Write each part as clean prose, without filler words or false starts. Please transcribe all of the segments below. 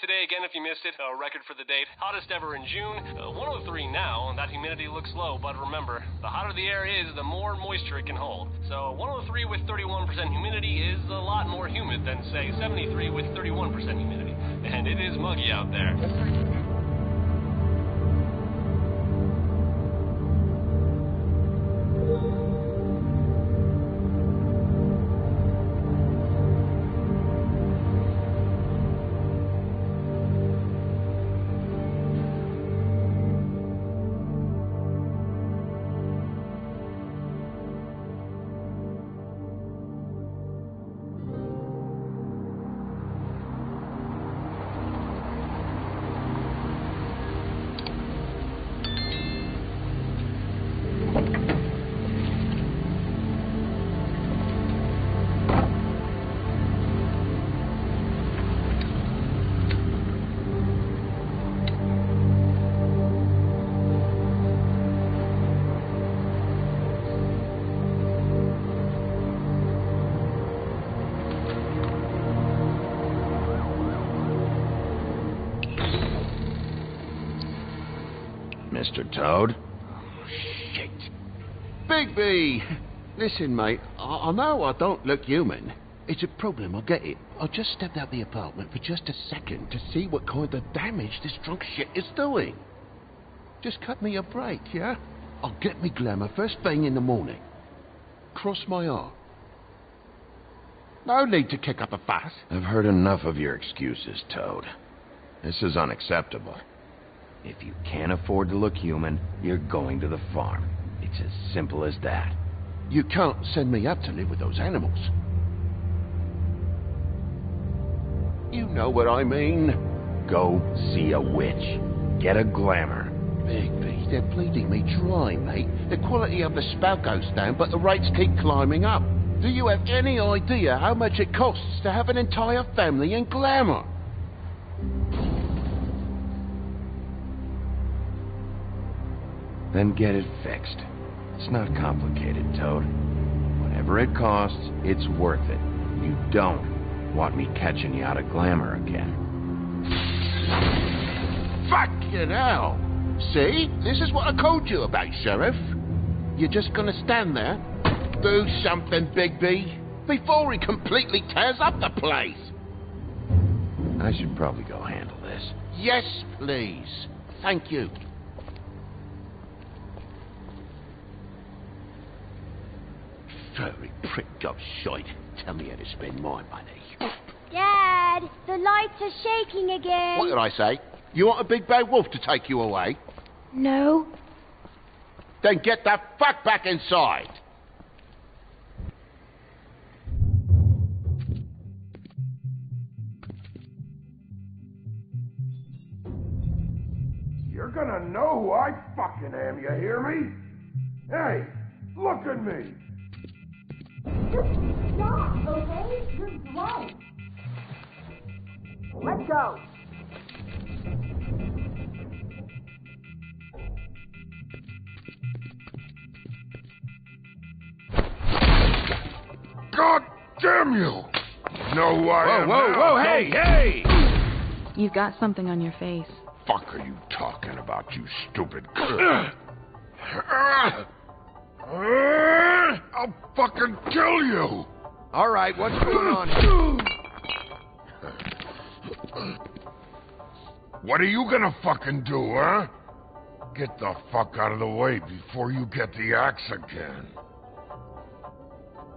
Today, again, if you missed it, a record for the date. Hottest ever in June. 103 now, and that humidity looks low, but remember, the hotter the air is, the more moisture it can hold. So 103 with 31% humidity is a lot more humid than, say, 73 with 31% humidity. And it is muggy out there. Mr. Toad? Oh, shit. Bigby! Listen, mate, I know I don't look human. It's a problem, I get it. I just stepped out the apartment for just a second to see what kind of damage this drunk shit is doing. Just cut me a break, yeah? I'll get me glamour first thing in the morning. Cross my heart. No need to kick up a fuss. I've heard enough of your excuses, Toad. This is unacceptable. If you can't afford to look human, you're going to the farm. It's as simple as that. You can't send me up to live with those animals. You know what I mean. Go see a witch. Get a glamour. Bigby, they're bleeding me dry, mate. The quality of the spout goes down, but the rates keep climbing up. Do you have any idea how much it costs to have an entire family in glamour? Then get it fixed. It's not complicated, Toad. Whatever it costs, it's worth it. You don't want me catching you out of glamour again. Fucking hell! See? This is what I told you about, Sheriff. You're just gonna stand there, do something, Bigby, before he completely tears up the place. I should probably go handle this. Yes, please. Thank you. Furry prick of shite. Tell me how to spend my money. Dad, the lights are shaking again. What did I say? You want a big bad wolf to take you away? No. Then get the fuck back inside. You're gonna know who I fucking am, you hear me? Hey, look at me! Just stop, okay? You're drunk. Let's go. God damn you! You know who I am now? Whoa, hey! You've got something on your face. Fuck are you talking about, you stupid... I'll fucking kill you! All right, what's going on here? What are you gonna fucking do, huh? Get the fuck out of the way before you get the axe again.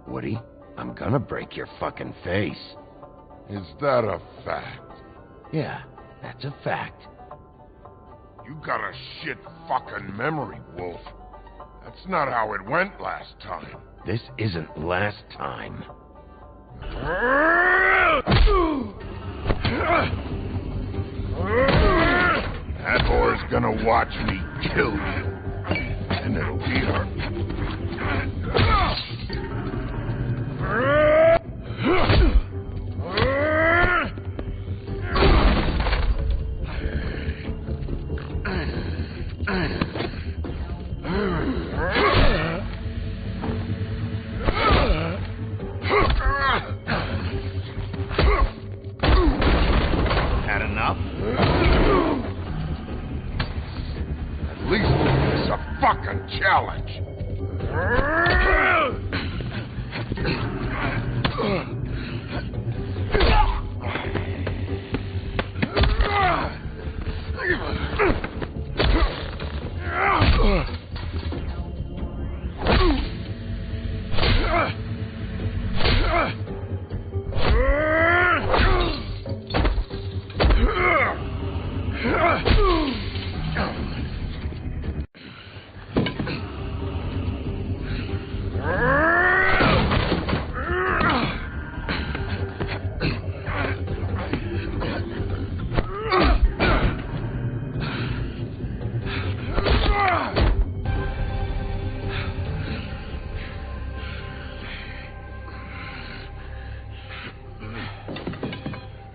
Woody, I'm gonna break your fucking face. Is that a fact? Yeah, that's a fact. You got a shit fucking memory, Wolf. That's not how it went last time. This isn't last time. That whore's gonna watch me kill you. And it'll be her. Had enough? At least it's a fucking challenge.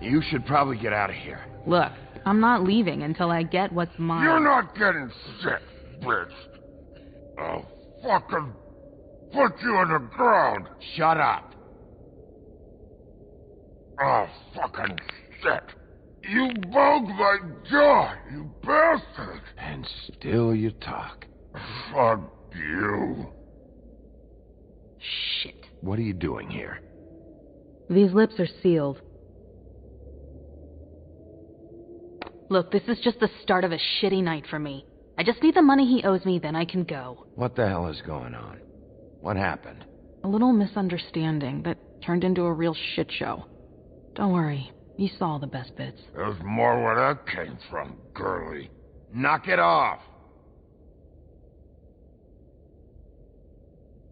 You should probably get out of here. Look, I'm not leaving until I get what's mine. You're not getting sick, bitch. I'll fucking put you in the ground. Shut up. Oh, fucking shit. You bugged my jaw, you bastard. And still you talk. Fuck you. Shit. What are you doing here? These lips are sealed. Look, this is just the start of a shitty night for me. I just need the money he owes me, then I can go. What the hell is going on? What happened? A little misunderstanding that turned into a real shit show. Don't worry, you saw the best bits. There's more where that came from, girlie. Knock it off!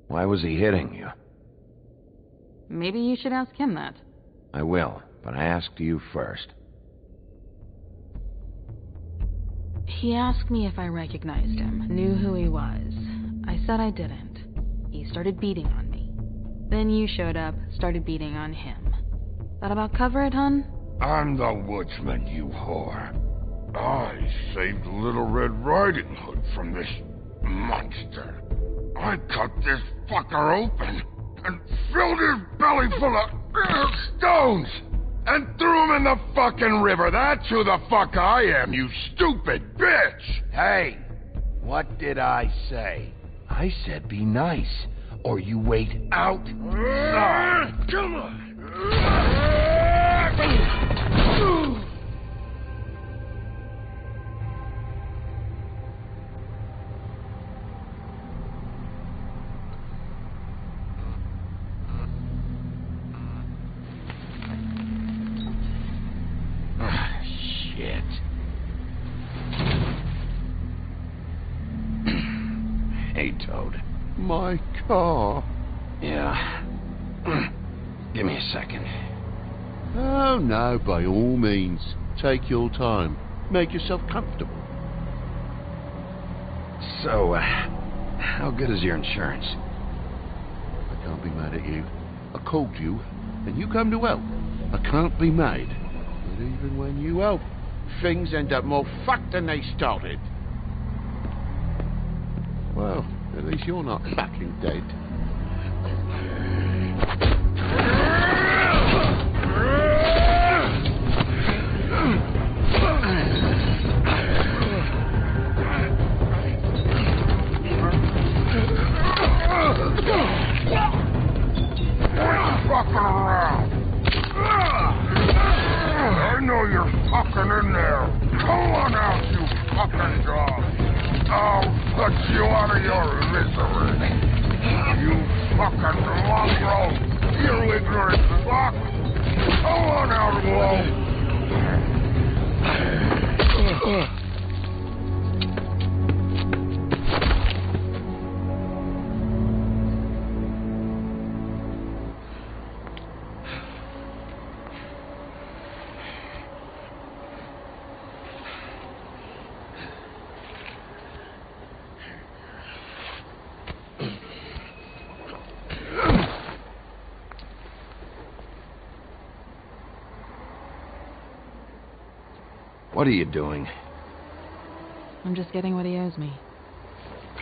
Why was he hitting you? Maybe you should ask him that. I will, but I asked you first. He asked me if I recognized him, knew who he was. I said I didn't. He started beating on me. Then you showed up, started beating on him. That about cover it, hun? I'm the woodsman, you whore. I saved Little Red Riding Hood from this monster. I cut this fucker open and filled his belly full of stones and threw him in the fucking river. That's who the fuck I am, you stupid bitch! Hey, what did I say? I said be nice, or you wait outside. Come on! Shit. Hey, Toad. My car. Yeah. Give me a second. Oh, no, by all means. Take your time. Make yourself comfortable. So, how good is your insurance? I can't be mad at you. I called you, and you come to help. I can't be mad. But even when you help, things end up more fucked than they started. Well, at least you're not fucking dead. put you out of your misery. You fucking mongrel! You ignorant fuck! Come on out, Wolf! What are you doing? I'm just getting what he owes me.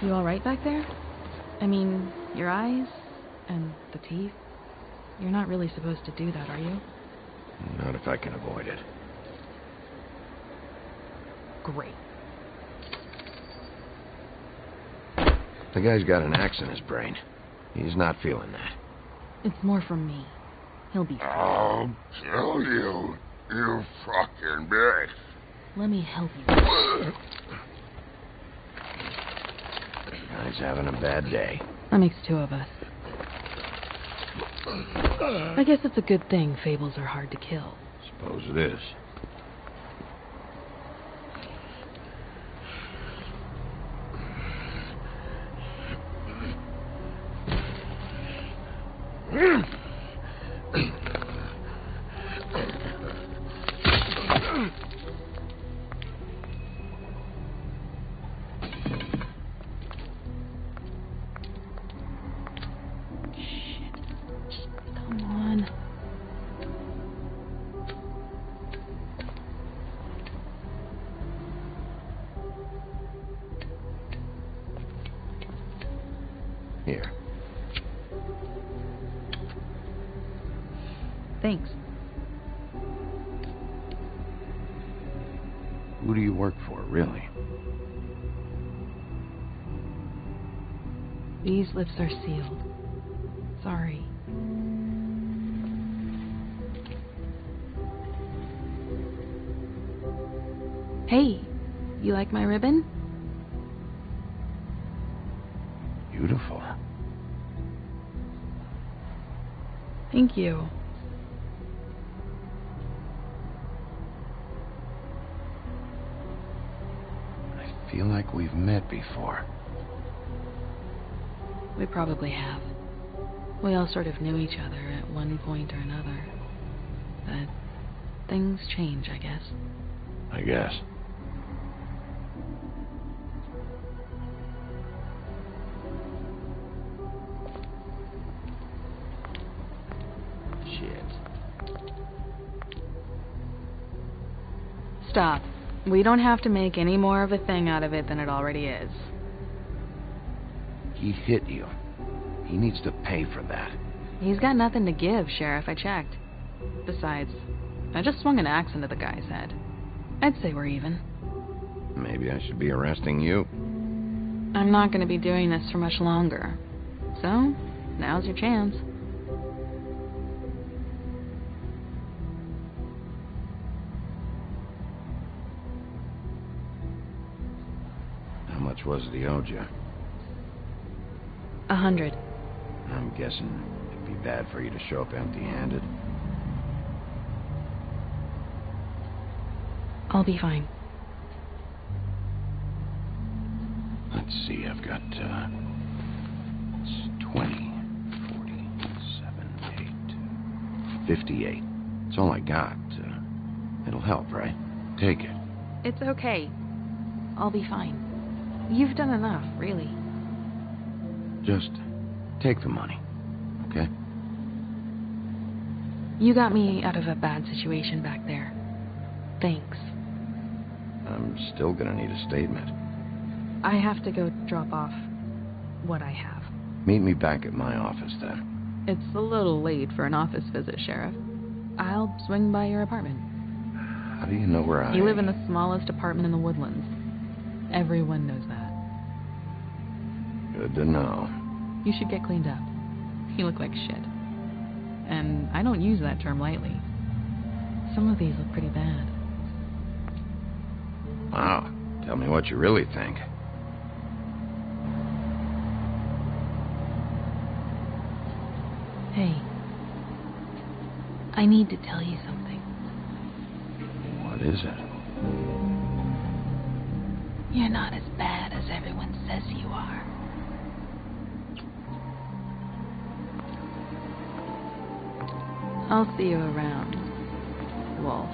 You alright back there? I mean, your eyes and the teeth? You're not really supposed to do that, are you? Not if I can avoid it. Great. The guy's got an axe in his brain. He's not feeling that. It's more from me. He'll be fine. I'll kill you, you fucking bitch. Let me help you. Guy's having a bad day. That makes two of us. I guess it's a good thing fables are hard to kill. Suppose it is. Here. Thanks. Who do you work for, really? These lips are sealed. Sorry. Hey, you like my ribbon? Beautiful. Thank you. I feel like we've met before. We probably have. We all sort of knew each other at one point or another. But things change, I guess. I guess. Stop. We don't have to make any more of a thing out of it than it already is. He hit you. He needs to pay for that. He's got nothing to give, Sheriff. I checked. Besides, I just swung an axe into the guy's head. I'd say we're even. Maybe I should be arresting you. I'm not going to be doing this for much longer. So, now's your chance. How much was it he owed you? 100. I'm guessing it'd be bad for you to show up empty-handed. I'll be fine. Let's see, I've got, it's 20, 47, 8, 58. It's all I got. It'll help, right? Take it. It's okay. I'll be fine. You've done enough, really. Just take the money, okay? You got me out of a bad situation back there. Thanks. I'm still gonna need a statement. I have to go drop off what I have. Meet me back at my office, then. It's a little late for an office visit, Sheriff. I'll swing by your apartment. How do you know where I... You live in the smallest apartment in the Woodlands. Everyone knows that. Good to know. You should get cleaned up. You look like shit. And I don't use that term lightly. Some of these look pretty bad. Wow. Tell me what you really think. Hey. I need to tell you something. What is it? You're not as bad as everyone says you are. I'll see you around, Wolf.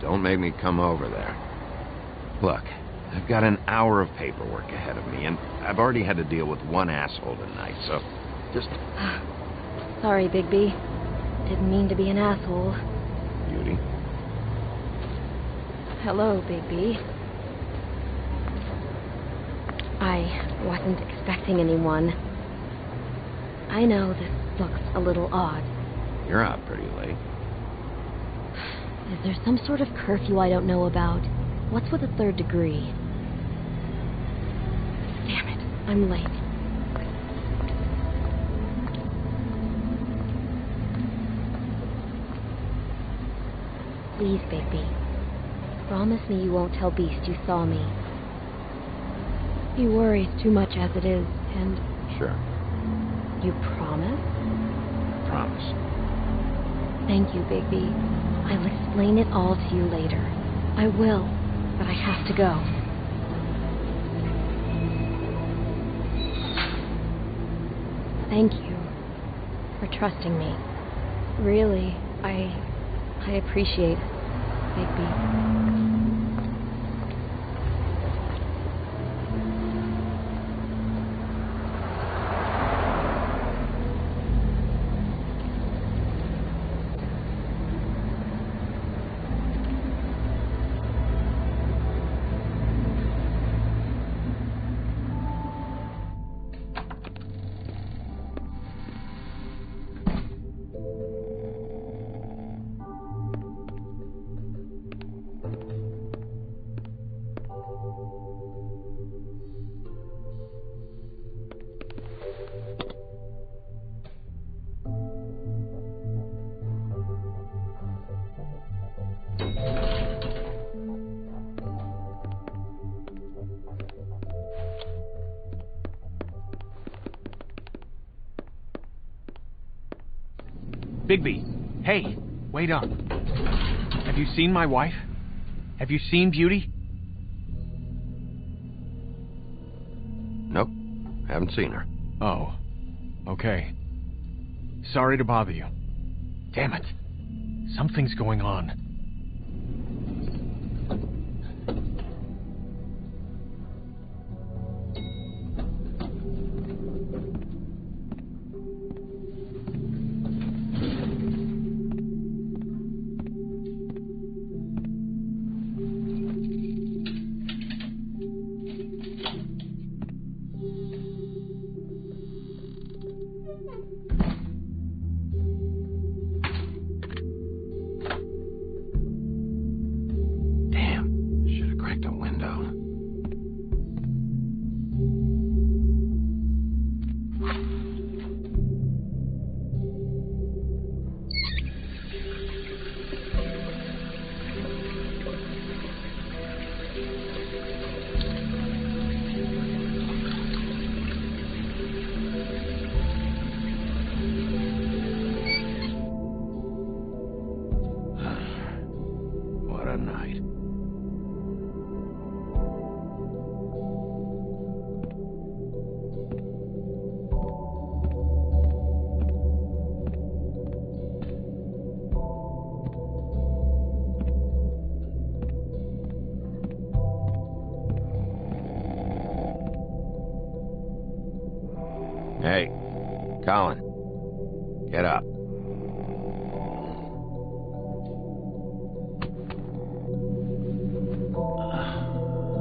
Don't make me come over there. Look, I've got an hour of paperwork ahead of me, and I've already had to deal with one asshole tonight, so just... Sorry, Bigby. Didn't mean to be an asshole. Beauty. Hello, Bigby. I wasn't expecting anyone. I know this looks a little odd. You're out pretty late. Is there some sort of curfew I don't know about? What's with a 3rd degree? Damn it, I'm late. Please, Bigby. Promise me you won't tell Beast you saw me. He worries too much as it is, and... Sure. You promise? Promise. Thank you, Bigby. I'll explain it all to you later. I will, but I have to go. Thank you for trusting me. Really, I appreciate it, Bigby. Bigby, hey, wait up. Have you seen my wife? Have you seen Beauty? Nope, haven't seen her. Oh, okay. Sorry to bother you. Damn it. Something's going on. a night. Hey, Colin, get up.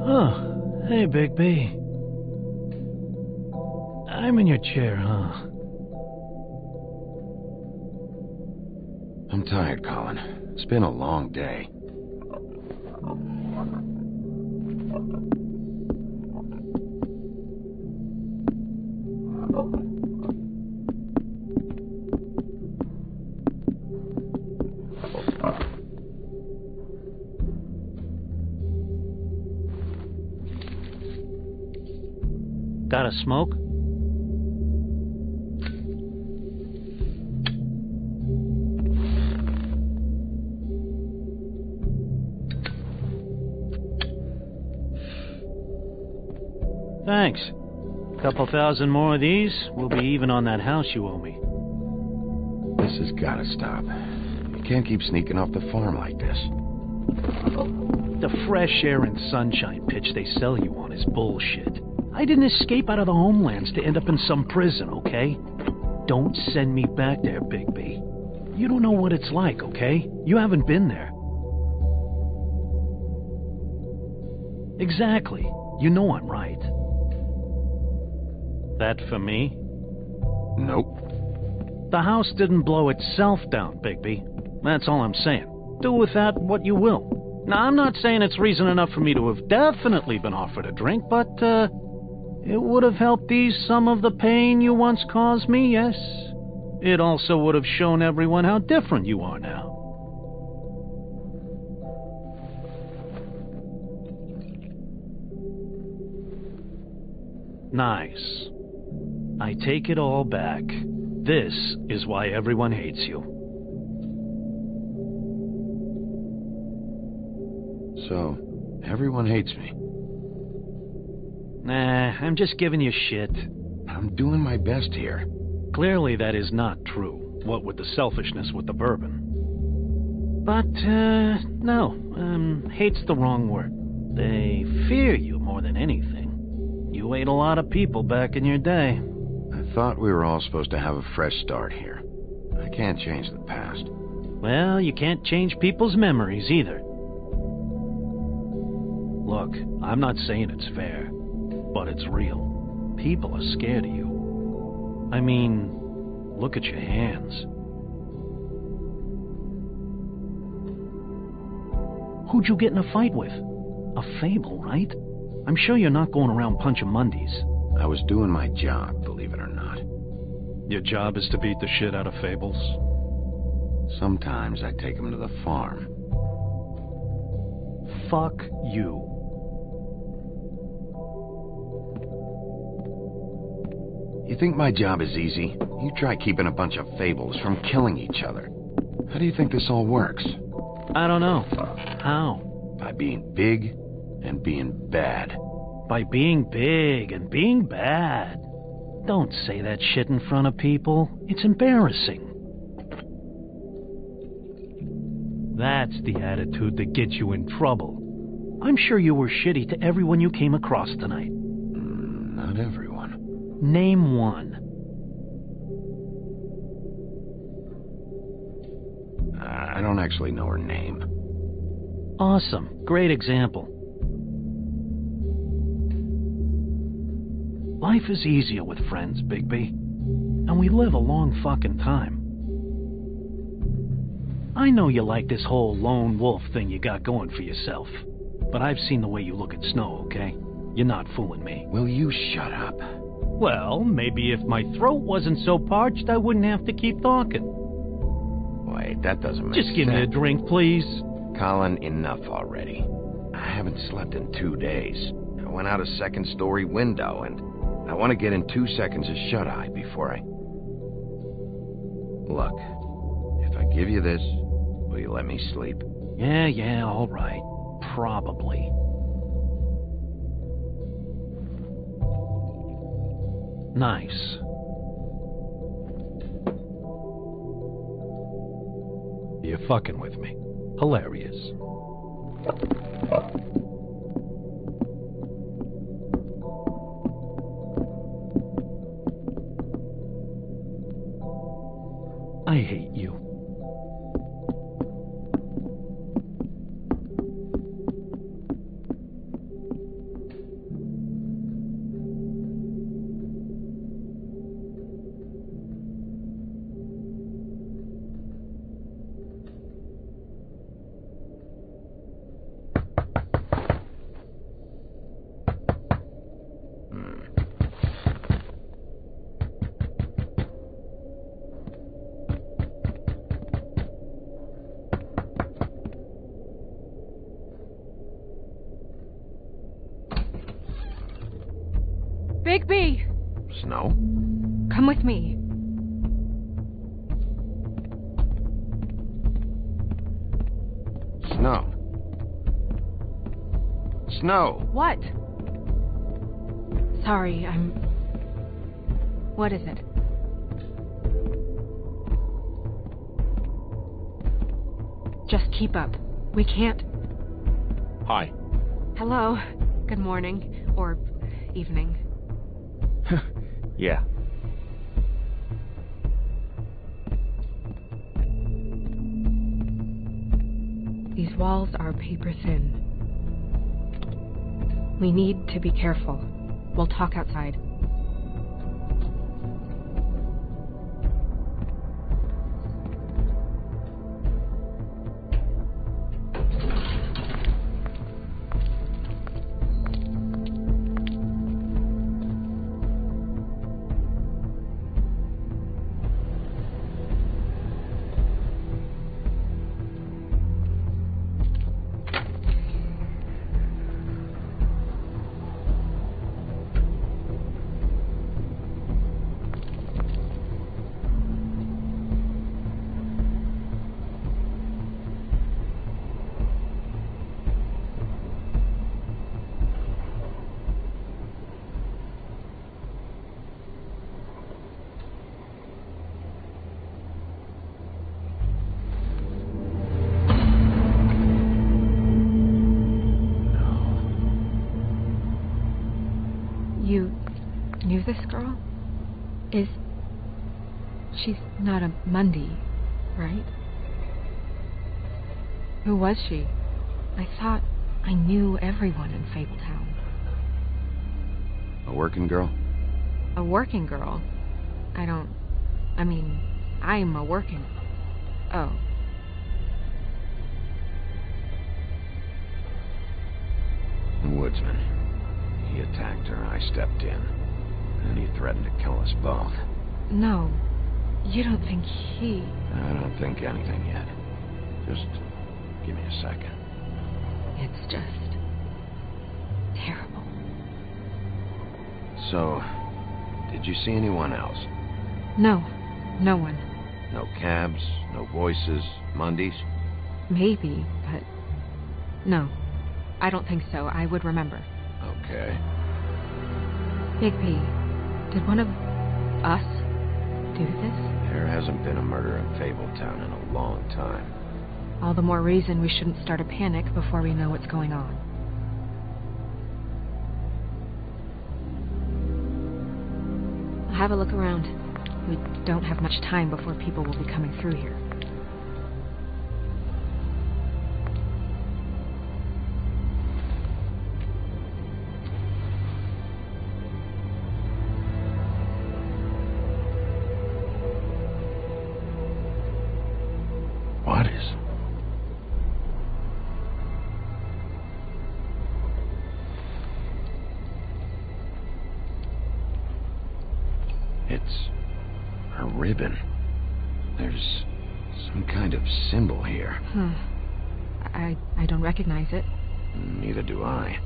Oh, hey, Big B. I'm in your chair, huh? I'm tired, Colin. It's been a long day. Got a smoke? Thanks. Couple thousand more of these, we'll be even on that house you owe me. This has gotta stop. You can't keep sneaking off the farm like this. The fresh air and sunshine pitch they sell you on is bullshit. I didn't escape out of the homelands to end up in some prison, okay? Don't send me back there, Big B. You don't know what it's like, okay? You haven't been there. Exactly. You know I'm right. That for me? Nope. The house didn't blow itself down, Bigby. That's all I'm saying. Do with that what you will. Now, I'm not saying it's reason enough for me to have definitely been offered a drink, but, it would have helped ease some of the pain you once caused me, yes. It also would have shown everyone how different you are now. Nice. I take it all back. This is why everyone hates you. So, everyone hates me. Nah, I'm just giving you shit. I'm doing my best here. Clearly that is not true, what with the selfishness with the bourbon. But, no, hate's the wrong word. They fear you more than anything. You ate a lot of people back in your day. I thought we were all supposed to have a fresh start here. I can't change the past. Well, you can't change people's memories either. Look, I'm not saying it's fair, but it's real. People are scared of you. I mean, look at your hands. Who'd you get in a fight with? A fable, right? I'm sure you're not going around punching Mondays. I was doing my job, believe it or not. Your job is to beat the shit out of fables? Sometimes I take them to the farm. Fuck you. You think my job is easy? You try keeping a bunch of fables from killing each other. How do you think this all works? I don't know. How? By being big and being bad. By being big and being bad. Don't say that shit in front of people. It's embarrassing. That's the attitude that gets you in trouble. I'm sure you were shitty to everyone you came across tonight. Not everyone. Name one. I don't actually know her name. Awesome. Great example. Life is easier with friends, Bigby. And we live a long fucking time. I know you like this whole lone wolf thing you got going for yourself. But I've seen the way you look at Snow, okay? You're not fooling me. Will you shut up? Well, maybe if my throat wasn't so parched, I wouldn't have to keep talking. Wait, that doesn't make sense. Just give me a drink, please. Colin, enough already. I haven't slept in 2 days. I went out a second-story window, and I want to get in 2 seconds of shut-eye before I... Look, if I give you this, will you let me sleep? Yeah, all right. Probably. Nice. You're fucking with me. Hilarious. I hate you. Bigby! Snow? Come with me. Snow. Snow! What? Sorry, What is it? Just keep up. We can't... Hi. Hello. Good morning. Or evening. Yeah. These walls are paper thin. We need to be careful. We'll talk outside. You knew this girl? She's not a Mundy, right? Who was she? I thought I knew everyone in Fabletown. A working girl? A working girl? I'm a working... Oh. A woodsman. He attacked her, I stepped in. And he threatened to kill us both. No. You don't think he... I don't think anything yet. Just give me a second. It's just... terrible. So, did you see anyone else? No. No one. No cabs, no voices, Mundies? Maybe, but... No. I don't think so. I would remember. Okay. Bigby, did one of us do this? There hasn't been a murder in Fabletown in a long time. All the more reason we shouldn't start a panic before we know what's going on. I'll have a look around. We don't have much time before people will be coming through here. What is... It's a ribbon. There's some kind of symbol here. I don't recognize it. Neither do I.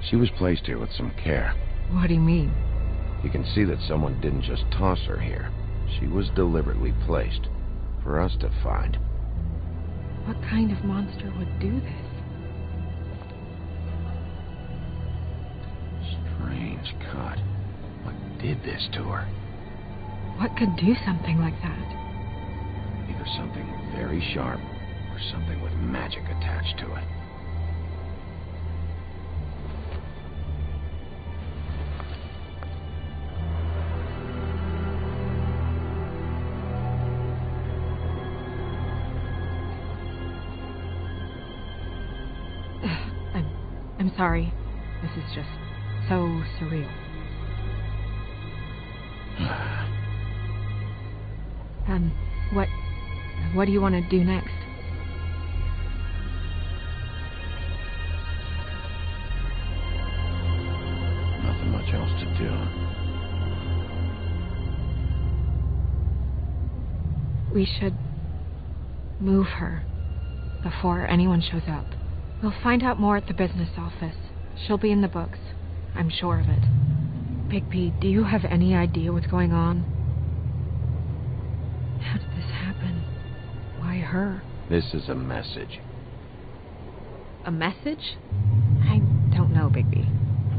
She was placed here with some care. What do you mean? You can see that someone didn't just toss her here. She was deliberately placed. for us to find. What kind of monster would do this? Strange cut. What did this to her? What could do something like that? Either something very sharp or something with magic attached to it. I'm sorry. This is just so surreal. What do you want to do next? Nothing much else to do. We should move her before anyone shows up. We'll find out more at the business office. She'll be in the books. I'm sure of it. Bigby, do you have any idea what's going on? How did this happen? Why her? This is a message. A message? I don't know, Bigby.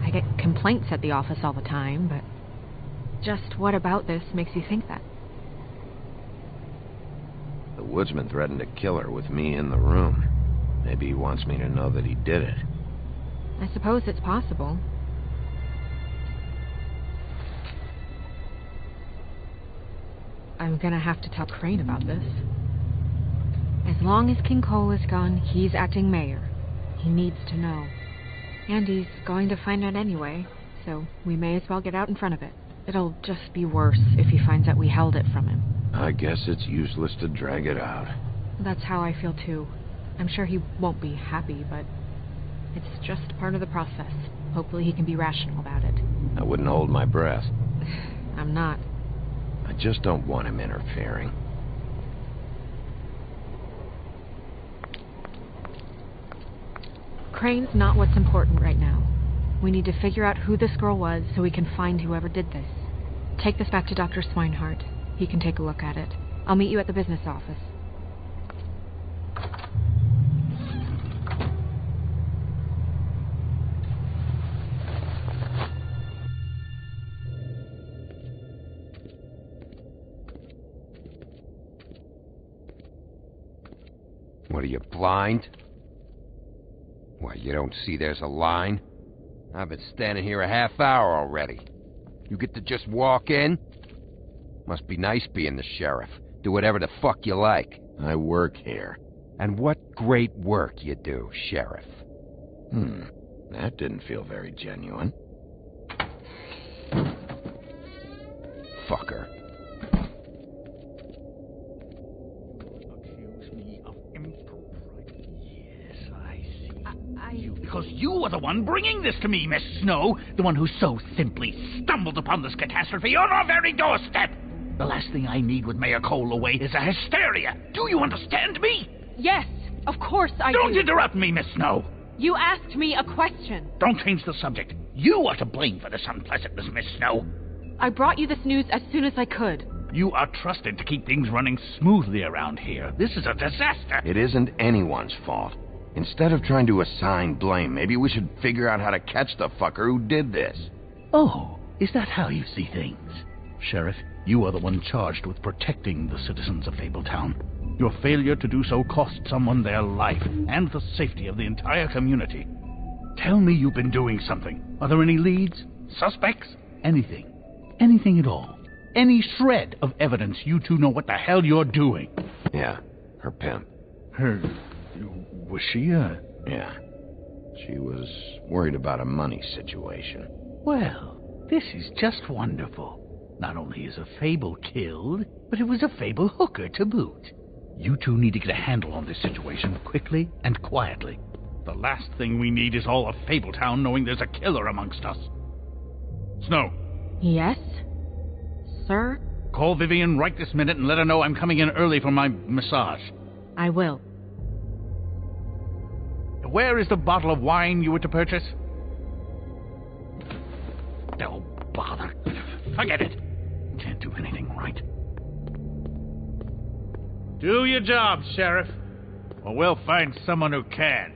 I get complaints at the office all the time, but just what about this makes you think that? The woodsman threatened to kill her with me in the room. Maybe he wants me to know that he did it. I suppose it's possible. I'm gonna have to tell Crane about this. As long as King Cole is gone, he's acting mayor. He needs to know. And he's going to find out anyway, so we may as well get out in front of it. It'll just be worse if he finds out we held it from him. I guess it's useless to drag it out. That's how I feel too. I'm sure he won't be happy, but it's just part of the process. Hopefully he can be rational about it. I wouldn't hold my breath. I'm not. I just don't want him interfering. Crane's not what's important right now. We need to figure out who this girl was so we can find whoever did this. Take this back to Dr. Swinehart. He can take a look at it. I'll meet you at the business office. What, are you blind? Why, you don't see there's a line? I've been standing here a half hour already. You get to just walk in? Must be nice being the sheriff. Do whatever the fuck you like. I work here. And what great work you do, Sheriff. That didn't feel very genuine. Fucker. Because you are the one bringing this to me, Miss Snow. The one who so simply stumbled upon this catastrophe on our very doorstep. The last thing I need with Mayor Cole away is a hysteria. Do you understand me? Yes, of course I do. Don't interrupt me, Miss Snow. You asked me a question. Don't change the subject. You are to blame for this unpleasantness, Miss Snow. I brought you this news as soon as I could. You are trusted to keep things running smoothly around here. This is a disaster. It isn't anyone's fault. Instead of trying to assign blame, maybe we should figure out how to catch the fucker who did this. Oh, is that how you see things? Sheriff, you are the one charged with protecting the citizens of Fabletown. Your failure to do so cost someone their life and the safety of the entire community. Tell me you've been doing something. Are there any leads? Suspects? Anything. Anything at all. Any shred of evidence you two know what the hell you're doing. Yeah, her pimp. Her... was she, Yeah. She was worried about a money situation. Well, this is just wonderful. Not only is a Fable killed, but it was a Fable hooker to boot. You two need to get a handle on this situation quickly and quietly. The last thing we need is all of Fabletown knowing there's a killer amongst us. Snow. Yes? Sir? Call Vivian right this minute and let her know I'm coming in early for my massage. I will. Where is the bottle of wine you were to purchase? Oh, bother. Forget it. Can't do anything right. Do your job, Sheriff, or we'll find someone who can.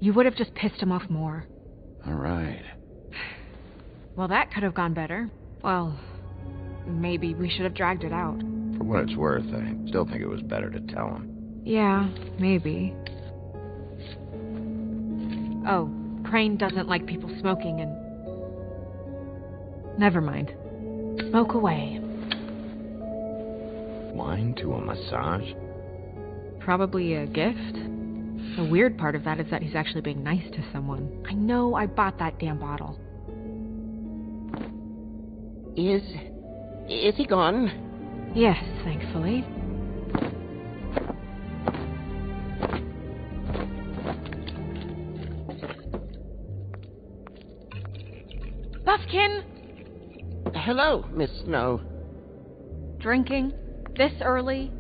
You would have just pissed him off more. All right. Well, that could have gone better. Well, maybe we should have dragged it out. For what it's worth, I still think it was better to tell him. Yeah, maybe. Oh, Crane doesn't like people smoking and... Never mind. Smoke away. Wine to a massage? Probably a gift. The weird part of that is that he's actually being nice to someone. I know I bought that damn bottle. Is he gone? Yes, thankfully. Buffkin! Hello, Miss Snow. Drinking? This early?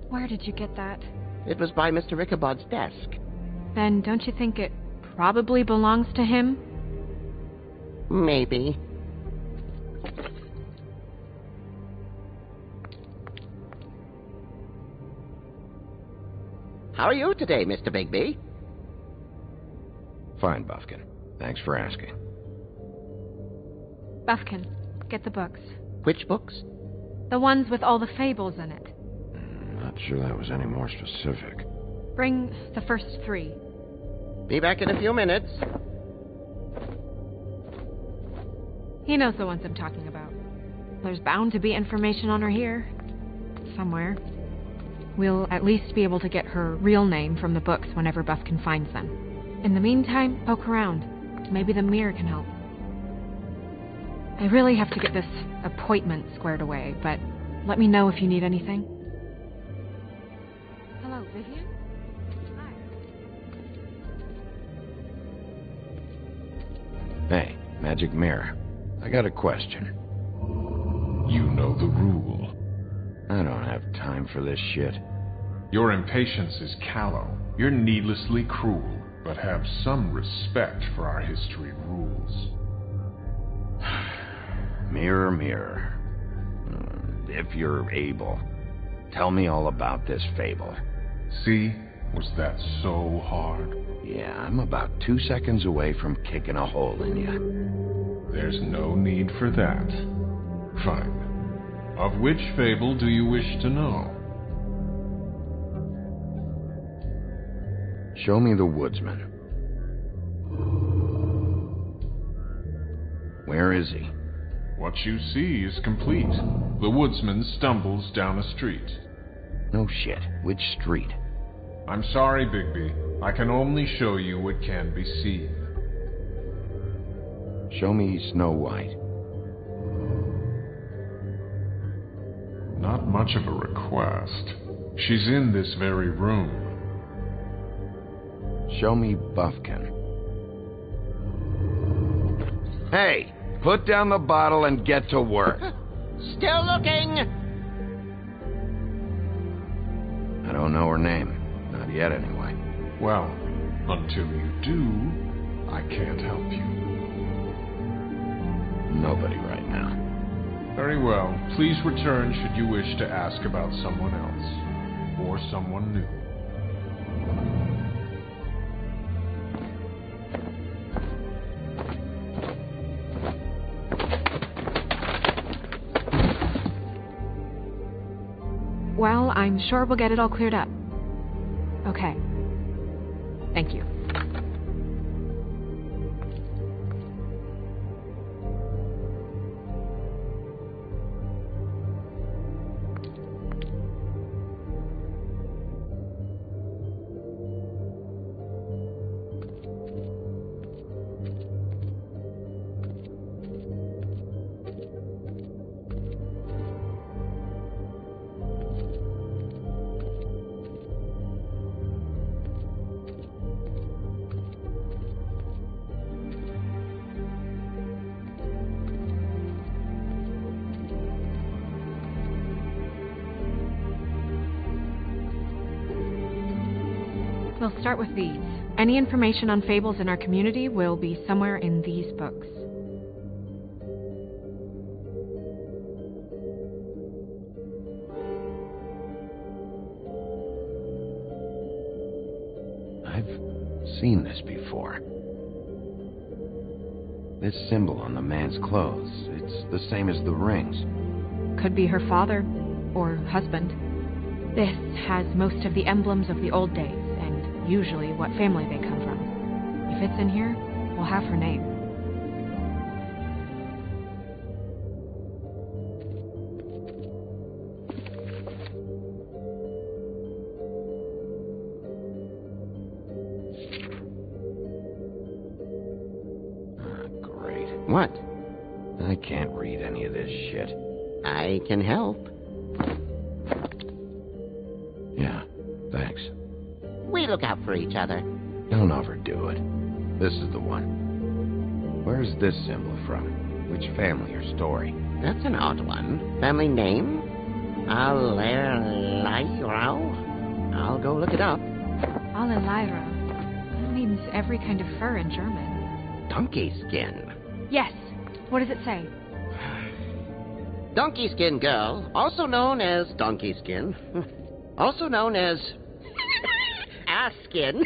Where did you get that? It was by Mr. Ichabod's desk. Then don't you think it probably belongs to him? Maybe. How are you today, Mr. Bigby? Fine, Buffkin. Thanks for asking. Buffkin, get the books. Which books? The ones with all the fables in it. Not sure that was any more specific. Bring the first 3. Be back in a few minutes. He knows the ones I'm talking about. There's bound to be information on her here. Somewhere. We'll at least be able to get her real name from the books whenever Buffkin finds them. In the meantime, poke around. Maybe the mirror can help. I really have to get this appointment squared away, but let me know if you need anything. Hello, Vivian? Hi. Hey, magic mirror. I got a question. You know the rule. I don't have time for this shit. Your impatience is callow. You're needlessly cruel, but have some respect for our history rules. Mirror, mirror. If you're able, tell me all about this fable. See? Was that so hard? Yeah, I'm about 2 seconds away from kicking a hole in you. There's no need for that. Fine. Of which fable do you wish to know? Show me the woodsman. Where is he? What you see is complete. The woodsman stumbles down a street. No shit. Which street? I'm sorry, Bigby. I can only show you what can be seen. Show me Snow White. Not much of a request. She's in this very room. Show me Buffkin. Hey! Put down the bottle and get to work. Still looking! I don't know her name. Not yet, anyway. Well, until you do, I can't help you. Nobody right now. Very well. Please return should you wish to ask about someone else. Or someone new. Well, I'm sure we'll get it all cleared up. Okay. Thank you. We'll start with these. Any information on fables in our community will be somewhere in these books. seen this before. This symbol on the man's clothes, it's the same as the rings. Could be her father or husband. This has most of the emblems of the old days, and usually what family they come from. If it's in here, we'll have her name. Great. What? I can't read any of this shit. I can help. Yeah, thanks. We look out for each other. Don't overdo it. This is the one. Where's this symbol from? Which family or story? That's an odd one. Family name? Alerairo? I'll go look it up. Alerairo. That means every kind of fur in German. Donkey skin. Yes. What does it say? Donkey skin girl, also known as donkey skin. Also known as ass skin.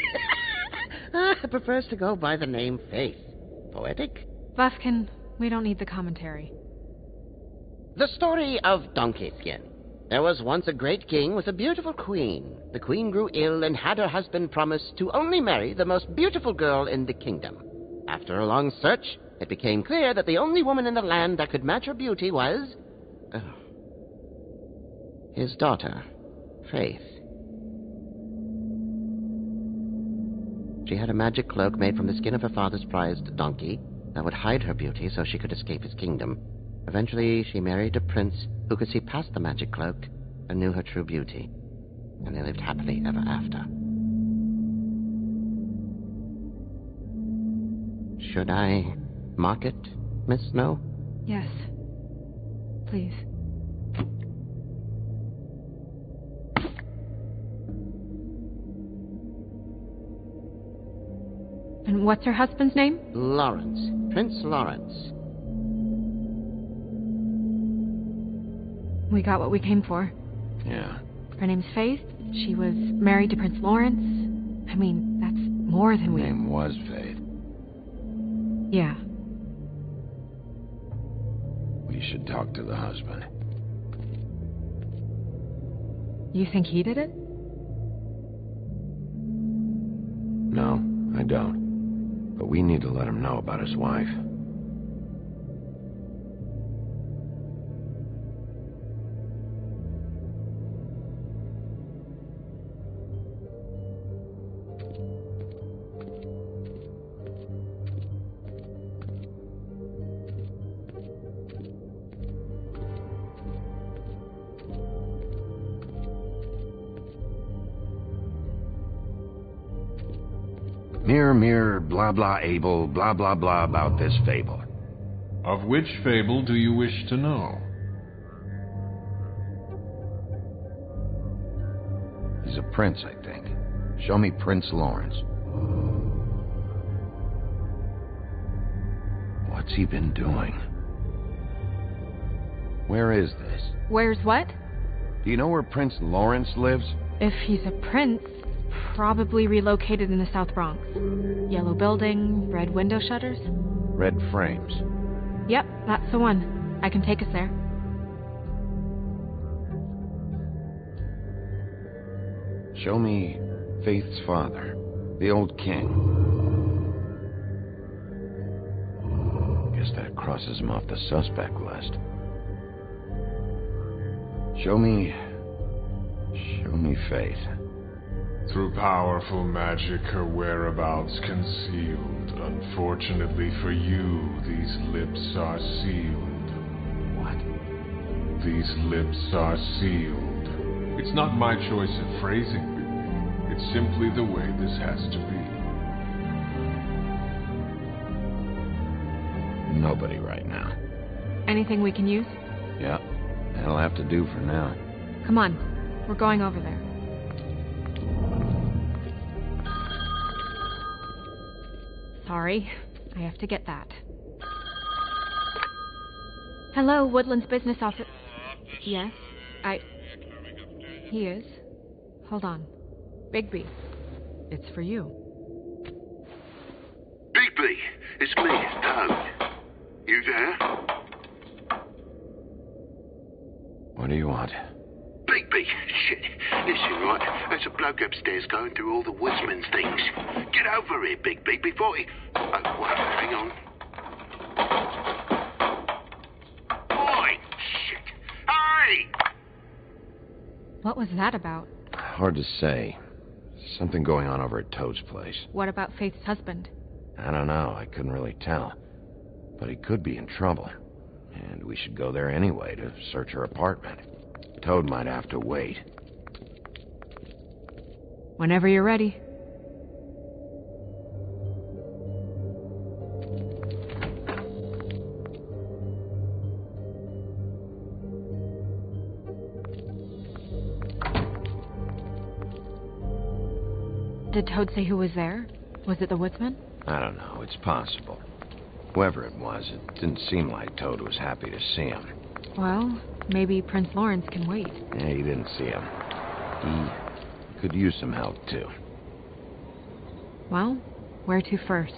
Prefers to go by the name Faith. Poetic? Bufkin, we don't need the commentary. The story of Donkey Skin. There was once a great king with a beautiful queen. The queen grew ill and had her husband promise to only marry the most beautiful girl in the kingdom. After a long search, it became clear that the only woman in the land that could match her beauty was... his daughter, Faith. She had a magic cloak made from the skin of her father's prized donkey that would hide her beauty so she could escape his kingdom. Eventually, she married a prince who could see past the magic cloak and knew her true beauty. And they lived happily ever after. Should I mark it, Miss Snow? Yes. Please. And what's her husband's name? Lawrence. Prince Lawrence. We got what we came for. Yeah. Her name's Faith. She was married to Prince Lawrence. I mean, that's more than we... Her name was Faith. Yeah. We should talk to the husband. You think he did it? No, I don't. But we need to let him know about his wife. Mirror, mirror, blah blah able, blah blah blah about this fable. Of which fable do you wish to know? He's a prince, I think. Show me Prince Lawrence. What's he been doing? Where is this? Where's what? Do you know where Prince Lawrence lives? If he's a prince, probably relocated in the South Bronx. Yellow building, red window shutters. Red frames. Yep, that's the one. I can take us there. Show me Faith's father, the old king. Guess that crosses him off the suspect list. Show me Faith. Through powerful magic, her whereabouts concealed. Unfortunately for you, these lips are sealed. What? These lips are sealed. It's not my choice of phrasing, Bigby. It's simply the way this has to be. Nobody right now. Anything we can use? Yep, that'll have to do for now. Come on, we're going over there. Sorry, I have to get that. Hello, Woodland's business office. Yes, He is. Hold on. Bigby, it's for you. Bigby, it's me, Toad. You there? What do you want? Bigby, shit. Listen, right, there's a bloke upstairs going through all the woodsman's things. Get over here, Bigby, before he... Oh, well, hang on. Oi, shit. Hey! What was that about? Hard to say. Something going on over at Toad's place. What about Faith's husband? I don't know. I couldn't really tell. But he could be in trouble. And we should go there anyway to search her apartment. Toad might have to wait. Whenever you're ready. Did Toad say who was there? Was it the woodsman? I don't know. It's possible. Whoever it was, it didn't seem like Toad was happy to see him. Well, maybe Prince Lawrence can wait. Yeah, he didn't see him. He could use some help, too. Well, where to first?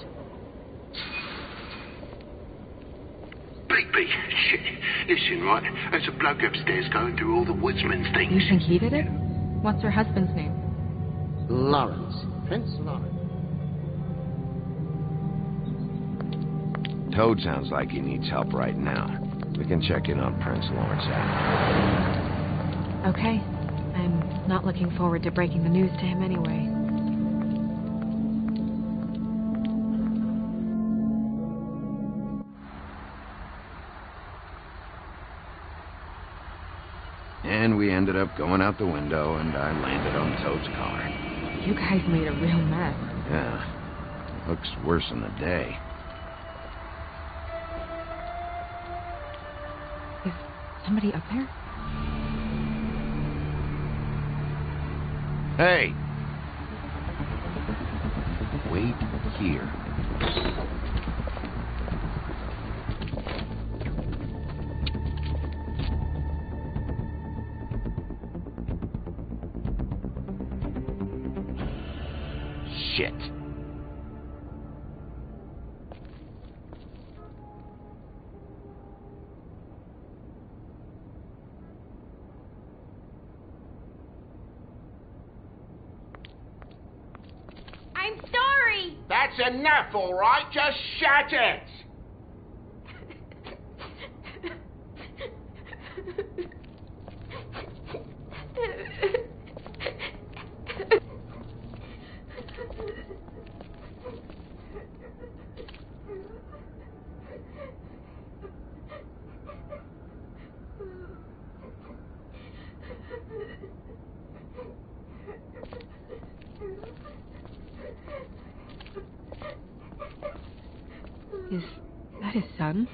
Bigby, shit. Listen, right, there's a bloke upstairs going through all the woodsman's things. You think he did it? What's her husband's name? Lawrence. Prince Lawrence. Toad sounds like he needs help right now. We can check in on Prince Lawrence after. Okay. I'm not looking forward to breaking the news to him anyway. And we ended up going out the window, and I landed on Toad's car. You guys made a real mess. Yeah. Looks worse in the day. Is somebody up there? Hey! Wait here. Shit. I'm sorry! That's enough, all right? Just shut it! Is that his son?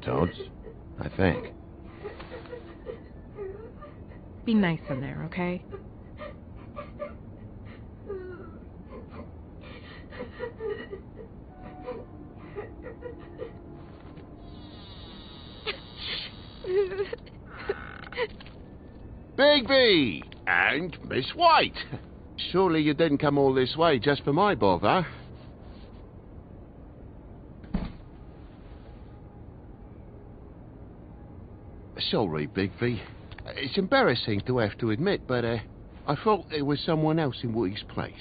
Toad's? I think. Be nice in there, okay? Bigby! And Miss White! Surely you didn't come all this way just for my bother? Sorry, Bigby. It's embarrassing to have to admit, but I thought there was someone else in Woody's place.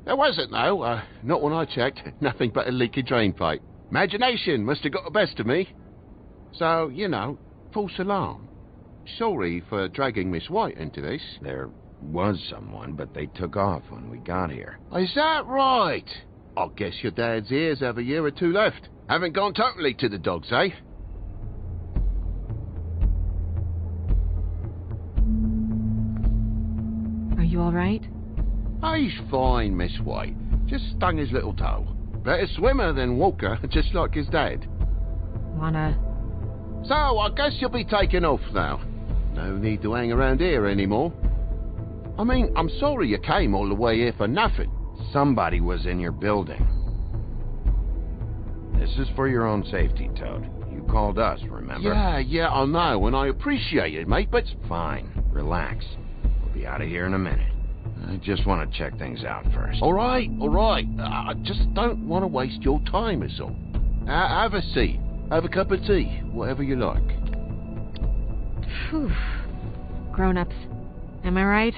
There wasn't, though. Not when I checked. Nothing but a leaky drain pipe. Imagination must have got the best of me. So, you know, false alarm. Sorry for dragging Miss White into this. There was someone, but they took off when we got here. Is that right? I guess your dad's ears have a year or two left. Haven't gone totally to the dogs, eh? Are you alright? He's fine, Miss White. Just stung his little toe. Better swimmer than walker, just like his dad. Wanna... So, I guess you'll be taking off now. No need to hang around here anymore. I mean, I'm sorry you came all the way here for nothing. Somebody was in your building. This is for your own safety, Toad. You called us, remember? Yeah, I know, and I appreciate it, mate, but... Fine. Relax. We'll be out of here in a minute. I just want to check things out first. All right. I just don't want to waste your time, is all. Have a seat. Have a cup of tea. Whatever you like. Phew. Grown-ups. Am I right?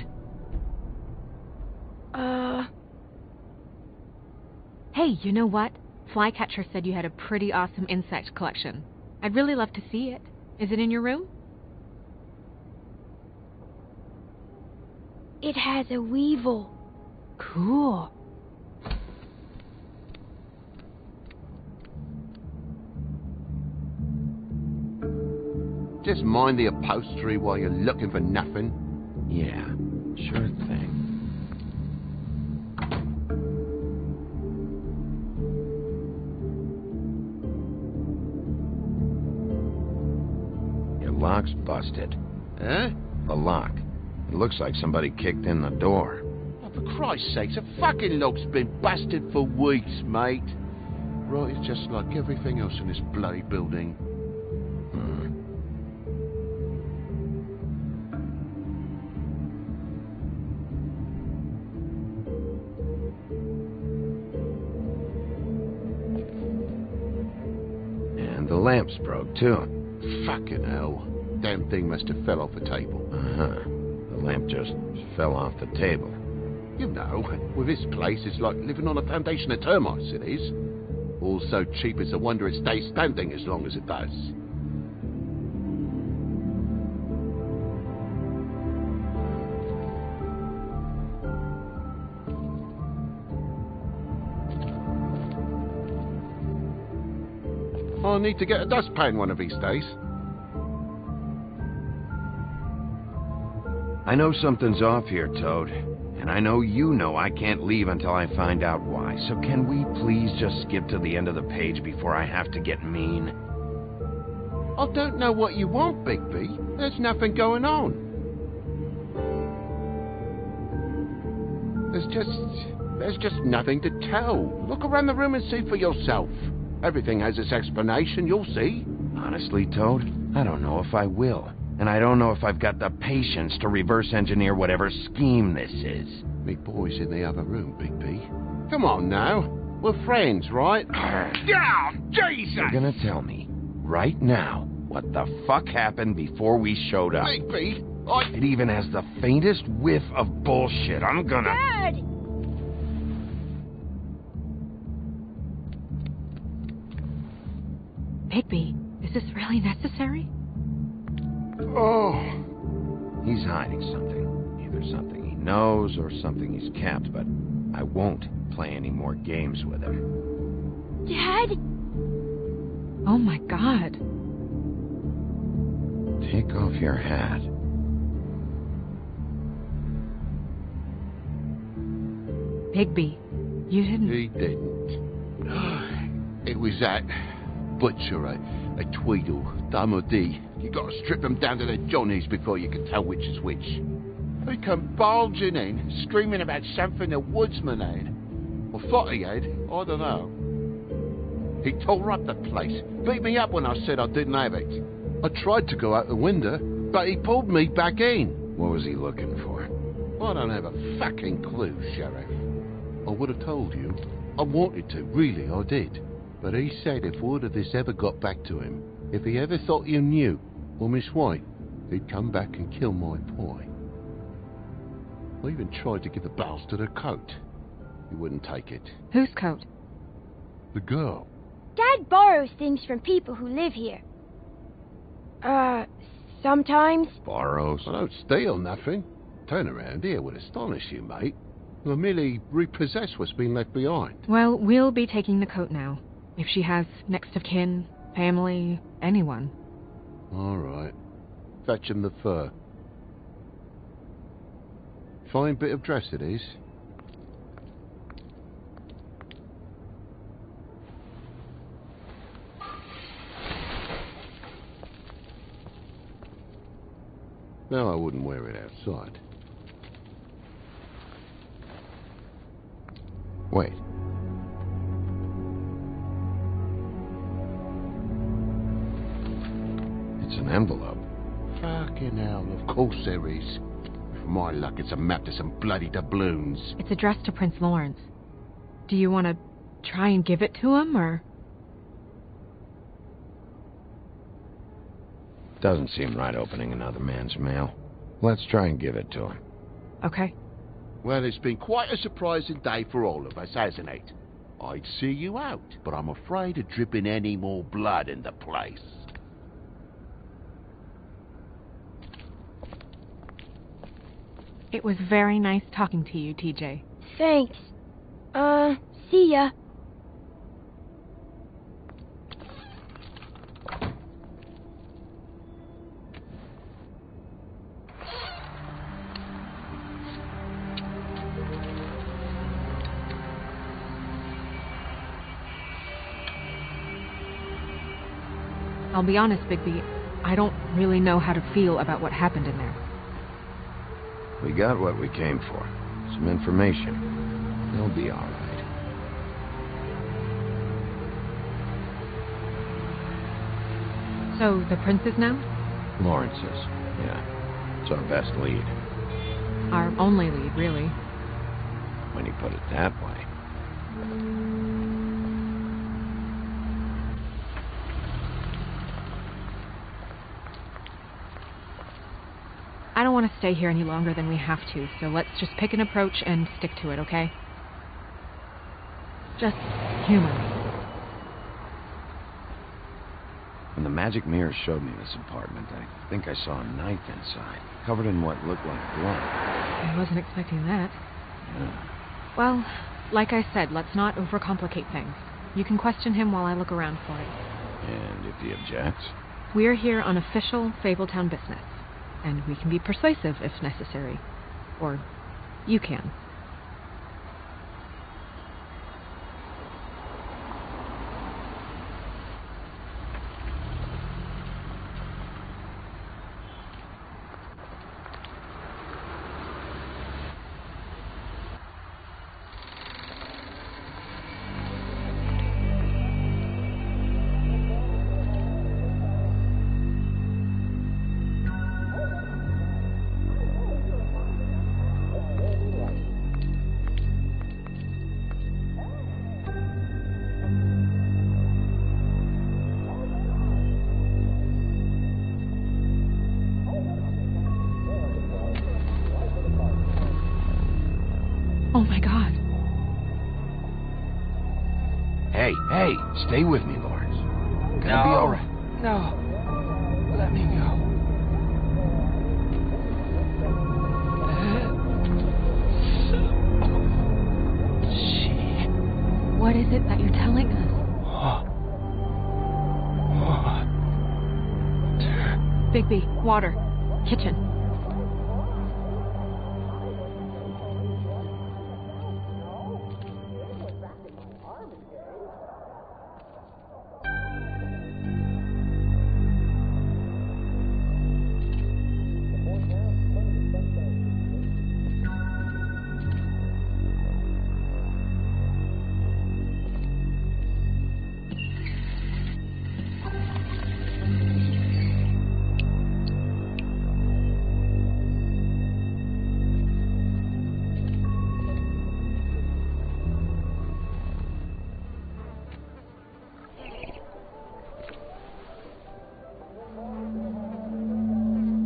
Hey, you know what? Flycatcher said you had a pretty awesome insect collection. I'd really love to see it. Is it in your room? It has a weevil. Cool. Just mind the upholstery while you're looking for nothing. Yeah, sure thing. Your lock's busted. Huh? The lock. It looks like somebody kicked in the door. Oh, for Christ's sakes, the fucking lock's been busted for weeks, mate. Right, it's just like everything else in this bloody building. And the lamp's broke, too. Fucking hell. Damn thing must have fell off the table. Uh-huh. The lamp just fell off the table. You know, with this place, it's like living on a foundation of termites, it is. All so cheap it's a wonder it stays standing as long as it does. I'll need to get a dustpan one of these days. I know something's off here, Toad. And I know you know I can't leave until I find out why. So can we please just skip to the end of the page before I have to get mean? I don't know what you want, Bigby. There's nothing going on. There's just nothing to tell. Look around the room and see for yourself. Everything has its explanation, you'll see. Honestly, Toad, I don't know if I will. And I don't know if I've got the patience to reverse engineer whatever scheme this is. Me boy's in the other room, Bigby. Come on now. We're friends, right? Down! Jesus! You're gonna tell me, right now, what the fuck happened before we showed up. Bigby, It even has the faintest whiff of bullshit. I'm gonna... Dad! Bigby, is this really necessary? Oh. He's hiding something. Either something he knows or something he's kept, but I won't play any more games with him. Dad? Oh my god. Take off your hat. Bigby, you didn't... He didn't. It was that butcher, a Tweedle, Dumody. You gotta strip them down to their johnnies before you can tell which is which. They come bulging in, screaming about something the woodsman had. Or thought he had, I don't know. He tore up the place, beat me up when I said I didn't have it. I tried to go out the window, but he pulled me back in. What was he looking for? I don't have a fucking clue, Sheriff. I would have told you. I wanted to, really, I did. But he said if word of this ever got back to him, if he ever thought you knew, or Miss White, he'd come back and kill my boy. I even tried to give the bastard a coat. He wouldn't take it. Whose coat? The girl. Dad borrows things from people who live here. Sometimes. Borrows? I don't steal nothing. Turn around here would astonish you, mate. I merely repossess what's been left behind. Well, we'll be taking the coat now. If she has next of kin, family, anyone. All right. Fetch him the fur. Fine bit of dress it is. No, I wouldn't wear it outside. Wait. It's an envelope. Fucking hell, of course there is. For my luck, it's a map to some bloody doubloons. It's addressed to Prince Lawrence. Do you want to try and give it to him, or...? Doesn't seem right opening another man's mail. Let's try and give it to him. Okay. Well, it's been quite a surprising day for all of us, hasn't it? I'd see you out, but I'm afraid of dripping any more blood in the place. It was very nice talking to you, TJ. Thanks. See ya. I'll be honest, Bigby, I don't really know how to feel about what happened in there. We got what we came for. Some information. He'll be all right. So, the prince is now? Lawrence is, yeah. It's our best lead. Our only lead, really. When you put it that way. I don't want to stay here any longer than we have to, so let's just pick an approach and stick to it, okay? Just humor me. When the magic mirror showed me this apartment, I think I saw a knife inside, covered in what looked like blood. I wasn't expecting that. Yeah. Well, like I said, let's not overcomplicate things. You can question him while I look around for it. And if he objects? We're here on official Fabletown business. And we can be persuasive if necessary. Or you can. Oh my God. Hey, stay with me, Lawrence. Gonna be all right. No. Let me go. Shit. What is it that you're telling us? Bigby, water. Kitchen.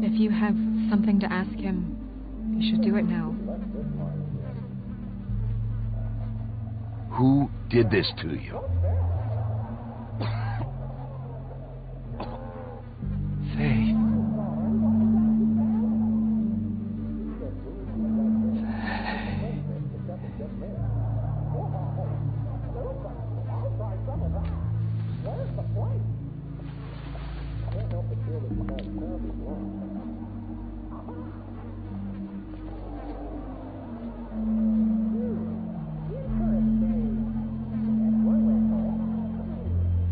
If you have something to ask him, you should do it now. Who did this to you? Faye.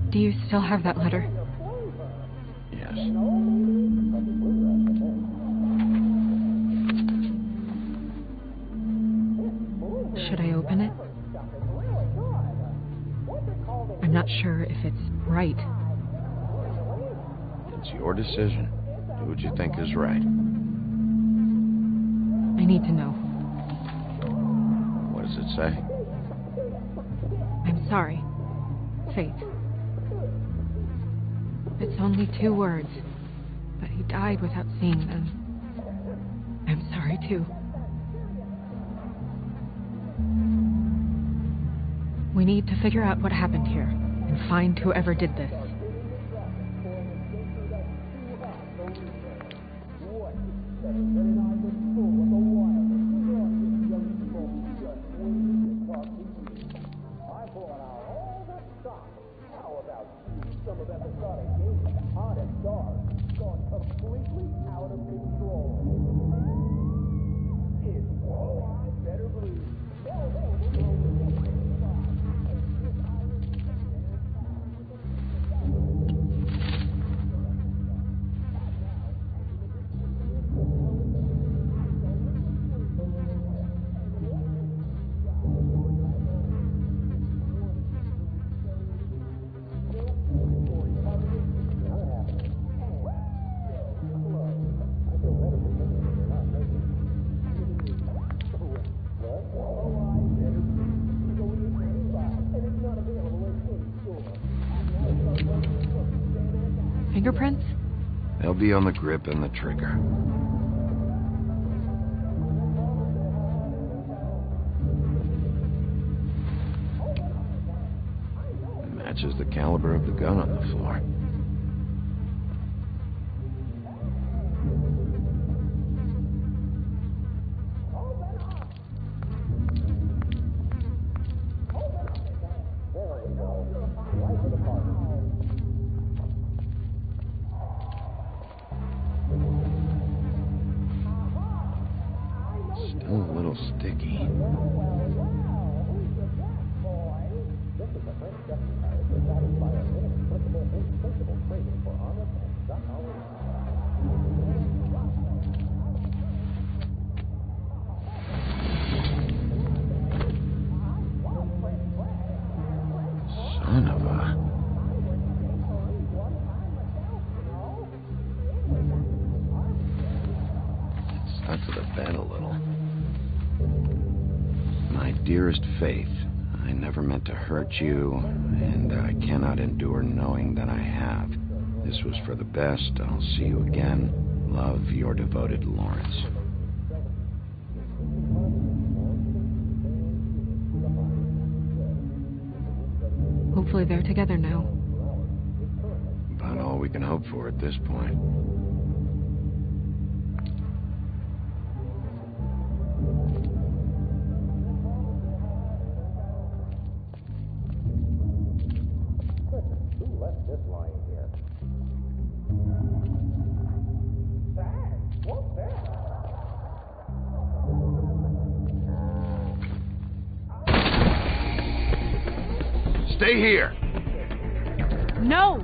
Do you still have that letter? Yes. Should I open it? I'm not sure if it's right. It's your decision. Do what you think is right. I need to know. What does it say? I'm sorry. Fate. It's only 2 words, but he died without seeing them. I'm sorry, too. We need to figure out what happened here, and find whoever did this. Fingerprints? They'll be on the grip and the trigger. It matches the caliber of the gun on the floor. Still a little sticky. Son of a... It stuck to the bed a little. My dearest Faith, I never meant to hurt you, and I cannot endure knowing that I have. This was for the best. I'll see you again. Love, your devoted Lawrence. Hopefully they're together now. About all we can hope for at this point. Stay here. No!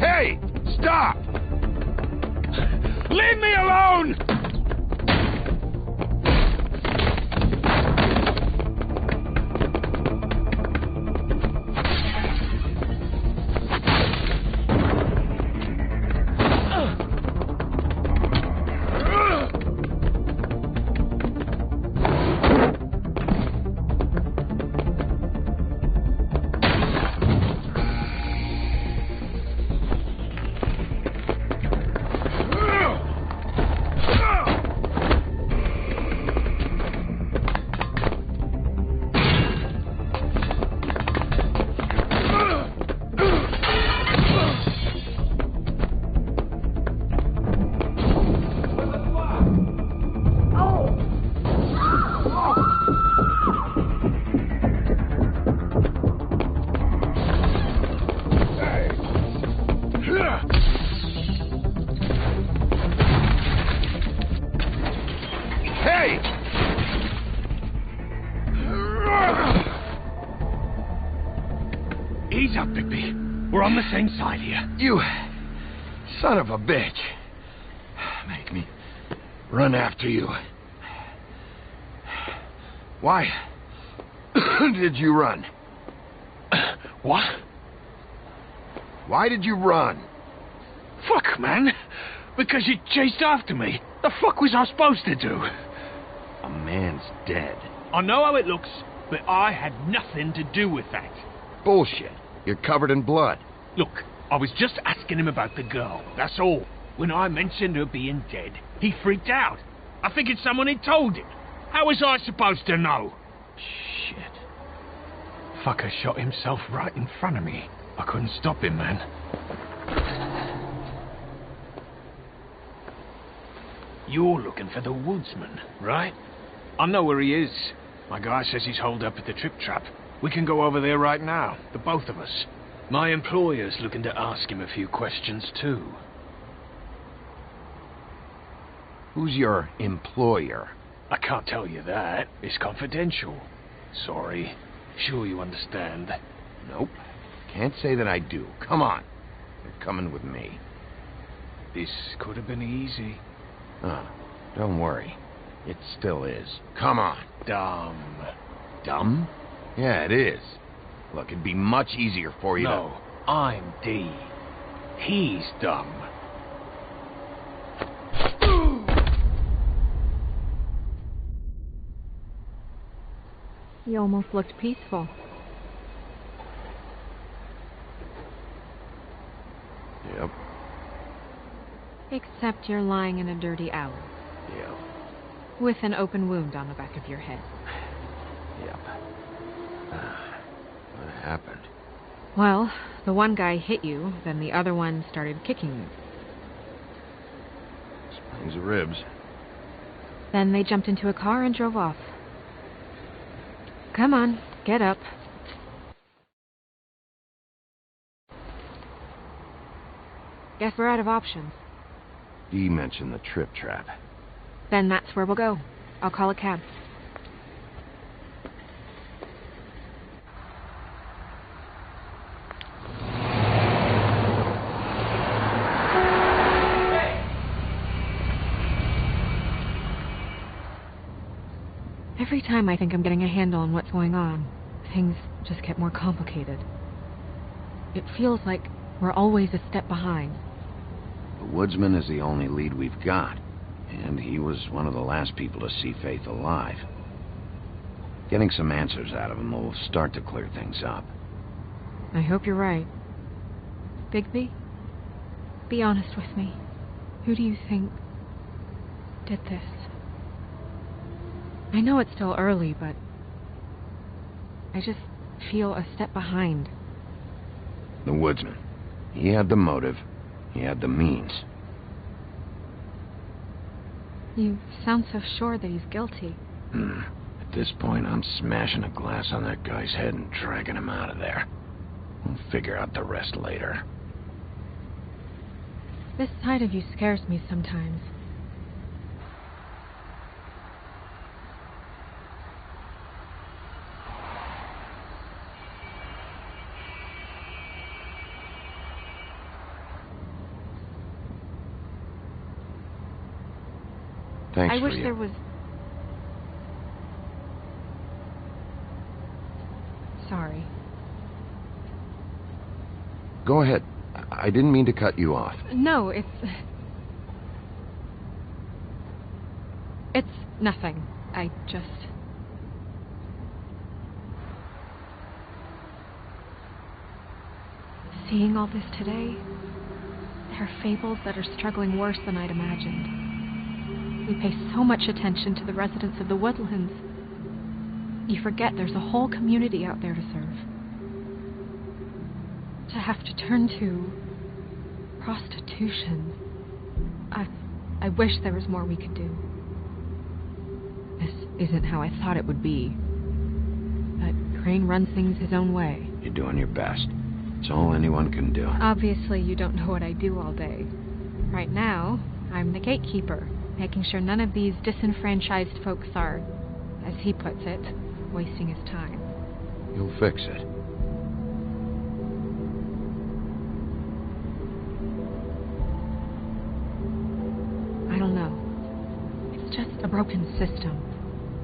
Hey! Stop! Leave me alone! Ease up, Bigby. We're on the same side here. You son of a bitch. Make me run after you. Why did you run? What? Why did you run? Fuck, man. Because you chased after me. The fuck was I supposed to do? A man's dead. I know how it looks, but I had nothing to do with that. Bullshit. You're covered in blood. Look, I was just asking him about the girl, that's all. When I mentioned her being dead, he freaked out. I figured someone had told him. How was I supposed to know? Shit. Fucker shot himself right in front of me. I couldn't stop him, man. You're looking for the woodsman, right? I know where he is. My guy says he's holed up at the Trip Trap. We can go over there right now, the both of us. My employer's looking to ask him a few questions, too. Who's your employer? I can't tell you that. It's confidential. Sorry. Sure you understand. Nope. Can't say that I do. Come on. You're coming with me. This could have been easy. Oh, don't worry. It still is. Come on. Dumb. Dumb? Yeah, it is. Look, it'd be much easier for you No, I'm D. He's dumb. You almost looked peaceful. Yep. Except you're lying in a dirty alley. Yep. With an open wound on the back of your head. Yep. What happened? Well, the one guy hit you, then the other one started kicking you. Explains the ribs. Then they jumped into a car and drove off. Come on, get up. Guess we're out of options. Dee mentioned the Trip Trap. Then that's where we'll go. I'll call a cab. Every time I think I'm getting a handle on what's going on, things just get more complicated. It feels like we're always a step behind. The woodsman is the only lead we've got, and he was one of the last people to see Faith alive. Getting some answers out of him will start to clear things up. I hope you're right. Bigby, be honest with me. Who do you think did this? I know it's still early, but I just feel a step behind. The woodsman. He had the motive. He had the means. You sound so sure that he's guilty. At this point, I'm smashing a glass on that guy's head and dragging him out of there. We'll figure out the rest later. This side of you scares me sometimes. Thanks I for wish you. there was... Sorry. Go ahead. I didn't mean to cut you off. No, it's nothing. I just... Seeing all this today, there are fables that are struggling worse than I'd imagined. We pay so much attention to the residents of the woodlands. You forget there's a whole community out there to serve. To have to turn to prostitution. I wish there was more we could do. This isn't how I thought it would be. But Crane runs things his own way. You're doing your best. It's all anyone can do. Obviously, you don't know what I do all day. Right now, I'm the gatekeeper, making sure none of these disenfranchised folks are, as he puts it, wasting his time. You'll fix it. I don't know. It's just a broken system.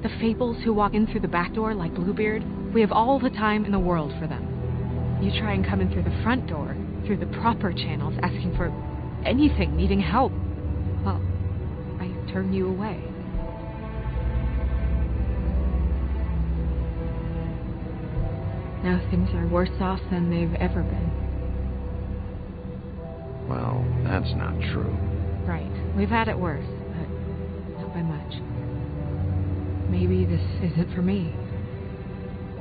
The fables who walk in through the back door like Bluebeard, we have all the time in the world for them. You try and come in through the front door, through the proper channels, asking for anything needing help, well, I turn you away. Now things are worse off than they've ever been. Well, that's not true. Right. We've had it worse, but not by much. Maybe this isn't for me.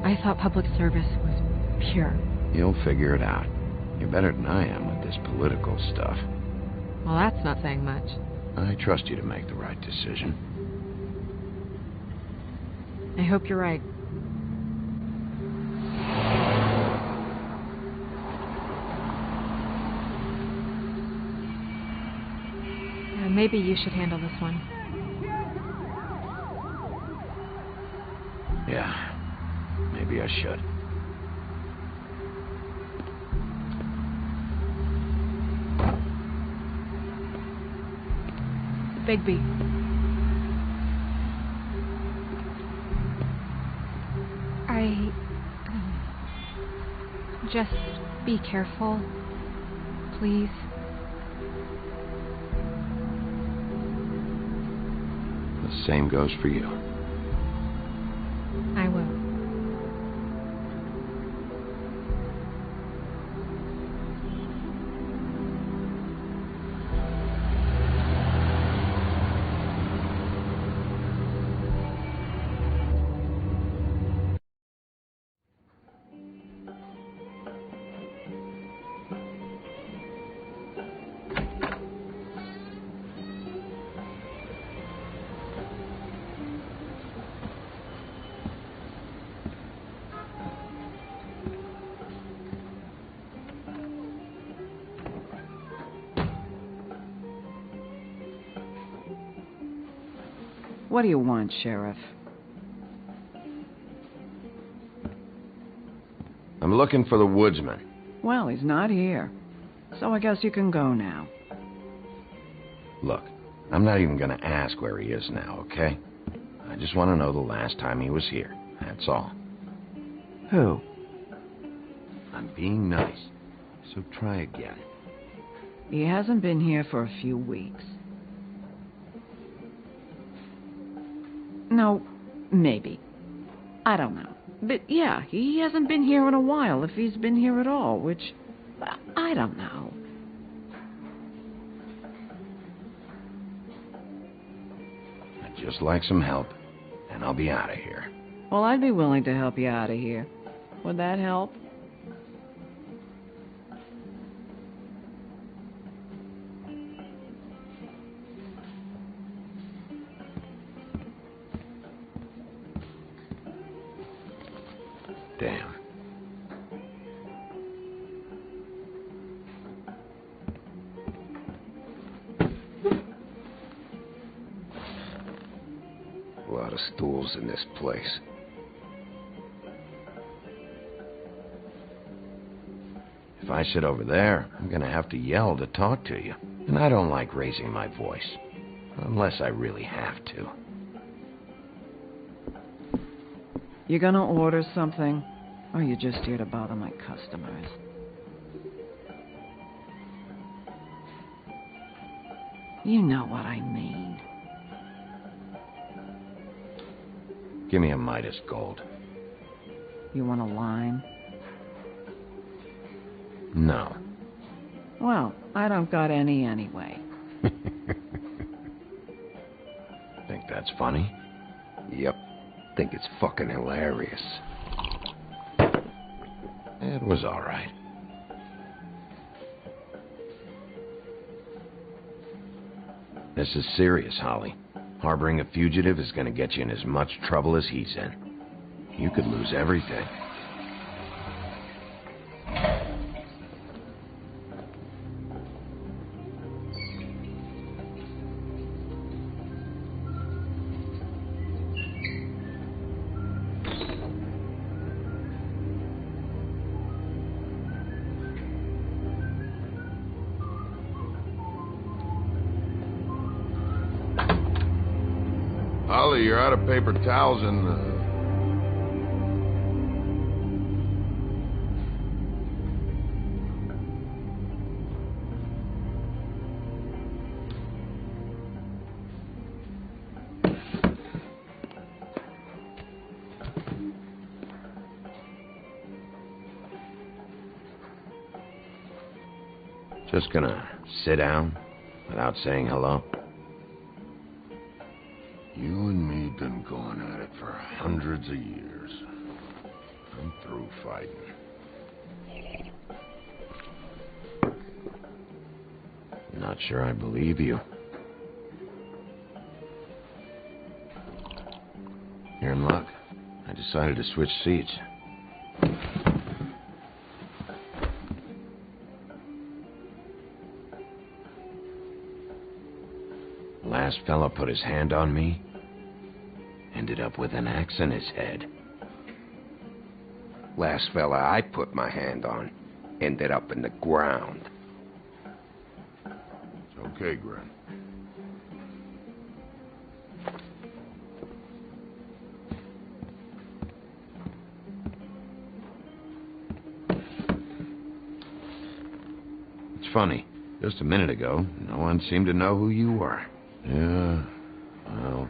I thought public service was pure. You'll figure it out. You're better than I am with this political stuff. Well, that's not saying much. I trust you to make the right decision. I hope you're right. Maybe you should handle this one. Yeah, maybe I should. Bigby. Just be careful, please. The same goes for you. I will. What do you want, Sheriff? I'm looking for the woodsman. Well, he's not here. So I guess you can go now. Look, I'm not even gonna ask where he is now, okay? I just want to know the last time he was here. That's all. Who? I'm being nice, so try again. He hasn't been here for a few weeks. No, maybe. I don't know. But yeah, he hasn't been here in a while, if he's been here at all, which... I don't know. I'd just like some help, and I'll be out of here. Well, I'd be willing to help you out of here. Would that help? Damn. A lot of stools in this place. If I sit over there, I'm gonna have to yell to talk to you. And I don't like raising my voice. Unless I really have to. You gonna order something? Or you just here to bother my customers? You know what I mean. Give me a Midas Gold. You want a lime? No. Well, I don't got any anyway. Think that's funny? Yep. Think it's fucking hilarious. It was all right. This is serious, Holly. Harboring a fugitive is going to get you in as much trouble as he's in. You could lose everything. Holly, you're out of paper towels and... Just gonna sit down without saying hello? You and me been going at it for hundreds of years. I'm through fighting. Not sure I believe you. You're in luck. I decided to switch seats. Last fella put his hand on me, ended up with an axe in his head. Last fella I put my hand on ended up in the ground. It's okay, Gren. It's funny. Just a minute ago, no one seemed to know who you were. Yeah, well,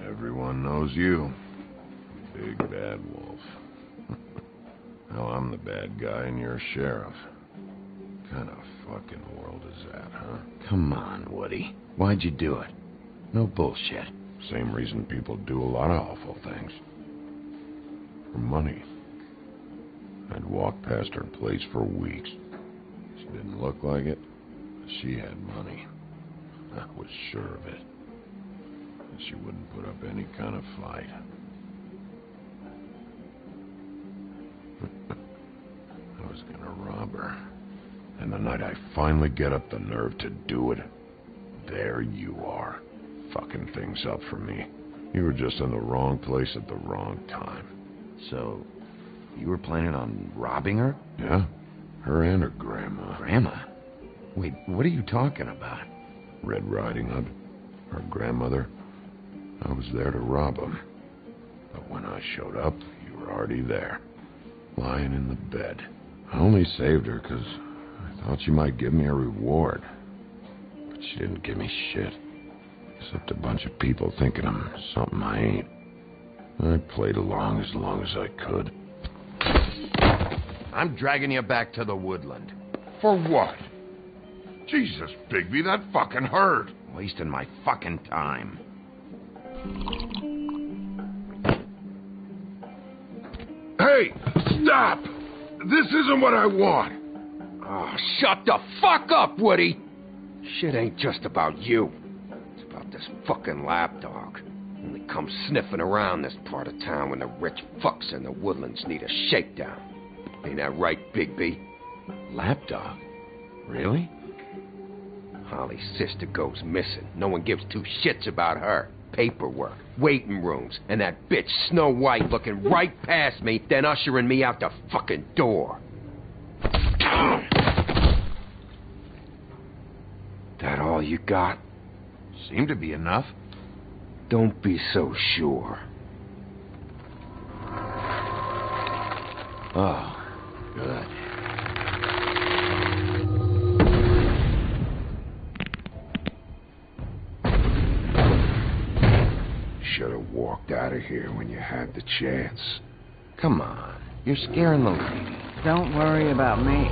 everyone knows you. Big Bad Wolf. Now I'm the bad guy and you're sheriff. What kind of fucking world is that, huh? Come on, Woody. Why'd you do it? No bullshit. Same reason people do a lot of awful things. For money. I'd walk past her place for weeks. She didn't look like it, but she had money. I was sure of it. And she wouldn't put up any kind of fight. I was gonna rob her. And the night I finally get up the nerve to do it, there you are, fucking things up for me. You were just in the wrong place at the wrong time. So, you were planning on robbing her? Yeah, her and her grandma. Grandma? Wait, what are you talking about? Red Riding Hood, her grandmother. I was there to rob them. But when I showed up, you were already there, lying in the bed. I only saved her because I thought she might give me a reward. But she didn't give me shit. Except a bunch of people thinking I'm something I ain't. I played along as I could. I'm dragging you back to the woodland. For what? Jesus, Bigby, that fucking hurt. Wasting my fucking time. Hey, stop! This isn't what I want. Oh, shut the fuck up, Woody! Shit ain't just about you. It's about this fucking lapdog. Only comes sniffing around this part of town when the rich fucks in the woodlands need a shakedown. Ain't that right, Bigby? Lapdog? Really? Holly's sister goes missing. No one gives two shits about her. Paperwork, waiting rooms, and that bitch Snow White looking right past me, then ushering me out the fucking door. That all you got? Seemed to be enough. Don't be so sure. Oh, good. Should have walked out of here when you had the chance. Come on, you're scaring the lady. Don't worry about me.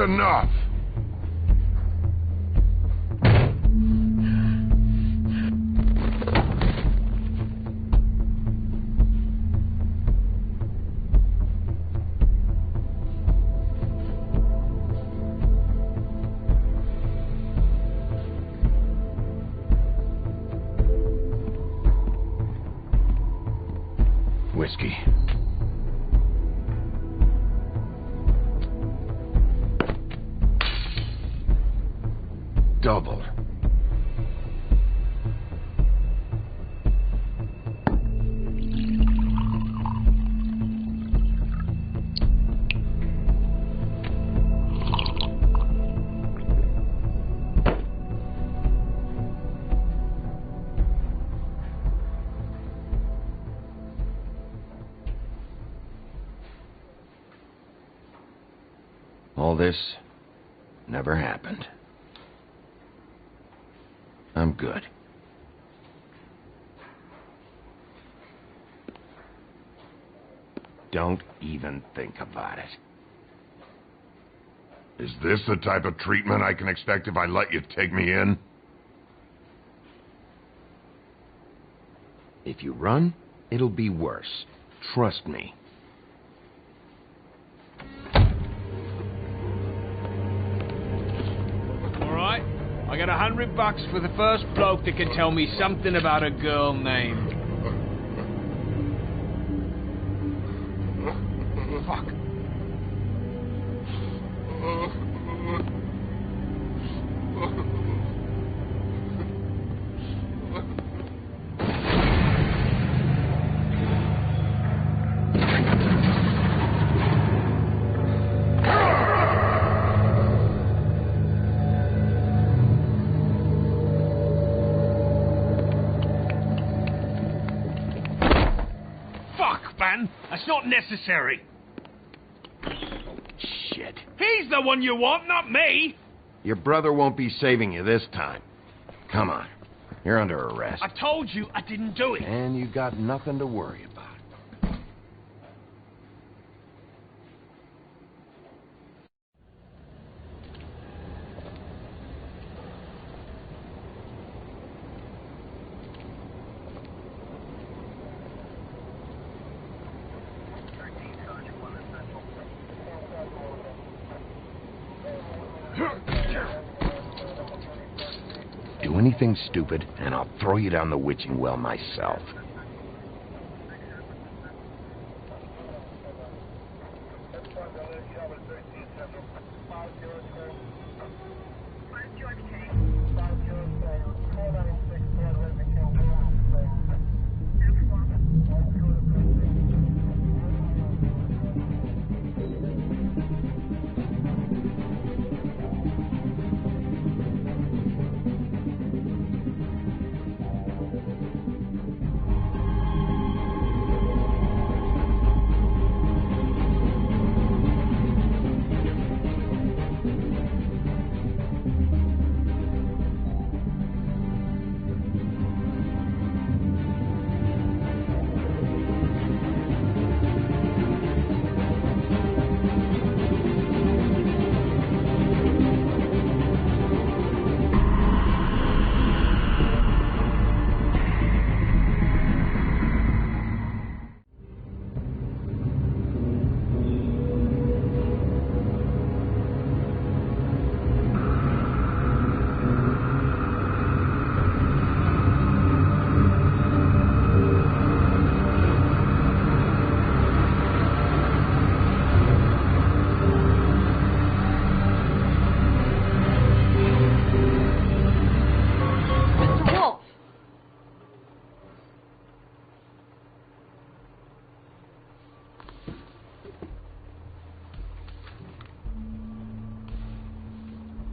enough. Whiskey. Double. All this never happened. I'm good. Don't even think about it. Is this the type of treatment I can expect if I let you take me in? If you run, it'll be worse. Trust me. Alright, I got $100 for the first bloke that can tell me something about a girl named... Fuck. That's not necessary. Shit. He's the one you want, not me. Your brother won't be saving you this time. Come on. You're under arrest. I told you I didn't do it. And you got nothing to worry about. Do anything stupid, and I'll throw you down the witching well myself.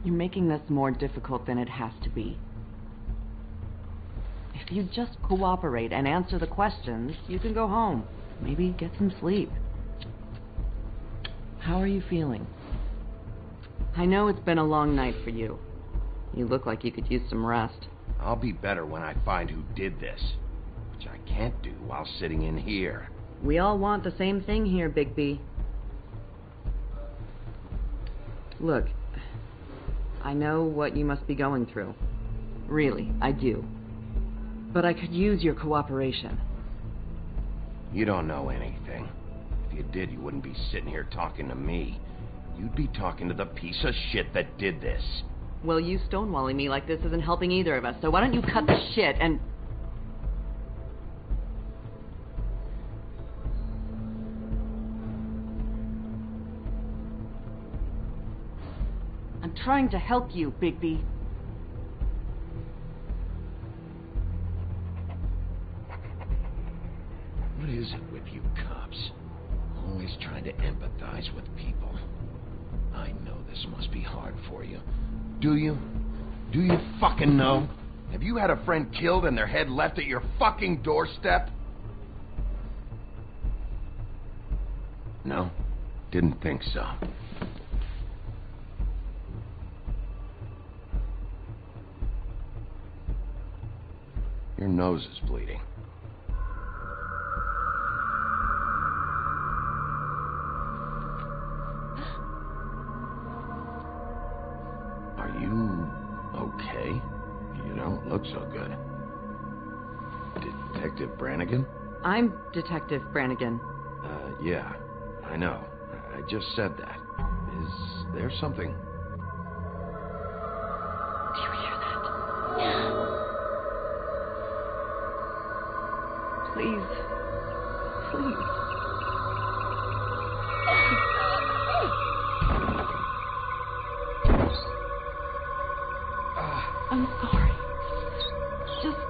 You're making this more difficult than it has to be. If you just cooperate and answer the questions, you can go home. Maybe get some sleep. How are you feeling? I know it's been a long night for you. You look like you could use some rest. I'll be better when I find who did this, which I can't do while sitting in here. We all want the same thing here, Bigby. Look, I know what you must be going through. Really, I do. But I could use your cooperation. You don't know anything. If you did, you wouldn't be sitting here talking to me. You'd be talking to the piece of shit that did this. Well, you stonewalling me like this isn't helping either of us, so why don't you cut the shit and... I'm trying to help you, Bigby. What is it with you cops? Always trying to empathize with people. I know this must be hard for you. Do you? Do you fucking know? Have you had a friend killed and their head left at your fucking doorstep? No, didn't think so. Your nose is bleeding. Are you okay? You don't look so good. Detective Brannigan? I'm Detective Brannigan. Yeah, I know. I just said that. Is there something? Do you hear that? Yeah. Please. Please. I'm sorry. Just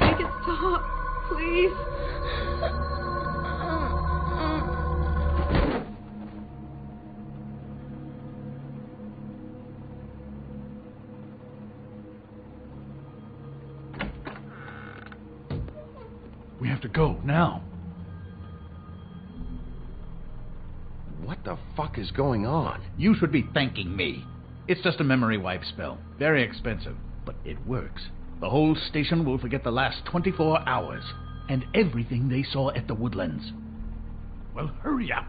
make it stop, please. We have to go, now. What the fuck is going on? You should be thanking me. It's just a memory wipe spell. Very expensive, but it works. The whole station will forget the last 24 hours, and everything they saw at the Woodlands. Well, hurry up.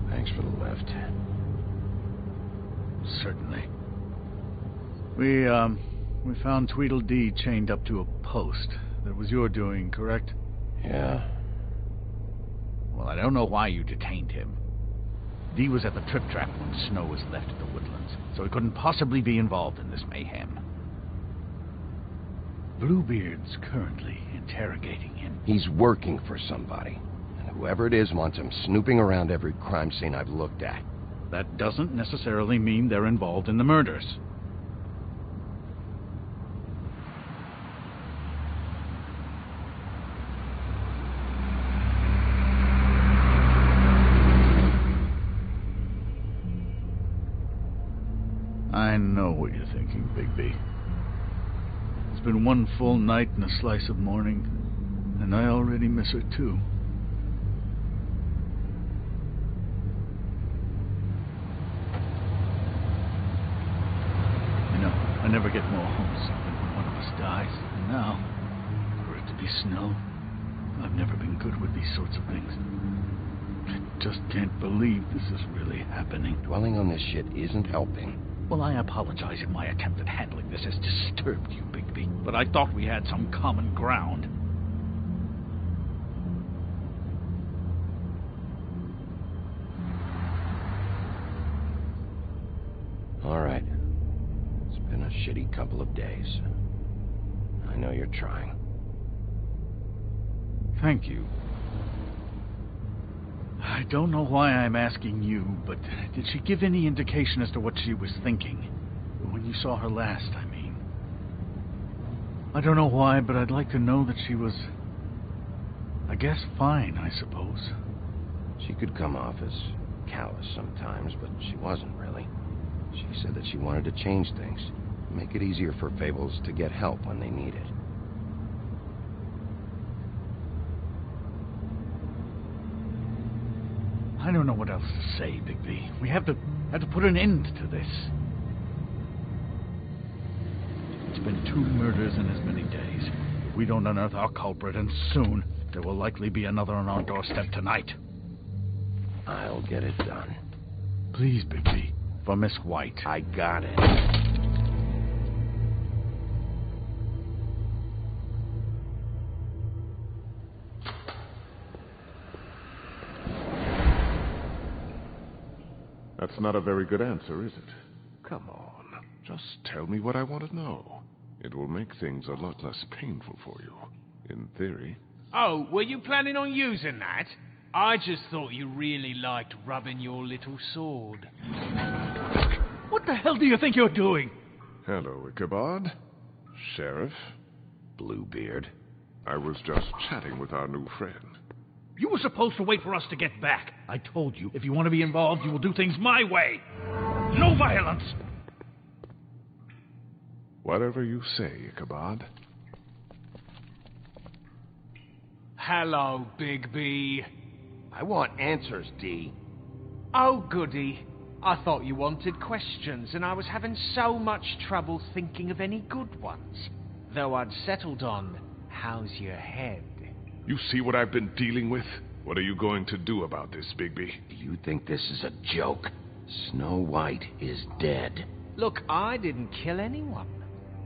Thanks for the lift. Certainly. We found Tweedledee chained up to a post. That was your doing, correct? Yeah. Well, I don't know why you detained him. Dee was at the trip trap when Snow was left at the Woodlands, so he couldn't possibly be involved in this mayhem. Bluebeard's currently interrogating him. He's working for somebody. And whoever it is wants him snooping around every crime scene I've looked at. That doesn't necessarily mean they're involved in the murders. I know what you're thinking, Bigby. It's been one full night and a slice of morning, and I already miss her too. You know, I never get more homesick than when one of us dies, and now, for it to be Snow, I've never been good with these sorts of things. I just can't believe this is really happening. Dwelling on this shit isn't helping. Well, I apologize if my attempt at handling this has disturbed you, Bigby, but I thought we had some common ground. All right. It's been a shitty couple of days. I know you're trying. Thank you. I don't know why I'm asking you, but did she give any indication as to what she was thinking? When you saw her last, I mean. I don't know why, but I'd like to know that she was, I guess, fine, I suppose. She could come off as callous sometimes, but she wasn't really. She said that she wanted to change things, make it easier for Fables to get help when they need it. I don't know what else to say, Bigby. We have to put an end to this. It's been 2 murders in as many days. If we don't unearth our culprit, and soon, there will likely be another on our doorstep tonight. I'll get it done. Please, Bigby. For Miss White. I got it. That's not a very good answer, is it? Come on. Just tell me what I want to know. It will make things a lot less painful for you, in theory. Oh, were you planning on using that? I just thought you really liked rubbing your little sword. What the hell do you think you're doing? Hello, Ichabod. Sheriff. Bluebeard. I was just chatting with our new friend. You were supposed to wait for us to get back. I told you, if you want to be involved, you will do things my way. No violence! Whatever you say, Ichabod. Hello, Bigby. I want answers, D. Oh, goody. I thought you wanted questions, and I was having so much trouble thinking of any good ones. Though I'd settled on, how's your head? You see what I've been dealing with? What are you going to do about this, Bigby? Do you think this is a joke? Snow White is dead. Look, I didn't kill anyone.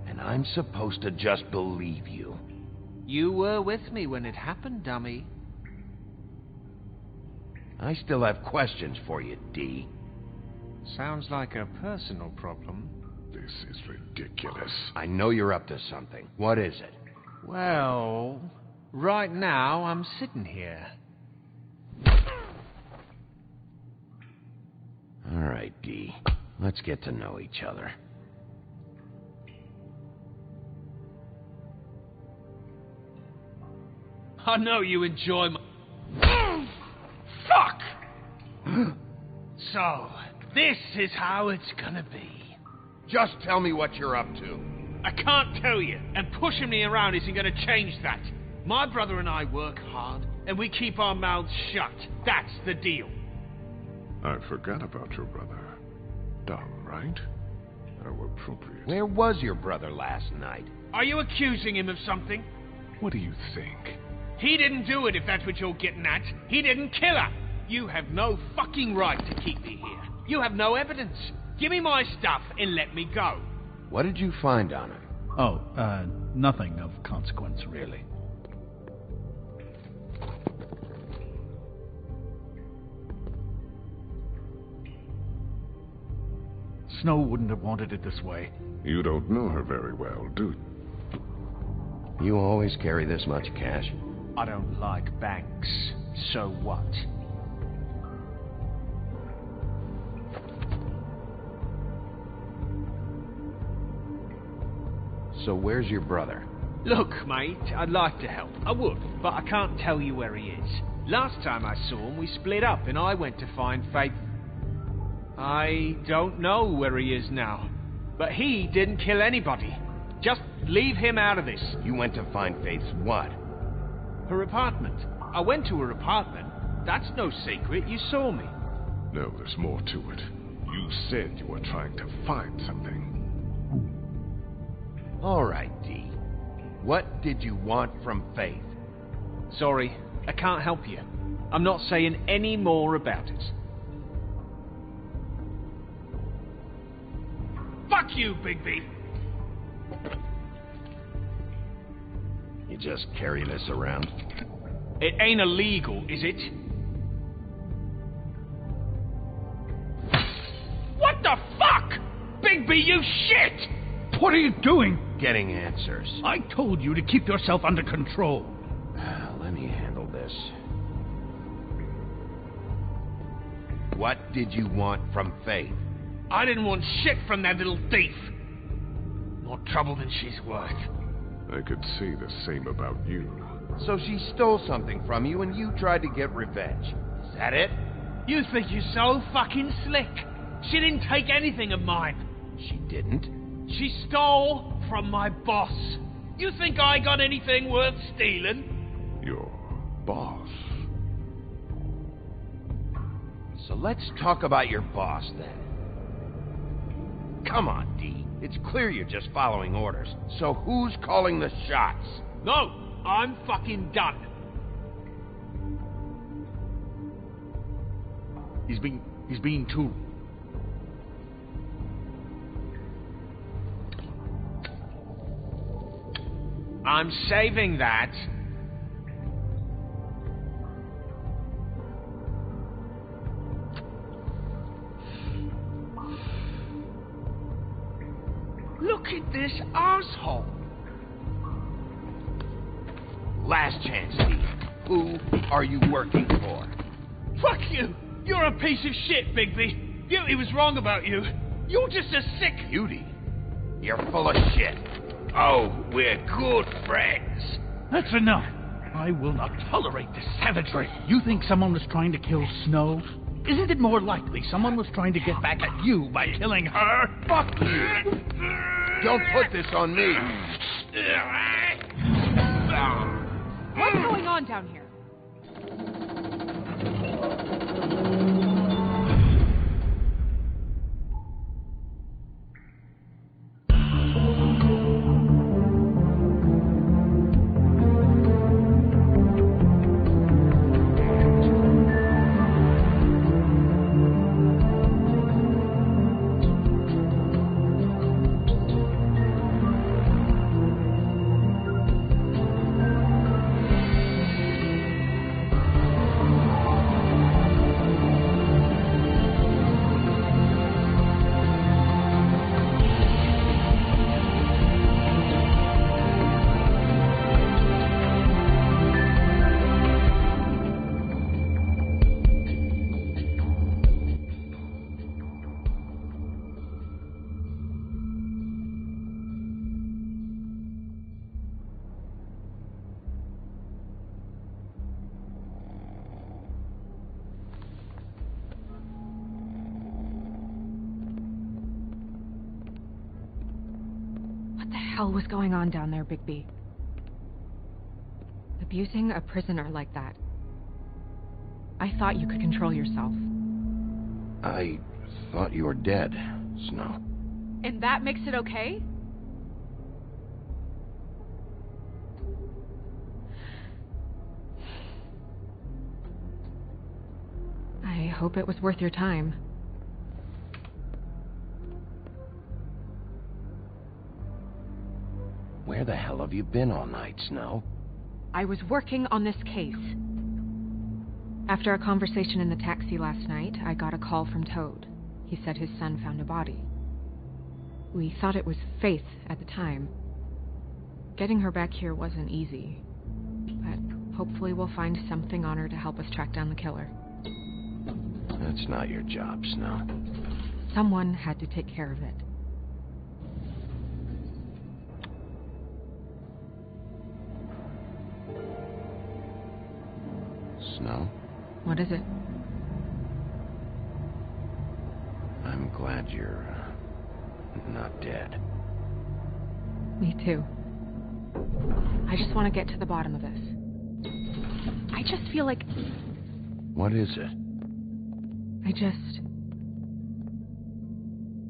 And I'm supposed to just believe you. You were with me when it happened, dummy. I still have questions for you, D. Sounds like a personal problem. This is ridiculous. I know you're up to something. What is it? Well, right now I'm sitting here. All right, D. Let's get to know each other. I know you enjoy my... Fuck! So, this is how it's gonna be. Just tell me what you're up to. I can't tell you, and pushing me around isn't gonna change that. My brother and I work hard, and we keep our mouths shut. That's the deal. I forgot about your brother. Dumb, right? How appropriate. Where was your brother last night? Are you accusing him of something? What do you think? He didn't do it, if that's what you're getting at. He didn't kill her. You have no fucking right to keep me here. You have no evidence. Give me my stuff and let me go. What did you find on him? Oh, nothing of consequence, really. Snow wouldn't have wanted it this way. You don't know her very well, do you? You always carry this much cash? I don't like banks. So what? So where's your brother? Look, mate, I'd like to help. I would, but I can't tell you where he is. Last time I saw him, we split up and I went to find Faith. I don't know where he is now, but he didn't kill anybody. Just leave him out of this. You went to find Faith's what? Her apartment. I went to her apartment. That's no secret. You saw me. No, there's more to it. You said you were trying to find something. All right, D. What did you want from Faith? Sorry, I can't help you. I'm not saying any more about it. Fuck you, Bigby! You just carry this around? It ain't illegal, is it? What the fuck? Bigby, you shit! What are you doing? Getting answers. I told you to keep yourself under control. Let me handle this. What did you want from Faith? I didn't want shit from that little thief. More trouble than she's worth. I could say the same about you. So she stole something from you and you tried to get revenge. Is that it? You think you're so fucking slick. She didn't take anything of mine. She didn't? She stole from my boss. You think I got anything worth stealing? Your boss? So let's talk about your boss then. Come on, D. It's clear you're just following orders. So who's calling the shots? No, I'm fucking done. He's being too... I'm saving that. Look at this asshole. Last chance, Steve. Who are you working for? Fuck you! You're a piece of shit, Bigby. Beauty was wrong about you. You're just a sick... Beauty? You're full of shit. Oh, we're good friends. That's enough. I will not tolerate this savagery. You think someone was trying to kill Snow? Isn't it more likely someone was trying to get back at you by killing her? Fuck you! Don't put this on me! What's going on down here? What the hell was going on down there, Bigby? Abusing a prisoner like that. I thought you could control yourself. I thought you were dead, Snow. And that makes it okay? I hope it was worth your time. Where the hell have you been all night, Snow? I was working on this case. After a conversation in the taxi last night, I got a call from Toad. He said his son found a body. We thought it was Faith at the time. Getting her back here wasn't easy, but hopefully we'll find something on her to help us track down the killer. That's not your job, Snow. Someone had to take care of it. Snow? What is it? I'm glad you're not dead. Me too. I just want to get to the bottom of this. I just feel like... What is it?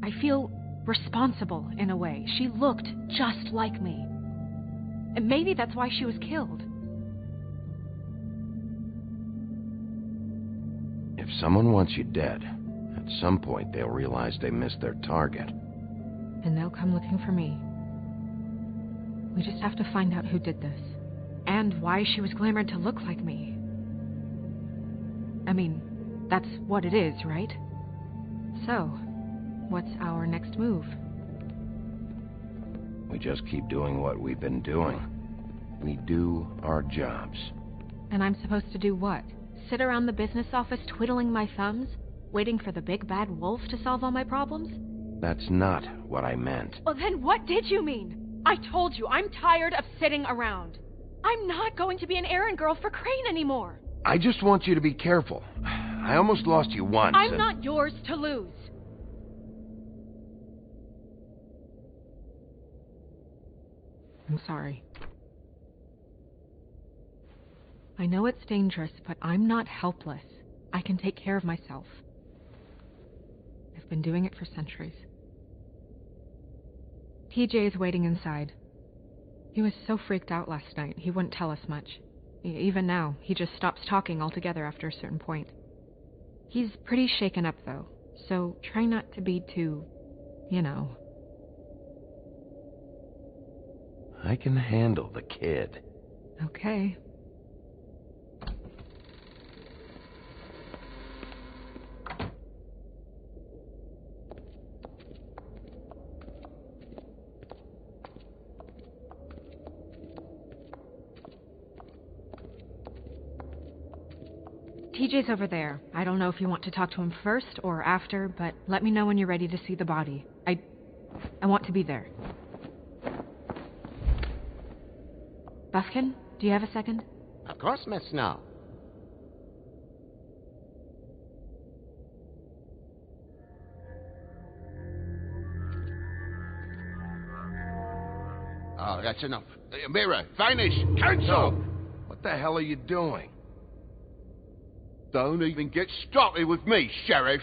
I feel responsible in a way. She looked just like me. And maybe that's why she was killed. If someone wants you dead, at some point they'll realize they missed their target. And they'll come looking for me. We just have to find out who did this. And why she was glamored to look like me. I mean, that's what it is, right? So, what's our next move? We just keep doing what we've been doing. We do our jobs. And I'm supposed to do what? Sit around the business office twiddling my thumbs? Waiting for the big bad wolf to solve all my problems? That's not what I meant. Well, then what did you mean? I told you, I'm tired of sitting around. I'm not going to be an errand girl for Crane anymore. I just want you to be careful. I almost lost you once. I'm not yours to lose. I'm sorry. I know it's dangerous, but I'm not helpless. I can take care of myself. I've been doing it for centuries. TJ is waiting inside. He was so freaked out last night, he wouldn't tell us much. Even now, he just stops talking altogether after a certain point. He's pretty shaken up, though, so try not to be too, you know. I can handle the kid. Okay. TJ's over there. I don't know if you want to talk to him first or after, but let me know when you're ready to see the body. I want to be there. Buffkin, do you have a second? Of course, Miss Snow. Oh, that's enough. Mirror, vanish, cancel! What the hell are you doing? Don't even get started with me, Sheriff.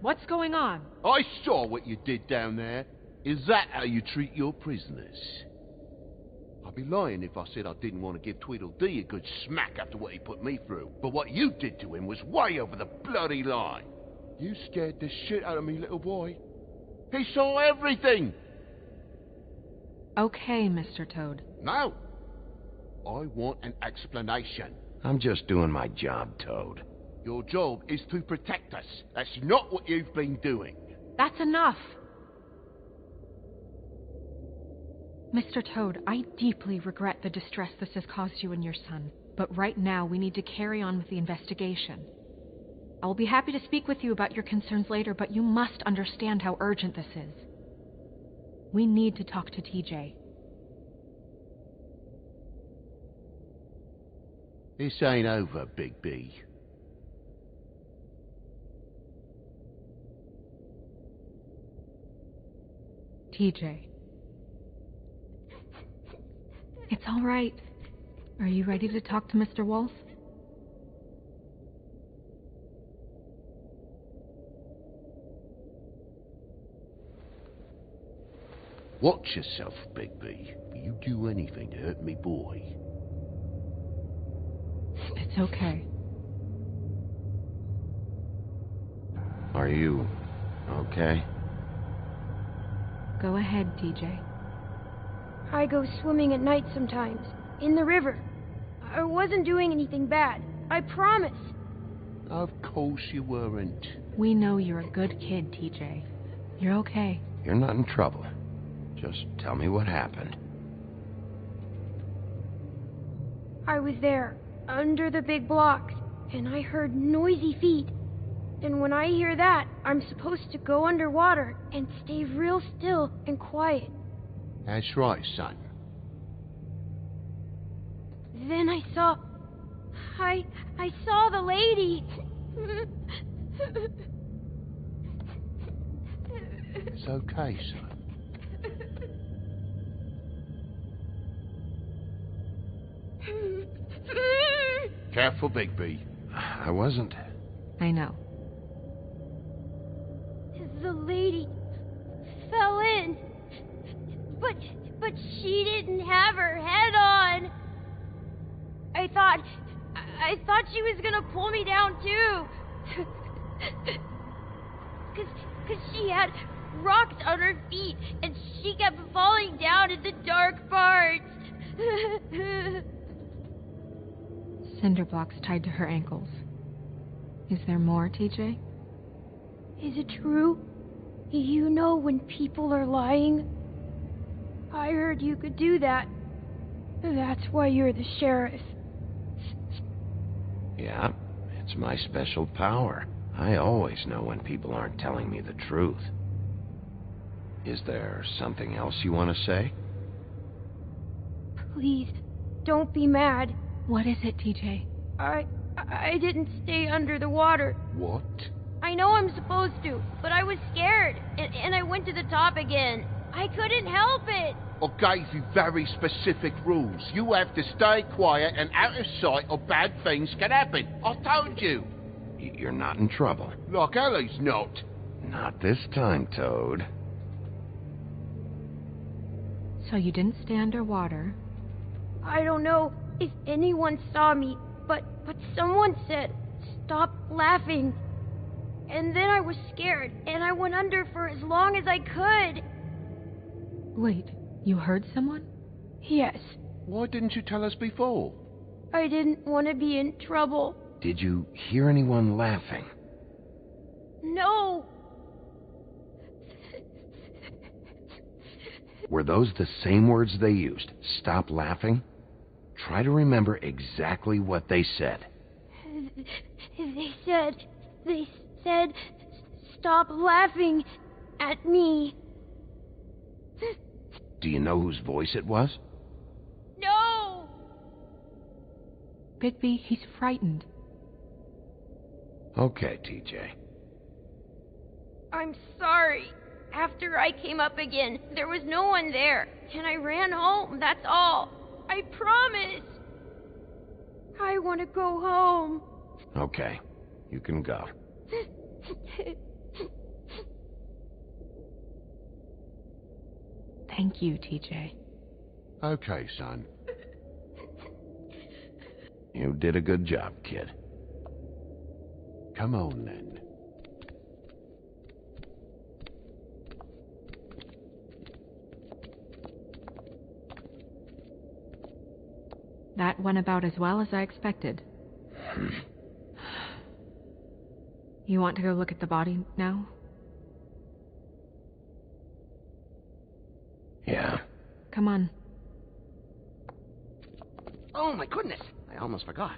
What's going on? I saw what you did down there. Is that how you treat your prisoners? I'd be lying if I said I didn't want to give Tweedledee a good smack after what he put me through. But what you did to him was way over the bloody line. You scared the shit out of me, little boy. He saw everything. Okay, Mr. Toad. No. I want an explanation. I'm just doing my job, Toad. Your job is to protect us. That's not what you've been doing. That's enough. Mr. Toad, I deeply regret the distress this has caused you and your son, but right now we need to carry on with the investigation. I will be happy to speak with you about your concerns later, but you must understand how urgent this is. We need to talk to TJ. This ain't over, Big B. TJ. It's all right. Are you ready to talk to Mr. Wolf? Watch yourself, Big B. You do anything to hurt me, boy. It's okay. Are you okay? Go ahead, TJ. I go swimming at night sometimes, in the river. I wasn't doing anything bad. I promise. Of course you weren't. We know you're a good kid, TJ. You're okay. You're not in trouble. Just tell me what happened. I was there, under the big blocks, and I heard noisy feet. And when I hear that, I'm supposed to go underwater and stay real still and quiet. That's right, son. Then I saw the lady. It's okay, son. Careful, Big B. I wasn't. I know. The lady fell in. But she didn't have her head on. I thought she was gonna pull me down too. Cause she had rocks on her feet and she kept falling down in the dark parts. Cinder blocks tied to her ankles. Is there more, TJ? Is it true? You know when people are lying? I heard you could do that. That's why you're the sheriff. Yeah, it's my special power. I always know when people aren't telling me the truth. Is there something else you want to say? Please, don't be mad. What is it, TJ? I didn't stay under the water. What? I know I'm supposed to, but I was scared, and I went to the top again. I couldn't help it. I gave you very specific rules. You have to stay quiet and out of sight or bad things can happen. I told you. You're not in trouble. Like Ellie's not. Not this time, Toad. So you didn't stay underwater? I don't know if anyone saw me, but someone said, "Stop laughing." And then I was scared, and I went under for as long as I could. Wait, you heard someone? Yes. Why didn't you tell us before? I didn't want to be in trouble. Did you hear anyone laughing? No. Were those the same words they used? Stop laughing? Try to remember exactly what they said. They said, "Stop laughing at me." Do you know whose voice it was? No! Bigby, he's frightened. Okay, TJ. I'm sorry. After I came up again, there was no one there, and I ran home, that's all. I promise. I want to go home. Okay, you can go. Thank you, TJ. Okay, son. You did a good job, kid. Come on, then. That went about as well as I expected. You want to go look at the body now? Yeah. Come on. Oh my goodness, I almost forgot.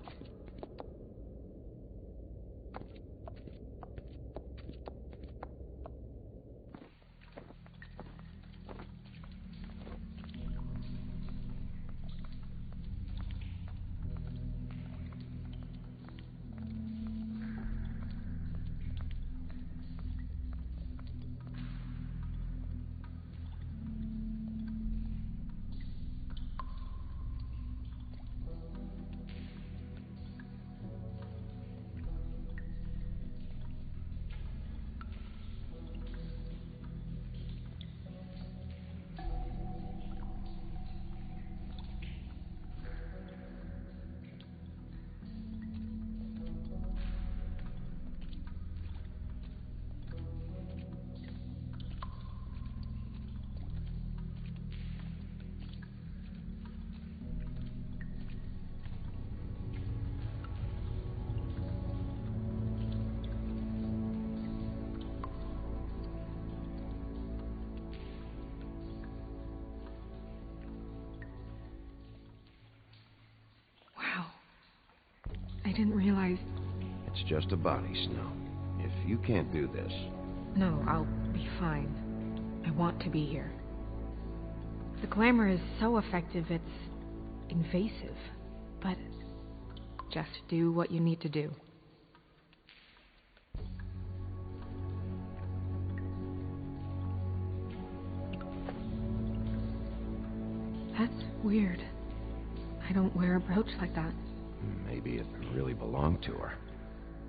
I didn't realize... It's just a body, Snow. If you can't do this... No, I'll be fine. I want to be here. The glamour is so effective, it's invasive. But just do what you need to do. That's weird. I don't wear a brooch like that. Maybe it really belonged to her.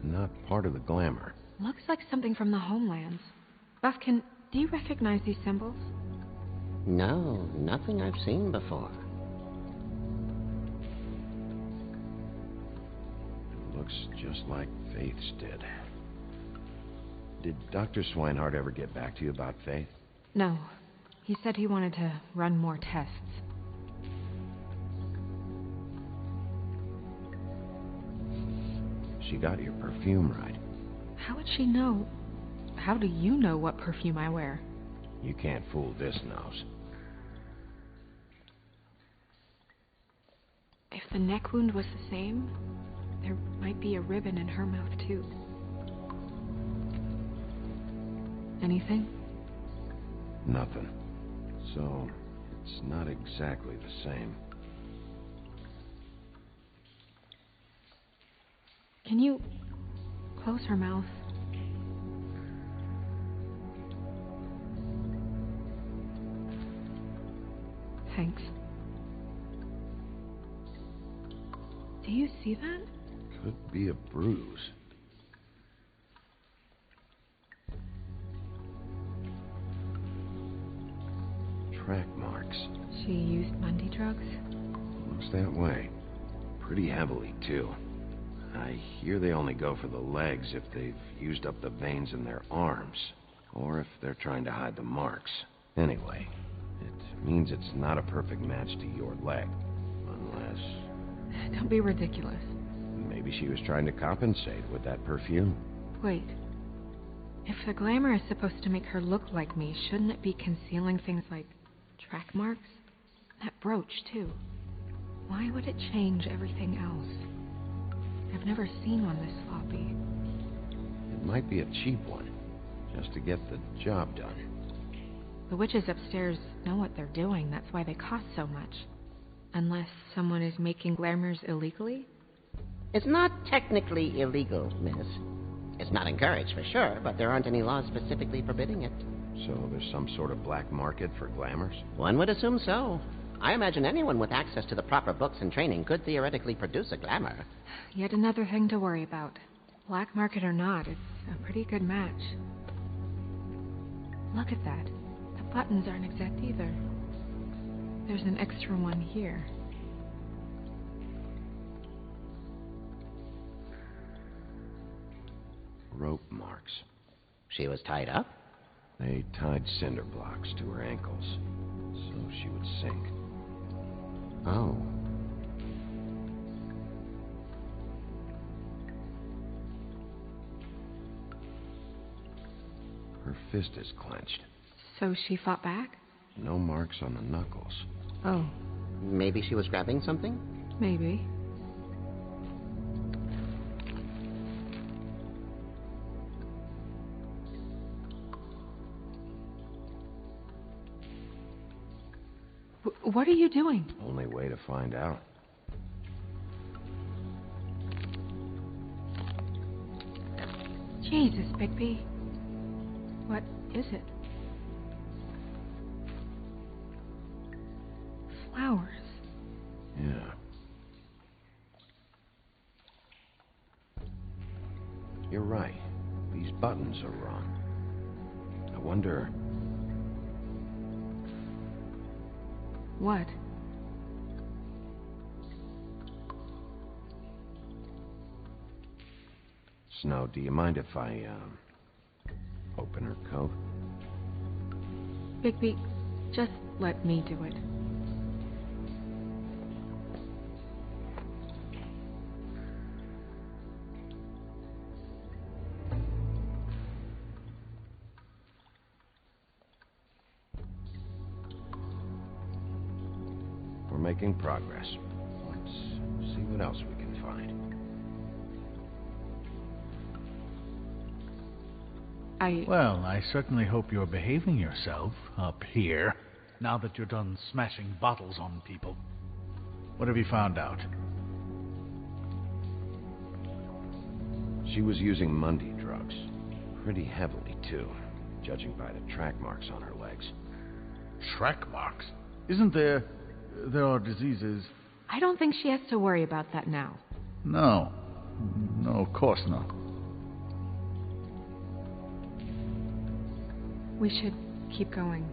Not part of the glamour. Looks like something from the homelands. Buffkin, do you recognize these symbols? No, nothing I've seen before. It looks just like Faith's did. Did Dr. Swinehart ever get back to you about Faith? No. He said he wanted to run more tests. She got your perfume right. How would she know? How do you know what perfume I wear? You can't fool this nose. If the neck wound was the same, there might be a ribbon in her mouth too. Anything? Nothing. So, it's not exactly the same. Can you close her mouth? Thanks. Do you see that? Could be a bruise. Track marks. She used Mundy drugs? Looks that way. Pretty heavily, too. I hear they only go for the legs if they've used up the veins in their arms, or if they're trying to hide the marks. Anyway, it means it's not a perfect match to your leg, unless... Don't be ridiculous. Maybe she was trying to compensate with that perfume. Wait. If the glamour is supposed to make her look like me, shouldn't it be concealing things like track marks? That brooch, too. Why would it change everything else? I've never seen one this sloppy. It might be a cheap one, just to get the job done. The witches upstairs know what they're doing, that's why they cost so much. Unless someone is making glamours illegally? It's not technically illegal, miss. It's not encouraged for sure, but there aren't any laws specifically forbidding it. So there's some sort of black market for glamours? One would assume so. I imagine anyone with access to the proper books and training could theoretically produce a glamour. Yet another thing to worry about. Black market or not, it's a pretty good match. Look at that. The buttons aren't exact either. There's an extra one here. Rope marks. She was tied up? They tied cinder blocks to her ankles, so she would sink. Oh. Her fist is clenched. So she fought back? No marks on the knuckles. Oh. Maybe she was grabbing something? Maybe. What are you doing? Only way to find out. Jesus, Bigby. What is it? Flowers. Yeah. You're right. These buttons are wrong. I wonder... What? Snow, do you mind if I, open her coat? Bigby, just let me do it. We're making progress. Let's see what else we can find. Well, I certainly hope you're behaving yourself up here, now that you're done smashing bottles on people. What have you found out? She was using Mundy drugs. Pretty heavily, too, judging by the track marks on her legs. Track marks? Isn't there... there are diseases... I don't think she has to worry about that now. No. No, of course not. We should keep going.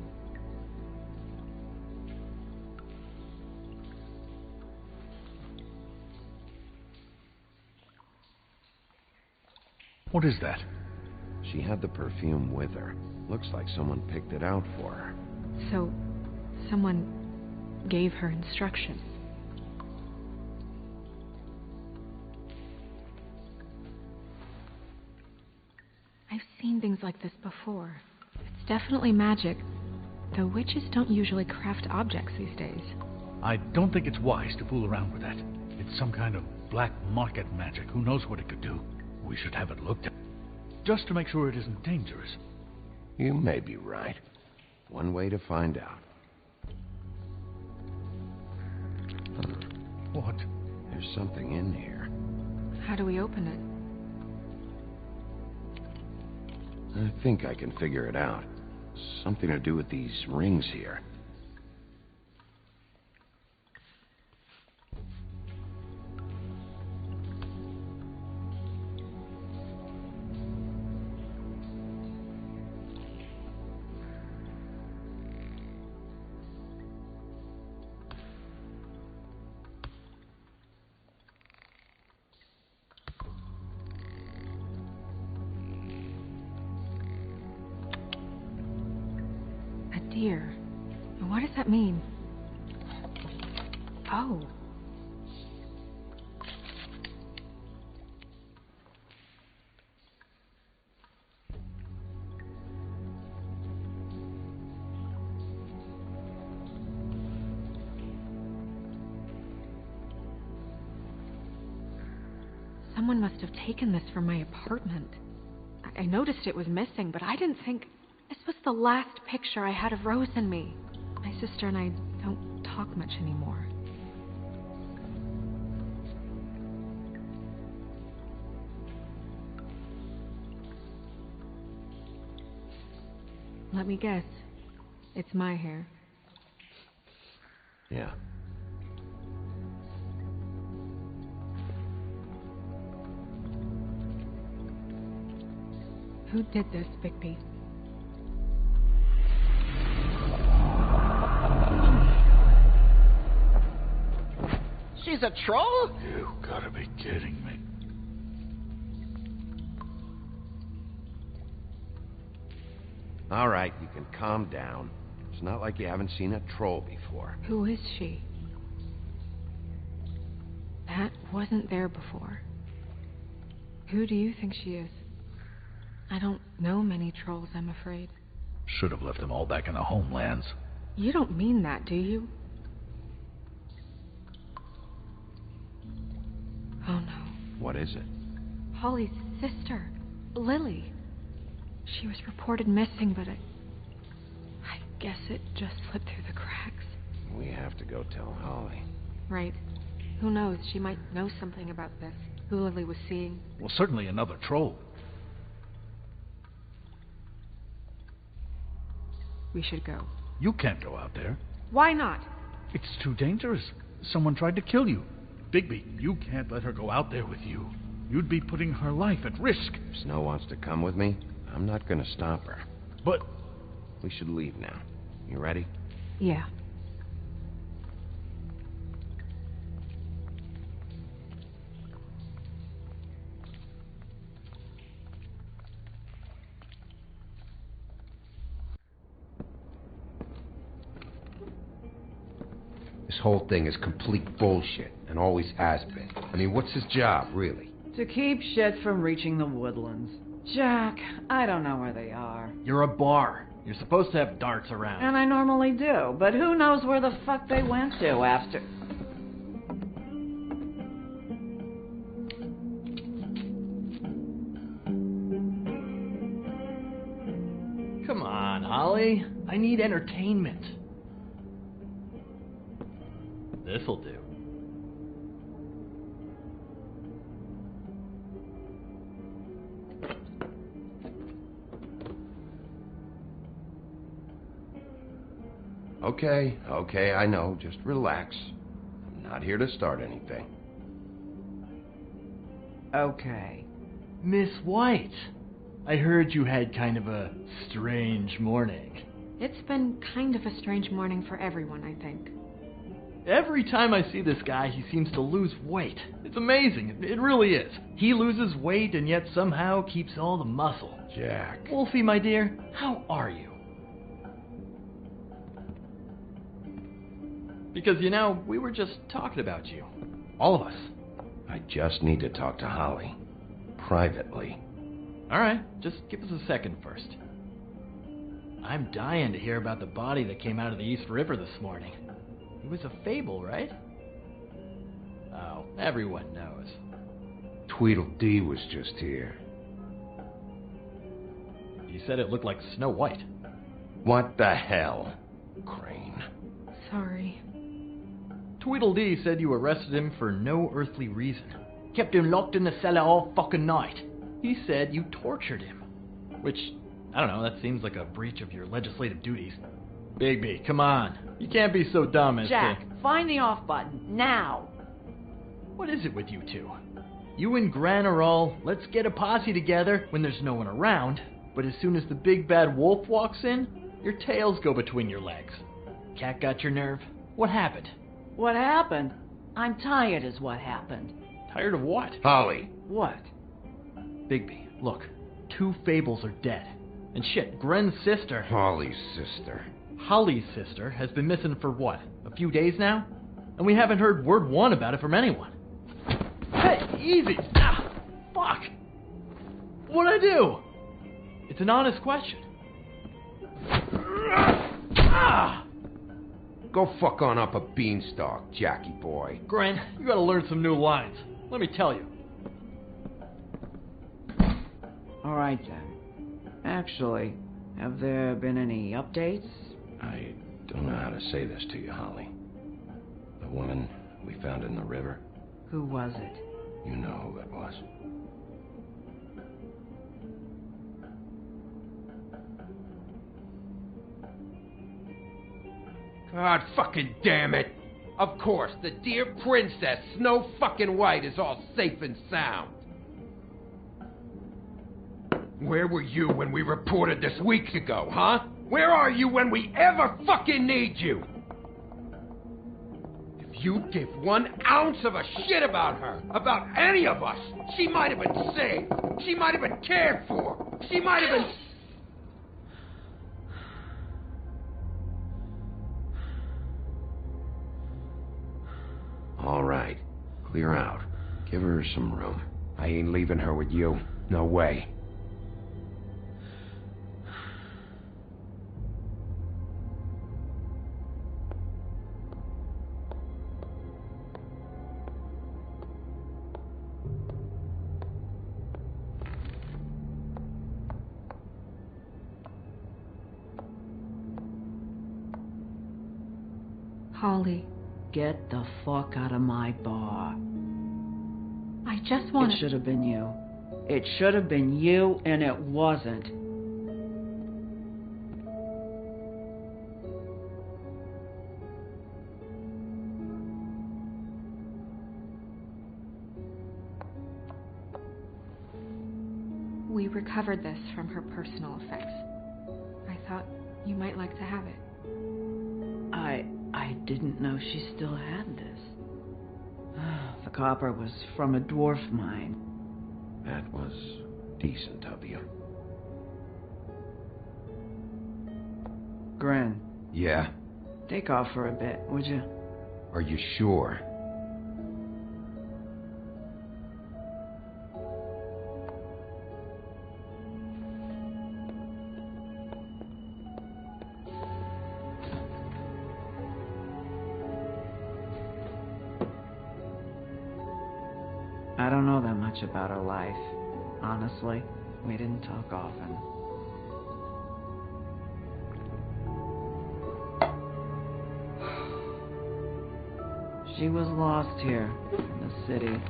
What is that? She had the perfume with her. Looks like someone picked it out for her. So, someone gave her instructions. I've seen things like this before. It's definitely magic, though witches don't usually craft objects these days. I don't think it's wise to fool around with that. It's some kind of black market magic. Who knows what it could do? We should have it looked at, just to make sure it isn't dangerous. You may be right. One way to find out. What? There's something in here. How do we open it? I think I can figure it out. Something to do with these rings here. Deer. What does that mean? Oh. Someone must have taken this from my apartment. I noticed it was missing, but I didn't think... This was the last picture I had of Rose and me. My sister and I don't talk much anymore. Let me guess. It's my hair. Yeah. Who did this, Bigby? She's a troll? You gotta be kidding me. All right, you can calm down. It's not like you haven't seen a troll before. Who is she? That wasn't there before. Who do you think she is? I don't know many trolls, I'm afraid. Should have left them all back in the homelands. You don't mean that, do you? Oh no. What is it? Holly's sister, Lily. She was reported missing, but I guess it just slipped through the cracks. We have to go tell Holly. Right. Who knows? She might know something about this. Who Lily was seeing. Well, certainly another troll. We should go. You can't go out there. Why not? It's too dangerous. Someone tried to kill you. Bigby, you can't let her go out there with you. You'd be putting her life at risk. If Snow wants to come with me, I'm not going to stop her. But... We should leave now. You ready? Yeah. This whole thing is complete bullshit, and always has been. I mean, what's his job, really? To keep shit from reaching the woodlands. Jack, I don't know where they are. You're a bar. You're supposed to have darts around. And I normally do, but who knows where the fuck they went to after... Come on, Holly. I need entertainment. This'll do. Okay, I know. Just relax. I'm not here to start anything. Okay. Miss White, I heard you had kind of a strange morning. It's been kind of a strange morning for everyone, I think. Every time I see this guy, he seems to lose weight. It's amazing. It really is. He loses weight and yet somehow keeps all the muscle. Jack. Wolfie, my dear, how are you? Because, you know, we were just talking about you. All of us. I just need to talk to Holly. Privately. Alright, just give us a second first. I'm dying to hear about the body that came out of the East River this morning. It was a fable, right? Oh, everyone knows. Tweedledee was just here. You said it looked like Snow White. What the hell, Crane? Sorry. Tweedledee said you arrested him for no earthly reason. Kept him locked in the cellar all fucking night. He said you tortured him. Which, I don't know, that seems like a breach of your legislative duties. Bigby, come on. You can't be so dumb as Jack, to... find the off button, now! What is it with you two? You and Gran are all, let's get a posse together when there's no one around, but as soon as the big bad wolf walks in, your tails go between your legs. Cat got your nerve? What happened? What happened? I'm tired is what happened. Tired of what? Holly. What? Bigby, look. 2 fables are dead. And shit, Gren's sister... Holly's sister. Holly's sister has been missing for what? A few days now? And we haven't heard word one about it from anyone. Hey, easy! Ah, fuck! What'd I do? It's an honest question. Ah! Go fuck on up a beanstalk, Jackie boy. Gren, you gotta learn some new lines. Let me tell you. Alright then. Actually, have there been any updates? I don't know how to say this to you, Holly. The woman we found in the river. Who was it? You know who it was. God fucking damn it! Of course, the dear princess, Snow fucking White, is all safe and sound. Where were you when we reported this weeks ago, huh? Where are you when we ever fucking need you? If you give 1 ounce of a shit about her, about any of us, she might have been saved. She might have been cared for. She might have been... All right. Clear out. Give her some room. I ain't leaving her with you. No way. Holly. Get the fuck out of my bar. I just want It should have been you. It should have been you, and it wasn't. We recovered this from her personal effects. I thought you might like to have it. I didn't know she still had this. The copper was from a dwarf mine. That was decent of you. Gren. Yeah? Take off for a bit, would you? Are you sure? I don't know that much about her life. Honestly, we didn't talk often. She was lost here in the city.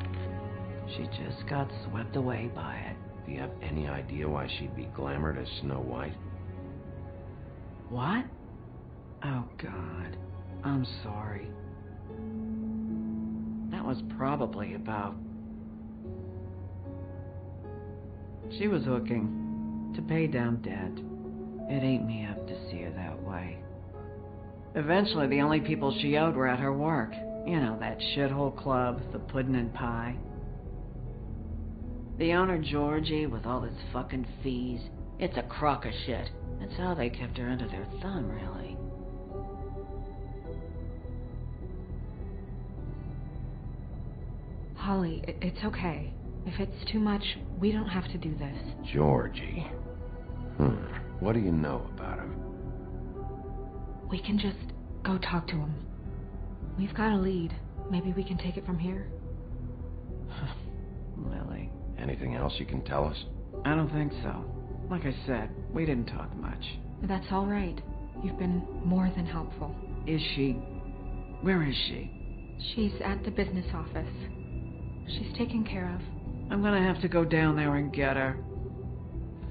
She just got swept away by it. Do you have any idea why she'd be glamored as Snow White? What? Oh, God. I'm sorry. That was probably about... She was hooking to pay down debt. It ate me up to see her that way. Eventually, the only people she owed were at her work. You know, that shithole club, the Puddin' and Pie. The owner, Georgie, with all his fucking fees. It's a crock of shit. That's how they kept her under their thumb, really. Holly, it's okay. If it's too much, we don't have to do this. Georgie. What do you know about him? We can just go talk to him. We've got a lead. Maybe we can take it from here. Lily. Anything else you can tell us? I don't think so. Like I said, we didn't talk much. That's all right. You've been more than helpful. Is she... Where is she? She's at the business office. She's taken care of. I'm gonna have to go down there and get her.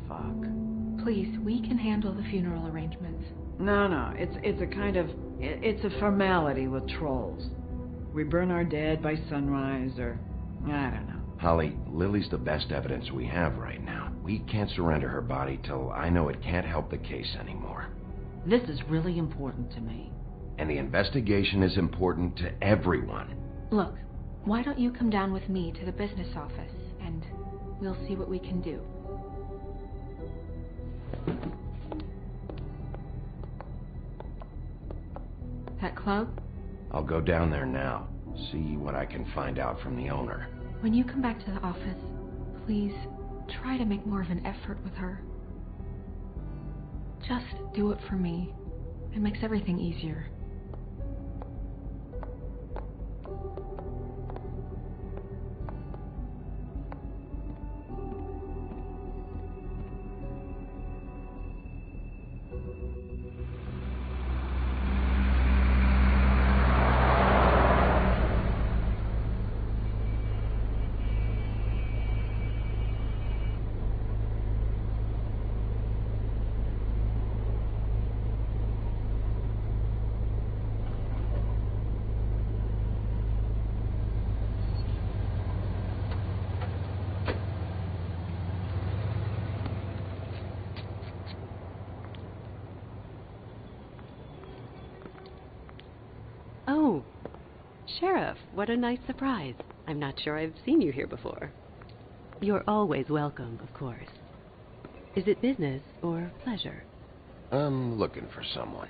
Fuck. Please, we can handle the funeral arrangements. No, it's a kind of... It's a formality with trolls. We burn our dead by sunrise, or... I don't know. Holly, Lily's the best evidence we have right now. We can't surrender her body till I know it can't help the case anymore. This is really important to me. And the investigation is important to everyone. Look, why don't you come down with me to the business office, and we'll see what we can do. That club? I'll go down there now, see what I can find out from the owner. When you come back to the office, please try to make more of an effort with her. Just do it for me. It makes everything easier. Oh, Sheriff, what a nice surprise. I'm not sure I've seen you here before. You're always welcome, of course. Is it business or pleasure? I'm looking for someone.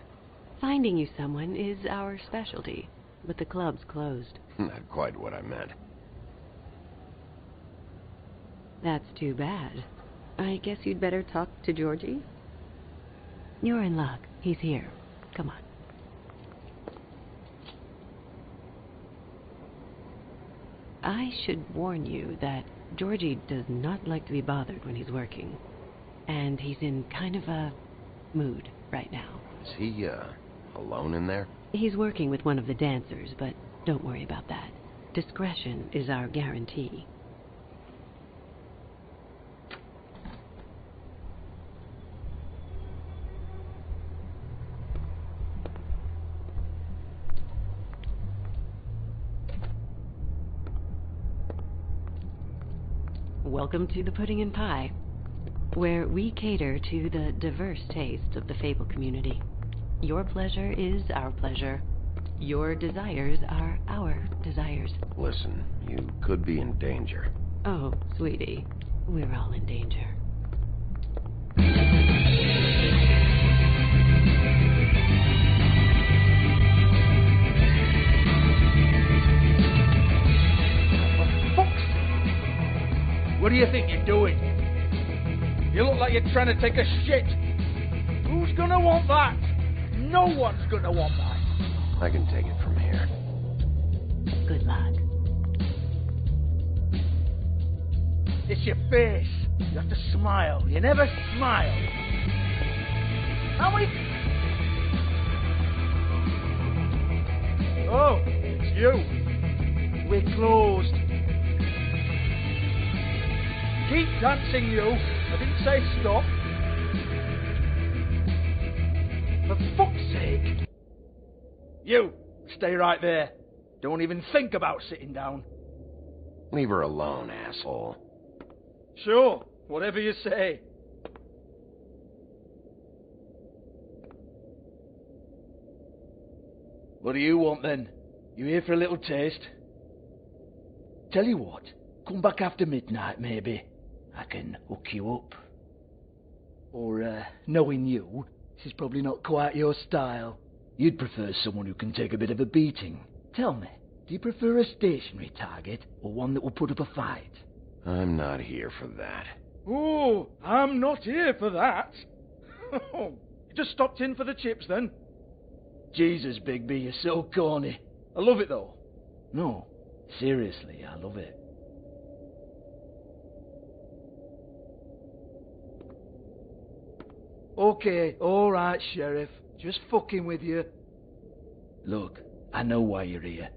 Finding you someone is our specialty, but the club's closed. Not quite what I meant. That's too bad. I guess you'd better talk to Georgie. You're in luck. He's here. Come on. I should warn you that Georgie does not like to be bothered when he's working. And he's in kind of a mood right now. Is he, alone in there? He's working with one of the dancers, but don't worry about that. Discretion is our guarantee. Welcome to the Pudding and Pie, where we cater to the diverse tastes of the Fable community. Your pleasure is our pleasure. Your desires are our desires. Listen, you could be in danger. Oh, sweetie, we're all in danger. What do you think you're doing? You look like you're trying to take a shit. Who's gonna want that? No one's gonna want that. I can take it from here. Good luck. It's your face. You have to smile. You never smile. How many... Oh, it's you. We're closed. Keep dancing, you. I didn't say stop. For fuck's sake. You, stay right there. Don't even think about sitting down. Leave her alone, asshole. Sure, whatever you say. What do you want then? You here for a little taste? Tell you what, come back after midnight maybe. I can hook you up. Or, knowing you, this is probably not quite your style. You'd prefer someone who can take a bit of a beating. Tell me, do you prefer a stationary target, or one that will put up a fight? I'm not here for that. Oh, I'm not here for that. You just stopped in for the chips then? Jesus, Bigby, you're so corny. I love it though. No, seriously, I love it. Okay, alright, Sheriff. Just fucking with you. Look, I know why you're here.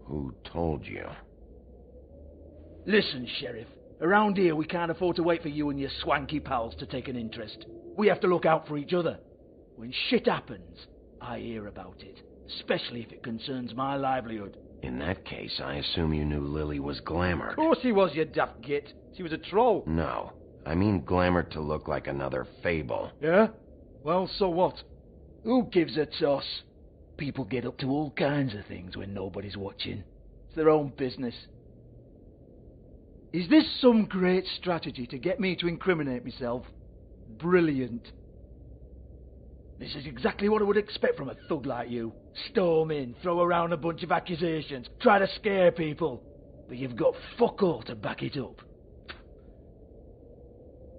Who told you? Listen, Sheriff. Around here, we can't afford to wait for you and your swanky pals to take an interest. We have to look out for each other. When shit happens, I hear about it. Especially if it concerns my livelihood. In that case, I assume you knew Lily was glamored. Of course he was, you daft git. She was a troll. No. I mean glamored to look like another fable. Yeah? Well, so what? Who gives a toss? People get up to all kinds of things when nobody's watching. It's their own business. Is this some great strategy to get me to incriminate myself? Brilliant. This is exactly what I would expect from a thug like you. Storm in, throw around a bunch of accusations, try to scare people. But you've got fuck all to back it up.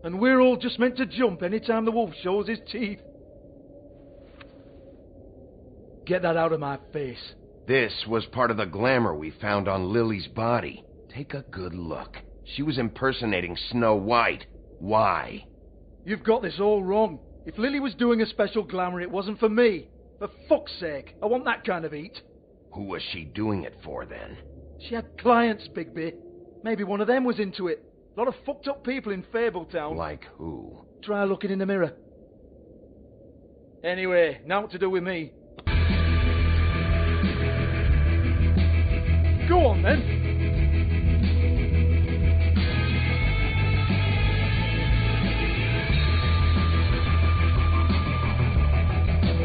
And we're all just meant to jump any time the wolf shows his teeth. Get that out of my face. This was part of the glamour we found on Lily's body. Take a good look. She was impersonating Snow White. Why? You've got this all wrong. If Lily was doing a special glamour, it wasn't for me. For fuck's sake, I want that kind of heat. Who was she doing it for, then? She had clients, Bigby. Maybe one of them was into it. A lot of fucked up people in Fabletown. Like who? Try looking in the mirror. Anyway, now what to do with me. Go on, then.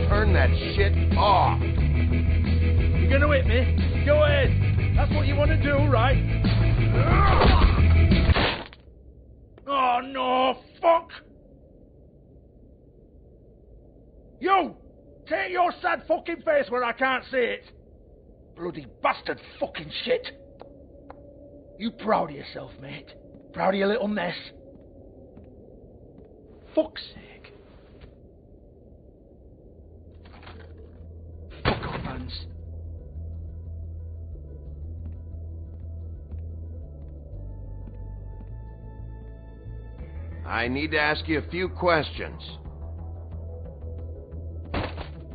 Turn that shit off. You're gonna hit me? Go ahead. That's what you want to do, right? Oh, no, fuck! You! Take your sad fucking face where I can't see it! Bloody bastard fucking shit! You proud of yourself, mate? Proud of your little mess? Fuck's sake. Fuck off, Hans. I need to ask you a few questions.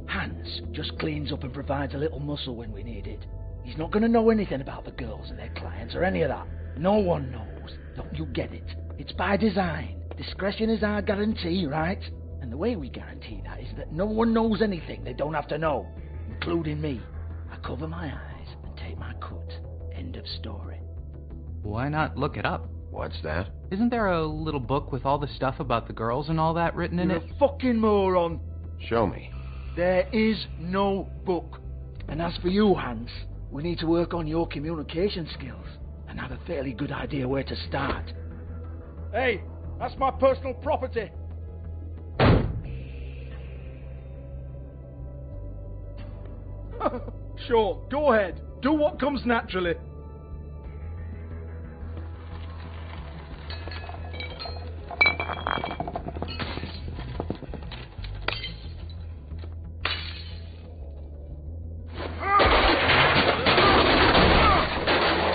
Hans just cleans up and provides a little muscle when we need it. He's not going to know anything about the girls and their clients or any of that. No one knows. Don't you get it? It's by design. Discretion is our guarantee, right? And the way we guarantee that is that no one knows anything they don't have to know, including me. I cover my eyes and take my cut. End of story. Why not look it up? What's that? Isn't there a little book with all the stuff about the girls and all that written in You're it? a fucking moron. Show me. There is no book. And as for you, Hans, we need to work on your communication skills and have a fairly good idea where to start. Hey, that's my personal property. Sure, go ahead. Do what comes naturally.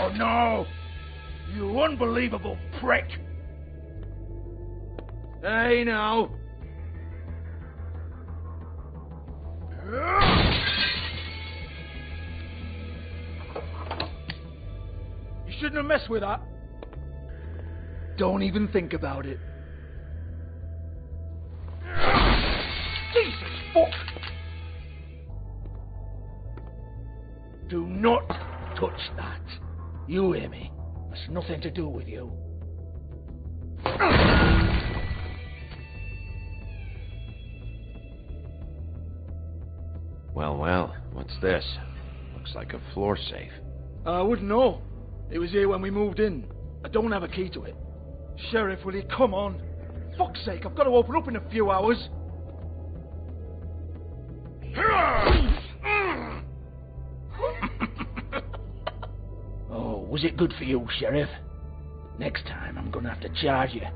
Oh no! You unbelievable prick! Hey now! You shouldn't have messed with that. Don't even think about it. Jesus fuck! Do not touch that. You hear me? That's nothing to do with you. Well, what's this? Looks like a floor safe. I wouldn't know. It was here when we moved in. I don't have a key to it. Sheriff, will you come on? Fuck's sake, I've got to open up in a few hours. Oh, was it good for you, Sheriff? Next time I'm gonna have to charge you.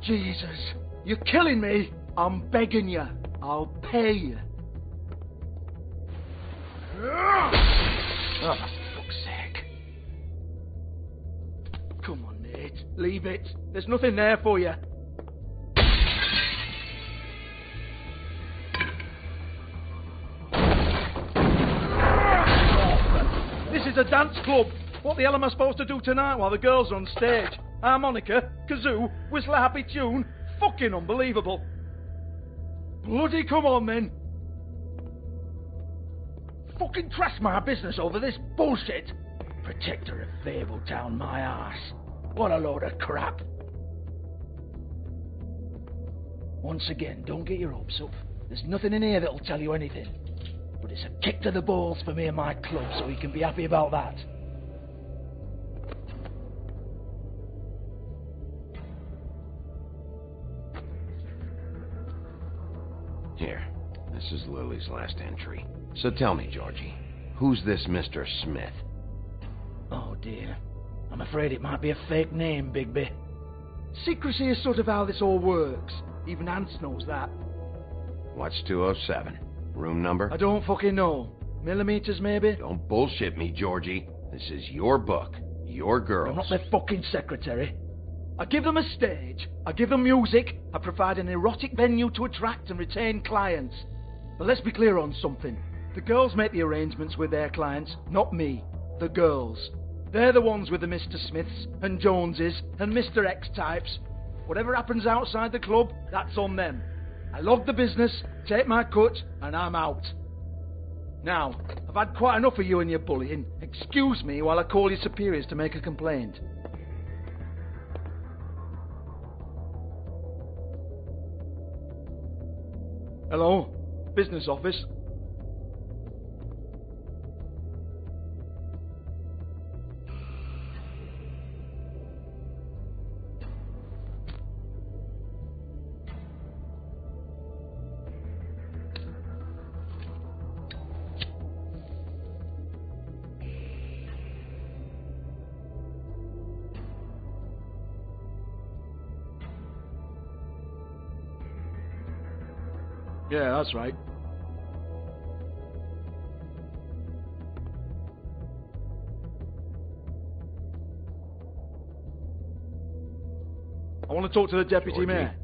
Jesus, you're killing me. I'm begging you. I'll pay you. Oh, for fuck's sake. Come on, Nate. Leave it. There's nothing there for you. This is a dance club. What the hell am I supposed to do tonight while the girls are on stage? Harmonica, kazoo, whistle a happy tune? Fucking unbelievable. Bloody come on, then. Fucking trash my business over this bullshit. Protector of Fabletown, my arse. What a load of crap. Once again, don't get your hopes up. There's nothing in here that'll tell you anything. But it's a kick to the balls for me and my club, so you can be happy about that. Here, this is Lily's last entry. So tell me, Georgie, who's this Mr. Smith? Oh dear. I'm afraid it might be a fake name, Bigby. Secrecy is sort of how this all works. Even Ants knows that. What's 207? Room number? I don't fucking know. Millimeters, maybe? Don't bullshit me, Georgie. This is your book. Your girls. I'm not their fucking secretary. I give them a stage. I give them music. I provide an erotic venue to attract and retain clients. But let's be clear on something. The girls make the arrangements with their clients, not me. The girls. They're the ones with the Mr. Smiths and Joneses and Mr. X types. Whatever happens outside the club, that's on them. I log the business, take my cut, and I'm out. Now, I've had quite enough of you and your bullying. Excuse me while I call your superiors to make a complaint. Hello? Business office? Yeah, that's right. I want to talk to the deputy Georgie. mayor.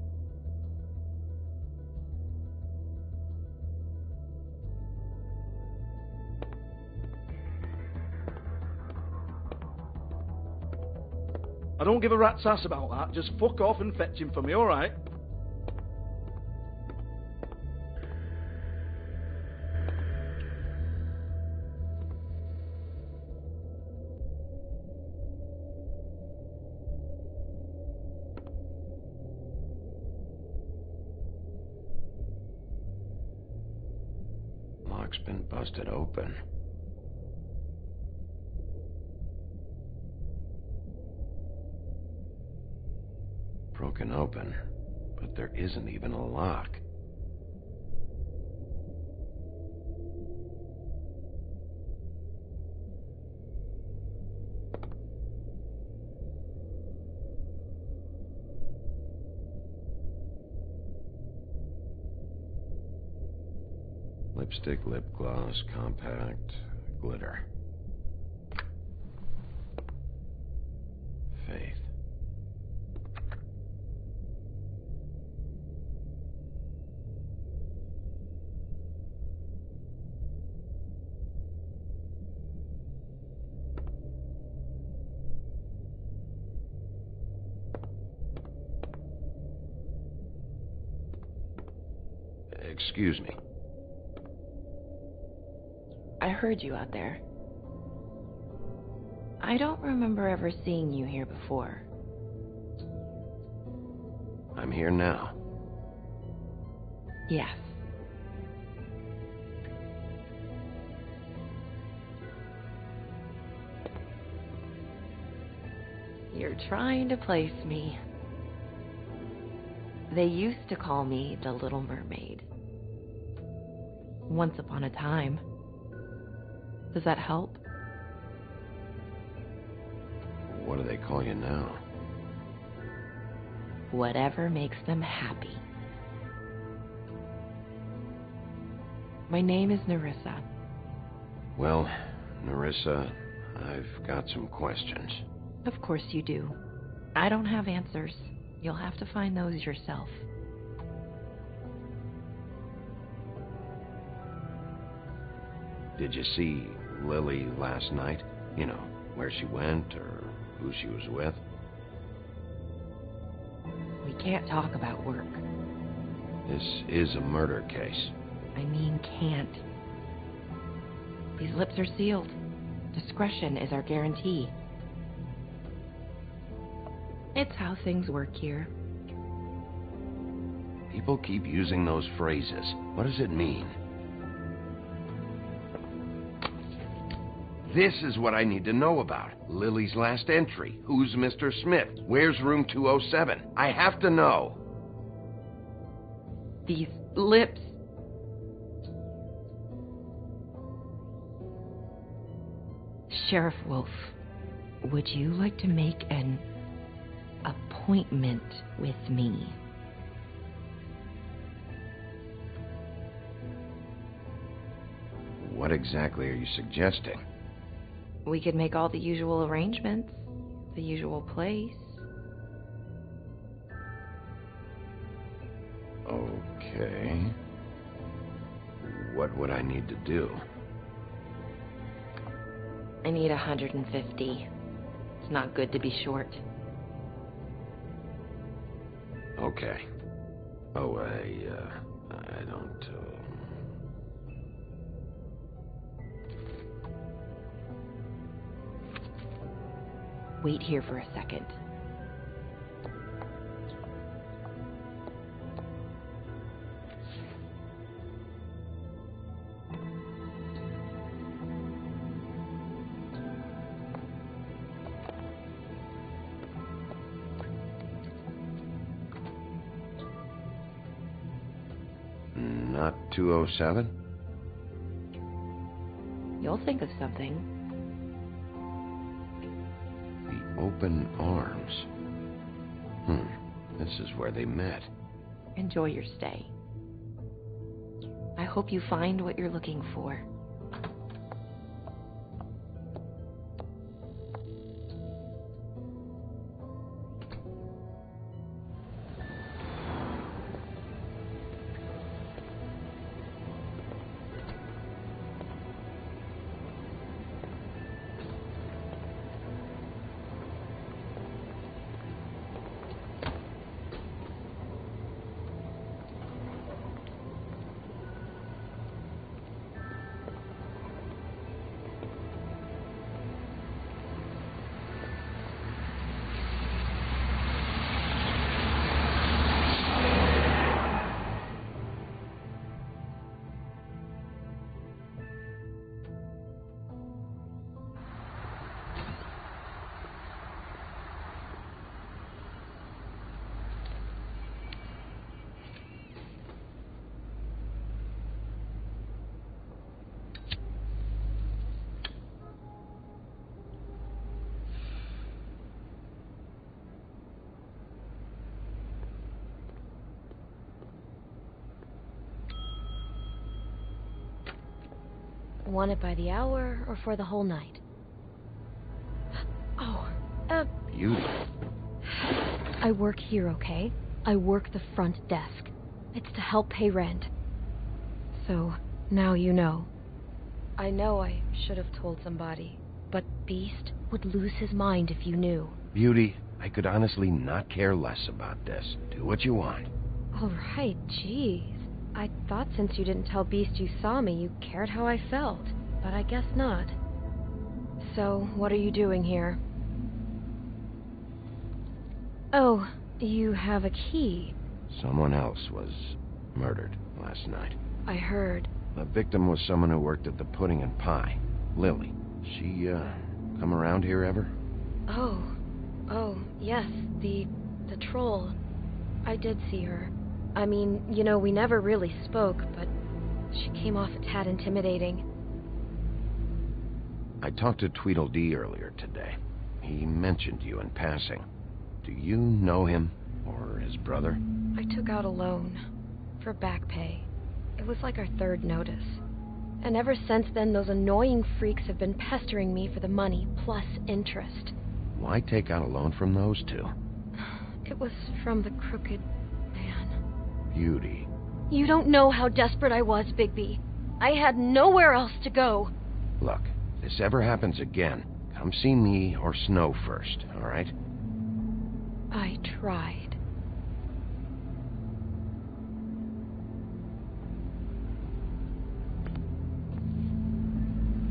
I don't give a rat's ass about that. Just fuck off and fetch him for me, alright? Lock's been busted open. Broken open, but there isn't even a lock. Lipstick, lip gloss, compact, glitter. Faith. Excuse me. I heard you out there. I don't remember ever seeing you here before. I'm here now. Yes. You're trying to place me. They used to call me the Little Mermaid. Once upon a time. Does that help? What do they call you now? Whatever makes them happy. My name is Well, Nerissa, I've got some questions. Of course you do. I don't have answers. You'll have to find those yourself. Did you see Lily last night? You know, where she went or who she was with? We can't talk about work. This is a murder case. I mean can't. These lips are sealed. Discretion is our guarantee. It's how things work here. People keep using those phrases. What does it mean? This is what I need to know about. Lily's last entry. Who's Mr. Smith? Where's room 207? I have to know. These lips. Sheriff Wolf, would you like to make an appointment with me? What exactly are you suggesting? We could make all the usual arrangements, the usual place. Okay. What would I need to do? I need 150. It's not good to be short. Okay. Oh, I don't, Wait here for a second. Not 207? You'll think of something. The open arms. This is where they met. Enjoy your stay. I hope you find what you're looking for. Want it by the hour or for the whole night? Oh, Beauty. I work here, okay? I work the front desk. It's to help pay rent. So, now you know. I know I should have told somebody, but Beast would lose his mind if you knew. Beauty, I could honestly not care less about this. Do what you want. All right, jeez. I thought since you didn't tell Beast you saw me, you cared how I felt. But I guess not. So, what are you doing here? Oh, you have a key. Someone else was murdered last night. I heard. The victim was someone who worked at the Pudding and Pie. Lily. She, come around here ever? Oh, yes, the troll. I did see her. I mean, you know, we never really spoke, but she came off a tad intimidating. I talked to Tweedledee earlier today. He mentioned you in passing. Do you know him, or his brother? I took out a loan for back pay. It was like our third notice. And ever since then, those annoying freaks have been pestering me for the money, plus interest. Why take out a loan from those two? It was from the crooked man. Beauty. You don't know how desperate I was, Bigby. I had nowhere else to go. Look, if this ever happens again, come see me or Snow first, all right? I tried.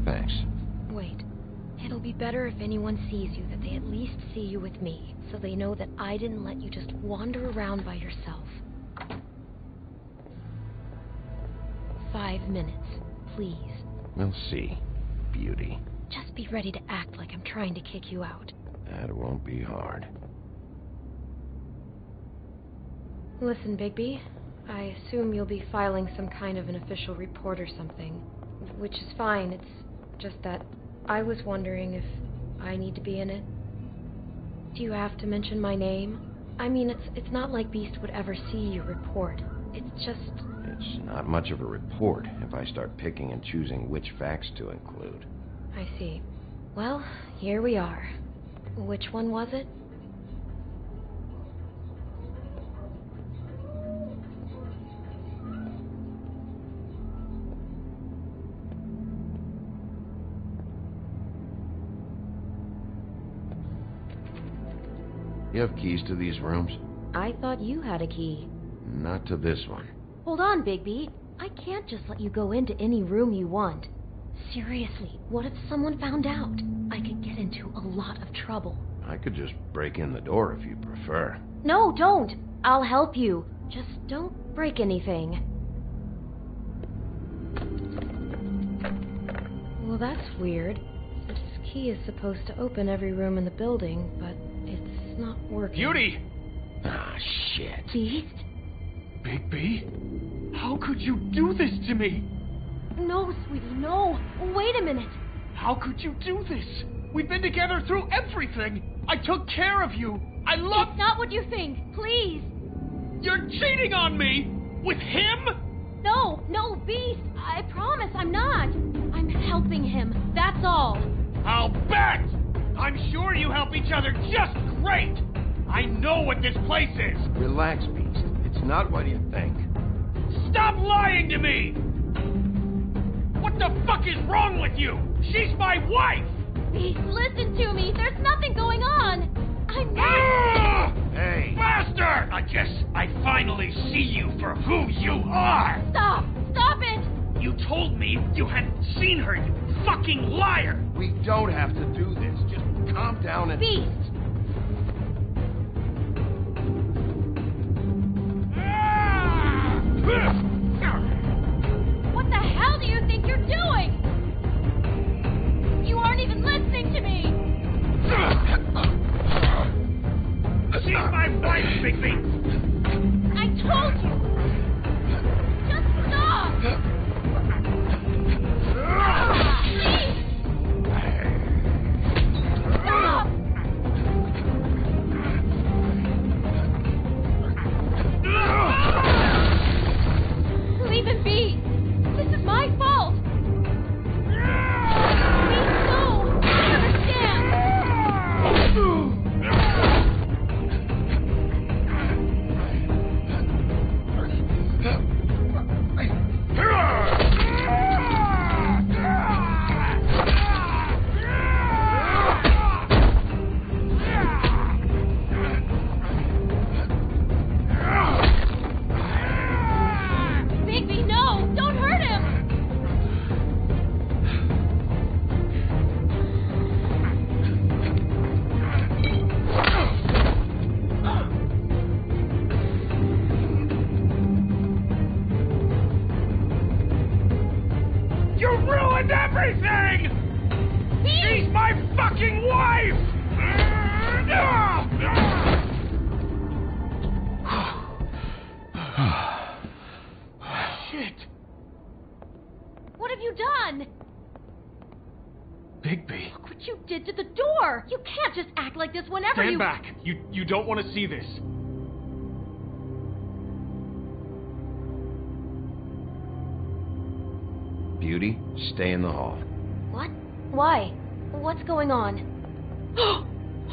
Thanks. Wait. It'll be better if anyone sees you that they at least see you with me, so they know that I didn't let you just wander around by yourself. 5 minutes, please. We'll see, Beauty. Just be ready to act like I'm trying to kick you out. That won't be hard. Listen, Bigby, I assume you'll be filing some kind of an official report or something, which is fine. It's just that I was wondering if I need to be in it. Do you have to mention my name? I mean, it's not like Beast would ever see your report. It's just... It's not much of a report if I start picking and choosing which facts to include. I see. Well, here we are. Which one was it? You have keys to these rooms? I thought you had a key. Not to this one. Hold on, Bigby. I can't just let you go into any room you want. Seriously, what if someone found out? I could get into a lot of trouble. I could just break in the door if you prefer. No, don't! I'll help you. Just don't break anything. Well, that's weird. This key is supposed to open every room in the building, but it's not working. Beauty! Ah, shit. Beast? Bigby? How could you do this to me? No, sweetie, no. Wait a minute. How could you do this? We've been together through everything. I took care of you. I love... It's not what you think. Please. You're cheating on me? With him? No, Beast. I promise I'm not. I'm helping him. That's all. I'll bet! I'm sure you help each other just great. I know what this place is. Relax, Beast. It's not what you think. Stop lying to me! What the fuck is wrong with you? She's my wife! Beast, listen to me. There's nothing going on. I'm not... Hey! Bastard! I guess I finally see you for who you are! Stop! Stop it! You told me you hadn't seen her, you fucking liar! We don't have to do this. Just calm down and... Beast! What the hell do you think you're doing? You aren't even listening to me! She's my wife, Bigby! I told you! Just stop! Please! Stop! Leave him be! This is my fault! Please, no! I understand! Bigby, no! Don't hurt him! You ruined everything! She's my fucking wife! Shit! What have you done? Bigby. Look what you did to the door! You can't just act like this whenever Stand back. You don't want to see this. Beauty, stay in the hall. What? Why? What's going on?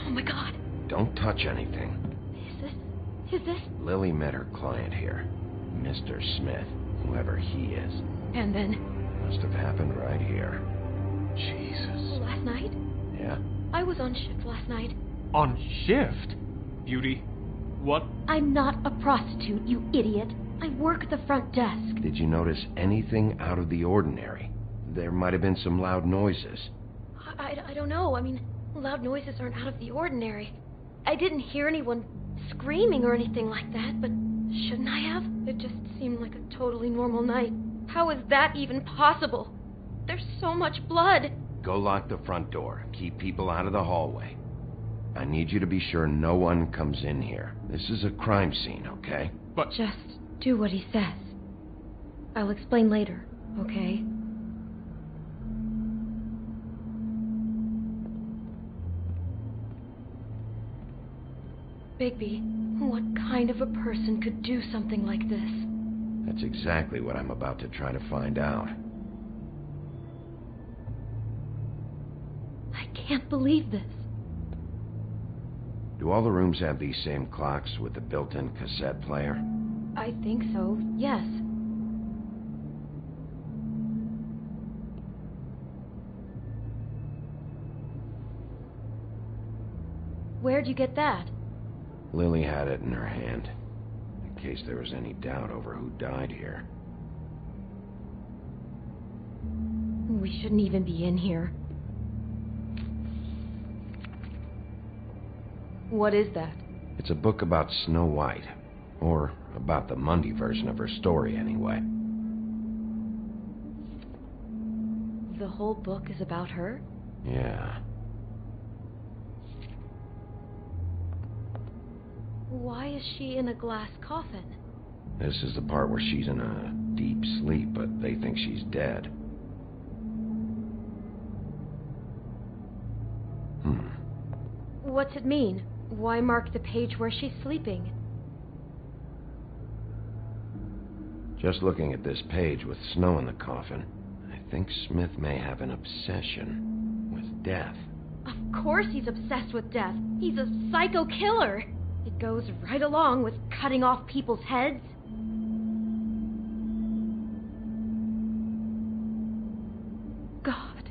Oh my god. Don't touch anything. Is this? Lily met her client here, Mr. Smith, whoever he is. And then? Must have happened right here. Jesus. Last night? Yeah? I was on shift last night. On shift? Beauty, what? I'm not a prostitute, you idiot. I work at the front desk. Did you notice anything out of the ordinary? There might have been some loud noises. I don't know. I mean, loud noises aren't out of the ordinary. I didn't hear anyone screaming or anything like that, but shouldn't I have? It just seemed like a totally normal night. How is that even possible? There's so much blood. Go lock the front door. Keep people out of the hallway. I need you to be sure no one comes in here. This is a crime scene, okay? But just do what he says. I'll explain later, okay? Bigby, what kind of a person could do something like this? That's exactly what I'm about to try to find out. I can't believe this. Do all the rooms have these same clocks with the built-in cassette player? I think so, yes. Where'd you get that? Lily had it in her hand, in case there was any doubt over who died here. We shouldn't even be in here. What is that? It's a book about Snow White. Or about the Mundy version of her story, anyway. The whole book is about her? Yeah. Why is she in a glass coffin? This is the part where she's in a deep sleep, but they think she's dead. What's it mean? Why mark the page where she's sleeping? Just looking at this page with snow in the coffin, I think Smith may have an obsession with death. Of course he's obsessed with death. He's a psycho killer. It goes right along with cutting off people's heads. God.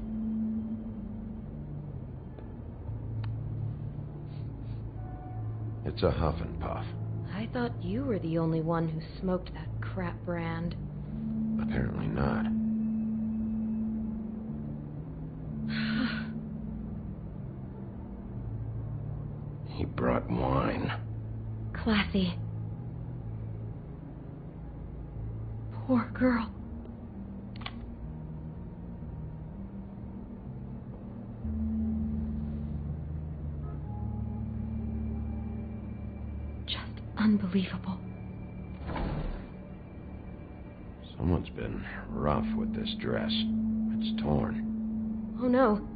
It's a huff and puff. I thought you were the only one who smoked that crap brand. Apparently not. He brought wine. Classy. Poor girl. Just unbelievable. Someone's been rough with this dress. It's torn. Oh no,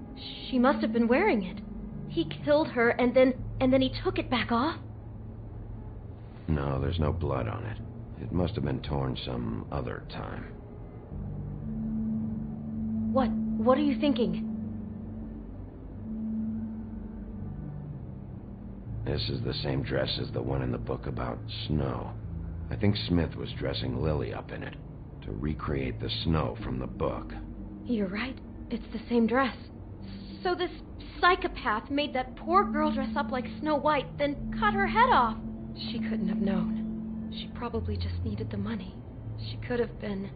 she must have been wearing it. He killed her and then he took it back off? No, there's no blood on it. It must have been torn some other time. What are you thinking? This is the same dress as the one in the book about snow. I think Smith was dressing Lily up in it to recreate the snow from the book. You're right. It's the same dress. So this psychopath made that poor girl dress up like Snow White, then cut her head off. She couldn't have known. She probably just needed the money. She could have been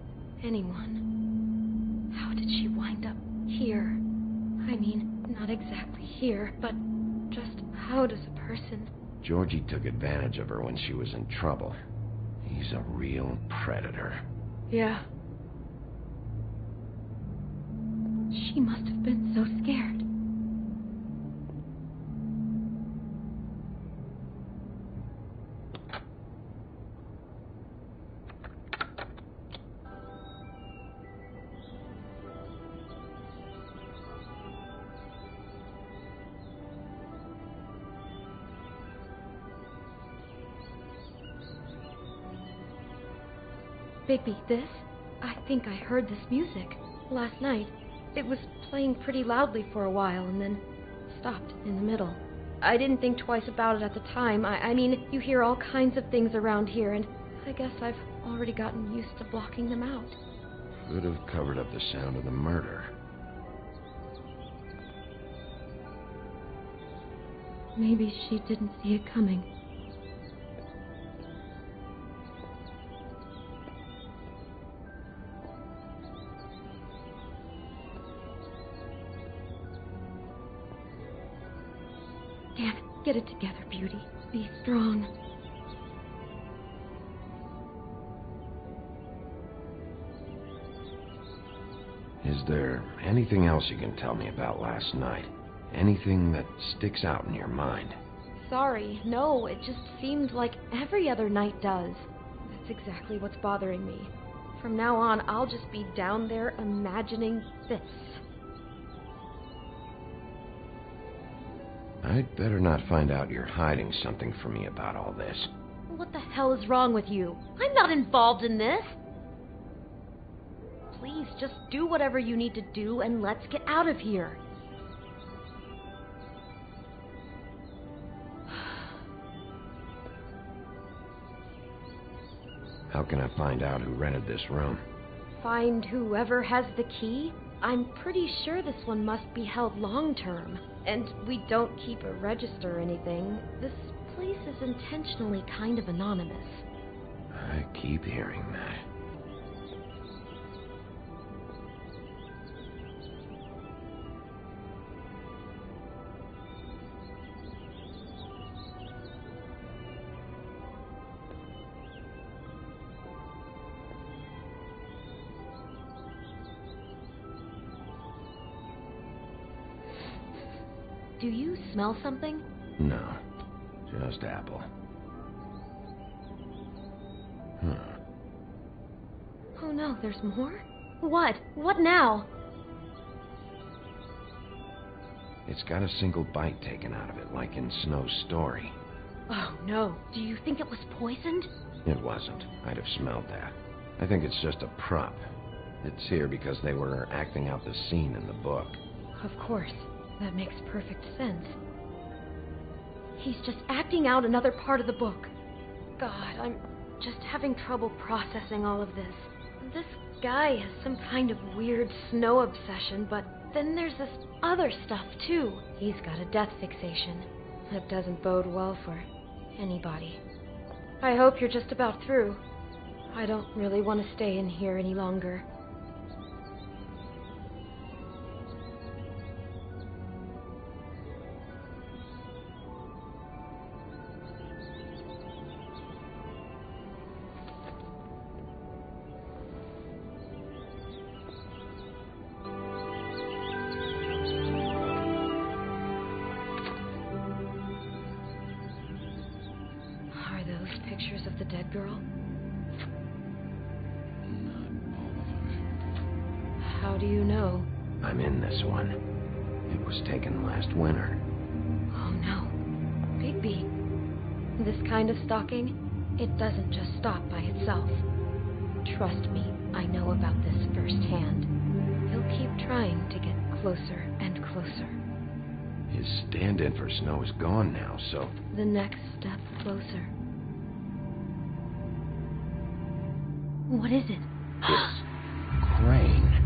anyone. How did she wind up here? I mean, not exactly here, but just how does a person... Georgie took advantage of her when she was in trouble. He's a real predator. Yeah. She must have been so scared. Bigby, this? I think I heard this music last night. It was playing pretty loudly for a while and then stopped in the middle. I didn't think twice about it at the time. I mean, you hear all kinds of things around here, and I guess I've already gotten used to blocking them out. Could have covered up the sound of the murder. Maybe she didn't see it coming. Damn it, get it together, Beauty. Be strong. Is there anything else you can tell me about last night? Anything that sticks out in your mind? Sorry, no, it just seemed like every other night does. That's exactly what's bothering me. From now on, I'll just be down there imagining this. I'd better not find out you're hiding something from me about all this. What the hell is wrong with you? I'm not involved in this. Please, just do whatever you need to do and let's get out of here. How can I find out who rented this room? Find whoever has the key? I'm pretty sure this one must be held long-term. And we don't keep a register or anything. This place is intentionally kind of anonymous. I keep hearing that. Do you smell something? No, just apple. Oh no, there's more? What? What now? It's got a single bite taken out of it, like in Snow's story. Oh no, do you think it was poisoned? It wasn't. I'd have smelled that. I think it's just a prop. It's here because they were acting out the scene in the book. Of course. That makes perfect sense. He's just acting out another part of the book. God, I'm just having trouble processing all of this. This guy has some kind of weird snow obsession, but then there's this other stuff too. He's got a death fixation. That doesn't bode well for anybody. I hope you're just about through. I don't really want to stay in here any longer. Pictures of the dead girl? How do you know? I'm in this one. It was taken last winter. Oh no. Bigby. This kind of stalking, it doesn't just stop by itself. Trust me, I know about this firsthand. He'll keep trying to get closer and closer. His stand-in for Snow is gone now, so... The next step closer. What is it? It's Crane.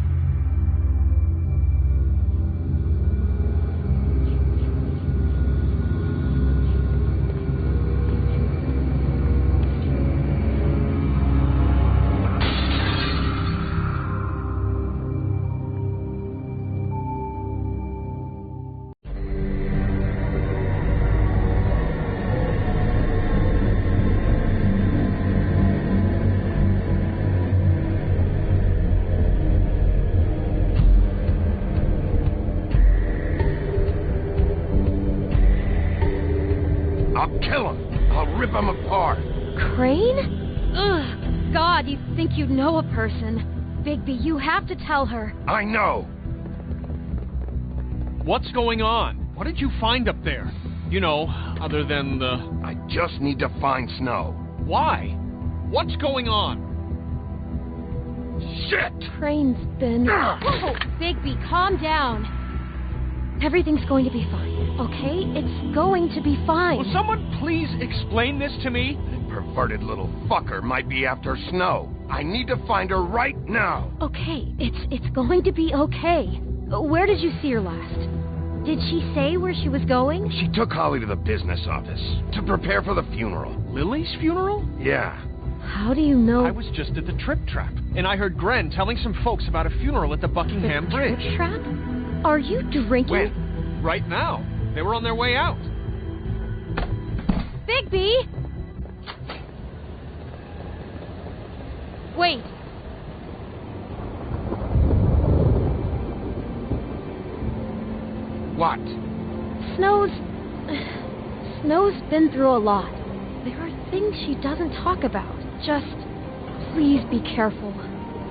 Kill him! I'll rip him apart! Crane? Ugh! God, you'd think you'd know a person. Bigby, you have to tell her. I know! What's going on? What did you find up there? You know, other than the... I just need to find Snow. Why? What's going on? Shit! Crane's been... Whoa! Bigby, calm down. Everything's going to be fine, okay? It's going to be fine. Will someone please explain this to me? Perverted little fucker might be after Snow. I need to find her right now. Okay, it's going to be okay. Where did you see her last? Did she say where she was going? She took Holly to the business office to prepare for the funeral. Lily's funeral? Yeah. How do you know? I was just at the Trip Trap, and I heard Gren telling some folks about a funeral at the Buckingham Bridge. Trip Trap? Are you drinking? When? Right now. They were on their way out. Bigby! Wait. What? Snow's been through a lot. There are things she doesn't talk about. Just please be careful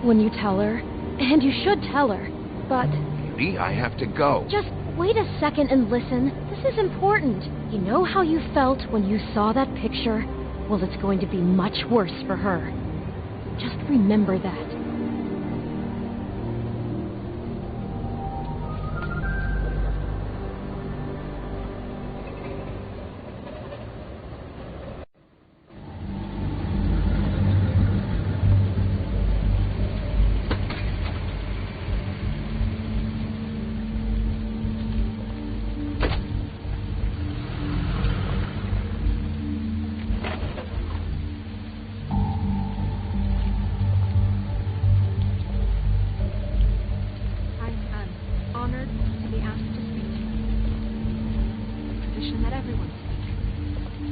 when you tell her. And you should tell her. But Beauty, I have to go. just wait a second and listen. This is important. You know how you felt when you saw that picture? Well, it's going to be much worse for her. Just remember that.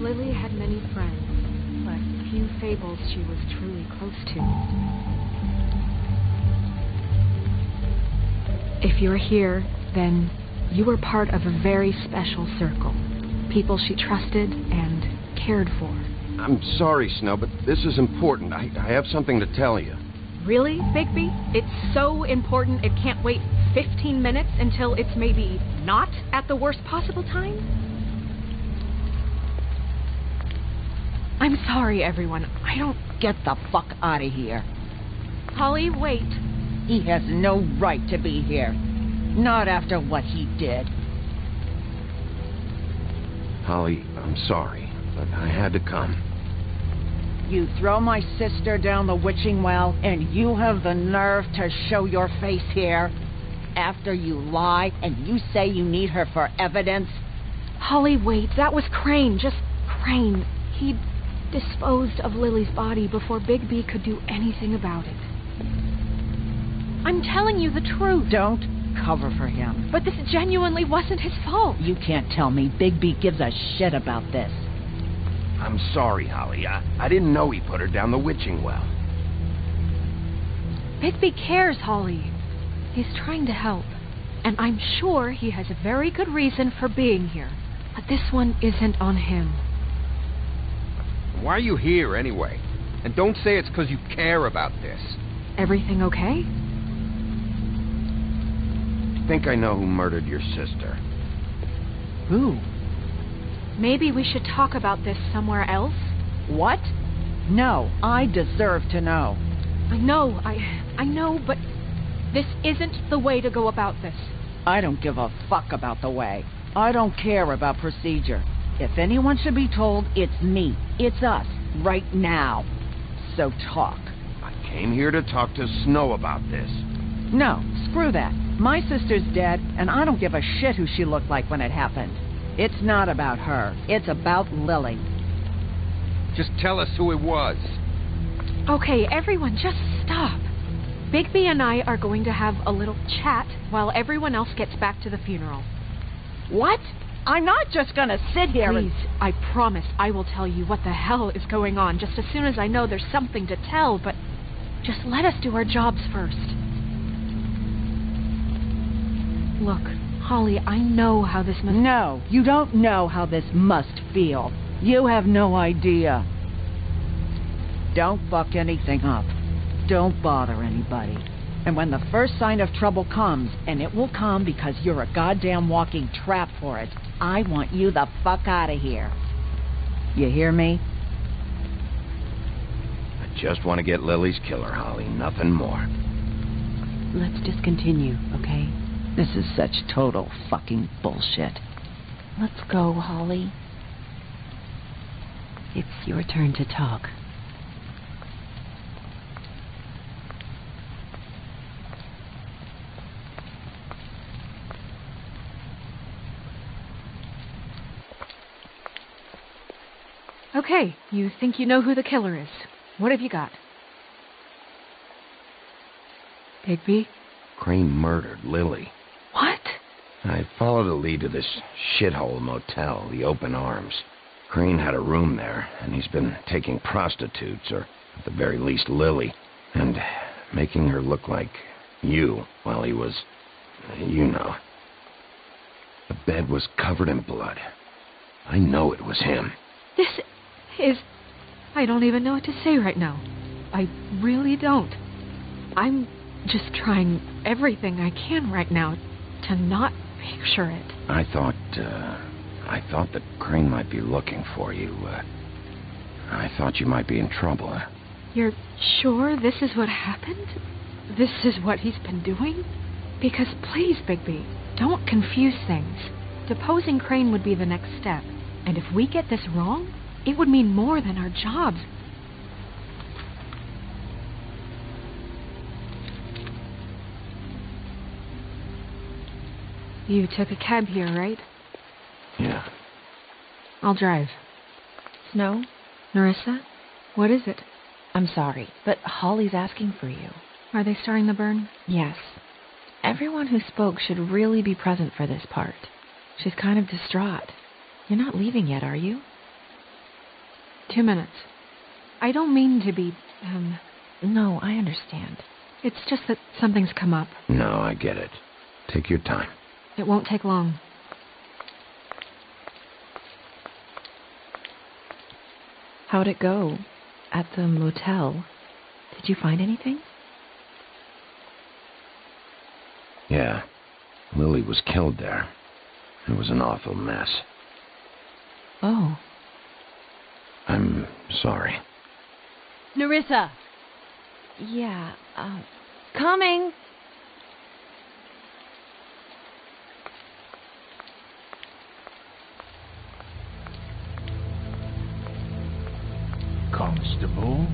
Lily had many friends, but few fables she was truly close to. If you're here, then you were part of a very special circle. People she trusted and cared for. I'm sorry, Snow, but this is important. I have something to tell you. Really, Bigby? It's so important it can't wait 15 minutes until it's maybe not at the worst possible time? I'm sorry, everyone. I don't... Get the fuck out of here. Holly, wait. He has no right to be here. Not after what he did. Holly, I'm sorry, but I had to come. You throw my sister down the witching well, and you have the nerve to show your face here? After you lie, and you say you need her for evidence? Holly, wait. That was Crane. Just Crane. He disposed of Lily's body before Bigby could do anything about it. I'm telling you the truth. Don't cover for him. But this genuinely wasn't his fault. You can't tell me Bigby gives a shit about this. I'm sorry, Holly. I didn't know he put her down the witching well. Bigby cares, Holly. He's trying to help. And I'm sure he has a very good reason for being here. But this one isn't on him. Why are you here, anyway? And don't say it's because you care about this. Everything okay? I think I know who murdered your sister. Who? Maybe we should talk about this somewhere else? What? No, I deserve to know. I know, but this isn't the way to go about this. I don't give a fuck about the way. I don't care about procedure. If anyone should be told, it's me. It's us. Right now. So talk. I came here to talk to Snow about this. No, screw that. My sister's dead, and I don't give a shit who she looked like when it happened. It's not about her. It's about Lily. Just tell us who it was. Okay, everyone, just stop. Bigby and I are going to have a little chat while everyone else gets back to the funeral. What? I'm not just gonna sit here Please, I promise I will tell you what the hell is going on just as soon as I know there's something to tell, but just let us do our jobs first. Look, Holly, I know how this must... No, you don't know how this must feel. You have no idea. Don't fuck anything up. Don't bother anybody. And when the first sign of trouble comes, and it will come because you're a goddamn walking trap for it, I want you the fuck out of here. You hear me? I just want to get Lily's killer, Holly. Nothing more. Let's just continue, okay? This is such total fucking bullshit. Let's go, Holly. It's your turn to talk. Okay, you think you know who the killer is. What have you got? Bigby? Crane murdered Lily. What? I followed a lead to this shithole motel, the Open Arms. Crane had a room there, and he's been taking prostitutes, or at the very least Lily, and making her look like you while he was, you know. The bed was covered in blood. I know it was him. This is... I don't even know what to say right now. I really don't. I'm just trying everything I can right now to not picture it. I thought that Crane might be looking for you. I thought you might be in trouble. You're sure this is what happened? This is what he's been doing? Because please, Bigby, don't confuse things. Deposing Crane would be the next step. And if we get this wrong, it would mean more than our jobs. You took a cab here, right? Yeah. I'll drive. Snow? Nerissa? What is it? I'm sorry, but Holly's asking for you. Are they starting the burn? Yes. Everyone who spoke should really be present for this part. She's kind of distraught. You're not leaving yet, are you? 2 minutes. I don't mean to be, No, I understand. It's just that something's come up. No, I get it. Take your time. It won't take long. How'd it go? At the motel? Did you find anything? Yeah. Lily was killed there. It was an awful mess. Oh. I'm sorry. Nerissa! Yeah, coming! Constable?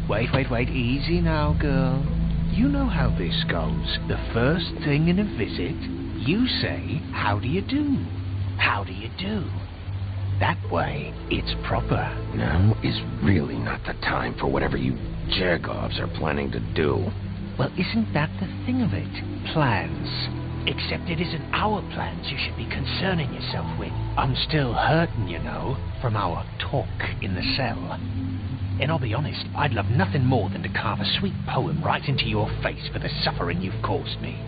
Wait, easy now, girl. You know how this goes. The first thing in a visit, you say, how do you do? How do you do? That way, it's proper. Now is really not the time for whatever you jerk-offs are planning to do. Well, isn't that the thing of it? Plans. Except it isn't our plans you should be concerning yourself with. I'm still hurting, you know, from our talk in the cell. And I'll be honest, I'd love nothing more than to carve a sweet poem right into your face for the suffering you've caused me.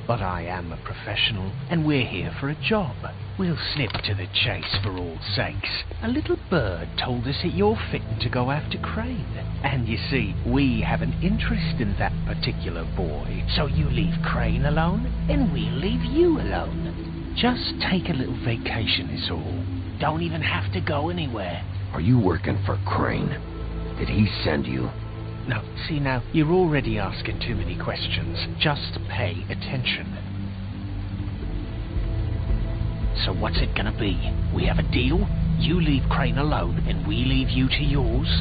But I am a professional, and we're here for a job. We'll slip to the chase for all sakes. A little bird told us that you're fitting to go after Crane. And you see, we have an interest in that particular boy. So you leave Crane alone, and we'll leave you alone. Just take a little vacation is all. Don't even have to go anywhere. Are you working for Crane? Did he send you? No, see now, you're already asking too many questions. Just pay attention. So what's it gonna be? We have a deal? You leave Crane alone, and we leave you to yours?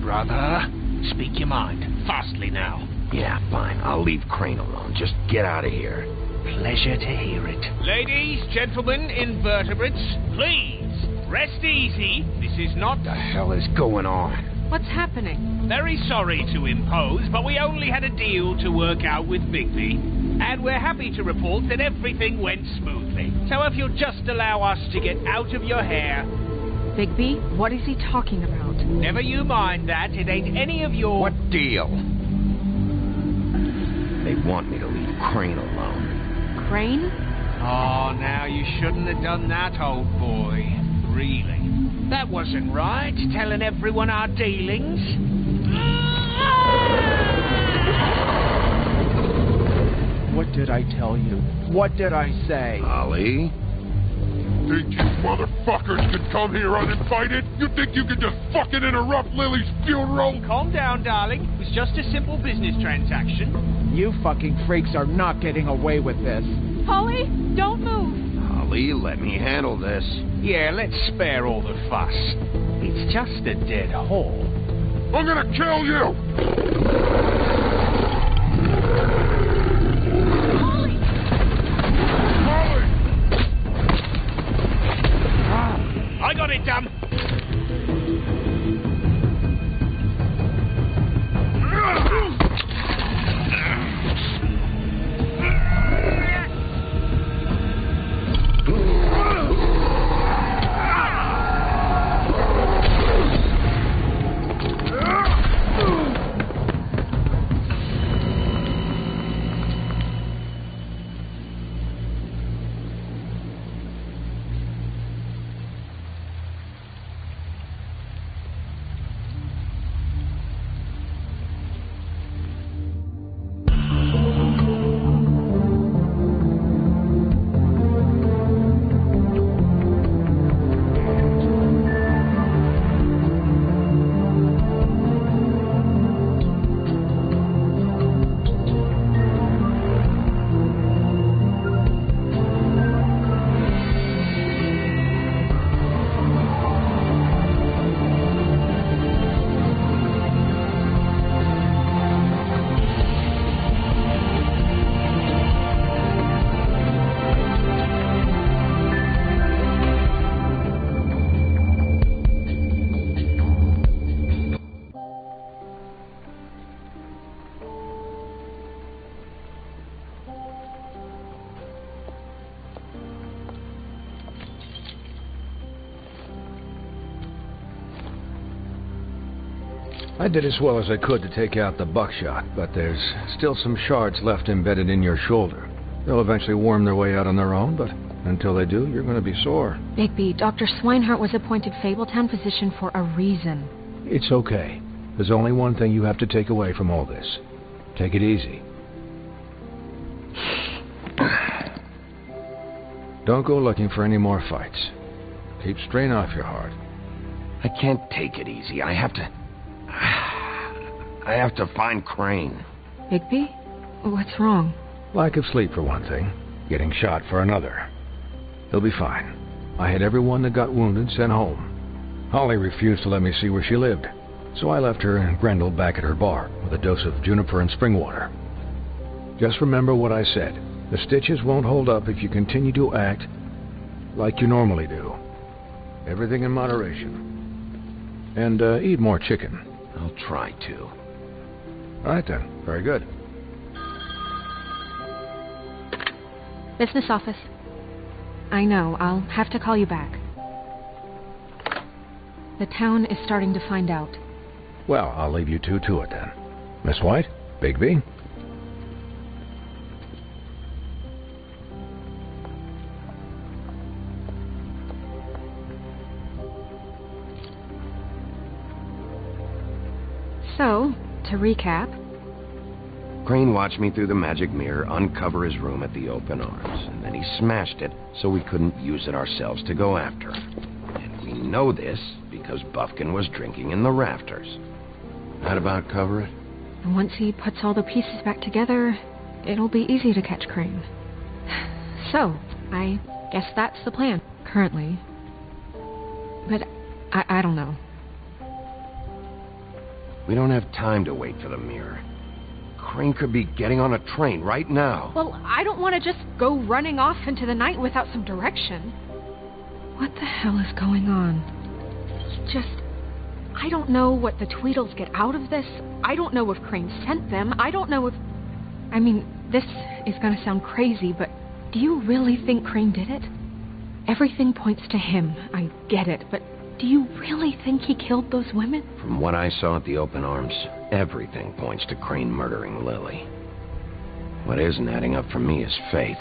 Brother, speak your mind. Fastly now. Yeah, fine. I'll leave Crane alone. Just get out of here. Pleasure to hear it. Ladies, gentlemen, invertebrates, please, rest easy. This is not... What the hell is going on? What's happening? Very sorry to impose, but we only had a deal to work out with Bigby. And we're happy to report that everything went smoothly. So if you'll just allow us to get out of your hair... Bigby, what is he talking about? Never you mind that. It ain't any of your... What deal? They want me to leave Crane alone. Crane? Oh, now you shouldn't have done that, old boy. Really. That wasn't right, telling everyone our dealings. What did I tell you? What did I say? Ollie? Think you motherfucker fuckers can come here uninvited? You think you can just fucking interrupt Lily's funeral? Calm down, darling. It was just a simple business transaction. You fucking freaks are not getting away with this. Holly, don't move. Holly, let me handle this. Yeah, let's spare all the fuss. It's just a dead hole. I'm gonna kill you! I got it done. I did as well as I could to take out the buckshot, but there's still some shards left embedded in your shoulder. They'll eventually worm their way out on their own, but until they do, you're going to be sore. Bigby, Dr. Swinehart was appointed Fabletown physician for a reason. It's okay. There's only one thing you have to take away from all this. Take it easy. Don't go looking for any more fights. Keep strain off your heart. I can't take it easy. I have to find Crane. Bigby? What's wrong? Lack of sleep for one thing. Getting shot for another. He'll be fine. I had everyone that got wounded sent home. Holly refused to let me see where she lived, so I left her and Grendel back at her bar with a dose of juniper and spring water. Just remember what I said. The stitches won't hold up if you continue to act like you normally do. Everything in moderation. And eat more chicken. I'll try to. All right then. Very good. Business office. I know. I'll have to call you back. The town is starting to find out. Well, I'll leave you two to it then. Miss White? Bigby? So, to recap... Crane watched me through the magic mirror uncover his room at the open arms, and then he smashed it so we couldn't use it ourselves to go after him. And we know this because Buffkin was drinking in the rafters. That about cover it? And once he puts all the pieces back together, it'll be easy to catch Crane. So, I guess that's the plan, currently. But I don't know. We don't have time to wait for the mirror. Crane could be getting on a train right now. Well, I don't want to just go running off into the night without some direction. What the hell is going on? I don't know what the Tweedles get out of this. I don't know if Crane sent them. I don't know if... I mean, this is going to sound crazy, but do you really think Crane did it? Everything points to him. I get it, but do you really think he killed those women? From what I saw at the open arms, everything points to Crane murdering Lily. What isn't adding up for me is Faith.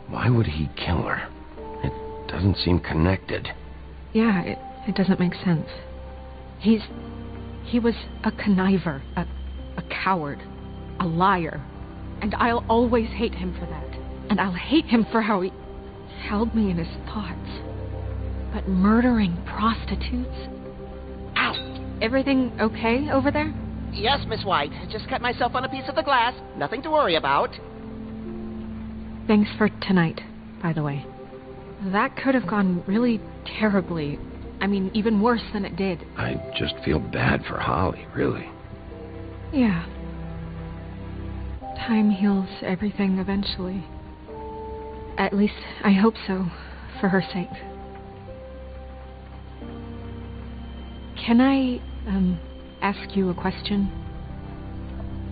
Why would he kill her? It doesn't seem connected. Yeah, it doesn't make sense. He was a conniver, a coward, a liar. And I'll always hate him for that. And I'll hate him for how he held me in his thoughts. But murdering prostitutes? Ow! Everything okay over there? Yes, Miss White. Just cut myself on a piece of the glass. Nothing to worry about. Thanks for tonight, by the way. That could have gone really terribly. I mean, even worse than it did. I just feel bad for Holly, really. Yeah. Time heals everything eventually. At least, I hope so, for her sake. Can I, ask you a question?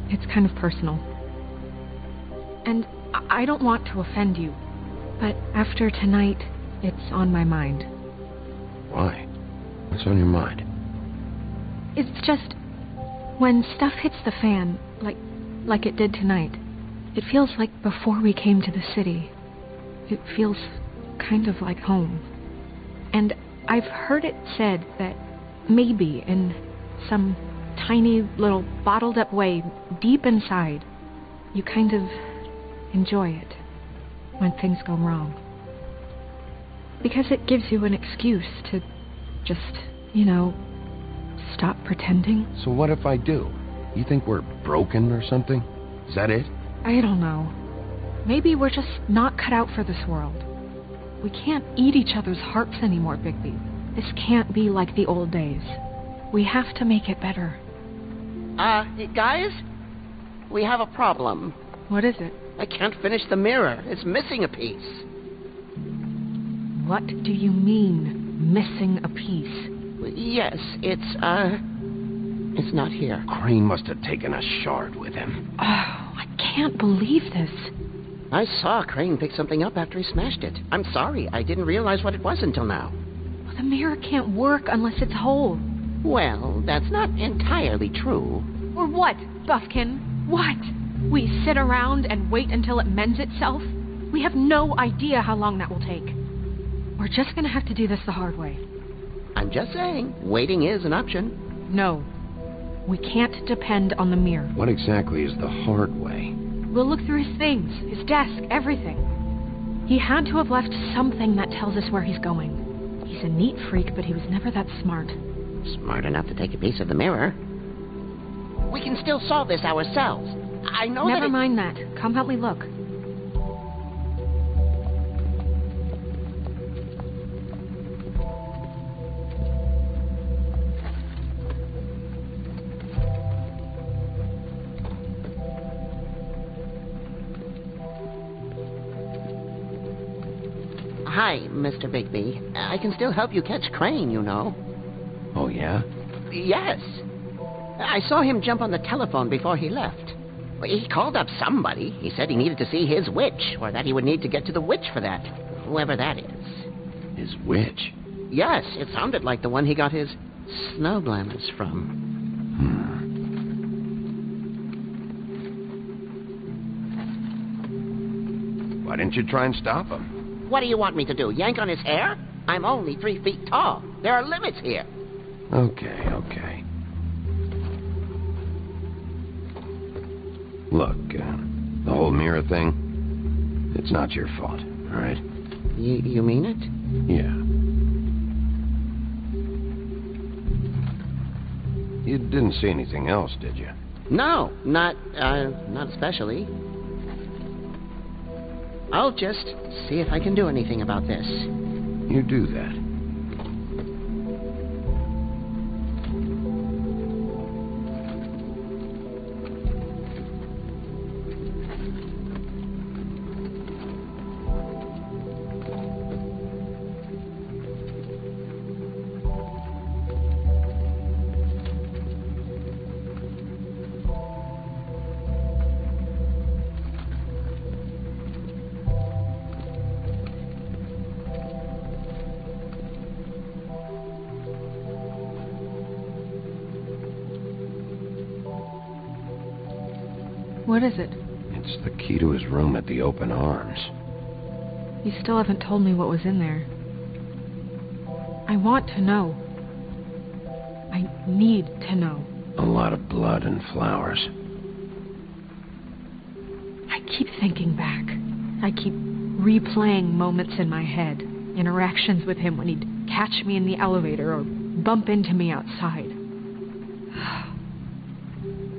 It's kind of personal. And I don't want to offend you, but after tonight, it's on my mind. Why? What's on your mind? It's just, when stuff hits the fan, like it did tonight, it feels like before we came to the city. It feels kind of like home. And I've heard it said that maybe in some tiny little bottled up way deep inside, you kind of enjoy it when things go wrong. Because it gives you an excuse to just, stop pretending. So what if I do? You think we're broken or something? Is that it? I don't know. Maybe we're just not cut out for this world. We can't eat each other's hearts anymore, Bigby. This can't be like the old days. We have to make it better. Guys? We have a problem. What is it? I can't finish the mirror. It's missing a piece. What do you mean, missing a piece? Yes, it's not here. Crane must have taken a shard with him. Oh, I can't believe this. I saw Crane pick something up after he smashed it. I'm sorry, I didn't realize what it was until now. Well, the mirror can't work unless it's whole. Well, that's not entirely true. Or what, Buffkin? What? We sit around and wait until it mends itself? We have no idea how long that will take. We're just gonna have to do this the hard way. I'm just saying, waiting is an option. No. We can't depend on the mirror. What exactly is the hard way? We'll look through his things, his desk, everything. He had to have left something that tells us where he's going. He's a neat freak, but he was never that smart. Smart enough to take a piece of the mirror. We can still solve this ourselves. I know Never mind that. Come help me look. Hi, Mr. Bigby. I can still help you catch Crane, you know. Oh, yeah? Yes. I saw him jump on the telephone before he left. He called up somebody. He said he needed to see his witch, or that he would need to get to the witch for that, whoever that is. His witch? Yes, it sounded like the one he got his snow blindness from. Why didn't you try and stop him? What do you want me to do, yank on his hair? I'm only 3 feet tall. There are limits here. Okay. Look, the whole mirror thing, it's not your fault, all right? You mean it? Yeah. You didn't see anything else, did you? No, not especially. I'll just see if I can do anything about this. You do that. What is it? It's the key to his room at the Open Arms. You still haven't told me what was in there. I want to know. I need to know. A lot of blood and flowers. I keep thinking back. I keep replaying moments in my head. Interactions with him when he'd catch me in the elevator or bump into me outside.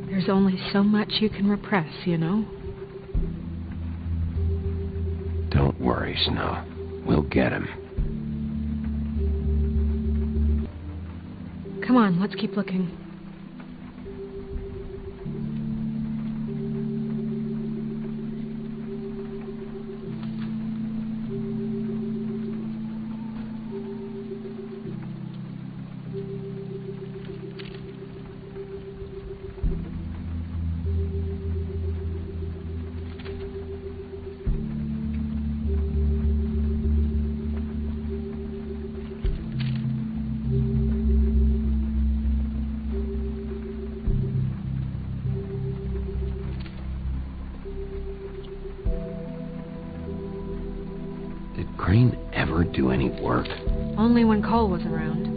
There's only so much you can repress, you know? Don't worry, Snow. We'll get him. Come on, let's keep looking. Did Crane ever do any work? Only when Cole was around.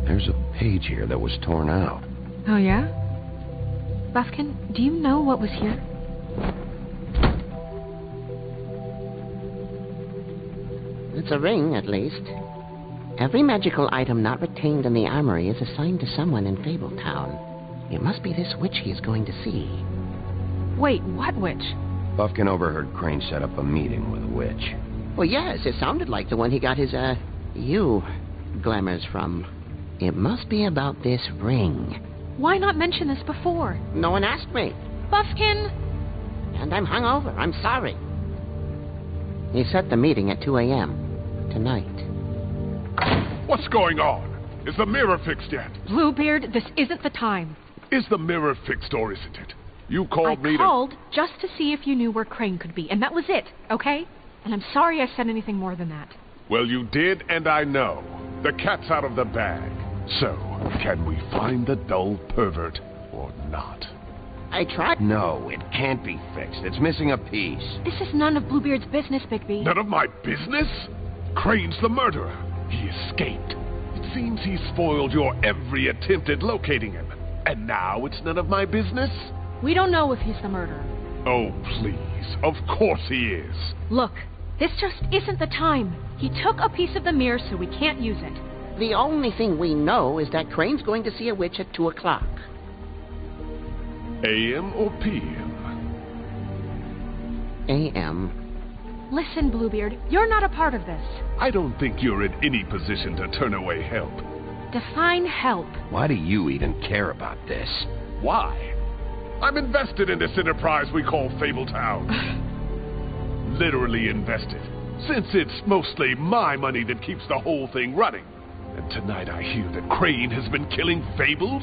There's a page here that was torn out. Oh, yeah? Buffkin, do you know what was here? It's a ring, at least. Every magical item not retained in the armory is assigned to someone in Fabletown. It must be this witch he is going to see. Wait, what witch? Buffkin overheard Crane set up a meeting with a witch. Well, yes, it sounded like the one he got his, glamours from. It must be about this ring. Why not mention this before? No one asked me. Buffkin! And I'm hungover. I'm sorry. He set the meeting at 2 a.m. tonight. What's going on? Is the mirror fixed yet? Bluebeard, this isn't the time. Is the mirror fixed or isn't it? You called me I called just to see if you knew where Crane could be, and that was it, okay? And I'm sorry I said anything more than that. Well, you did, and I know. The cat's out of the bag. So, can we find the dull pervert or not? I tried. No, it can't be fixed. It's missing a piece. This is none of Bluebeard's business, Bigby. None of my business? Crane's the murderer. He escaped. It seems he spoiled your every attempt at locating him. And now it's none of my business? We don't know if he's the murderer. Oh, please. Of course he is. Look, this just isn't the time. He took a piece of the mirror, so we can't use it. The only thing we know is that Crane's going to see a witch at 2 o'clock. A.M. or P.M.? A.M. Listen, Bluebeard, you're not a part of this. I don't think you're in any position to turn away help. Define help. Why do you even care about this? Why? I'm invested in this enterprise we call Fabletown. Literally invested. Since it's mostly my money that keeps the whole thing running. And tonight I hear that Crane has been killing fables?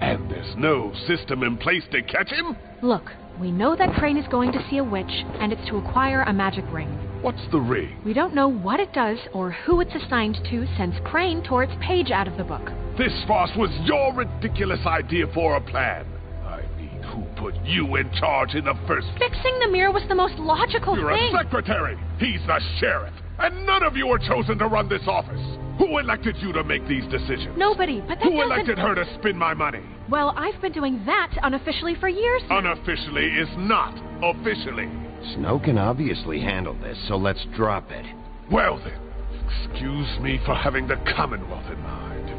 And there's no system in place to catch him? Look, we know that Crane is going to see a witch, and it's to acquire a magic ring. What's the ring? We don't know what it does or who it's assigned to since Crane tore its page out of the book. This farce was your ridiculous idea for a plan. I mean, who put you in charge in the first place? Fixing the mirror was the most logical You're thing. a secretary. He's the sheriff. And none of you were chosen to run this office. Who elected you to make these decisions? Nobody, but that Who elected her to spend my money? Well, I've been doing that unofficially for years now. Unofficially is not officially. Snow can obviously handle this, so let's drop it. Well then, excuse me for having the Commonwealth in mind.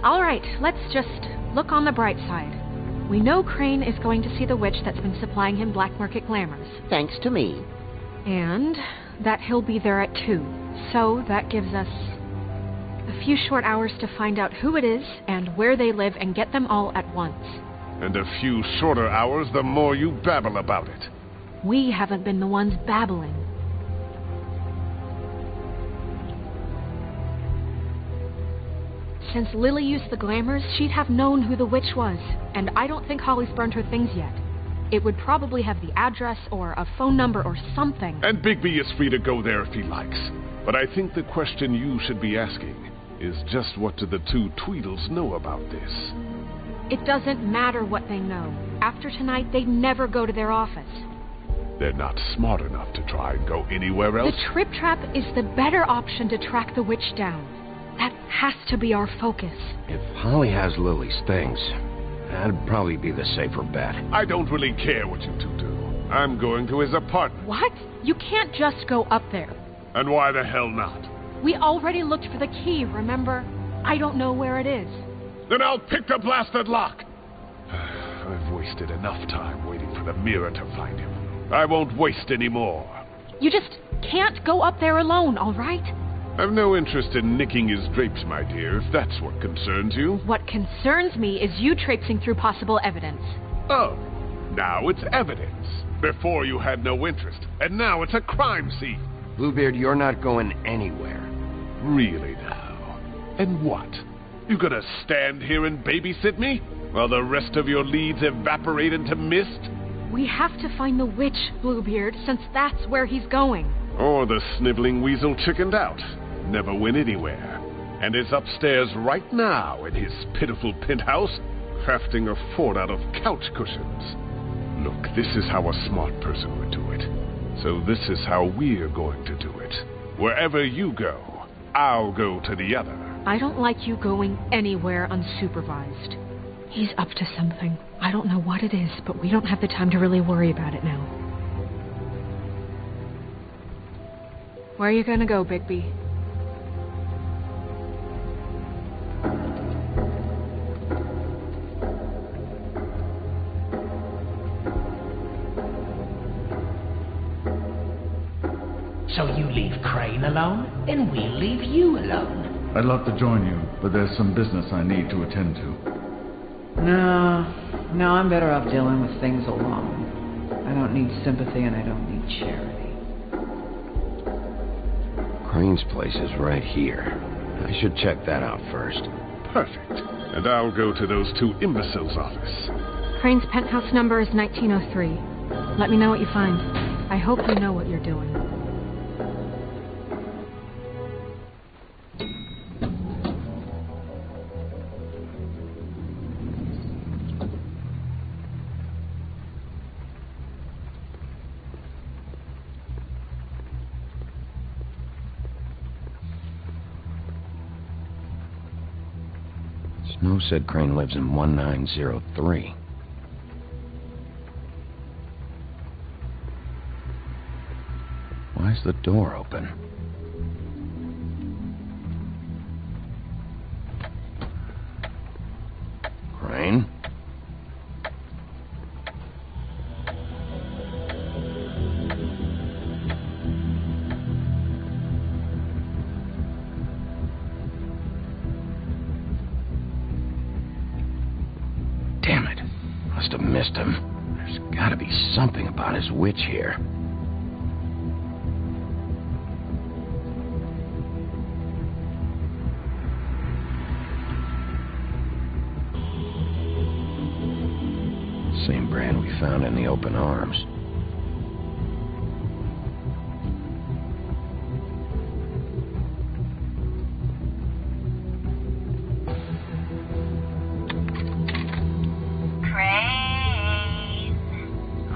All right, let's just look on the bright side. We know Crane is going to see the witch that's been supplying him black market glamours. Thanks to me. And that he'll be there at 2. So that gives us a few short hours to find out who it is and where they live and get them all at once. And a few shorter hours the more you babble about it. We haven't been the ones babbling. Since Lily used the glamours, she'd have known who the witch was, and I don't think Holly's burned her things yet. It would probably have the address or a phone number or something. And Bigby is free to go there if he likes. But I think the question you should be asking is just what do the two Tweedles know about this? It doesn't matter what they know. After tonight, they'd never go to their office. They're not smart enough to try and go anywhere else. The Trip Trap is the better option to track the witch down. That has to be our focus. If Holly has Lily's things, that'd probably be the safer bet. I don't really care what you two do. I'm going to his apartment. What? You can't just go up there. And why the hell not? We already looked for the key, remember? I don't know where it is. Then I'll pick the blasted lock! I've wasted enough time waiting for the mirror to find him. I won't waste any more. You just can't go up there alone, all right? I've no interest in nicking his drapes, my dear, if that's what concerns you. What concerns me is you traipsing through possible evidence. Oh, now it's evidence. Before you had no interest, and now it's a crime scene. Bluebeard, you're not going anywhere. Really now? And what? You gonna stand here and babysit me, while the rest of your leads evaporate into mist? We have to find the witch, Bluebeard, since that's where he's going. Or the sniveling weasel chickened out, never went anywhere, and is upstairs right now in his pitiful penthouse, crafting a fort out of couch cushions. Look, this is how a smart person would do it. So this is how we're going to do it. Wherever you go, I'll go to the other. I don't like you going anywhere unsupervised. He's up to something. I don't know what it is, but we don't have the time to really worry about it now. Where are you gonna go, Bigby? So you leave Crane alone, then we'll leave you alone. I'd love to join you, but there's some business I need to attend to. No, I'm better off dealing with things alone. I don't need sympathy and I don't need charity. Crane's place is right here. I should check that out first. Perfect. And I'll go to those two imbeciles' office. Crane's penthouse number is 1903. Let me know what you find. I hope you know what you're doing. Snow said Crane lives in 1903. Why's the door open? Crane? Damn it. Must have missed him. There's gotta be something about his witch here. Same brand we found in the open arms.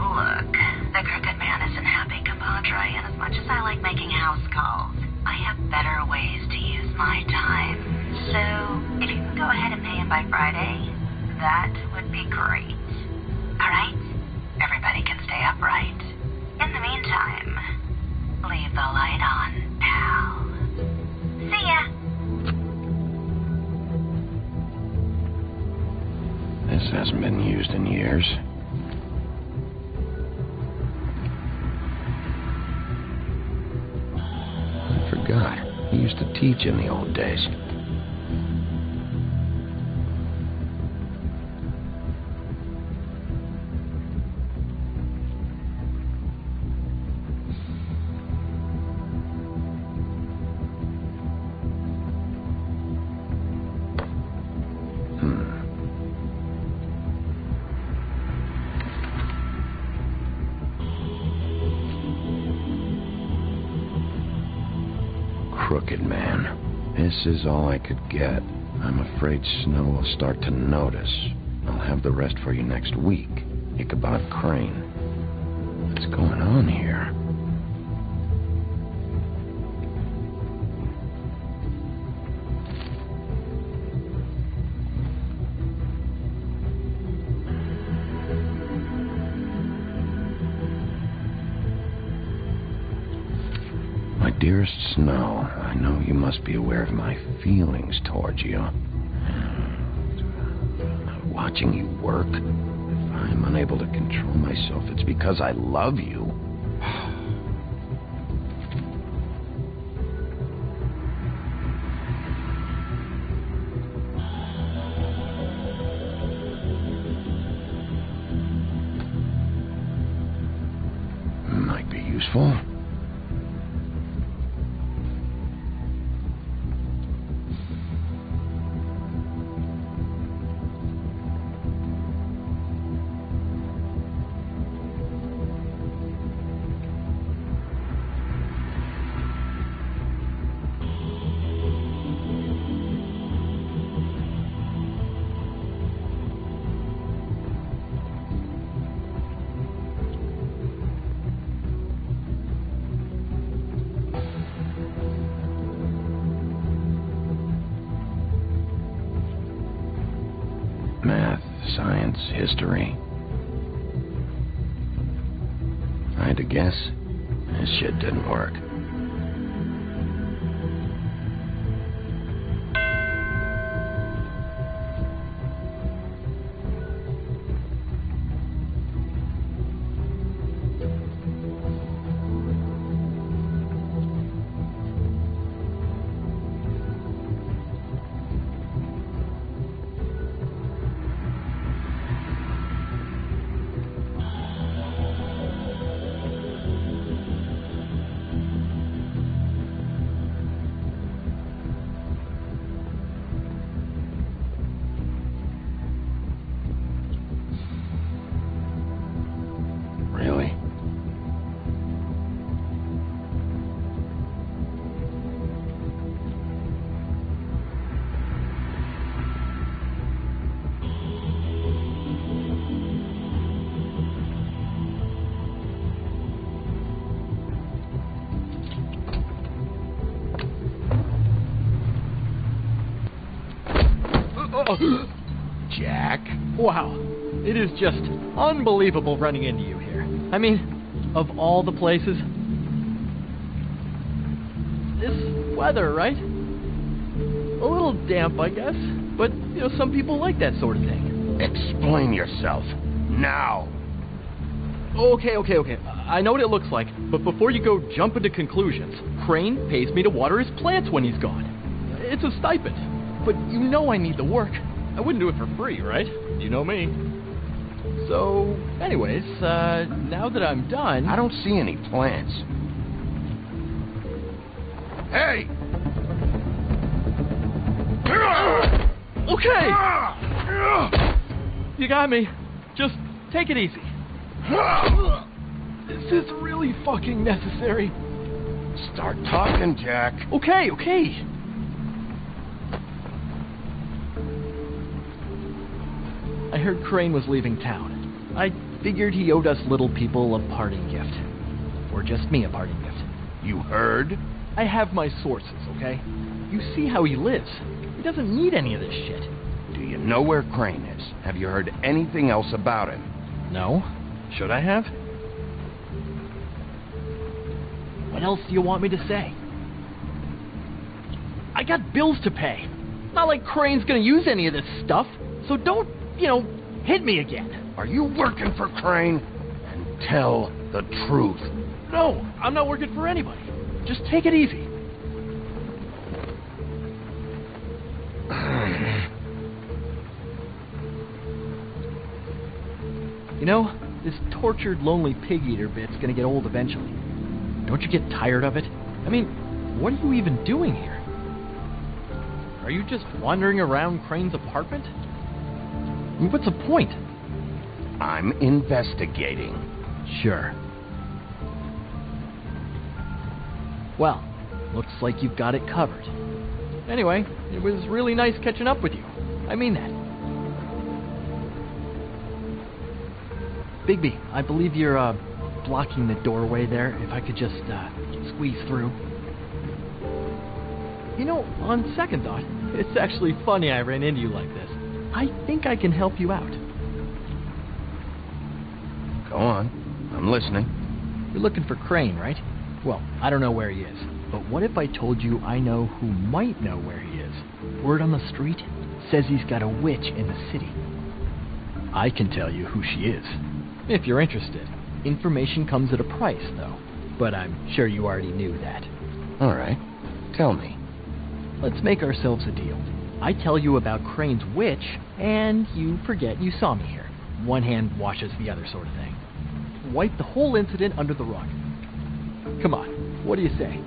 Look, the Crooked Man isn't happy, compadre, and as much as I like making house calls, I have better ways to use my time. So, if you can go ahead and pay him by Friday, that would be great. Alright? Everybody can stay upright. In the meantime, leave the light on, pal. See ya! This hasn't been used in years. I forgot. He used to teach in the old days. Crooked Man. This is all I could get. I'm afraid Snow will start to notice. I'll have the rest for you next week. Ichabod Crane. What's going on here? My dearest Snow, I know you must be aware of my feelings towards you. Watching you work, if I'm unable to control myself, it's because I love you. Might be useful. Math, science, history. I had to guess. This shit didn't work. Really? Jack? Wow. It is just unbelievable running into you here. I mean, of all the places. This weather, right? A little damp, I guess. But, some people like that sort of thing. Explain yourself. Now. Okay. I know what it looks like, but before you go jumping to conclusions, Crane pays me to water his plants when he's gone. It's a stipend. But I need the work. I wouldn't do it for free, right? You know me. So, anyways, now that I'm done... I don't see any plants. Hey! Okay! You got me. Just take it easy. This is really fucking necessary. Start talking, Jack. Okay. I heard Crane was leaving town. I figured he owed us little people a parting gift. Or just me a parting gift. You heard? I have my sources, okay? You see how he lives. He doesn't need any of this shit. Do you know where Crane is? Have you heard anything else about him? No. Should I have? What else do you want me to say? I got bills to pay. Not like Crane's gonna use any of this stuff. So don't, hit me again. Are you working for Crane? And tell the truth. No, I'm not working for anybody. Just take it easy. This tortured, lonely pig-eater bit's gonna get old eventually. Don't you get tired of it? I mean, what are you even doing here? Are you just wandering around Crane's apartment? I mean, what's the point? I'm investigating. Sure. Well, looks like you've got it covered. Anyway, it was really nice catching up with you. I mean that. Bigby, I believe you're, blocking the doorway there. If I could just, squeeze through. You know, on second thought, it's actually funny I ran into you like this. I think I can help you out. Go on. I'm listening. You're looking for Crane, right? Well, I don't know where he is. But what if I told you I know who might know where he is? Word on the street says he's got a witch in the city. I can tell you who she is, if you're interested. Information comes at a price, though. But I'm sure you already knew that. All right. Tell me. Let's make ourselves a deal. I tell you about Crane's witch, and you forget you saw me here. One hand washes the other sort of thing. Wipe the whole incident under the rug. Come on, what do you say?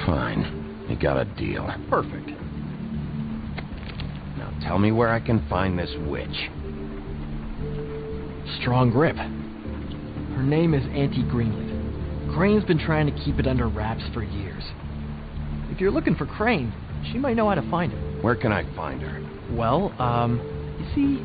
Fine. You got a deal. Perfect. Now tell me where I can find this witch. Strong grip. Her name is Auntie Greenleaf. Crane's been trying to keep it under wraps for years. If you're looking for Crane, she might know how to find him. Where can I find her? Well, you see,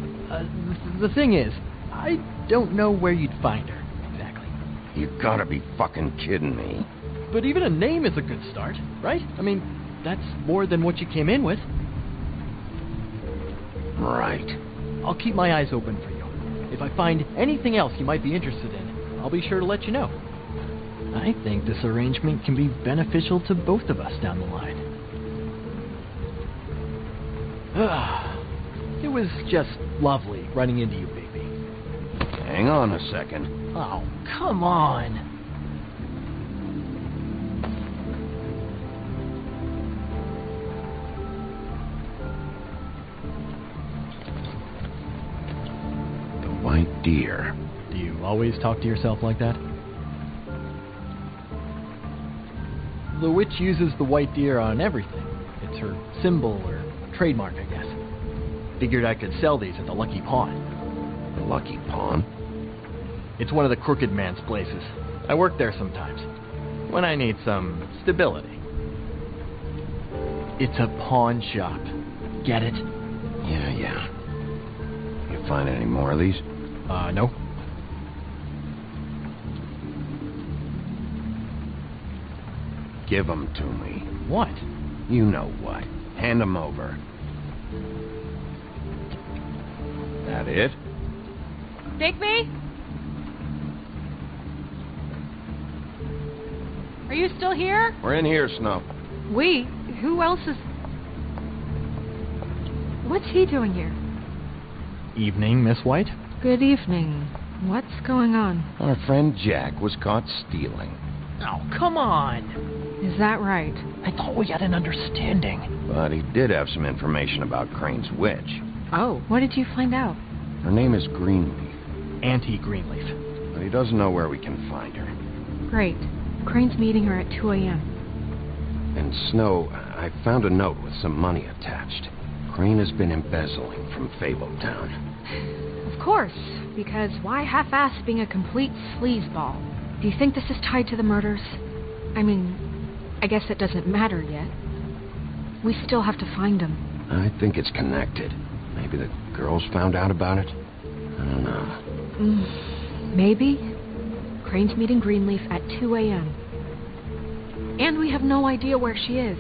the thing is, I don't know where you'd find her, exactly. You gotta be fucking kidding me. But even a name is a good start, right? I mean, that's more than what you came in with. Right. I'll keep my eyes open for you. If I find anything else you might be interested in, I'll be sure to let you know. I think this arrangement can be beneficial to both of us down the line. It was just lovely running into you, baby. Hang on a second. Oh, come on. The white deer. Do you always talk to yourself like that? The witch uses the white deer on everything. It's her symbol or trademark, I guess. Figured I could sell these at the Lucky Pawn. The Lucky Pawn? It's one of the crooked man's places. I work there sometimes, when I need some stability. It's a pawn shop. Get it? Yeah. You find any more of these? No. Give them to me. What? You know what. Hand them over. That it? Digby? Are you still here? We're in here, Snow. We? Who else is... What's he doing here? Evening, Miss White. Good evening. What's going on? Our friend Jack was caught stealing. Oh, come on. Is that right? I thought we had an understanding. But he did have some information about Crane's witch. Oh, what did you find out? Her name is Greenleaf. Auntie Greenleaf. But he doesn't know where we can find her. Great. Crane's meeting her at 2 a.m. And Snow, I found a note with some money attached. Crane has been embezzling from Fabletown. Of course, because why half-ass being a complete sleazeball? Do you think this is tied to the murders? I mean, I guess it doesn't matter yet. We still have to find him. I think it's connected. Maybe the girls found out about it? I don't know. Maybe. Crane's meeting Greenleaf at 2 a.m. And we have no idea where she is.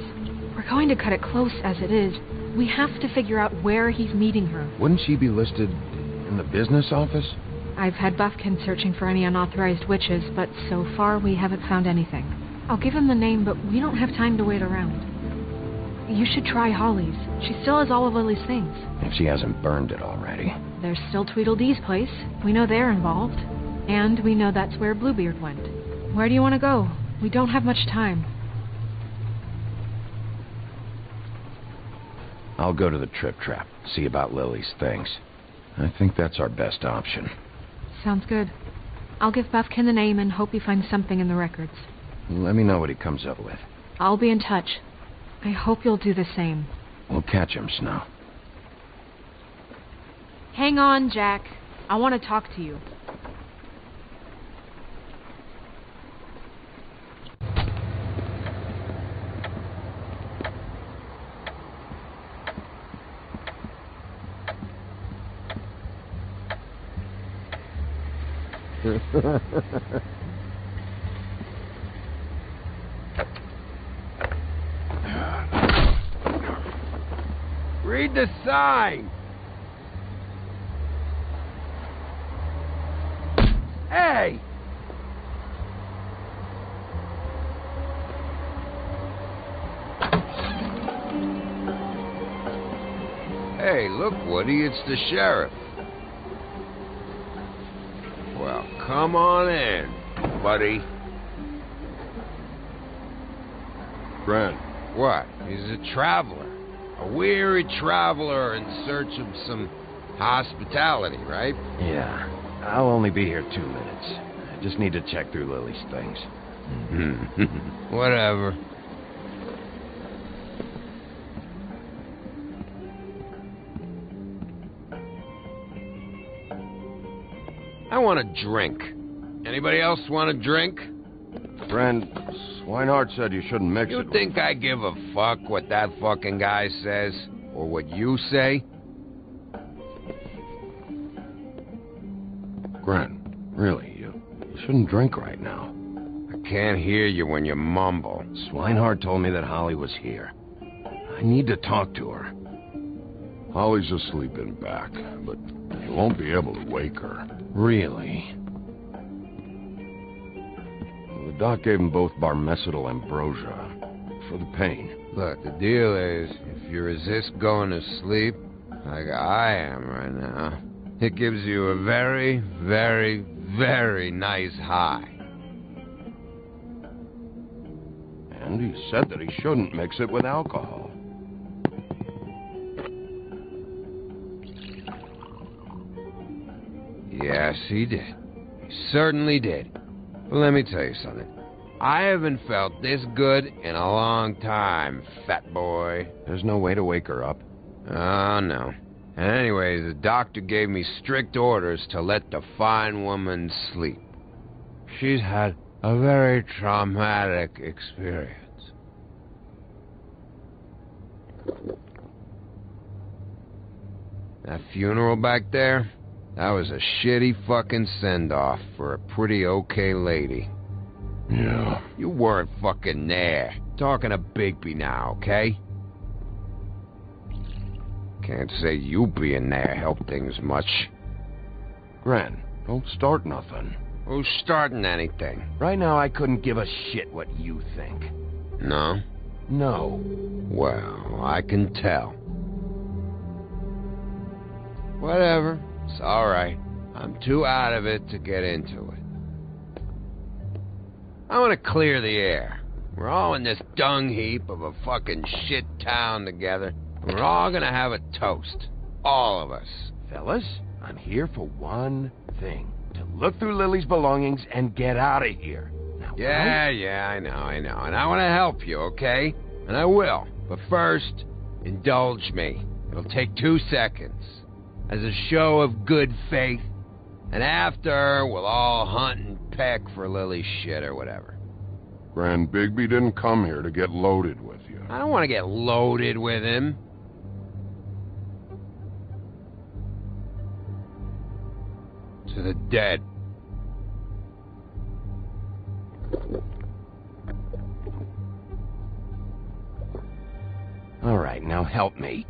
We're going to cut it close as it is. We have to figure out where he's meeting her. Wouldn't she be listed in the business office? I've had Buffkin searching for any unauthorized witches, but so far we haven't found anything. I'll give him the name, but we don't have time to wait around. You should try Holly's. She still has all of Lily's things. If she hasn't burned it already. There's still Tweedledee's place. We know they're involved. And we know that's where Bluebeard went. Where do you want to go? We don't have much time. I'll go to the Trip Trap, see about Lily's things. I think that's our best option. Sounds good. I'll give Buffkin the name and hope he finds something in the records. Let me know what he comes up with. I'll be in touch. I hope you'll do the same. We'll catch him, Snow. Hang on, Jack. I want to talk to you. Read the sign! Hey! Hey, look, Woody, it's the sheriff. Well, come on in, buddy. Grant. What? He's a traveler. A weary traveler in search of some hospitality, right? Yeah. I'll only be here 2 minutes. I just need to check through Lily's things. Whatever. I want a drink. Anybody else want a drink? Friend, Swinehart said you shouldn't mix it. You think I give a fuck what that fucking guy says? Or what you say? Grant, really, you shouldn't drink right now. I can't hear you when you mumble. Swinehart told me that Holly was here. I need to talk to her. Holly's asleep in back, but you won't be able to wake her. Really? The doc gave them both Barmecidal ambrosia for the pain. Look, the deal is, if you resist going to sleep, like I am right now, it gives you a very, very, very nice high. And he said that he shouldn't mix it with alcohol. Yes, he did. He certainly did. But let me tell you something. I haven't felt this good in a long time, fat boy. There's no way to wake her up? Oh, no. And anyways, the doctor gave me strict orders to let the fine woman sleep. She's had a very traumatic experience. That funeral back there? That was a shitty fucking send-off for a pretty okay lady. Yeah. You weren't fucking there. Talking to Bigby now, okay? Can't say you being there helped things much. Grant, don't start nothing. Who's starting anything? Right now, I couldn't give a shit what you think. No? No. Well, I can tell. Whatever. It's alright. I'm too out of it to get into it. I want to clear the air. We're all in this dung heap of a fucking shit town together. We're all gonna have a toast. All of us. Fellas, I'm here for one thing. To look through Lily's belongings and get out of here. Now, Yeah, I know. And I want to help you, okay? And I will. But first, indulge me. It'll take 2 seconds. As a show of good faith. And after, we'll all hunt and peck for Lily's shit or whatever. Grand Bigby didn't come here to get loaded with you. I don't want to get loaded with him. To the dead. All right, now help me.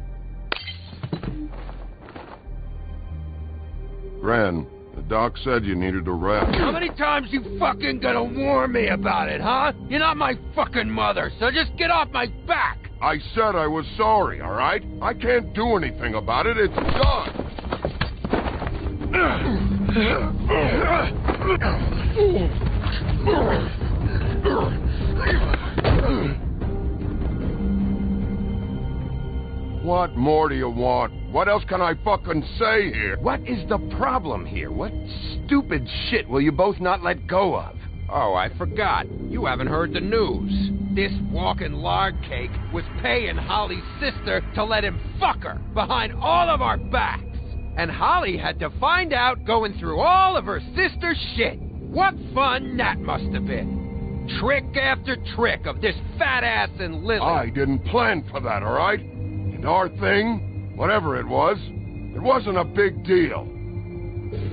Gran, the doc said you needed a rest. How many times you fucking gonna warn me about it, huh? You're not my fucking mother, so just get off my back! I said I was sorry, all right? I can't do anything about it. It's done. What more do you want? What else can I fucking say here? What is the problem here? What stupid shit will you both not let go of? Oh, I forgot. You haven't heard the news. This walking lard cake was paying Holly's sister to let him fuck her behind all of our backs. And Holly had to find out going through all of her sister's shit. What fun that must have been. Trick after trick of this fat ass and Lily. I didn't plan for that, all right? And our thing, whatever it wasn't a big deal.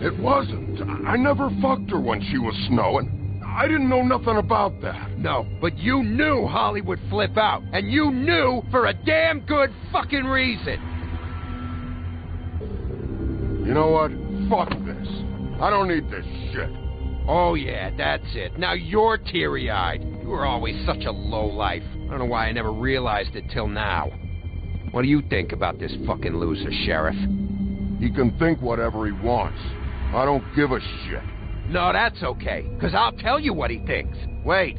It wasn't. I never fucked her when she was snowing. I didn't know nothing about that. No, but you knew Holly would flip out. And you knew for a damn good fucking reason. You know what? Fuck this. I don't need this shit. Oh yeah, that's it. Now you're teary-eyed. You were always such a lowlife. I don't know why I never realized it till now. What do you think about this fucking loser, Sheriff? He can think whatever he wants. I don't give a shit. No, that's okay, because I'll tell you what he thinks. Wait.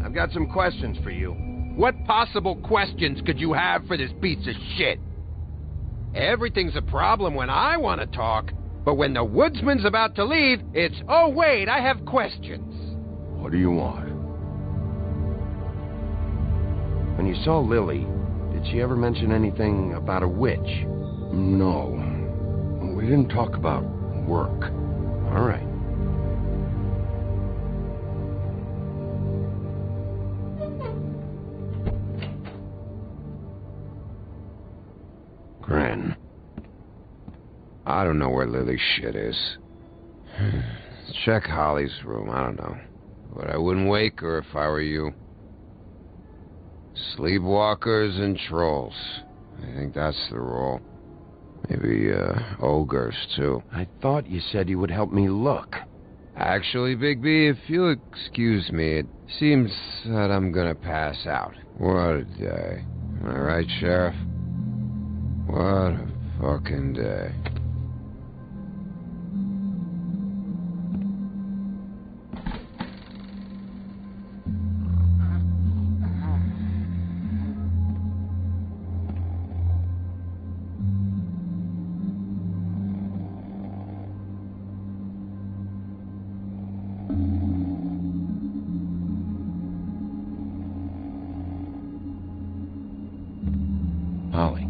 I've got some questions for you. What possible questions could you have for this piece of shit? Everything's a problem when I want to talk, but when the woodsman's about to leave, it's, oh wait, I have questions. What do you want? When you saw Lily, did she ever mention anything about a witch? No. We didn't talk about work. All right. Grin. I don't know where Lily's shit is. Check Holly's room, I don't know. But I wouldn't wake her if I were you. Sleepwalkers and trolls. I think that's the rule. Maybe, ogres, too. I thought you said you would help me look. Actually, Bigby, if you'll excuse me, it seems that I'm gonna pass out. What a day. Am I right, Sheriff? What a fucking day. Holly.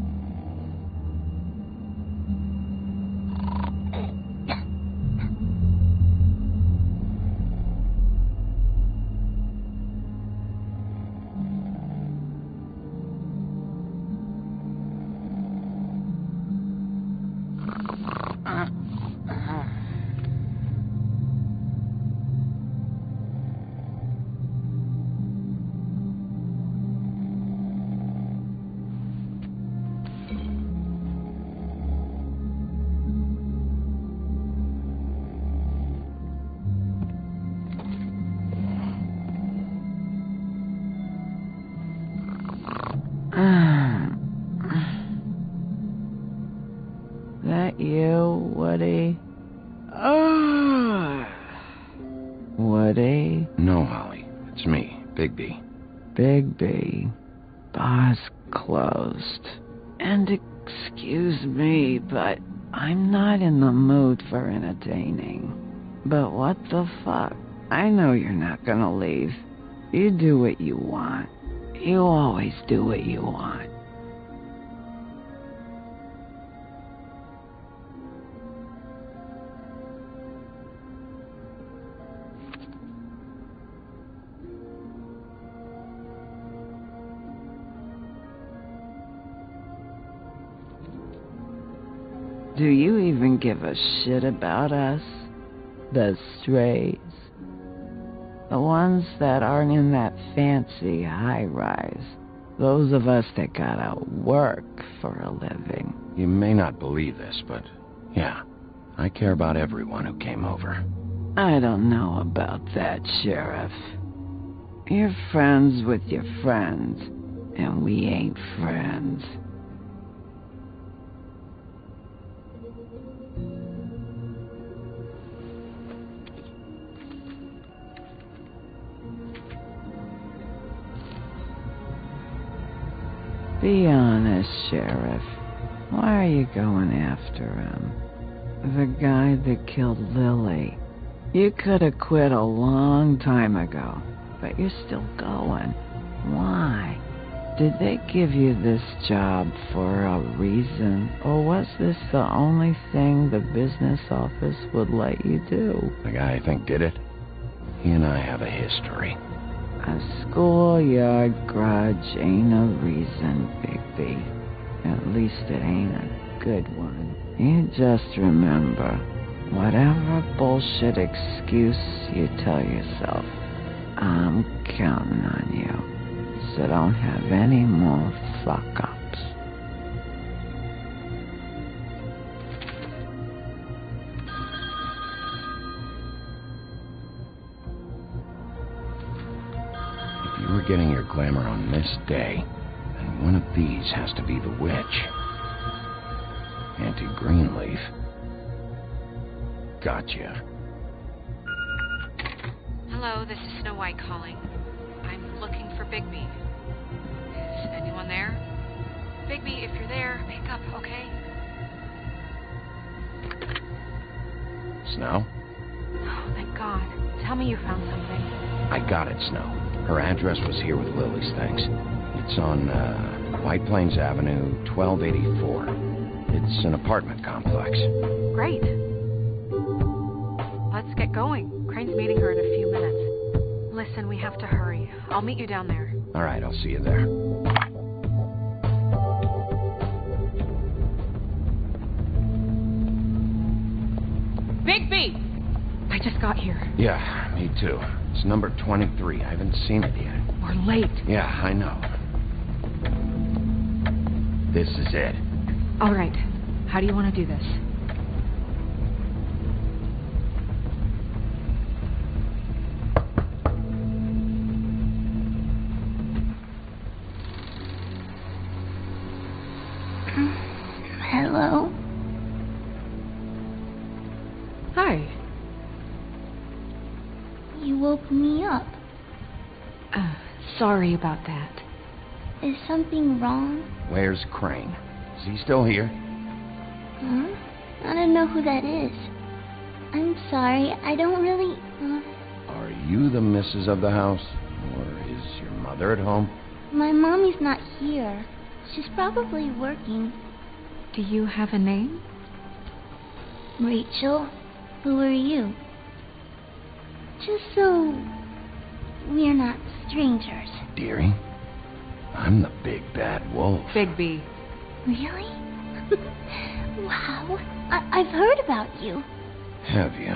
That you, Woody? Oh. Woody? No, Holly. It's me, Bigby. Bigby. Bar's closed. And excuse me, but I'm not in the mood for entertaining. But what the fuck? I know you're not gonna leave. You do what you want. You always do what you want. Do you even give a shit about us? The strays? The ones that aren't in that fancy high-rise. Those of us that gotta work for a living. You may not believe this, but yeah, I care about everyone who came over. I don't know about that, Sheriff. You're friends with your friends, and we ain't friends. Be honest, Sheriff. Why are you going after him? The guy that killed Lily. You could have quit a long time ago, but you're still going. Why? Did they give you this job for a reason, or was this the only thing the business office would let you do? The guy I think did it, he and I have a history. A schoolyard grudge ain't a reason, Bigby. At least it ain't a good one. You just remember, Whatever bullshit excuse you tell yourself, I'm counting on you. So don't have any more fuck-ups. If you were getting your glamour on this day, then one of these has to be the witch. Auntie Greenleaf. Gotcha. Hello, this is Snow White calling. I'm looking for Bigby. Is anyone there? Bigby, if you're there, pick up, okay? Snow? Oh, thank God. Tell me you found something. I got it, Snow. Her address was here with Lily's things. It's on, White Plains Avenue, 1284. It's an apartment complex. Great. Let's get going. Crane's meeting her in a few minutes. Listen, we have to hurry. I'll meet you down there. All right, I'll see you there. Bigby! I just got here. Yeah, me too. It's number 23. I haven't seen it yet. We're late. Yeah, I know. This is it. All right. How do you want to do this? Hello? Hi. You woke me up. Sorry about that. Is something wrong? Where's Crane? Is he still here? Huh? I don't know who that is. I'm sorry, I don't really... Are you the missus of the house? Or is your mother at home? My mommy's not here. She's probably working. Do you have a name? Rachel, who are you? Just so we're not strangers. Dearie, I'm the big bad wolf. Bigby. Really? Wow. I've heard about you. Have you?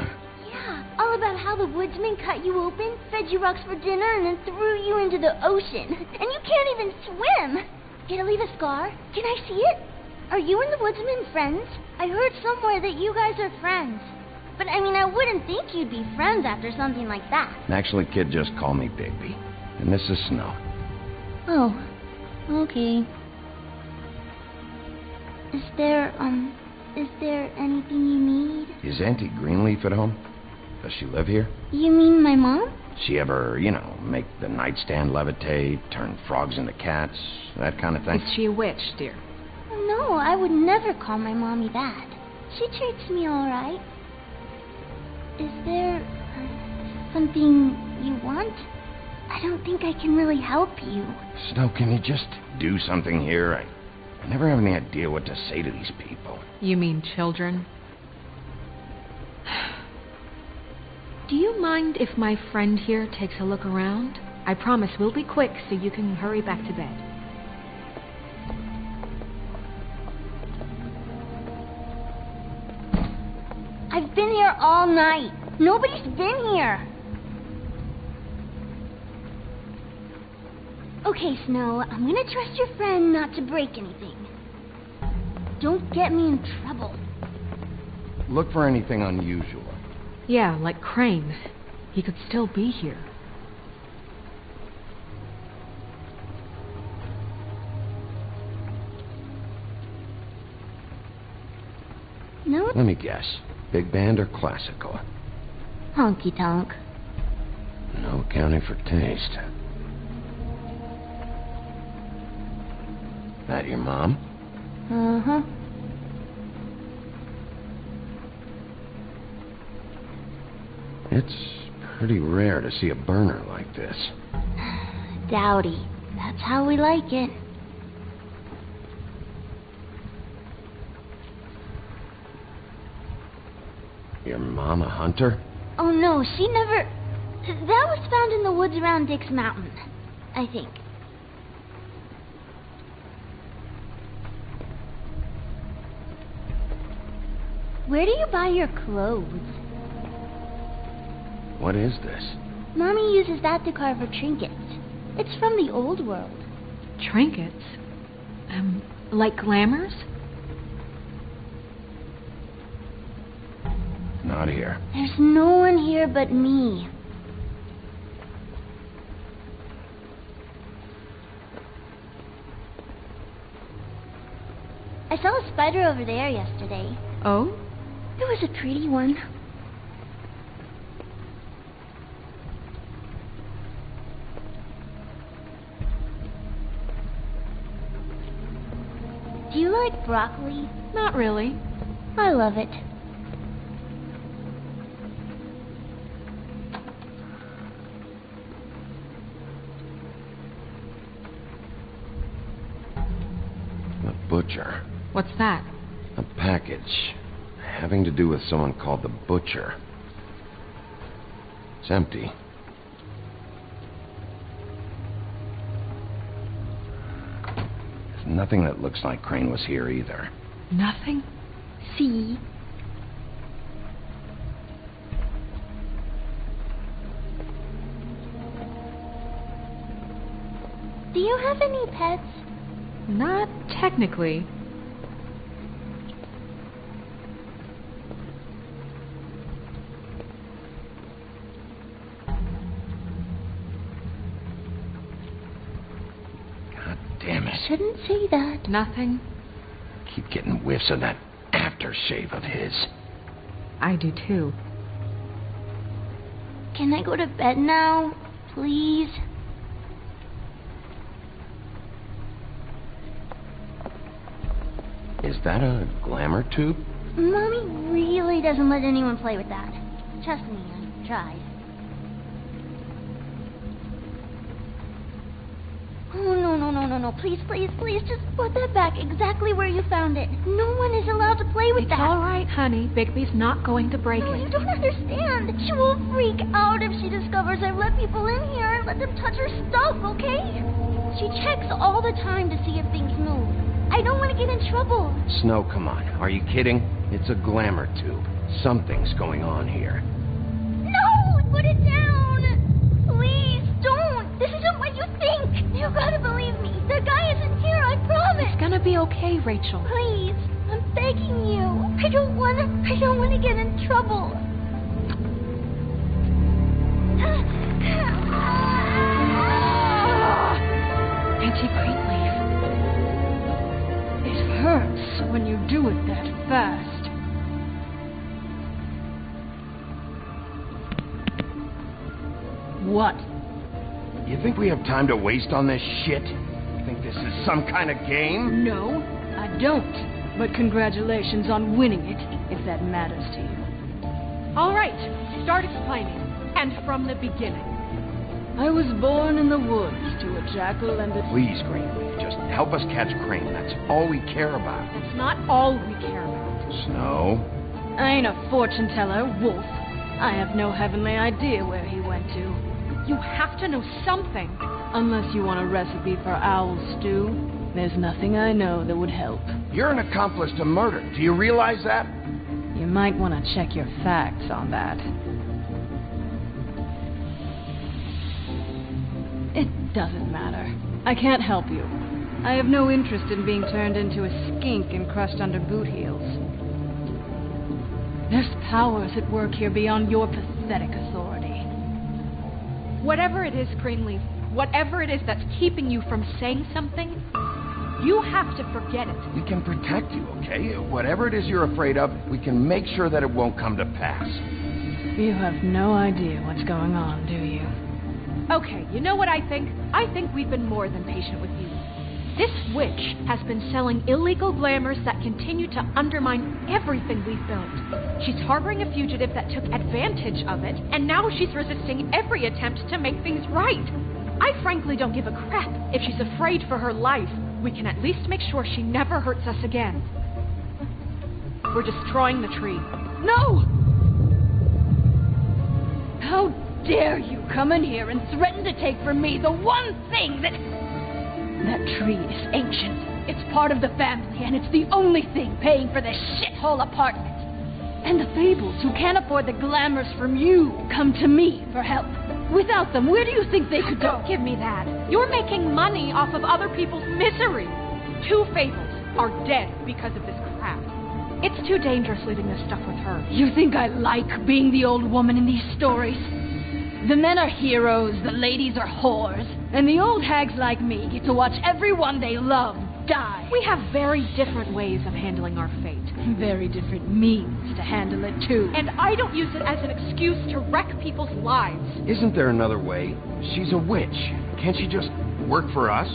Yeah, all about how the woodsman cut you open, fed you rocks for dinner, and then threw you into the ocean. And you can't even swim. Did it leave a scar? Can I see it? Are you and the woodsman friends? I heard somewhere that you guys are friends. But I mean, I wouldn't think you'd be friends after something like that. Actually, kid, just call me Bigby. And this is Snow. Oh, okay. Is there anything you need? Is Auntie Greenleaf at home? Does she live here? You mean my mom? She ever, make the nightstand levitate, turn frogs into cats, that kind of thing? Is she a witch, dear? No, I would never call my mommy that. She treats me all right. Is there something you want? I don't think I can really help you. Snow, can you just do something here? I never have any idea what to say to these people. You mean children? Do you mind if my friend here takes a look around? I promise we'll be quick so you can hurry back to bed. I've been here all night. Nobody's been here. Okay, Snow, I'm gonna trust your friend not to break anything. Don't get me in trouble. Look for anything unusual. Yeah, like Crane. He could still be here. No? Let me guess. Big band or classical? Honky tonk. No accounting for taste. That your mom? Uh-huh. It's pretty rare to see a burner like this. Dowdy. That's how we like it. Your mom a hunter? Oh no, she never... That was found in the woods around Dick's Mountain, I think. Where do you buy your clothes? What is this? Mommy uses that to carve her trinkets. It's from the old world. Trinkets? Like glamours? Not here. There's no one here but me. I saw a spider over there yesterday. Oh? It was a pretty one. Do you like broccoli? Not really. I love it. The butcher. What's that? A package having to do with someone called the Butcher. It's empty. There's nothing that looks like Crane was here either. Nothing? See? Do you have any pets? Not technically. God damn it. Shouldn't say that. Nothing? Keep getting whiffs of that aftershave of his. I do too. Can I go to bed now? Please? Is that a glamour tube? Mommy really doesn't let anyone play with that. Trust me, I tried. Oh, no. Please, just put that back exactly where you found it. No one is allowed to play with that. It's all right, honey. Bigby's not going to break it. You don't understand. She will freak out if she discovers I've let people in here and let them touch her stuff, okay? She checks all the time to see if things move. I don't want to get in trouble. Snow, come on. Are you kidding? It's a glamour tube. Something's going on here. No! Put it down! Please, don't! This isn't what you think! You gotta believe me. The guy isn't here, I promise! It's gonna be okay, Rachel. Please, I'm begging you. I don't wanna get in trouble. Auntie Greenleaf. It hurts when you do it that fast. What? You think we have time to waste on this shit? You think this is some kind of game? No, I don't. But congratulations on winning it, if that matters to you. All right, start explaining. And from the beginning. I was born in the woods to a jackal and a... Please, Greenleaf, just help us catch Crane. That's all we care about. That's not all we care about. Snow? I ain't a fortune teller, Wolf. I have no heavenly idea where he went to. You have to know something. Unless you want a recipe for owl stew, there's nothing I know that would help. You're an accomplice to murder. Do you realize that? You might want to check your facts on that. It doesn't matter. I can't help you. I have no interest in being turned into a skink and crushed under boot heels. There's powers at work here beyond your pathetic authority. Whatever it is, Greenleaf, whatever it is that's keeping you from saying something, you have to forget it. We can protect you, okay? Whatever it is you're afraid of, we can make sure that it won't come to pass. You have no idea what's going on, do you? Okay, you know what I think? I think we've been more than patient with you. This witch has been selling illegal glamours that continue to undermine everything we've built. She's harboring a fugitive that took advantage of it, and now she's resisting every attempt to make things right. I frankly don't give a crap if she's afraid for her life. We can at least make sure she never hurts us again. We're destroying the tree. No! How dare you come in here and threaten to take from me the one thing that... That tree is ancient. It's part of the family, and it's the only thing paying for this shithole apartment. And the Fables, who can't afford the glamours from you, come to me for help. Without them, where do you think they could go? Don't give me that. You're making money off of other people's misery. 2 Fables are dead because of this crap. It's too dangerous leaving this stuff with her. You think I like being the old woman in these stories? The men are heroes, the ladies are whores, and the old hags like me get to watch everyone they love die. We have very different ways of handling our fate. Very different means to handle it, too. And I don't use it as an excuse to wreck people's lives. Isn't there another way? She's a witch. Can't she just work for us?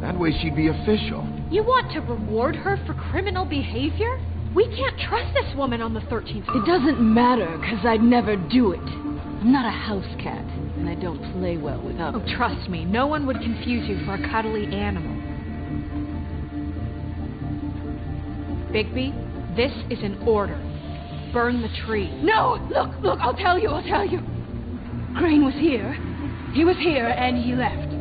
That way she'd be official. You want to reward her for criminal behavior? We can't trust this woman on the 13th floor. It doesn't matter, because I'd never do it. I'm not a house cat, and I don't play well with others. Oh, trust me, no one would confuse you for a cuddly animal. Bigby, this is an order. Burn the tree. No! Look, I'll tell you. Crane was here. He was here, and he left.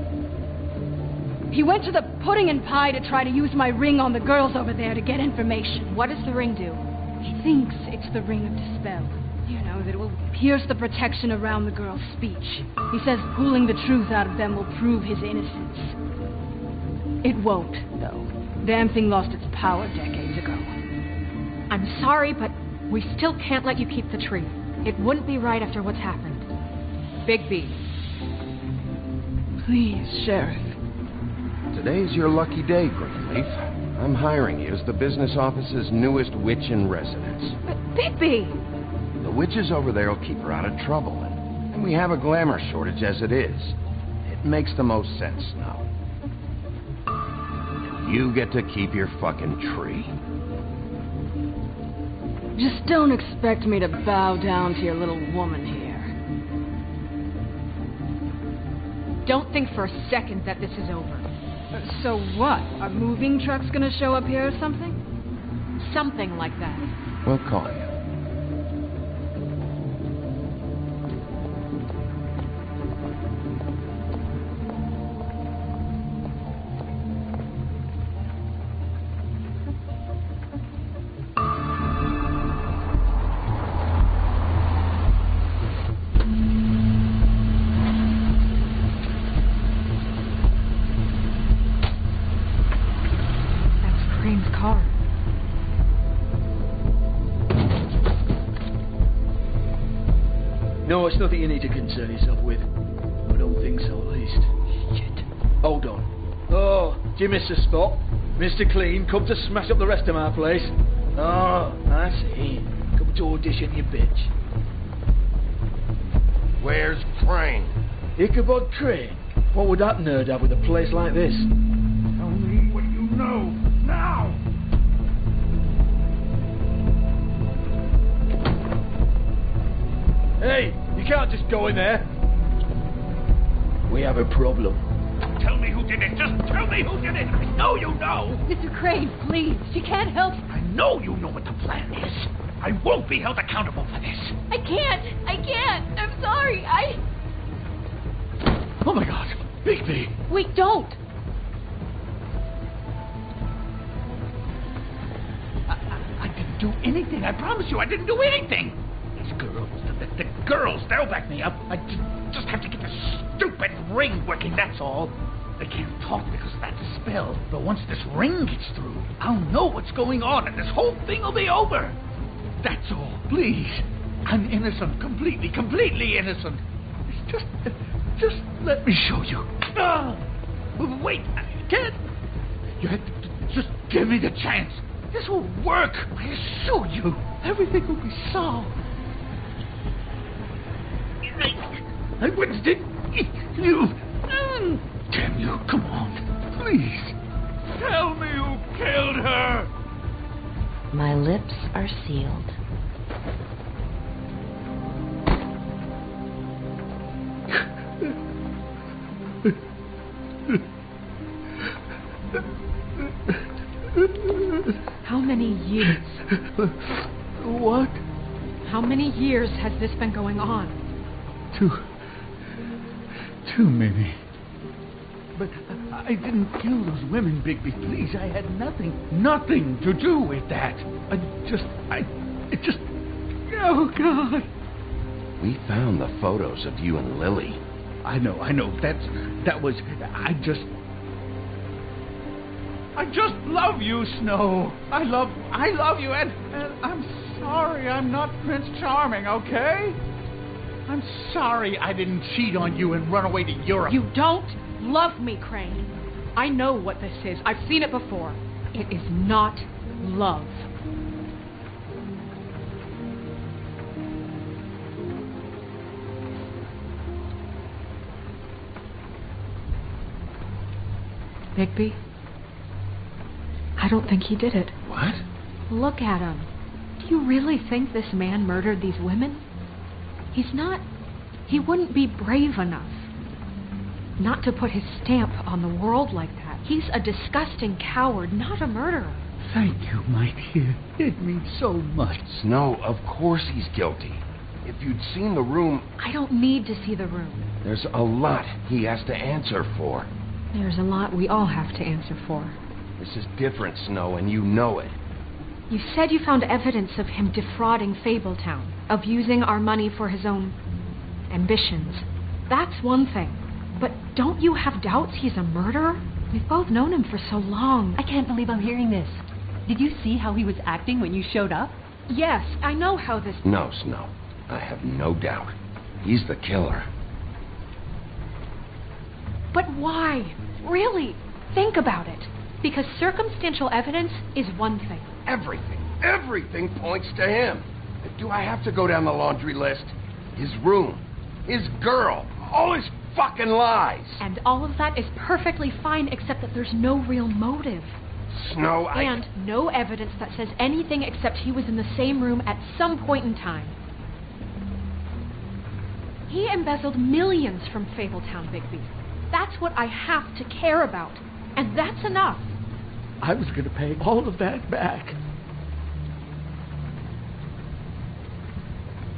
He went to the pudding and pie to try to use my ring on the girls over there to get information. What does the ring do? He thinks it's the ring of dispel. You know, that it will pierce the protection around the girl's speech. He says pulling the truth out of them will prove his innocence. It won't, though. Damn thing lost its power decades ago. I'm sorry, but we still can't let you keep the tree. It wouldn't be right after what's happened. Bigby. Please, Sheriff. Today's your lucky day, Greenleaf. I'm hiring you as the business office's newest witch in residence. But Bigby! The witches over there will keep her out of trouble, and we have a glamour shortage as it is. It makes the most sense now. You get to keep your fucking tree. Just don't expect me to bow down to your little woman here. Don't think for a second that this is over. So what? Are moving trucks gonna show up here or something? Something like that. We'll call you. No, it's nothing you need to concern yourself with. I don't think so, at least. Shit. Hold on. Oh, do you miss the spot? Mr. Clean, come to smash up the rest of my place. Oh, I see. Come to audition, you bitch. Where's Crane? Ichabod Crane? What would that nerd have with a place like this? Tell me what you know, now! Hey, you can't just go in there. We have a problem. Tell me who did it. Just tell me who did it. I know you know. Mr. Crane, please. She can't help. I know you know what the plan is. I won't be held accountable for this. I can't. I'm sorry. Oh my God. Bigby. Wait, don't. I didn't do anything. I promise you, I didn't do anything. These girls, the girls, they'll back me up. I just have to get this stupid ring working, that's all. They can't talk because of that spell. But once this ring gets through, I'll know what's going on and this whole thing will be over. That's all. Please. I'm innocent. Completely innocent. It's just let me show you. Wait, I can't. You have to just give me the chance. This will work. I assure you. Everything will be solved. I witnessed it. You. Damn you. Come on. Please. Tell me who killed her. My lips are sealed. How many years? What? How many years has this been going on? Two maybe. But I didn't kill those women, Bigby. Please, I had nothing to do with that. Oh, God. We found the photos of you and Lily. I know. That was... I just love you, Snow. I love you, and I'm sorry I'm not Prince Charming, okay? I'm sorry I didn't cheat on you and run away to Europe. You don't love me, Crane. I know what this is. I've seen it before. It is not love. Bigby? I don't think he did it. What? Look at him. Do you really think this man murdered these women? He wouldn't be brave enough. Not to put his stamp on the world like that. He's a disgusting coward, not a murderer. Thank you, my dear. It means so much. Snow, of course he's guilty. If you'd seen the room... I don't need to see the room. There's a lot he has to answer for. There's a lot we all have to answer for. This is different, Snow, and you know it. You said you found evidence of him defrauding Fabletown, of using our money for his own ambitions. That's one thing. But don't you have doubts he's a murderer? We've both known him for so long. I can't believe I'm hearing this. Did you see how he was acting when you showed up? Yes, I know how this... No, Snow. I have no doubt. He's the killer. But why? Really? Think about it. Because circumstantial evidence is one thing. Everything points to him. Do I have to go down the laundry list? His room, his girl, all his fucking lies. And all of that is perfectly fine, except that there's no real motive. Snow, And no evidence that says anything except he was in the same room at some point in time. He embezzled millions from Fabletown, Bigby. That's what I have to care about. And that's enough. I was going to pay all of that back.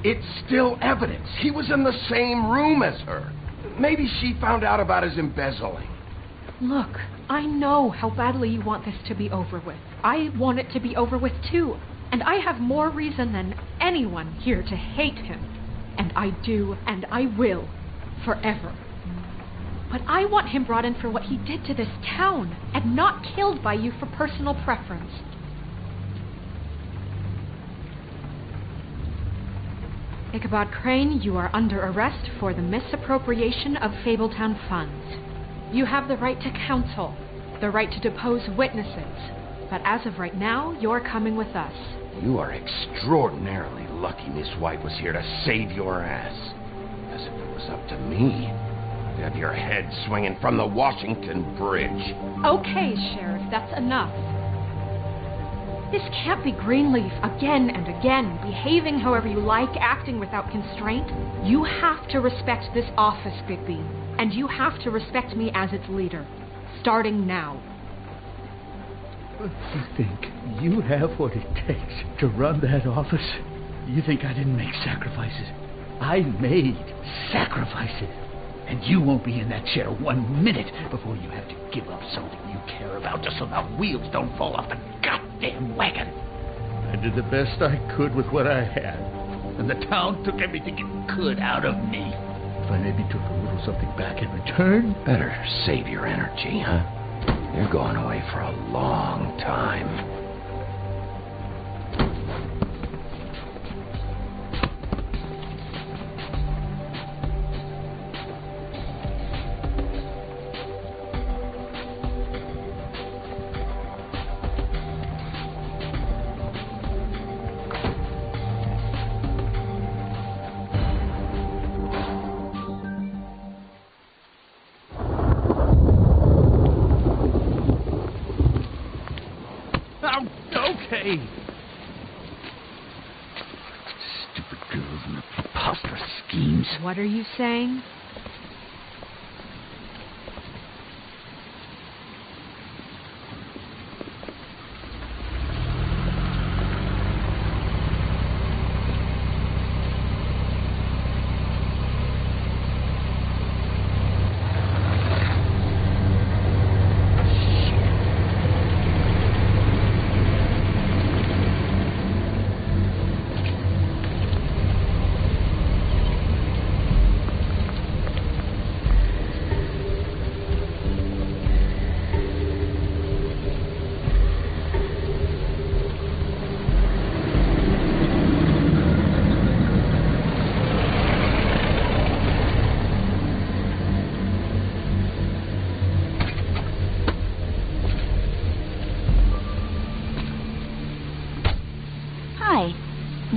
It's still evidence. He was in the same room as her. Maybe she found out about his embezzling. Look, I know how badly you want this to be over with. I want it to be over with too. And I have more reason than anyone here to hate him. And I do, and I will, forever. But I want him brought in for what he did to this town, and not killed by you for personal preference. Ichabod Crane, you are under arrest for the misappropriation of Fabletown funds. You have the right to counsel, the right to depose witnesses, but as of right now, you're coming with us. You are extraordinarily lucky Miss White was here to save your ass. Because if it was up to me, I'd have your head swinging from the Washington Bridge. Okay, Sheriff, that's enough. This can't be Greenleaf again and again, behaving however you like, acting without constraint. You have to respect this office, Bigby, and you have to respect me as its leader, starting now. You think you have what it takes to run that office? You think I didn't make sacrifices? I made sacrifices. And you won't be in that chair 1 minute before you have to give up something you care about just so the wheels don't fall off the goddamn wagon. I did the best I could with what I had. And the town took everything it could out of me. If I maybe took a little something back in return... Better save your energy, huh? You're going away for a long time. Okay. Stupid girls and their preposterous schemes. What are you saying?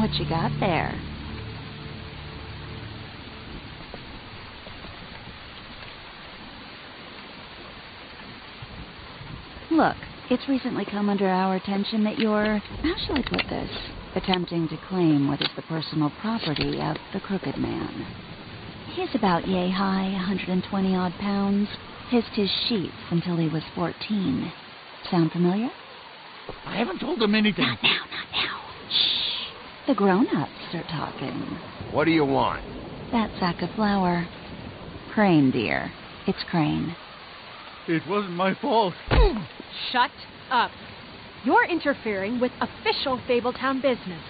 What you got there? Look, it's recently come under our attention that you're, how shall I put this, attempting to claim what is the personal property of the Crooked Man. He's about yay high, 120-odd pounds, pissed his sheets until he was 14. Sound familiar? I haven't told him anything. Not now. Shh. The grown-ups are talking. What do you want? That sack of flour. Crane, dear. It's Crane. It wasn't my fault. Shut up. You're interfering with official Fabletown business.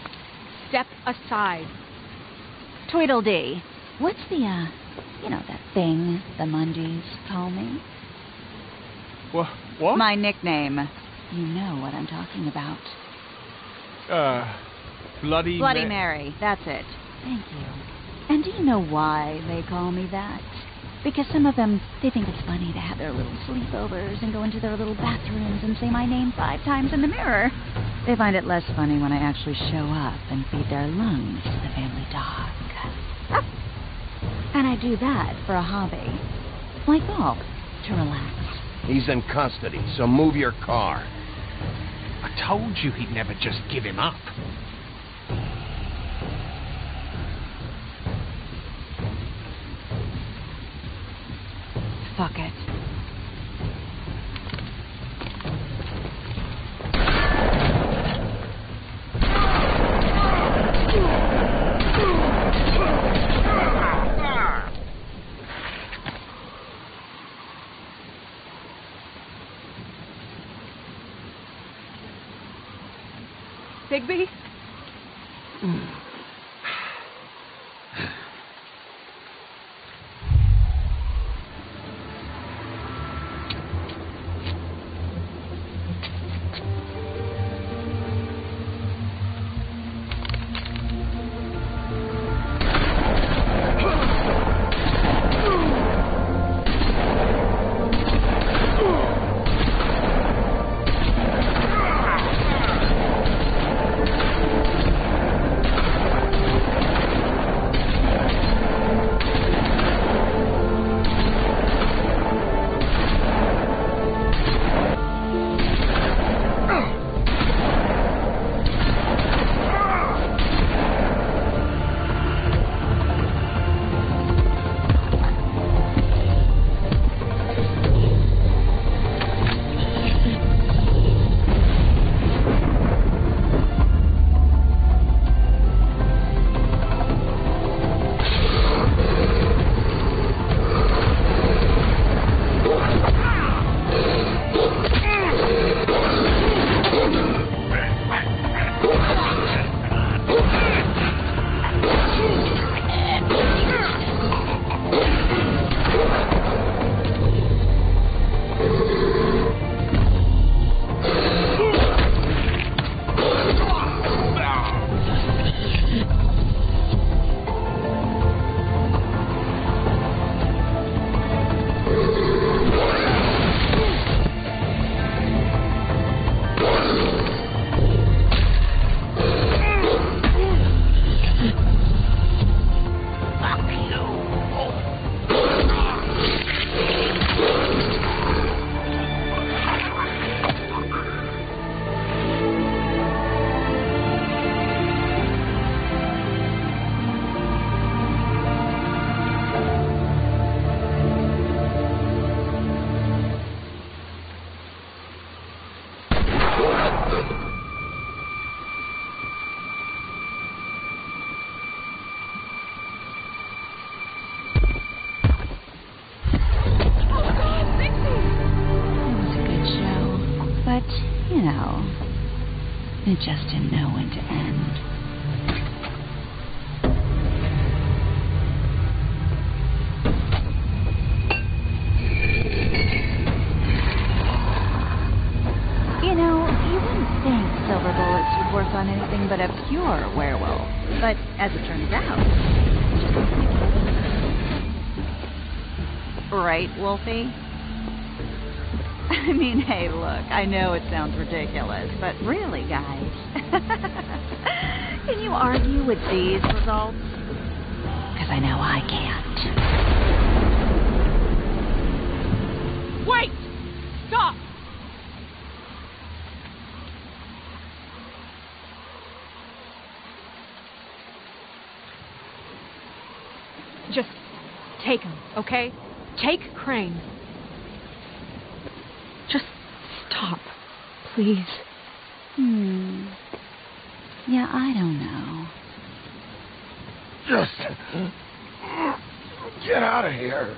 Step aside. Tweedledee. What's the, that thing the Mundies call me? What? My nickname. You know what I'm talking about. Bloody Mary. That's it. Thank you. And do you know why they call me that? Because some of them, they think it's funny to have their little sleepovers and go into their little bathrooms and say my name 5 times in the mirror. They find it less funny when I actually show up and feed their lungs to the family dog. And I do that for a hobby. Like golf, to relax. He's in custody, so move your car. I told you he'd never just give him up. Fuck it. Bigby? It just didn't know when to end. You know, you wouldn't think silver bullets would work on anything but a pure werewolf. But as it turns out... Right, Wolfie? I mean, hey, look, I know it sounds ridiculous, but really, guys, Can you argue with these results? Because I know I can't. Wait! Stop! Just take him, okay? Take Crane. Just stop, please. Yeah, I don't know. Just get out of here.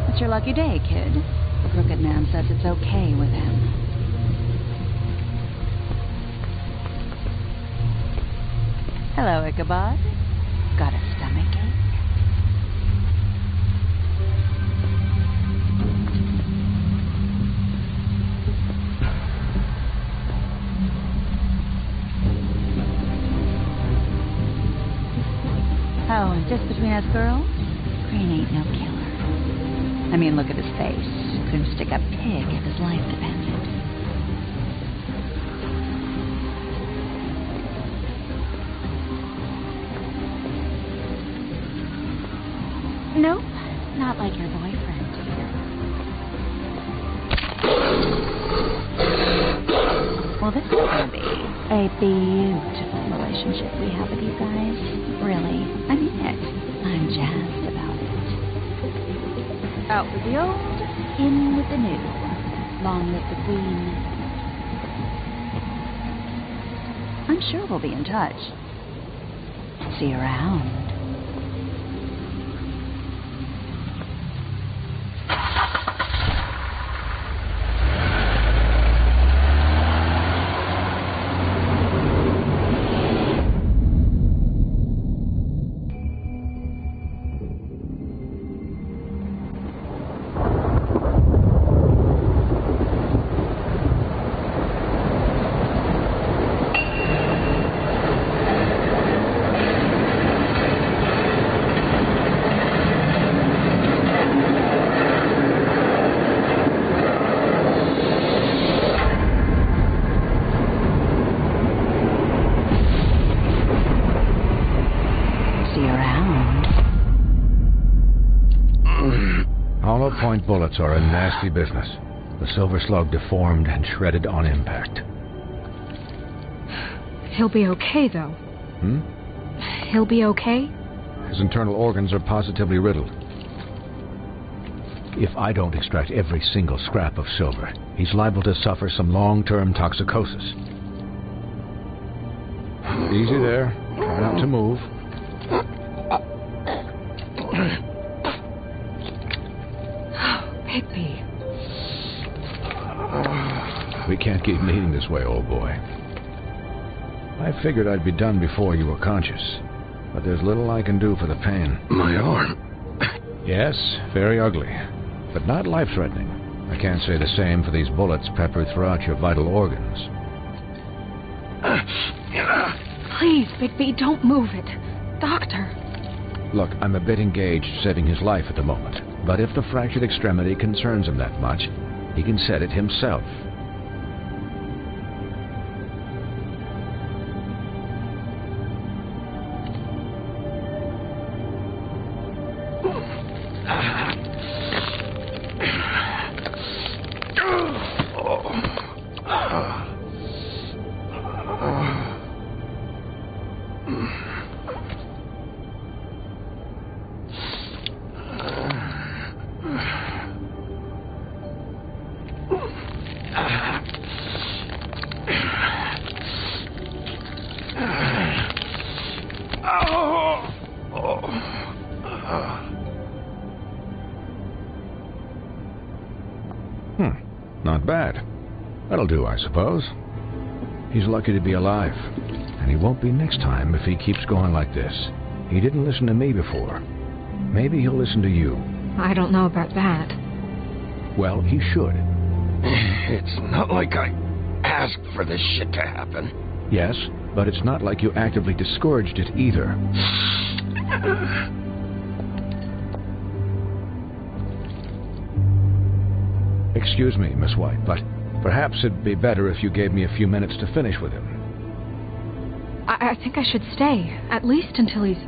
It's your lucky day, kid. The crooked man says it's okay with him. Hello, Ichabod. Got a stomachache? Oh, and just between us girls, Crane ain't no killer. I mean, look at his face. Couldn't stick a pig if his life depended. Nope, not like your boyfriend, dear. Well, this is gonna be a beautiful relationship we have with you guys. Really, I mean it. I'm jazzed about it. Out with the old, in with the new. Long live the queen. I'm sure we'll be in touch. See you around. Hollow-point bullets are a nasty business. The Silver Slug deformed and shredded on impact. He'll be okay, though. He'll be okay? His internal organs are positively riddled. If I don't extract every single scrap of silver, he's liable to suffer some long-term toxicosis. Easy there. Try not to move. Higby. We can't keep meeting this way, old boy. I figured I'd be done before you were conscious, but there's little I can do for the pain. My arm. Yes, very ugly, but not life-threatening. I can't say the same for these bullets peppered throughout your vital organs. Please, Bigby, don't move it. Doctor. Look, I'm a bit engaged saving his life at the moment, but if the fractured extremity concerns him that much, he can set it himself. Not bad. That'll do, I suppose. He's lucky to be alive, and he won't be next time if he keeps going like this. He didn't listen to me before. Maybe he'll listen to you. I don't know about that. Well, he should. It's not like I asked for this shit to happen. Yes, but it's not like you actively discouraged it either. Excuse me, Miss White, but perhaps it'd be better if you gave me a few minutes to finish with him. I think I should stay, at least until he's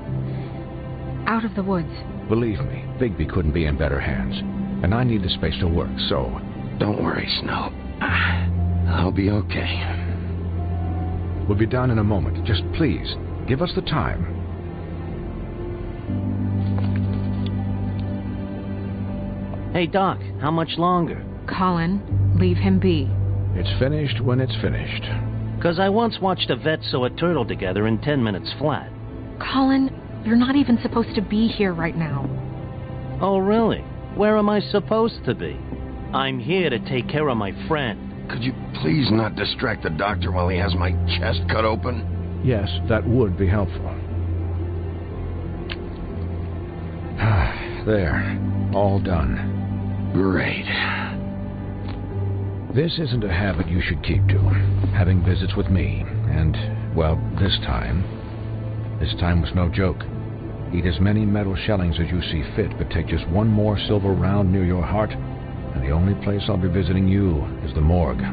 out of the woods. Believe me, Bigby couldn't be in better hands, and I need the space to work, so... Don't worry, Snow. I'll be okay. We'll be down in a moment. Just please, give us the time. Hey, Doc, how much longer? Colin, leave him be. It's finished when it's finished. 'Cause I once watched a vet sew a turtle together in 10 minutes flat. Colin, you're not even supposed to be here right now. Oh, really? Where am I supposed to be? I'm here to take care of my friend. Could you please not distract the doctor while he has my chest cut open? Yes, that would be helpful. There, all done. Great. This isn't a habit you should keep to, having visits with me, and, well, this time was no joke. Eat as many metal shellings as you see fit, but take just one more silver round near your heart, and the only place I'll be visiting you is the morgue.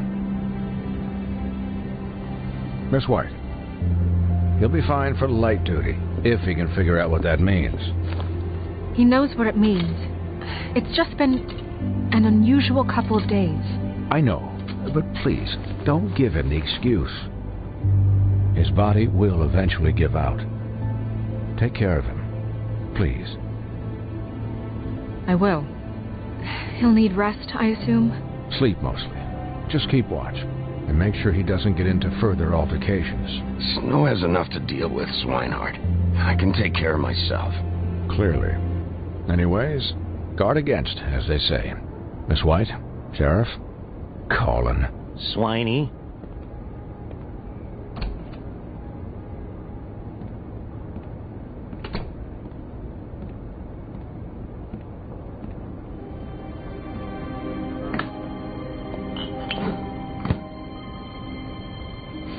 Miss White, he'll be fine for light duty, if he can figure out what that means. He knows what it means. It's just been an unusual couple of days. I know, but please, don't give him the excuse. His body will eventually give out. Take care of him, please. I will. He'll need rest, I assume? Sleep mostly. Just keep watch, and make sure he doesn't get into further altercations. Snow has enough to deal with, Swinehart. I can take care of myself. Clearly. Anyways, guard against, as they say. Miss White, Sheriff, Colin. Swiney.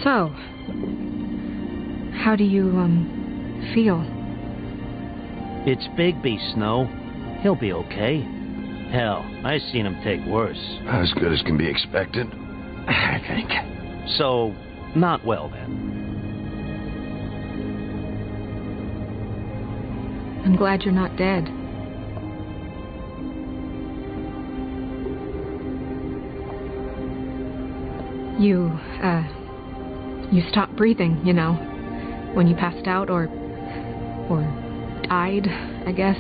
So, how do you, feel? It's Bigby, Snow. He'll be okay. Hell, I've seen him take worse. As good as can be expected, I think. So, not well then. I'm glad you're not dead. You stopped breathing, you know, when you passed out or died, I guess.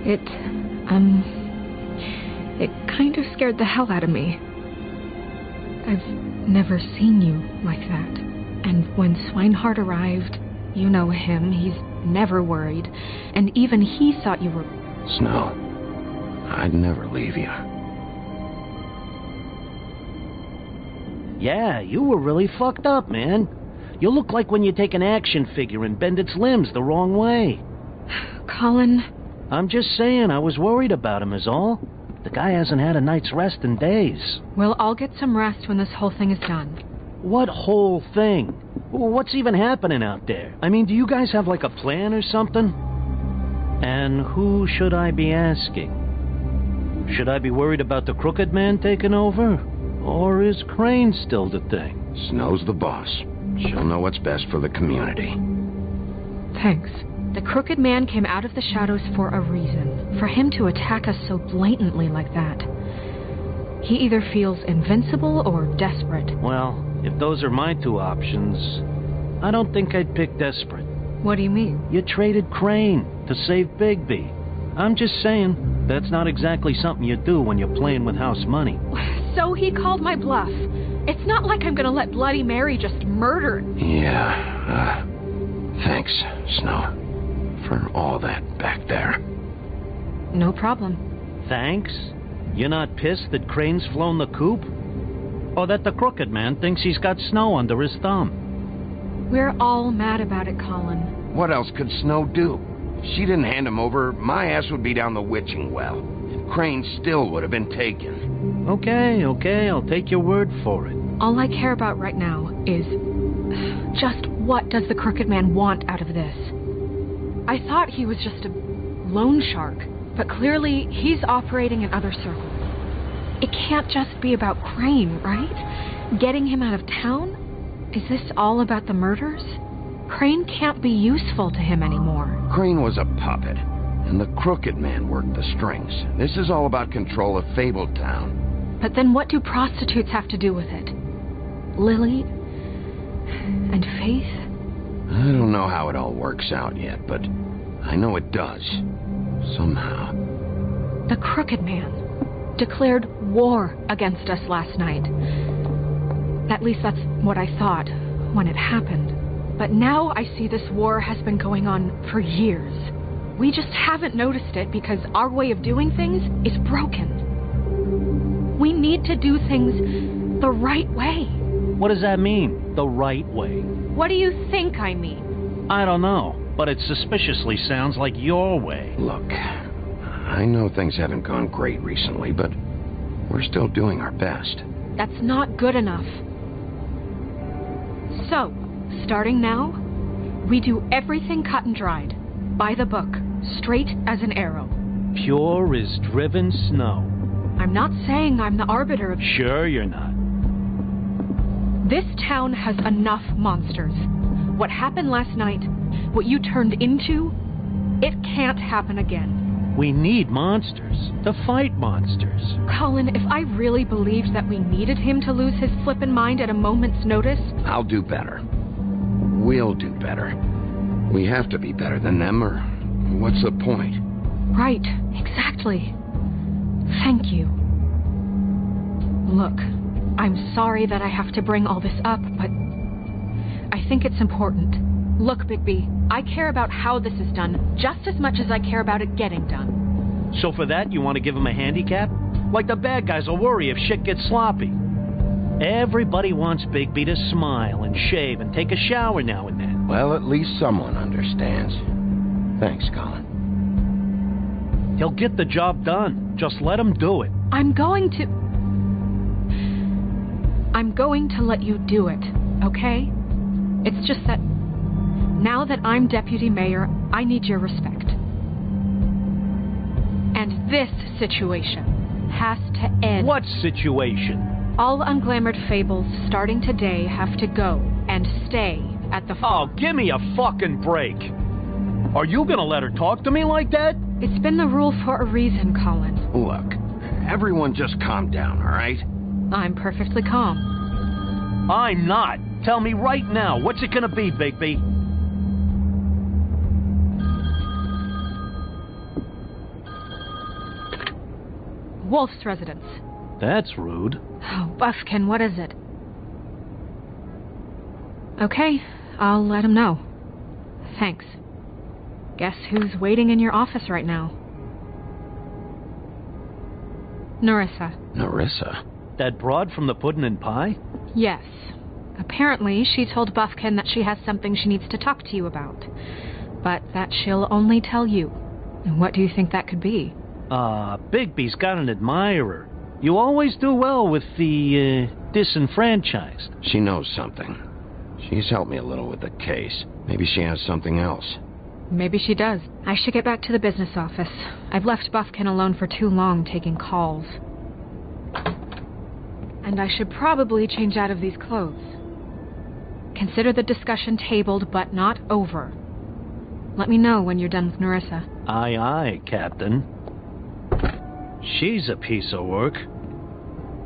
It kind of scared the hell out of me. I've never seen you like that. And when Swinehart arrived, you know him, he's never worried. And even he thought you were... Snow, I'd never leave you. Yeah, you were really fucked up, man. You look like when you take an action figure and bend its limbs the wrong way. Colin... I'm just saying, I was worried about him is all. The guy hasn't had a night's rest in days. Well, I'll get some rest when this whole thing is done. What whole thing? What's even happening out there? I mean, do you guys have like a plan or something? And who should I be asking? Should I be worried about the Crooked Man taking over? Or is Crane still the thing? Snow's the boss. She'll know what's best for the community. Thanks. The Crooked Man came out of the shadows for a reason. For him to attack us so blatantly like that. He either feels invincible or desperate. Well, if those are my two options, I don't think I'd pick desperate. What do you mean? You traded Crane to save Bigby. I'm just saying, that's not exactly something you do when you're playing with house money. So he called my bluff. It's not like I'm gonna let Bloody Mary just murder... Yeah, thanks, Snow, for all that back there. No problem. Thanks? You're not pissed that Crane's flown the coop? Or that the Crooked Man thinks he's got Snow under his thumb? We're all mad about it, Colin. What else could Snow do? If she didn't hand him over, my ass would be down the witching well. And Crane still would have been taken. Okay, I'll take your word for it. All I care about right now is just what does the Crooked Man want out of this? I thought he was just a loan shark, but clearly he's operating in other circles. It can't just be about Crane, right? Getting him out of town? Is this all about the murders? Crane can't be useful to him anymore. Crane was a puppet, and the Crooked Man worked the strings. This is all about control of Fabletown. But then what do prostitutes have to do with it? Lily? And Faith? I don't know how it all works out yet, but I know it does. Somehow. The Crooked Man declared war against us last night. At least that's what I thought when it happened. But now I see this war has been going on for years. We just haven't noticed it because our way of doing things is broken. We need to do things the right way. What does that mean, the right way? What do you think I mean? I don't know, but it suspiciously sounds like your way. Look, I know things haven't gone great recently, but we're still doing our best. That's not good enough. So, starting now, we do everything cut and dried, by the book, straight as an arrow. Pure as driven snow. I'm not saying I'm the arbiter of... Sure you're not. This town has enough monsters. What happened last night, what you turned into, it can't happen again. We need monsters to fight monsters. Colin, if I really believed that we needed him to lose his flippin' mind at a moment's notice... I'll do better. We'll do better. We have to be better than them, or what's the point? Right, exactly. Thank you. Look, I'm sorry that I have to bring all this up, but I think it's important. Look, Bigby, I care about how this is done just as much as I care about it getting done. So for that, you want to give him a handicap? Like the bad guys will worry if shit gets sloppy. Everybody wants Bigby to smile and shave and take a shower now and then. Well, at least someone understands. Thanks, Colin. He'll get the job done. Just let him do it. I'm going to let you do it, okay? It's just that now that I'm deputy mayor, I need your respect. And this situation has to end. What situation? All unglamored fables starting today have to go and stay at the farm. Oh, give me a fucking break. Are you gonna let her talk to me like that? It's been the rule for a reason, Colin. Look, everyone just calm down, all right? I'm perfectly calm. I'm not. Tell me right now, what's it gonna be, Bigby? Wolf's residence. That's rude. Oh, Buffkin, what is it? Okay, I'll let him know. Thanks. Guess who's waiting in your office right now? Nerissa. Nerissa? That broad from the puddin' and pie? Yes. Apparently, she told Buffkin that she has something she needs to talk to you about. But that she'll only tell you. And what do you think that could be? Bigby's got an admirer. You always do well with the, disenfranchised. She knows something. She's helped me a little with the case. Maybe she has something else. Maybe she does. I should get back to the business office. I've left Buffkin alone for too long taking calls. And I should probably change out of these clothes. Consider the discussion tabled, but not over. Let me know when you're done with Nerissa. Aye, aye, Captain. She's a piece of work.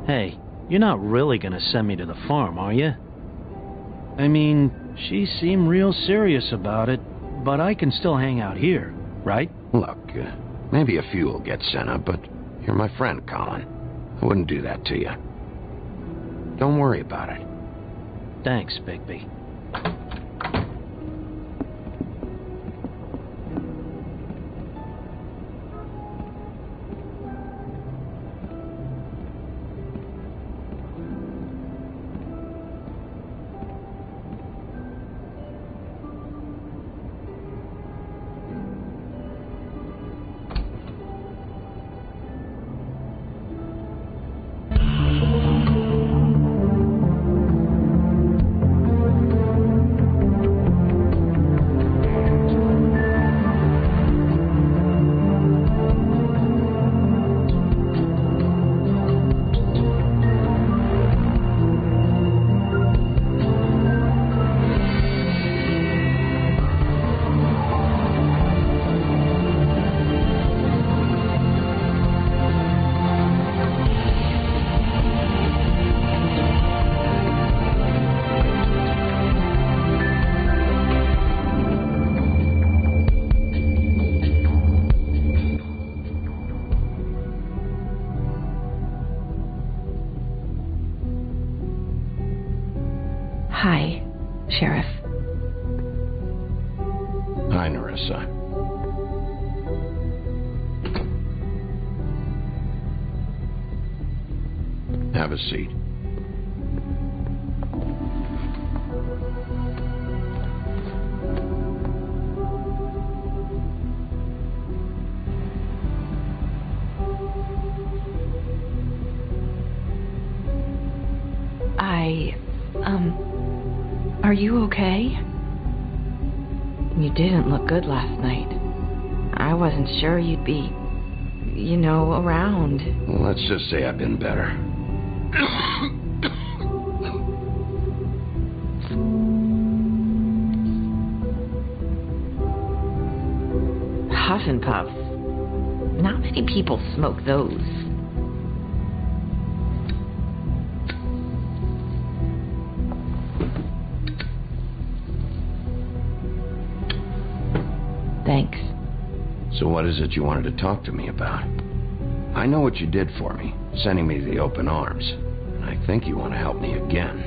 Hey, you're not really gonna send me to the farm, are you? I mean, she seemed real serious about it, but I can still hang out here, right? Look, maybe a few will get sent up, but you're my friend, Colin. I wouldn't do that to you. Don't worry about it. Thanks, Bigby. Hi, Sheriff. Hi, Nerissa. Have a seat. Are you okay? You didn't look good last night. I wasn't sure you'd be, around. Well, let's just say I've been better. Huff and puffs. Not many people smoke those. Thanks. So what is it you wanted to talk to me about? I know what you did for me, sending me to the open arms. And I think you want to help me again.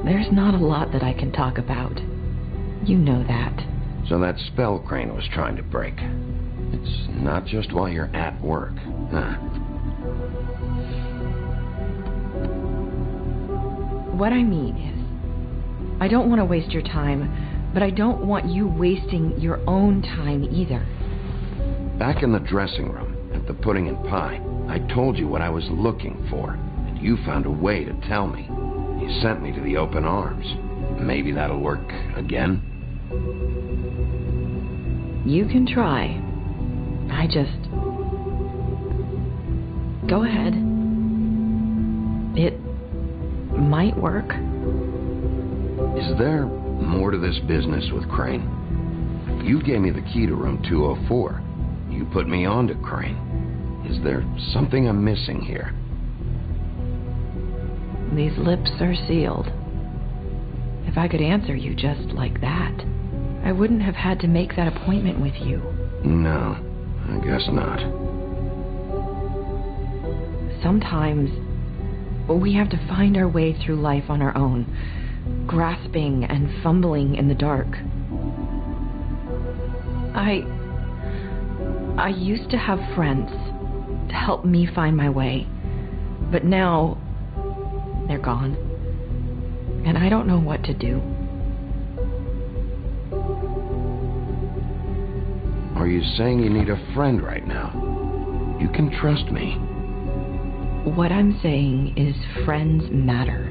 There's not a lot that I can talk about. You know that. So that spell Crane was trying to break. It's not just while you're at work, huh? What I mean is, I don't want to waste your time, but I don't want you wasting your own time either. Back in the dressing room, at the pudding and pie, I told you what I was looking for, and you found a way to tell me. You sent me to the open arms. Maybe that'll work again? You can try. I just... Go ahead. It might work. Is there more to this business with Crane? You gave me the key to room 204. You put me on to Crane. Is there something I'm missing here? These lips are sealed. If I could answer you just like that, I wouldn't have had to make that appointment with you. No, I guess not. Sometimes we have to find our way through life on our own, grasping and fumbling in the dark. I used to have friends to help me find my way, but now they're gone, and I don't know what to do. Are you saying you need a friend right now? You can trust me. What I'm saying is friends matter,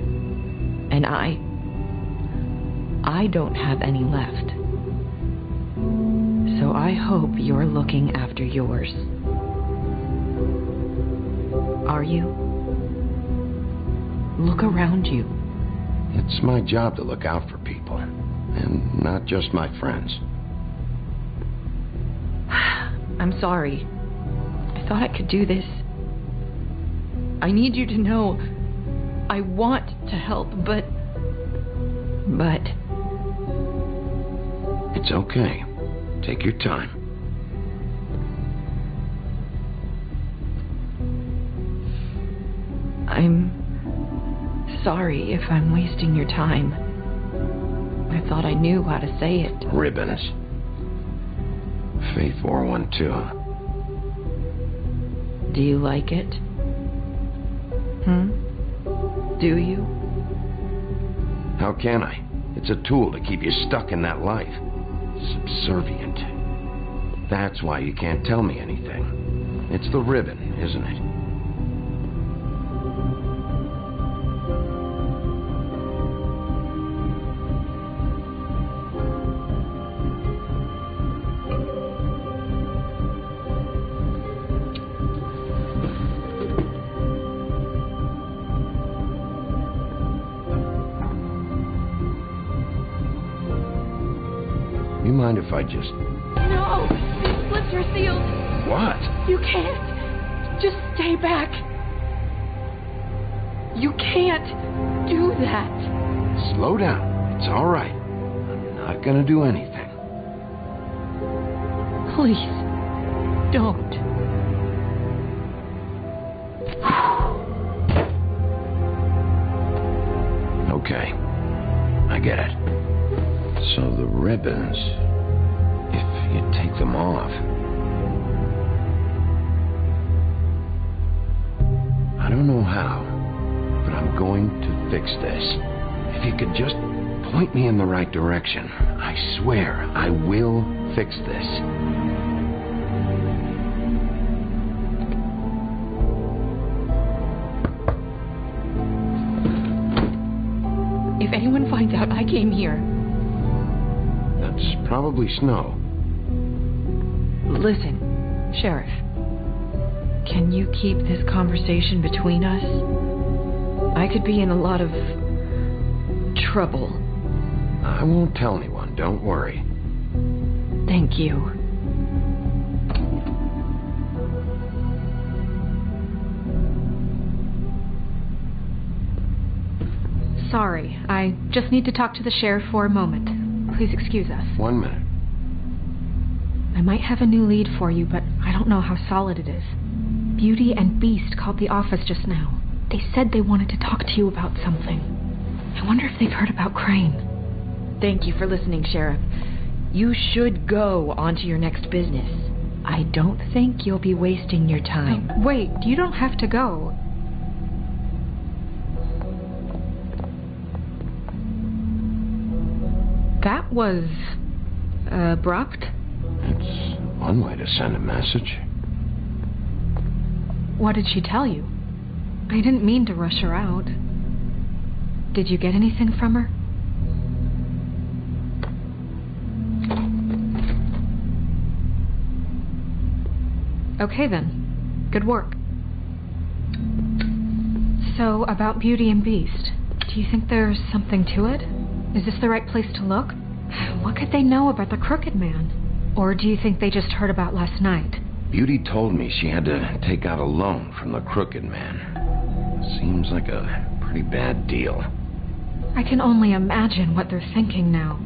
and I don't have any left. So I hope you're looking after yours. Are you? Look around you. It's my job to look out for people, and not just my friends. I'm sorry. I thought I could do this. I need you to know I want to help, but... It's okay. Take your time. I'm sorry if I'm wasting your time. I thought I knew how to say it. Ribbons. Faith 412. Do you like it? Do you? How can I? It's a tool to keep you stuck in that life. Subservient. That's why you can't tell me anything. It's the ribbon, isn't it? You mind if I just... No! These lips are sealed. What? You can't. Just stay back. You can't do that. Slow down. It's all right. I'm not gonna do anything. Please, don't. Okay. happens if you take them off. I don't know how, but I'm going to fix this. If you could just point me in the right direction, I swear I will fix this. If anyone finds out I came here... That's probably Snow. Listen, Sheriff. Can you keep this conversation between us? I could be in a lot of... trouble. I won't tell anyone, don't worry. Thank you. Sorry, I just need to talk to the sheriff for a moment. Please excuse us. 1 minute. I might have a new lead for you, but I don't know how solid it is. Beauty and Beast called the office just now. They said they wanted to talk to you about something. I wonder if they've heard about Crane. Thank you for listening, Sheriff. You should go on to your next business. I don't think you'll be wasting your time. Oh, wait, you don't have to go. That was... abrupt? It's one way to send a message. What did she tell you? I didn't mean to rush her out. Did you get anything from her? Okay then. Good work. So, about Beauty and Beast, do you think there's something to it? Is this the right place to look? What could they know about the Crooked Man? Or do you think they just heard about last night? Beauty told me she had to take out a loan from the Crooked Man. Seems like a pretty bad deal. I can only imagine what they're thinking now.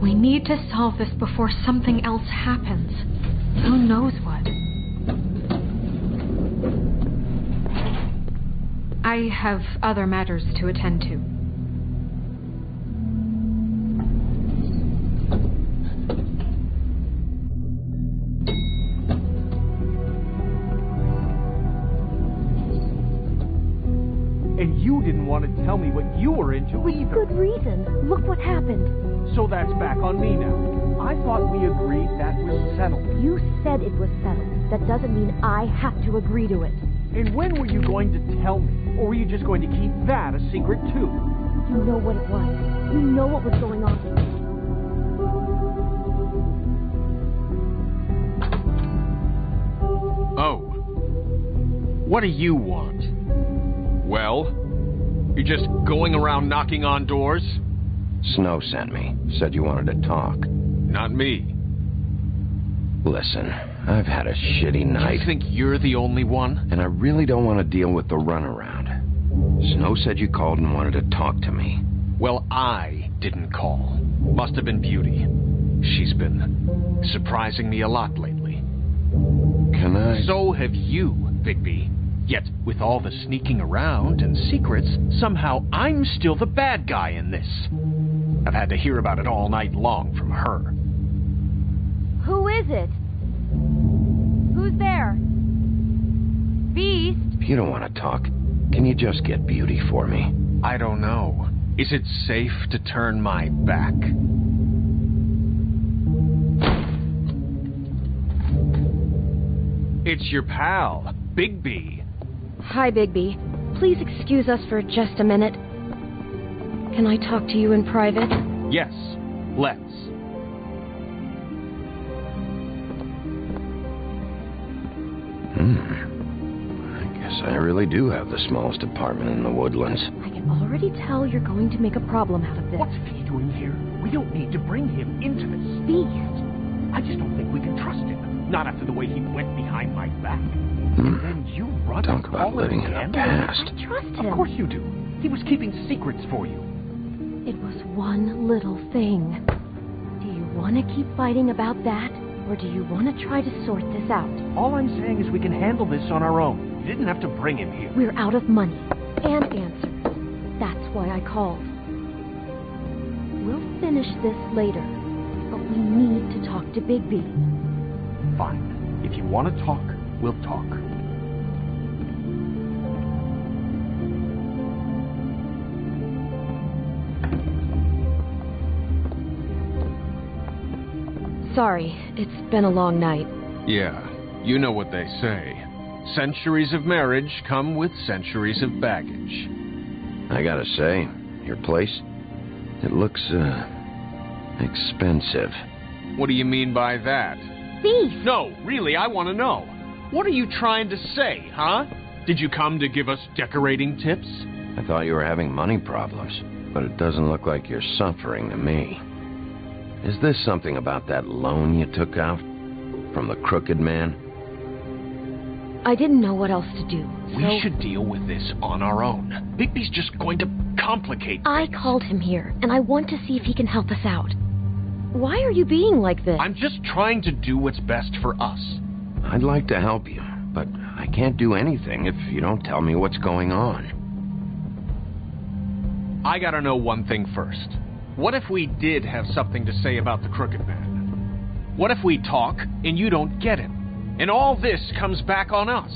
We need to solve this before something else happens. Who knows what? I have other matters to attend to. And you didn't want to tell me what you were into either. Good reason. Look what happened. So that's back on me now. I thought we agreed that was settled. You said it was settled. That doesn't mean I have to agree to it. And when were you going to tell me? Or were you just going to keep that a secret too? You know what it was. You know what was going on. Oh. What do you want? Well? You're just going around knocking on doors? Snow sent me. Said you wanted to talk. Not me. Listen, I've had a shitty night. You think you're the only one? And I really don't want to deal with the runaround. Snow said you called and wanted to talk to me. Well, I didn't call. Must have been Beauty. She's been surprising me a lot lately. Can I? So have you, Bigby. Yet, with all the sneaking around and secrets, somehow I'm still the bad guy in this. I've had to hear about it all night long from her. Who is it? Who's there? Beast? If you don't want to talk, can you just get Beauty for me? I don't know. Is it safe to turn my back? It's your pal, Bigby. Hi, Bigby. Please excuse us for just a minute. Can I talk to you in private? Yes, let's. I guess I really do have the smallest apartment in the Woodlands. I can already tell you're going to make a problem out of this. What's he doing here? We don't need to bring him into this. Beast. I just don't think we can trust him. Not after the way he went behind my back. And then you run Talk about living in the past. I trust him. Of course you do. He was keeping secrets for you. It was one little thing. Do you want to keep fighting about that? Or do you want to try to sort this out? All I'm saying is we can handle this on our own. You didn't have to bring him here. We're out of money and answers. That's why I called. We'll finish this later, but we need to talk to Bigby. Fine. If you want to talk, we'll talk. Sorry, it's been a long night. Yeah, you know what they say. Centuries of marriage come with centuries of baggage. I gotta say, your place, it looks, expensive. What do you mean by that? Thief! No, really, I want to know. What are you trying to say, huh? Did you come to give us decorating tips? I thought you were having money problems, but it doesn't look like you're suffering to me. Is this something about that loan you took out? From the crooked man? I didn't know what else to do, so... We should deal with this on our own. Bigby's just going to complicate things. I called him here, and I want to see if he can help us out. Why are you being like this? I'm just trying to do what's best for us. I'd like to help you, but I can't do anything if you don't tell me what's going on. I gotta know one thing first. What if we did have something to say about the crooked man? What if we talk and you don't get him? And all this comes back on us?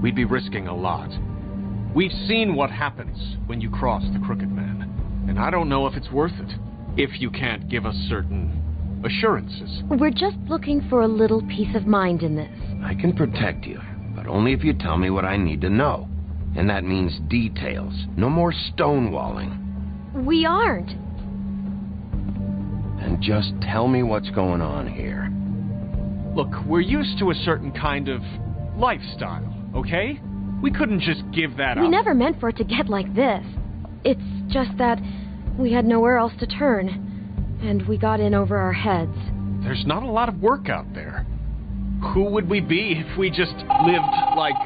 We'd be risking a lot. We've seen what happens when you cross the crooked man. And I don't know if it's worth it, if you can't give us certain assurances. We're just looking for a little peace of mind in this. I can protect you, but only if you tell me what I need to know. And that means details. No more stonewalling. We aren't. And just tell me what's going on here. Look, we're used to a certain kind of lifestyle, okay? We couldn't just give that up. We never meant for it to get like this. It's just that we had nowhere else to turn, and we got in over our heads. There's not a lot of work out there. Who would we be if we just lived like...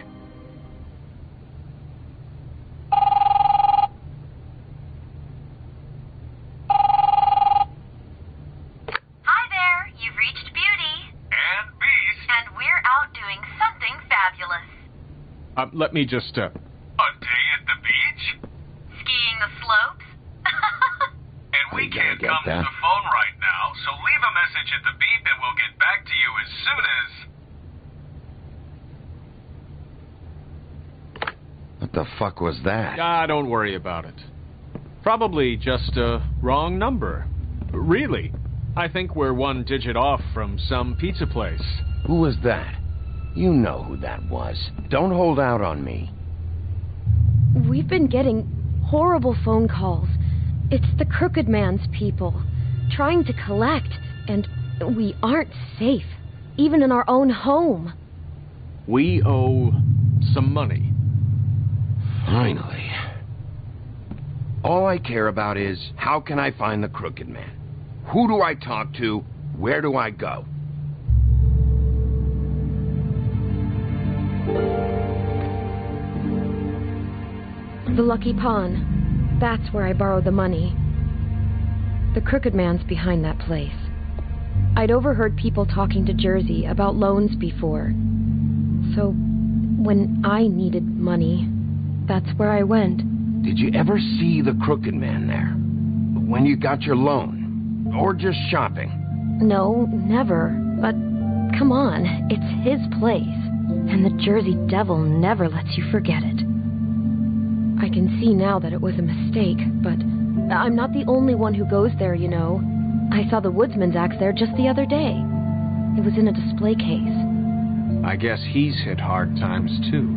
Hi there, you've reached Beauty. And Beast. And we're out doing something fabulous. let me just, A day at the beach? Skiing the slopes? And we can't come to the phone right now, so leave a message at the beep and we'll get back to you as soon as... What the fuck was that? Don't worry about it. Probably just a wrong number. Really, I think we're one digit off from some pizza place. Who was that? You know who that was. Don't hold out on me. We've been getting horrible phone calls. It's the crooked man's people, trying to collect, and we aren't safe, even in our own home. We owe some money. Finally. All I care about is, how can I find the crooked man? Who do I talk to? Where do I go? The Lucky Pawn. That's where I borrowed the money. The crooked man's behind that place. I'd overheard people talking to Jersey about loans before. So, when I needed money, that's where I went. Did you ever see the crooked man there? When you got your loan? Or just shopping? No, never. But, come on, it's his place. And the Jersey Devil never lets you forget it. I can see now that it was a mistake, but I'm not the only one who goes there, you know. I saw the Woodsman's axe there just the other day. It was in a display case. I guess he's hit hard times, too.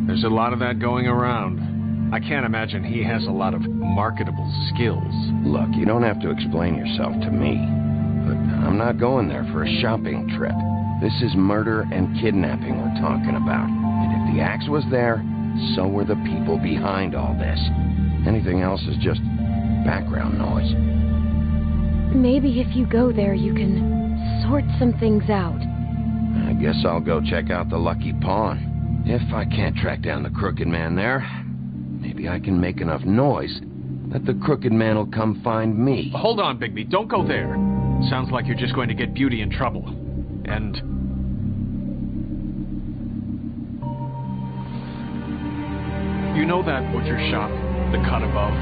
There's a lot of that going around. I can't imagine he has a lot of marketable skills. Look, you don't have to explain yourself to me. But I'm not going there for a shopping trip. This is murder and kidnapping we're talking about. And if the axe was there, so were the people behind all this. Anything else is just background noise. Maybe if you go there, you can sort some things out. I guess I'll go check out the Lucky Pawn. If I can't track down the crooked man there, maybe I can make enough noise that the crooked man will come find me. Hold on, Bigby. Don't go there. Sounds like you're just going to get Beauty in trouble. And... you know that butcher shop The cut above.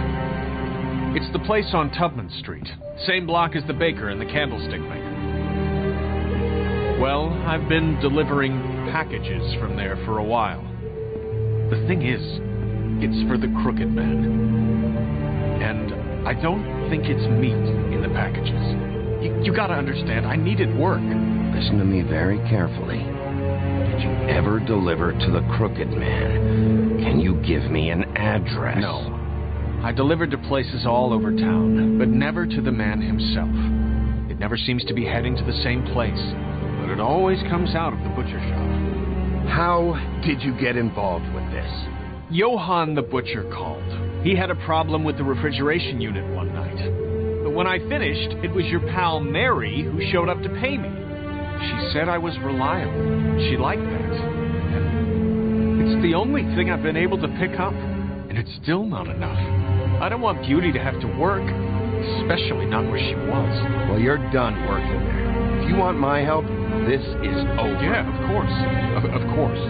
It's the place on Tubman Street. Same block as the baker and the candlestick maker. Well, I've been delivering packages from there for a while. The thing is, it's for the Crooked Man. And I don't think it's meat in the packages. You gotta understand, I needed work. Listen to me very carefully. Did you ever deliver to the Crooked Man? Can you give me an address? No. I delivered to places all over town, but never to the man himself. It never seems to be heading to the same place, but it always comes out of the butcher shop. How did you get involved with this? Johann the butcher called. He had a problem with the refrigeration unit one night. But when I finished, it was your pal Mary who showed up to pay me. She said I was reliable. She liked that. And it's the only thing I've been able to pick up, and it's still not enough. I don't want Beauty to have to work, especially not where she was. Well, you're done working there. If you want my help, this is over. Yeah, of course. Of course.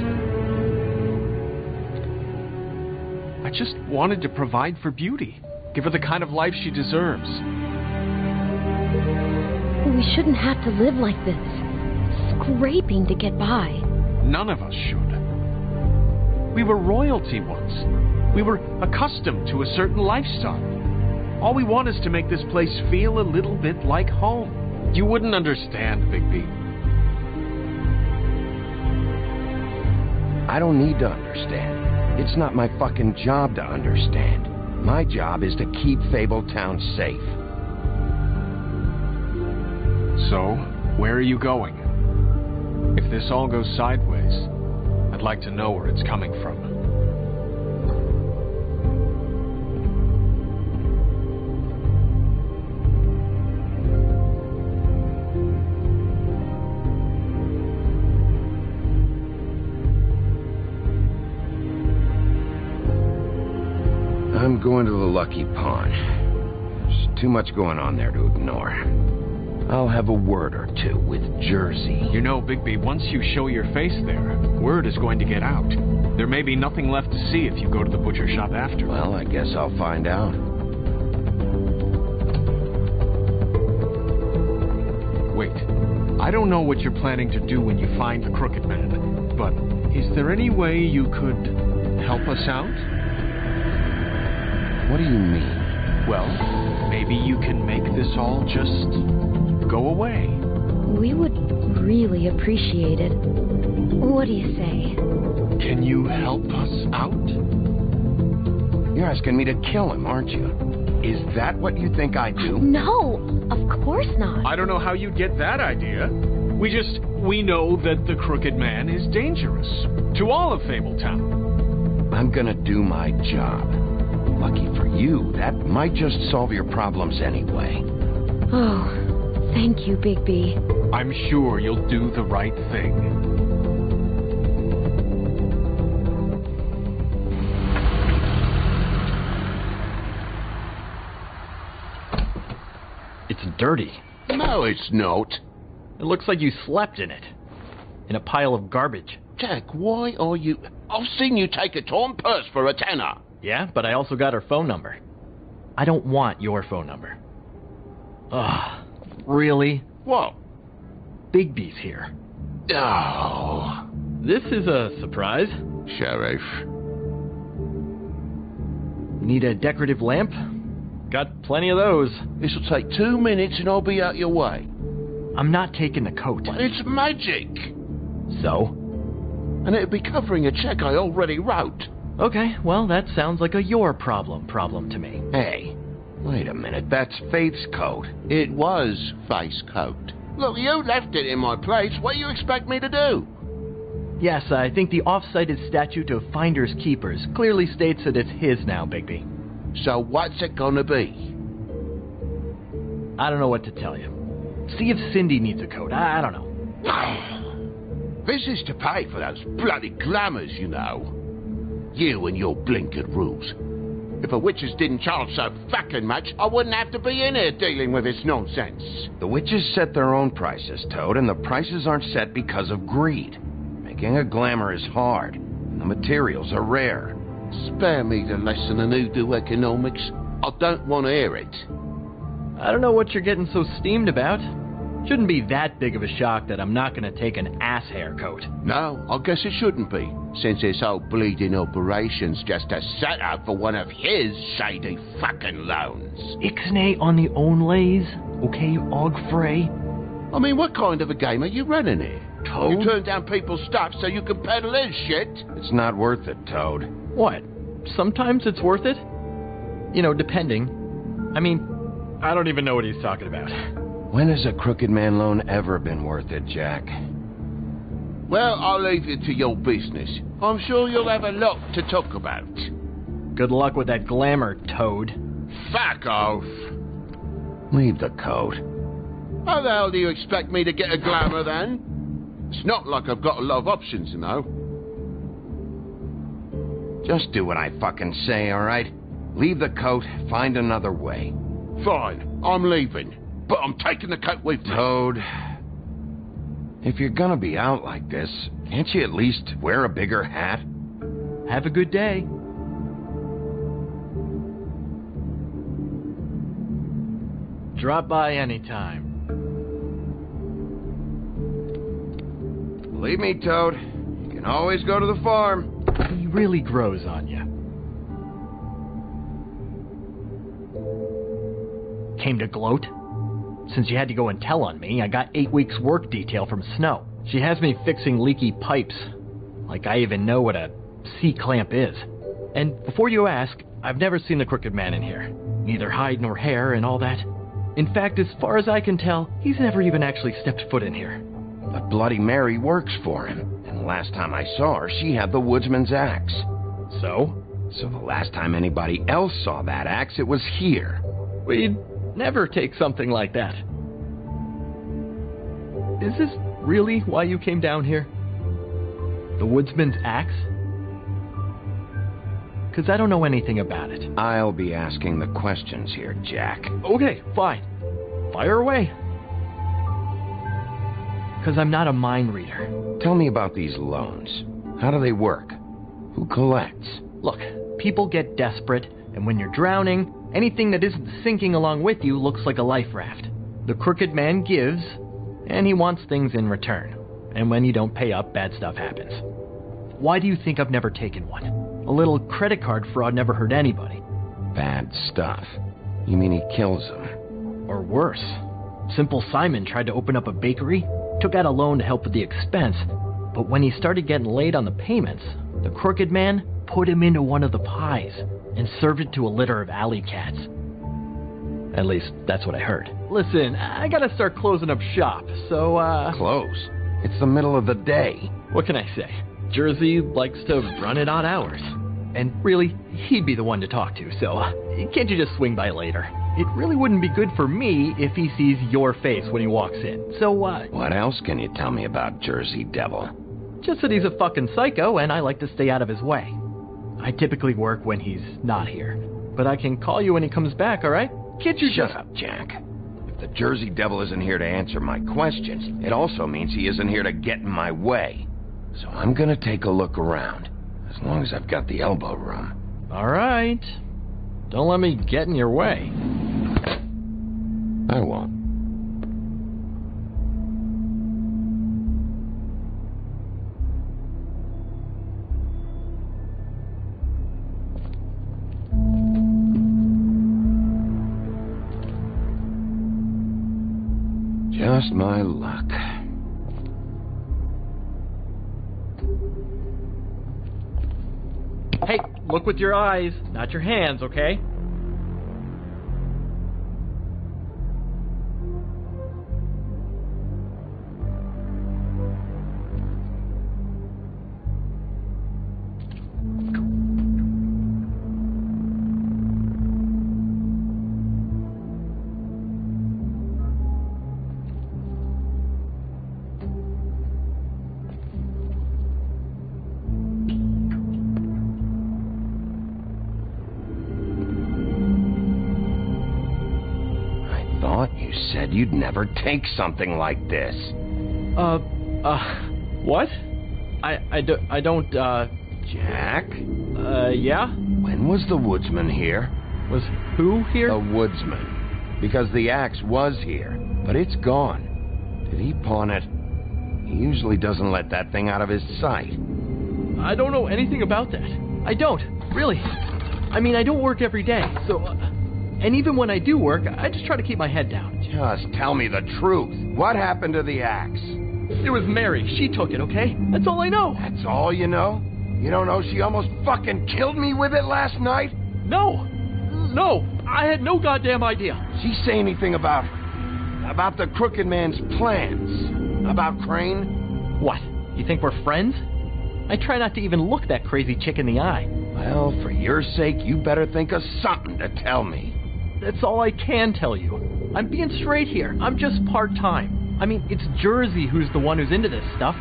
I just wanted to provide for Beauty. Give her the kind of life she deserves. We shouldn't have to live like this. Scraping to get by. None of us should. We were royalty once. We were accustomed to a certain lifestyle. All we want is to make this place feel a little bit like home. You wouldn't understand, Bigby. I don't need to understand. It's not my fucking job to understand. My job is to keep Fabletown safe. So, where are you going? If this all goes sideways, I'd like to know where it's coming from. I'm going to the Lucky Pawn. There's too much going on there to ignore. I'll have a word or two with Jersey. You know, Bigby, once you show your face there, word is going to get out. There may be nothing left to see if you go to the butcher shop after. Well, I guess I'll find out. Wait. I don't know what you're planning to do when you find the Crooked Man, but is there any way you could help us out? What do you mean? Well, maybe you can make this all just go away. We would really appreciate it. What do you say? Can you help us out? You're asking me to kill him, aren't you? Is that what you think I do? No, of course not. I don't know how you'd get that idea. We know that the Crooked Man is dangerous. To all of Fabletown. I'm gonna do my job. Lucky for you, that might just solve your problems anyway. Oh, thank you, Bigby. I'm sure you'll do the right thing. It's dirty. No, it's not. It looks like you slept in it. In a pile of garbage. Jack, why are you... I've seen you take a torn purse for a tenner. Yeah, but I also got her phone number. I don't want your phone number. Ugh, really? What? Bigby's here. Oh. This is a surprise. Sheriff. Need a decorative lamp? Got plenty of those. This'll take 2 minutes and I'll be out your way. I'm not taking the coat. But it's magic. So? And it'd be covering a check I already wrote. Okay, well, that sounds like a your problem to me. Hey, wait a minute, that's Faith's coat. It was Faith's coat. Look, you left it in my place. What do you expect me to do? Yes, I think the off-cited statute of Finders Keepers clearly states that it's his now, Bigby. So what's it gonna be? I don't know what to tell you. See if Cindy needs a coat. I don't know. This is to pay for those bloody glamours, you know. You and your blinkered rules. If a witches didn't charge so fucking much, I wouldn't have to be in here dealing with this nonsense. The witches set their own prices, Toad, and the prices aren't set because of greed. Making a glamour is hard, and the materials are rare. Spare me the lesson in hoodoo economics. I don't want to hear it. I don't know what you're getting so steamed about. Shouldn't be that big of a shock that I'm not gonna take an ass haircoat. No, I guess it shouldn't be, since this whole bleeding operation's just a setup for one of his shady fucking loans. Ixnay on the own lays, okay, Og Frey? I mean, what kind of a game are you running here? Toad? You turn down people's stuff so you can peddle his shit? It's not worth it, Toad. What? Sometimes it's worth it? You know, depending. I mean, I don't even know what he's talking about. When has a crooked man loan ever been worth it, Jack? Well, I'll leave you to your business. I'm sure you'll have a lot to talk about. Good luck with that glamour, Toad. Fuck off. Leave the coat. How the hell do you expect me to get a glamour then? It's not like I've got a lot of options, you know. Just do what I fucking say, alright? Leave the coat, find another way. Fine, I'm leaving. But I'm taking the coat with me. Toad, if you're gonna be out like this, can't you at least wear a bigger hat? Have a good day. Drop by anytime. Believe me, Toad, you can always go to the farm. He really grows on you. Came to gloat? Since you had to go and tell on me, I got 8 weeks work detail from Snow. She has me fixing leaky pipes. Like I even know what a C-clamp is. And before you ask, I've never seen the crooked man in here. Neither hide nor hair and all that. In fact, as far as I can tell, he's never even actually stepped foot in here. But Bloody Mary works for him. And the last time I saw her, she had the woodsman's axe. So? So the last time anybody else saw that axe, it was here. We'd never take something like that. Is this really why you came down here? The woodsman's axe? 'Cause I don't know anything about it. I'll be asking the questions here, Jack. Okay, fine. Fire away. 'Cause I'm not a mind reader. Tell me about these loans. How do they work? Who collects? Look, people get desperate, and when you're drowning, anything that isn't sinking along with you looks like a life raft. The crooked man gives, and he wants things in return. And when you don't pay up, bad stuff happens. Why do you think I've never taken one? A little credit card fraud never hurt anybody. Bad stuff? You mean he kills them? Or worse. Simple Simon tried to open up a bakery, took out a loan to help with the expense, but when he started getting late on the payments, the crooked man put him into one of the pies and served it to a litter of alley cats. At least, that's what I heard. Listen, I gotta start closing up shop, so, Close? It's the middle of the day. What can I say? Jersey likes to run at odd hours. And really, he'd be the one to talk to, so can't you just swing by later? It really wouldn't be good for me if he sees your face when he walks in, so, What else can you tell me about Jersey Devil? Just that he's a fucking psycho, and I like to stay out of his way. I typically work when he's not here, but I can call you when he comes back, alright? Can't you Shut up, Jack. If the Jersey Devil isn't here to answer my questions, it also means he isn't here to get in my way. So I'm gonna take a look around, as long as I've got the elbow room. Alright. Don't let me get in your way. I won't. Just my luck. Hey, look with your eyes, not your hands, okay? Said you'd never take something like this. What? I don't, Jack? Yeah? When was the woodsman here? Was who here? The woodsman. Because the axe was here, but it's gone. Did he pawn it? He usually doesn't let that thing out of his sight. I don't know anything about that. I don't, really. I mean, I don't work every day, so... and even when I do work, I just try to keep my head down. Just tell me the truth. What happened to the axe? It was Mary. She took it, okay? That's all I know. That's all you know? You don't know she almost fucking killed me with it last night? No. No. I had no goddamn idea. She say anything about the Crooked Man's plans? About Crane? What? You think we're friends? I try not to even look that crazy chick in the eye. Well, for your sake, you better think of something to tell me. That's all I can tell you. I'm being straight here. I'm just part-time. I mean, it's Jersey who's the one who's into this stuff.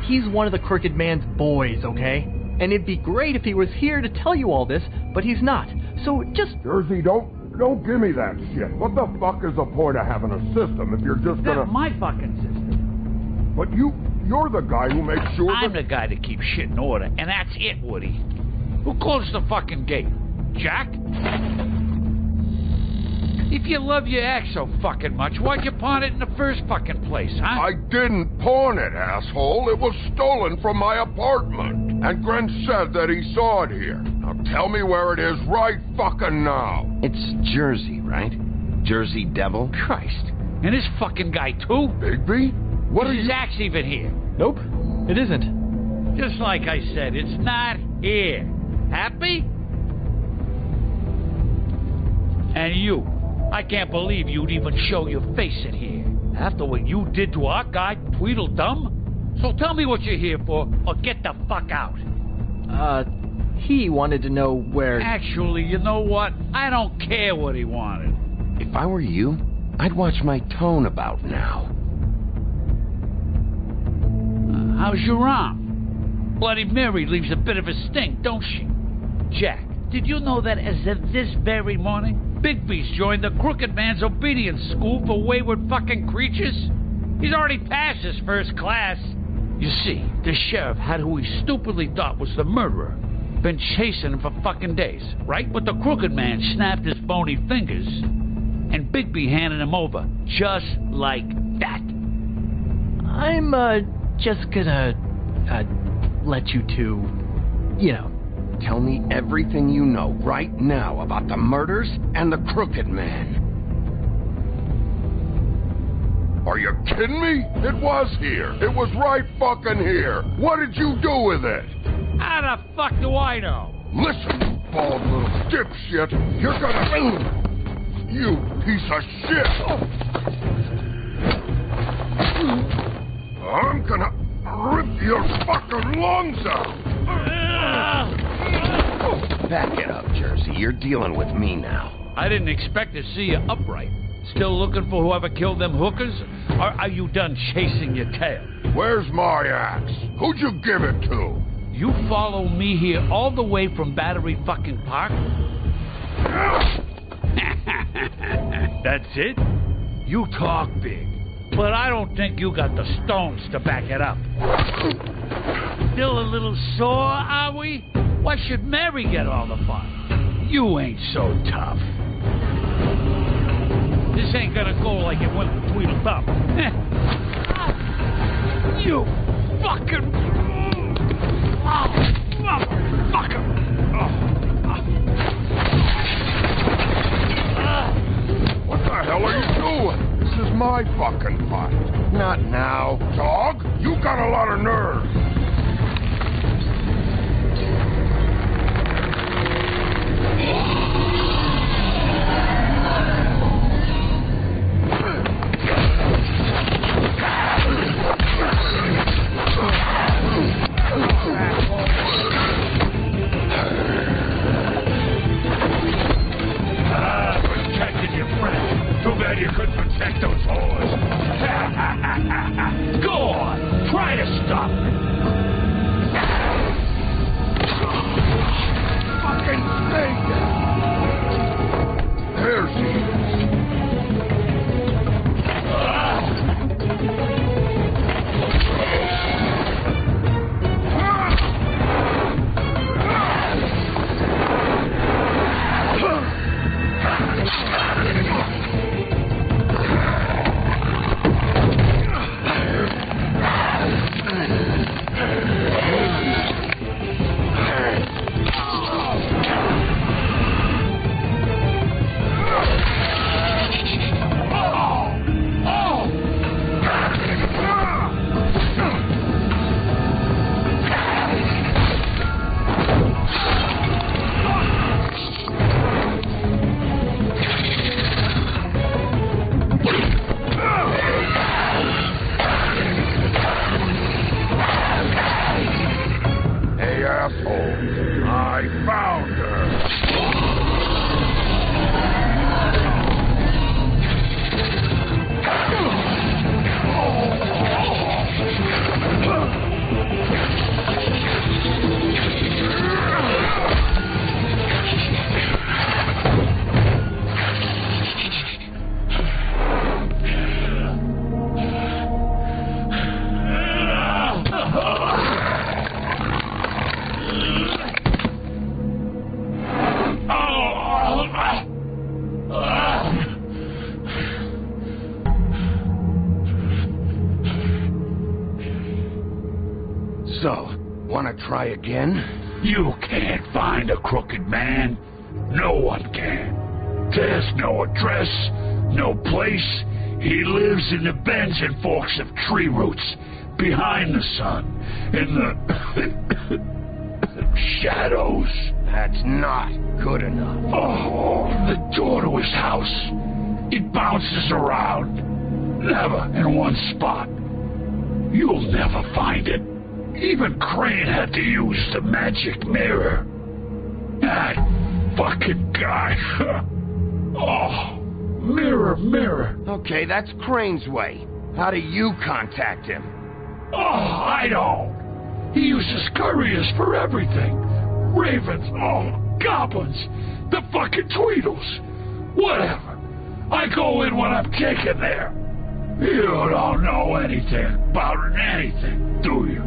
He's one of the Crooked Man's boys, okay? And it'd be great if he was here to tell you all this, but he's not. So just... Jersey, don't give me that shit. What the fuck is the point of having a system if you're just gonna... That's my fucking system. But you're the guy who makes sure I'm the guy that keeps shit in order, and that's it, Woody. Who closed the fucking gate? Jack? If you love your axe so fucking much, why'd you pawn it in the first fucking place, huh? I didn't pawn it, asshole. It was stolen from my apartment. And Gren said that he saw it here. Now tell me where it is right fucking now. It's Jersey, right? Jersey Devil? Christ. And this fucking guy, too? Bigby? What is his axe even here? Nope, it isn't. Just like I said, it's not here. Happy? And you. I can't believe you'd even show your face in here. After what you did to our guy, Tweedledum? So tell me what you're here for, or get the fuck out. He wanted to know where... Actually, you know what? I don't care what he wanted. If I were you, I'd watch my tone about now. How's your arm? Bloody Mary leaves a bit of a stink, don't she? Jack, did you know that as of this very morning, Bigby's joined the Crooked Man's obedience school for wayward fucking creatures? He's already passed his first class. You see, the sheriff had who he stupidly thought was the murderer. Been chasing him for fucking days, right? But the Crooked Man snapped his bony fingers, and Bigby handed him over, just like that. I'm, just gonna, let you two, Tell me everything you know right now about the murders and the Crooked Man. Are you kidding me? It was here. It was right fucking here. What did you do with it? How the fuck do I know? Listen, you bald little dipshit. You're gonna... You piece of shit. I'm gonna rip your fucking lungs out. Back it up, Jersey. You're dealing with me now. I didn't expect to see you upright. Still looking for whoever killed them hookers? Or are you done chasing your tail? Where's my axe? Who'd you give it to? You follow me here all the way from Battery fucking Park? That's it? You talk big. But I don't think you got the stones to back it up. Still a little sore, are we? Why should Mary get all the fun? You ain't so tough. This ain't gonna go like it went with Tweedledum. You fucking... motherfucker! What the hell are you doing? This is my fucking fight. Not now. Dog, you got a lot of nerve. Protected your friend. Too bad you couldn't protect those whores. Go on, try to stop me. Fucking snake! There she is. So, wanna try again? You can't find a crooked man. No one can. There's no address, no place. He lives in the bends and forks of tree roots, behind the sun, in the shadows. That's not good enough. Oh, the door to his house. It bounces around. Never in one spot. You'll never find it. Even Crane had to use the magic mirror. That fucking guy. Oh, mirror, mirror. Okay, that's Crane's way. How do you contact him? Oh, I don't. He uses couriers for everything. Ravens, goblins, the fucking Tweedles. Whatever. I go in when I'm kicking there. You don't know anything about anything, do you?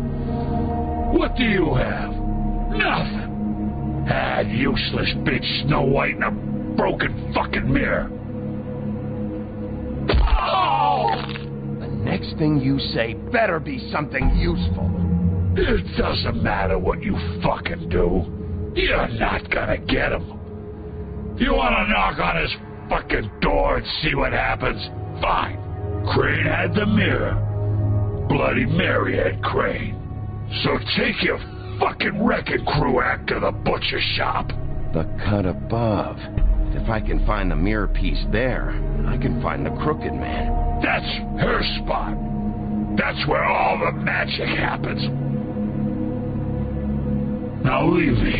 What do you have? Nothing. That useless bitch Snow White in a broken fucking mirror. Oh! The next thing you say better be something useful. It doesn't matter what you fucking do. You're not gonna get him. You wanna knock on his fucking door and see what happens? Fine. Crane had the mirror. Bloody Mary had Crane. So take your fucking wrecking crew act to the butcher shop. The cut above. If I can find the mirror piece there, I can find the crooked man. That's her spot. That's where all the magic happens. Now leave me,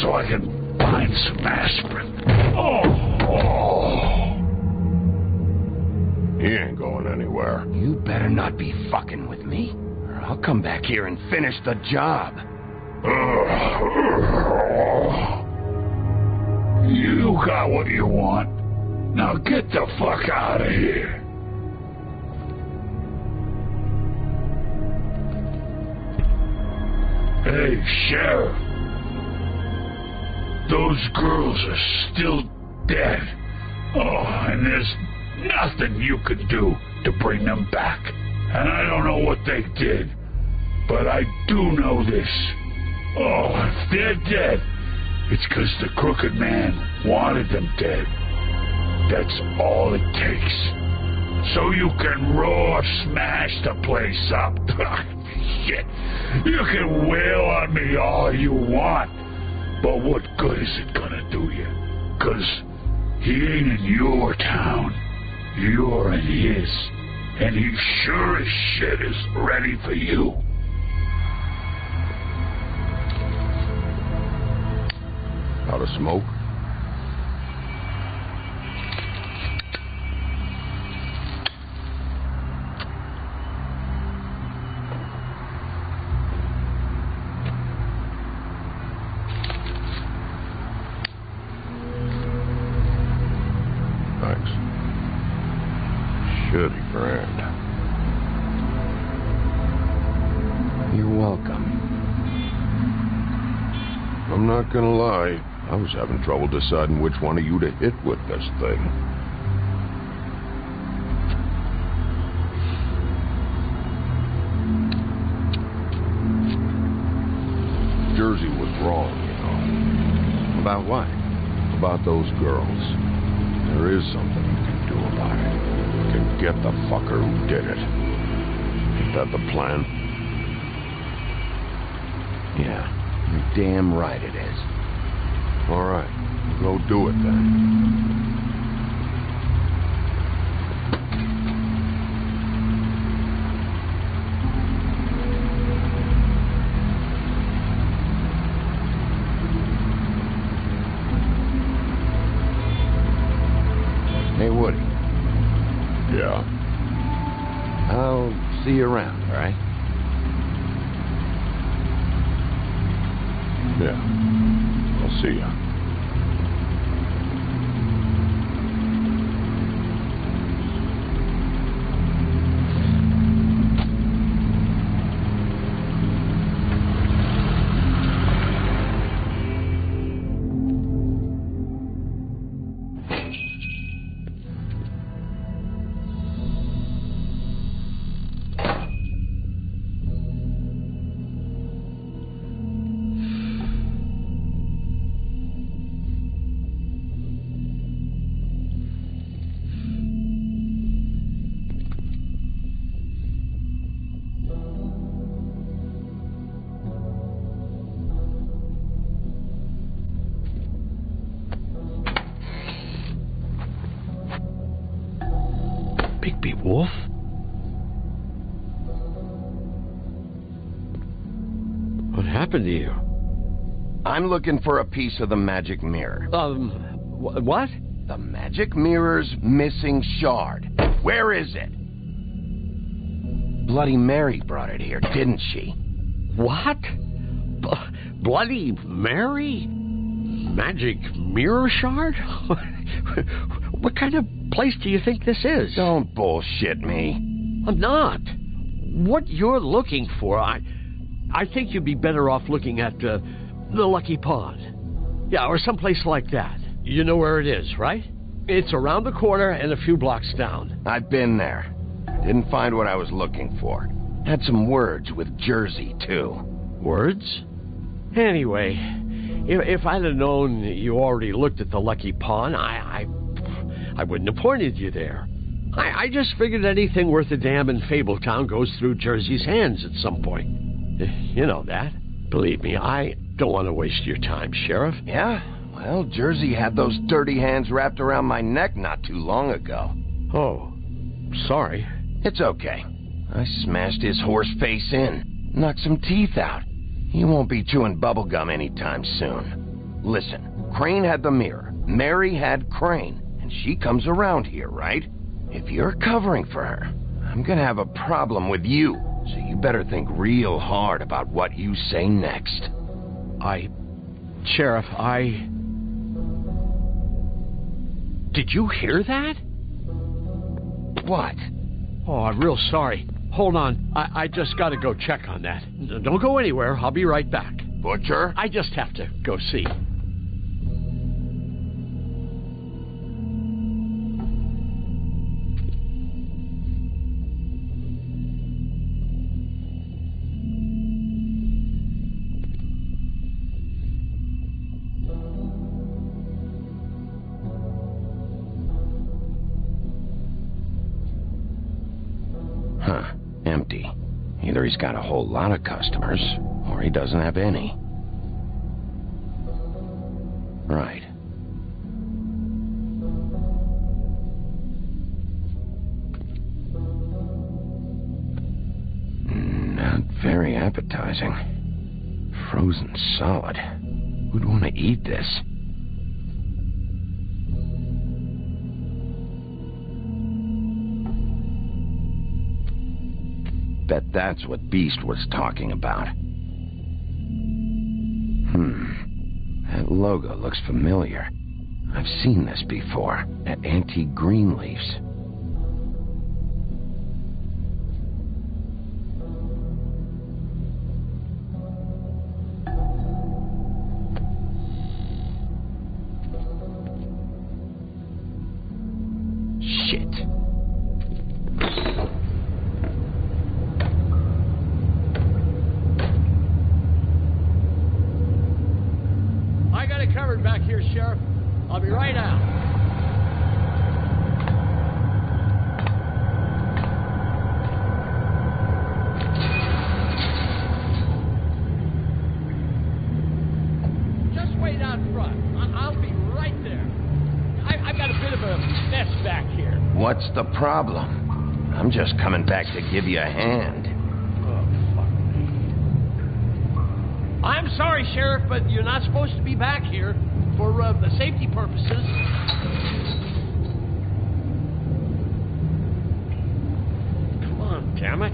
so I can find some aspirin. Oh. He ain't going anywhere. You better not be fucking with me, or I'll come back here and finish the job. You got what you want. Now get the fuck out of here. Hey, Sheriff. Those girls are still dead. Oh, and there's nothing you can do to bring them back. And I don't know what they did, but I do know this. Oh, if they're dead, it's 'cause the crooked man wanted them dead. That's all it takes. So you can roar, smash the place up. Shit. You can wail on me all you want, but what good is it gonna do you? 'Cause he ain't in your town. You're in his. And he sure as shit is ready for you. Out of smoke? Thanks. Shitty grand. You're welcome. I'm not gonna lie. I was having trouble deciding which one of you to hit with this thing. Jersey was wrong, you know. About what? About those girls. There is something you can do about it. You can get the fucker who did it. Ain't that the plan? Yeah, you're damn right it is. All right, go do it then. Hey, Woody. Yeah? I'll see you around, all right? Yeah. I'll see ya. happened to you? I'm looking for a piece of the magic mirror. What? The magic mirror's missing shard. Where is it? Bloody Mary brought it here, didn't she? What? Bloody Mary? Magic mirror shard? What kind of place do you think this is? Don't bullshit me. I'm not. What you're looking for, I think you'd be better off looking at the Lucky Pond. Yeah, or someplace like that. You know where it is, right? It's around the corner and a few blocks down. I've been there. Didn't find what I was looking for. Had some words with Jersey, too. Words? Anyway, if I'd have known you already looked at the Lucky Pond, I wouldn't have pointed you there. I just figured anything worth a damn in Fabletown goes through Jersey's hands at some point. You know that. Believe me, I don't want to waste your time, Sheriff. Yeah? Well, Jersey had those dirty hands wrapped around my neck not too long ago. Oh, sorry. It's okay. I smashed his horse face in, knocked some teeth out. He won't be chewing bubblegum anytime soon. Listen, Crane had the mirror, Mary had Crane, and she comes around here, right? If you're covering for her, I'm gonna have a problem with you, so you better think real hard about what you say next. Sheriff, Did you hear that? What? Oh, I'm real sorry. Hold on. I just gotta go check on that. Don't go anywhere. I'll be right back. Butcher? I just have to go see. Huh. Empty. Either he's got a whole lot of customers, or he doesn't have any. Right. Not very appetizing. Frozen solid. Who'd want to eat this? Bet that's what Beast was talking about. That logo looks familiar. I've seen this before, at Antique Greenleaf's. Shit. I got it covered back here, Sheriff. I'll be right out. Just wait out front. I'll be right there. I've got a bit of a mess back here. What's the problem? I'm just coming back to give you a hand. I'm sorry, Sheriff, but you're not supposed to be back here for the safety purposes. Come on, damn it.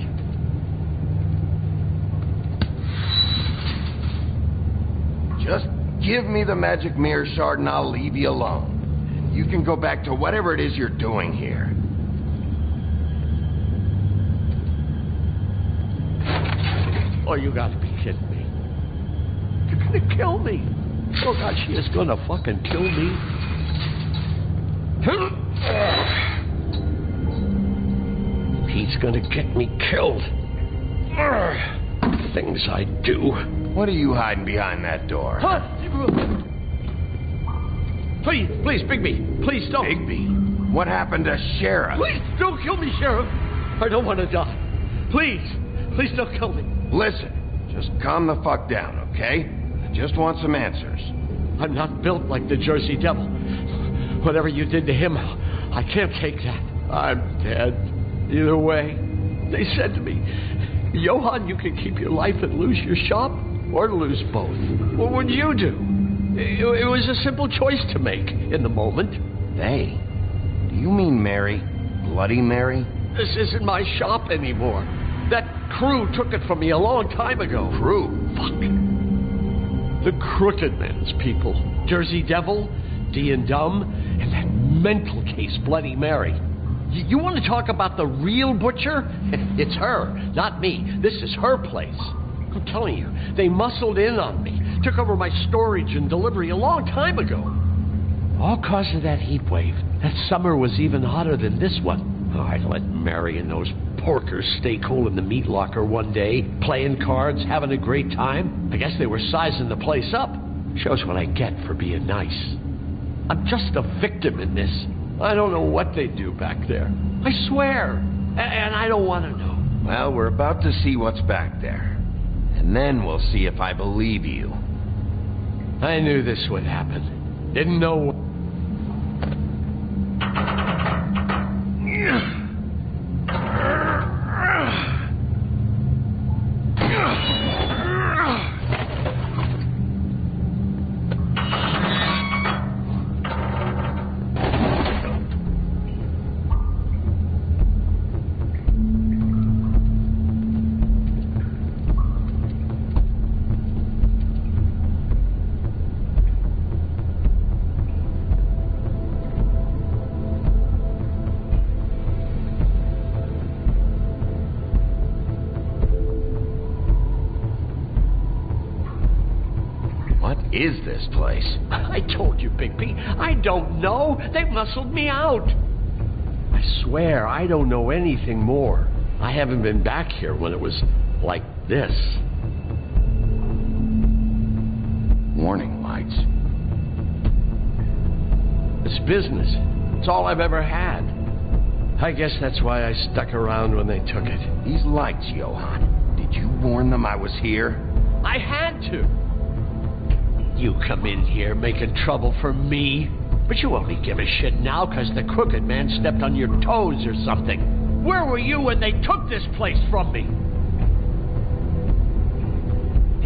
Just give me the magic mirror shard and I'll leave you alone. And you can go back to whatever it is you're doing here. Oh, you gotta be kidding me. You're gonna kill me. Oh, God, she is gonna fucking kill me. He's gonna get me killed. Things I do. What are you hiding behind that door? Huh? Please, Bigby. Please don't. Bigby? What happened to Sheriff? Please don't kill me, Sheriff. I don't want to die. Please don't kill me. Listen, just calm the fuck down, okay? I just want some answers. I'm not built like the Jersey Devil. Whatever you did to him, I can't take that. I'm dead. Either way. They said to me, Johann, you can keep your life and lose your shop, or lose both. What would you do? It was a simple choice to make in the moment. They? Do you mean Mary? Bloody Mary? This isn't my shop anymore. That crew took it from me a long time ago. Crew? Fuck. The Crooked Man's people. Jersey Devil, D and Dumb, and that mental case, Bloody Mary. You want to talk about the real butcher? It's her, not me. This is her place. I'm telling you, they muscled in on me. Took over my storage and delivery a long time ago. All cause of that heat wave. That summer was even hotter than this one. Oh, I let Mary and those porkers stay cool in the meat locker one day, playing cards, having a great time. I guess they were sizing the place up. Shows what I get for being nice. I'm just a victim in this. I don't know what they do back there. I swear. And I don't want to know. Well, we're about to see what's back there. And then we'll see if I believe you. I knew this would happen. Didn't know... Is this place? I told you, Bigby. I don't know. They muscled me out. I swear I don't know anything more. I haven't been back here when it was like this. Warning lights. It's business. It's all I've ever had. I guess that's why I stuck around when they took it. These lights, Johann. Did you warn them I was here? I had to. You come in here making trouble for me, but you only give a shit now because the Crooked Man stepped on your toes or something. Where were you when they took this place from me?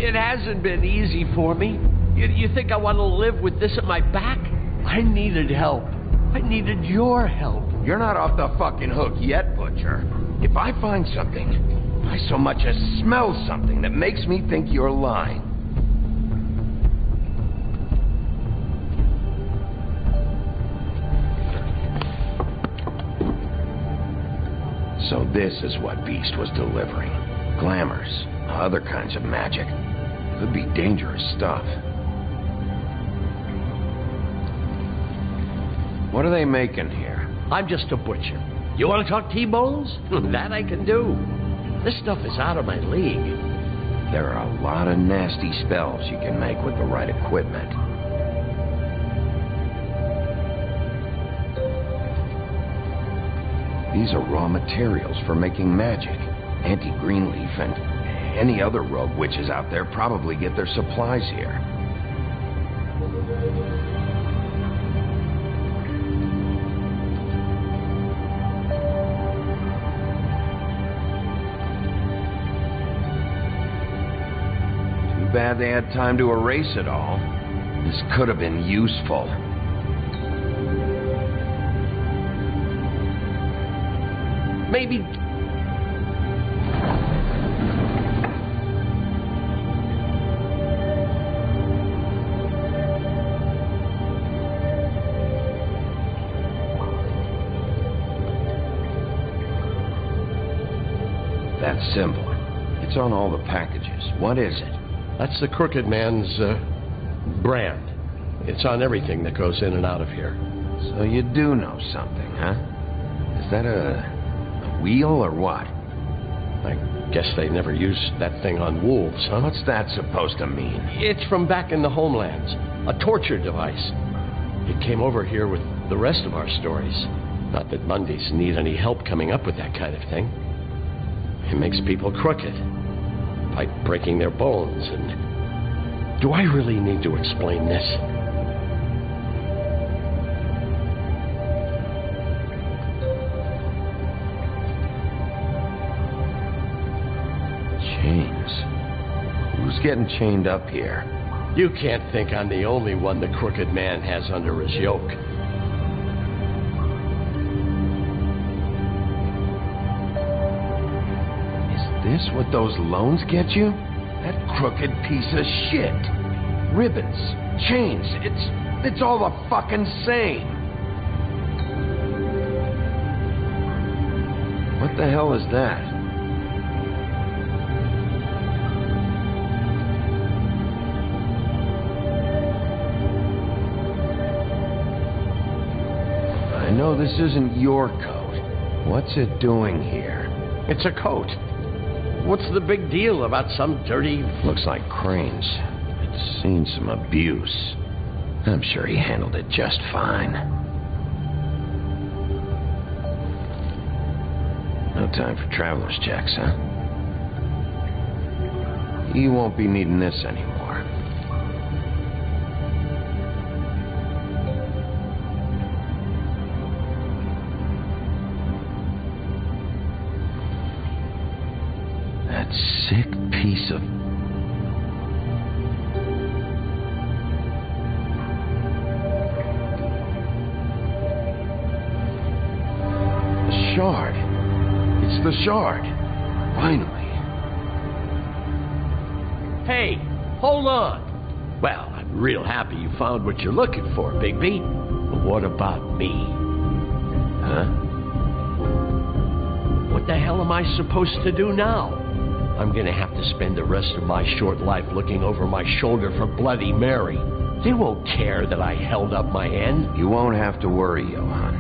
It hasn't been easy for me. You think I want to live with this at my back? I needed help. I needed your help. You're not off the fucking hook yet, Butcher. If I find something, I so much as smell something that makes me think you're lying. So this is what Beast was delivering. Glamours, other kinds of magic. Could be dangerous stuff. What are they making here? I'm just a butcher. You want to talk T-bones? That I can do. This stuff is out of my league. There are a lot of nasty spells you can make with the right equipment. These are raw materials for making magic. Auntie Greenleaf and any other rogue witches out there probably get their supplies here. Too bad they had time to erase it all. This could have been useful. Maybe... That symbol. It's on all the packages. What is it? That's the Crooked Man's, brand. It's on everything that goes in and out of here. So you do know something, huh? Is that a wheel or what? I guess they never used that thing on wolves, huh? What's that supposed to mean? It's from back in the homelands. A torture device. It came over here with the rest of our stories. Not that Mondays need any help coming up with that kind of thing. It makes people crooked. By breaking their bones and... Do I really need to explain this? Chains. Who's getting chained up here? You can't think I'm the only one the crooked man has under his yoke. Is this what those loans get you? That crooked piece of shit. Ribbons, chains, it's all the fucking same. What the hell is that? I know this isn't your coat. What's it doing here? It's a coat. What's the big deal about some dirty... Looks like Crane's. It's seen some abuse. I'm sure he handled it just fine. No time for traveler's checks, huh? You won't be needing this anymore. That sick piece of... The shard. It's the shard. Finally. Hey, hold on. Well, I'm real happy you found what you're looking for, Bigby. But what about me? Huh? What the hell am I supposed to do now? I'm gonna have to spend the rest of my short life looking over my shoulder for Bloody Mary. They won't care that I held up my end. You won't have to worry, Johann.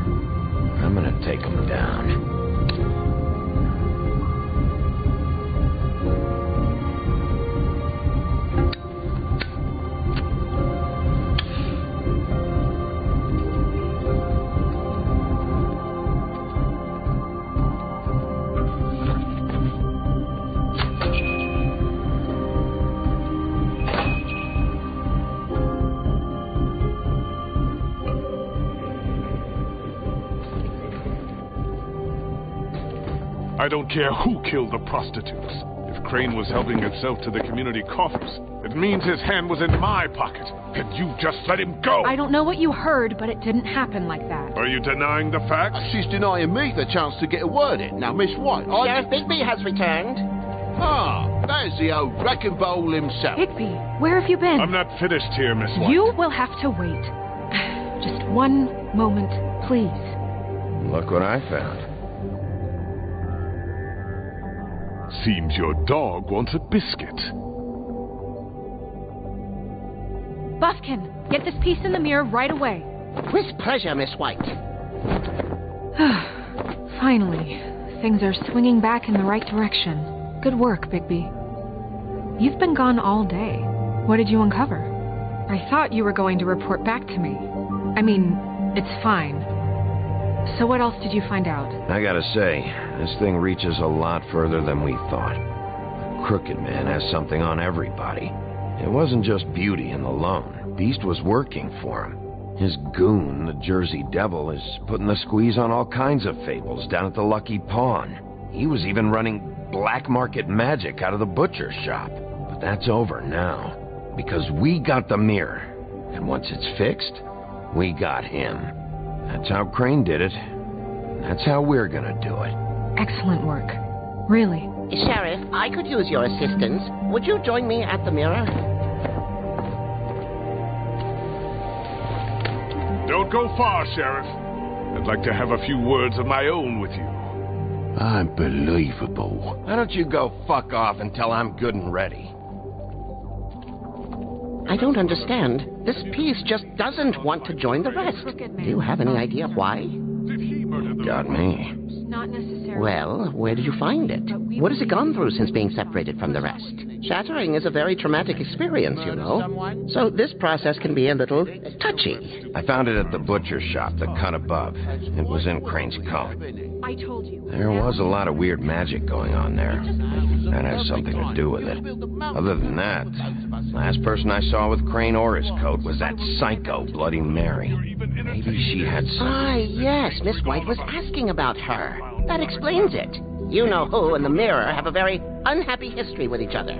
I'm gonna take them down. I don't care who killed the prostitutes. If Crane was helping himself to the community coffers, it means his hand was in my pocket, and you just let him go! I don't know what you heard, but it didn't happen like that. Are you denying the facts? She's denying me the chance to get a word in. Now, Miss White, Sheriff Bigby has returned. Ah, there's the old wrecking bowl himself. Bigby, where have you been? I'm not finished here, Miss White. You will have to wait. Just one moment, please. Look what I found. Seems your dog wants a biscuit. Buffkin, get this piece in the mirror right away. With pleasure, Miss White. Finally, things are swinging back in the right direction. Good work, Bigby. You've been gone all day. What did you uncover? I thought you were going to report back to me. I mean, it's fine. So what else did you find out? I gotta say, this thing reaches a lot further than we thought. Crooked Man has something on everybody. It wasn't just Beauty and the loan. Beast was working for him. His goon, the Jersey Devil, is putting the squeeze on all kinds of fables down at the Lucky Pawn. He was even running black market magic out of the butcher shop. But that's over now, because we got the mirror. And once it's fixed, we got him. That's how Crane did it. That's how we're gonna do it. Excellent work. Really. Sheriff, I could use your assistance. Would you join me at the mirror? Don't go far, Sheriff. I'd like to have a few words of my own with you. Unbelievable. Why don't you go fuck off until I'm good and ready? I don't understand. This piece just doesn't want to join the rest. Do you have any idea why? Got me. Not necessarily. Well, where did you find it? What has it gone through since being separated from the rest? Shattering is a very traumatic experience, you know. So this process can be a little touchy. I found it at the butcher shop, the cut above. It was in Crane's coat. I told you. There was a lot of weird magic going on there. That has something to do with it. Other than that, last person I saw with Crane or his coat was that psycho Bloody Mary. Maybe she had some... Ah, yes, Miss White was asking about her. That explains it. You-know-who and the mirror have a very unhappy history with each other.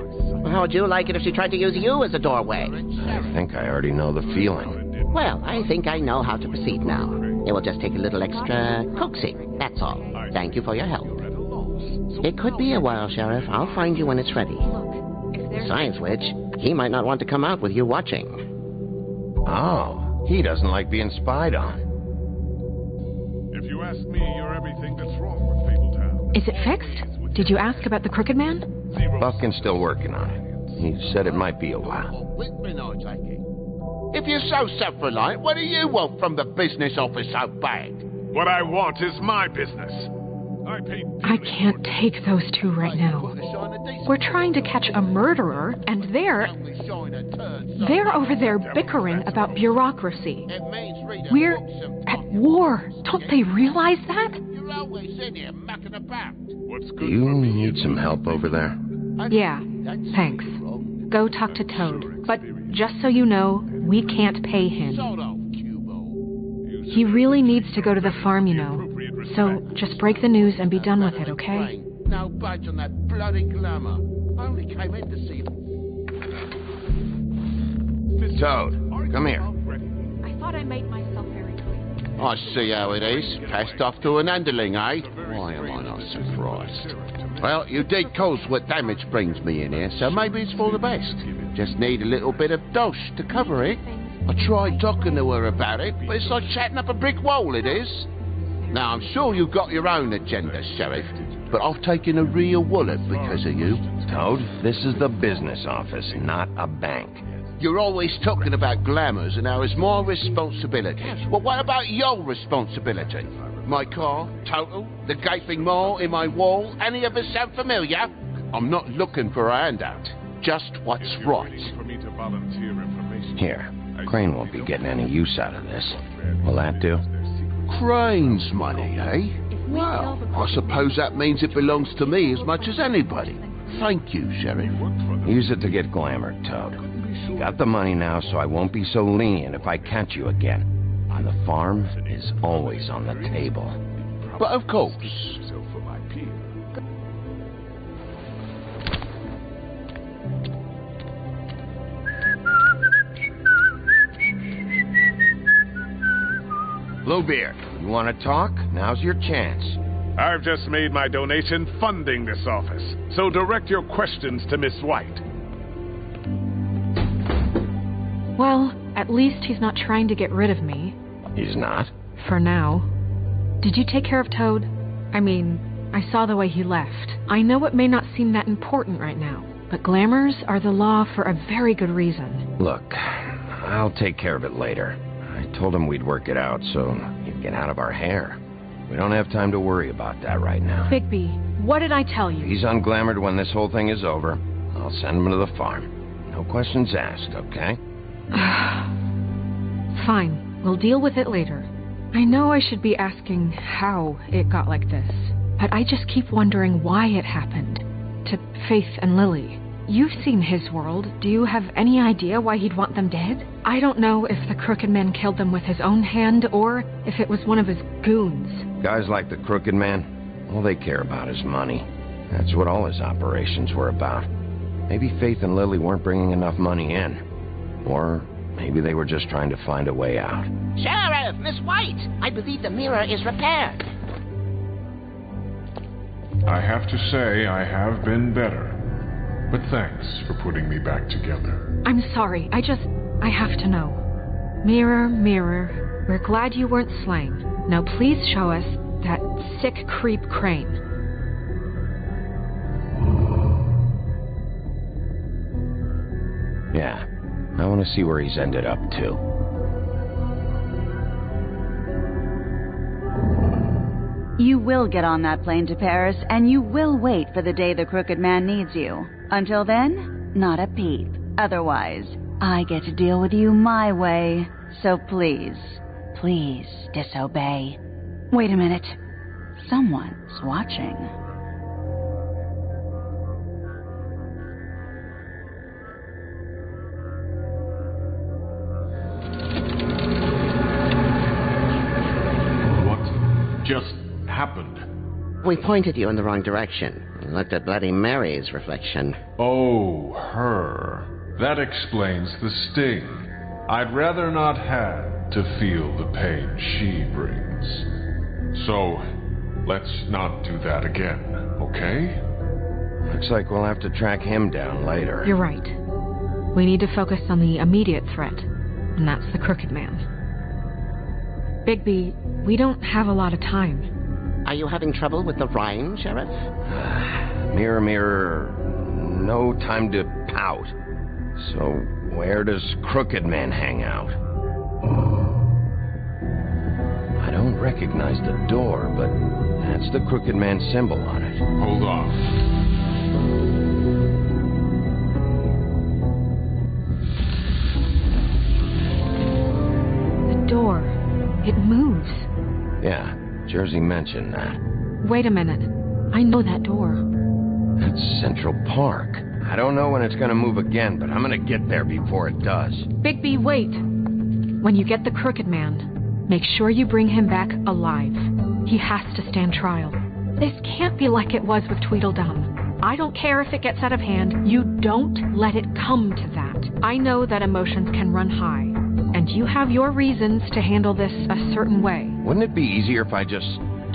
How would you like it if she tried to use you as a doorway? I think I already know the feeling. Well, I think I know how to proceed now. It will just take a little extra coaxing, that's all. Thank you for your help. It could be a while, Sheriff. I'll find you when it's ready. Besides which, he might not want to come out with you watching. Oh, he doesn't like being spied on. If you ask me, you're everything that's wrong with Fabletown. Is it fixed? Did you ask about the Crooked Man? Buffkin's still working on it. He said it might be a while. If you're so self-reliant, what do you want from the business office so bad? What I want is my business. I can't take those two right now. We're trying to catch a murderer, and they're over there bickering about bureaucracy. We're at war. Don't they realize that? Do you need some help over there? Yeah, thanks. Go talk to Toad. But just so you know, we can't pay him. He really needs to go to the farm, you know. So just break the news and be done with it, okay? No budge on that bloody glamour. I only came in to see them. Toad, come here. I thought I made myself very clear. I see how it is. Passed off to an underling, eh? Why am I not surprised? Well, you did cause what damage brings me in here, so maybe it's for the best. Just need a little bit of dosh to cover it. I tried talking to her about it, but it's like chatting up a brick wall, it is. Now, I'm sure you've got your own agenda, Sheriff, but I've taken a real wallet because of you. Toad, this is the business office, not a bank. You're always talking about glamours and how it's my responsibility. Well, what about your responsibility? My car, total, the gaping maw in my wall, any of us sound familiar? I'm not looking for a handout, just what's right. Here, Crane won't be getting any use out of this. Will that do? Crane's money, eh? Well, I suppose that means it belongs to me as much as anybody. Thank you, Sheriff. Use it to get glamour, Toad. You got the money now, so I won't be so lenient if I catch you again. And the farm is always on the table. But of course. Bluebeard, you want to talk? Now's your chance. I've just made my donation funding this office, so direct your questions to Miss White. Well, at least he's not trying to get rid of me. He's not? For now. Did you take care of Toad? I mean, I saw the way he left. I know it may not seem that important right now, but glamours are the law for a very good reason. Look, I'll take care of it later. I told him we'd work it out so he'd get out of our hair. We don't have time to worry about that right now. Bigby, what did I tell you? He's unglamored when this whole thing is over. I'll send him to the farm. No questions asked, okay? Fine, we'll deal with it later. I know I should be asking how it got like this, but I just keep wondering why it happened. To Faith and Lily. You've seen his world. Do you have any idea why he'd want them dead? I don't know if the Crooked Man killed them with his own hand or if it was one of his goons. Guys like the Crooked Man, all they care about is money. That's what all his operations were about. Maybe Faith and Lily weren't bringing enough money in. Or maybe they were just trying to find a way out. Sheriff, Miss White, I believe the mirror is repaired. I have to say I have been better. But thanks for putting me back together. I'm sorry, I have to know. Mirror, mirror, we're glad you weren't slain. Now please show us that sick creep Crane. Yeah, I want to see where he's ended up, too. You will get on that plane to Paris, and you will wait for the day the Crooked Man needs you. Until then, not a peep. Otherwise, I get to deal with you my way. So please, please disobey. Wait a minute. Someone's watching. What just happened? We pointed you in the wrong direction. You looked at Bloody Mary's reflection. Oh, her. That explains the sting. I'd rather not have to feel the pain she brings. So, let's not do that again, okay? Looks like we'll have to track him down later. You're right. We need to focus on the immediate threat, and that's the Crooked Man. Bigby, we don't have a lot of time. Are you having trouble with the rhyme, Sheriff? Mirror, mirror, no time to pout. So, where does Crooked Man hang out? I don't recognize the door, but that's the Crooked Man symbol on it. Hold on. Door. It moves. Yeah, Jersey mentioned that. Wait a minute. I know that door. That's Central Park. I don't know when it's gonna move again, but I'm gonna get there before it does. Bigby, wait. When you get the Crooked Man, make sure you bring him back alive. He has to stand trial. This can't be like it was with Tweedledum. I don't care if it gets out of hand. You don't let it come to that. I know that emotions can run high. And you have your reasons to handle this a certain way. Wouldn't it be easier if I just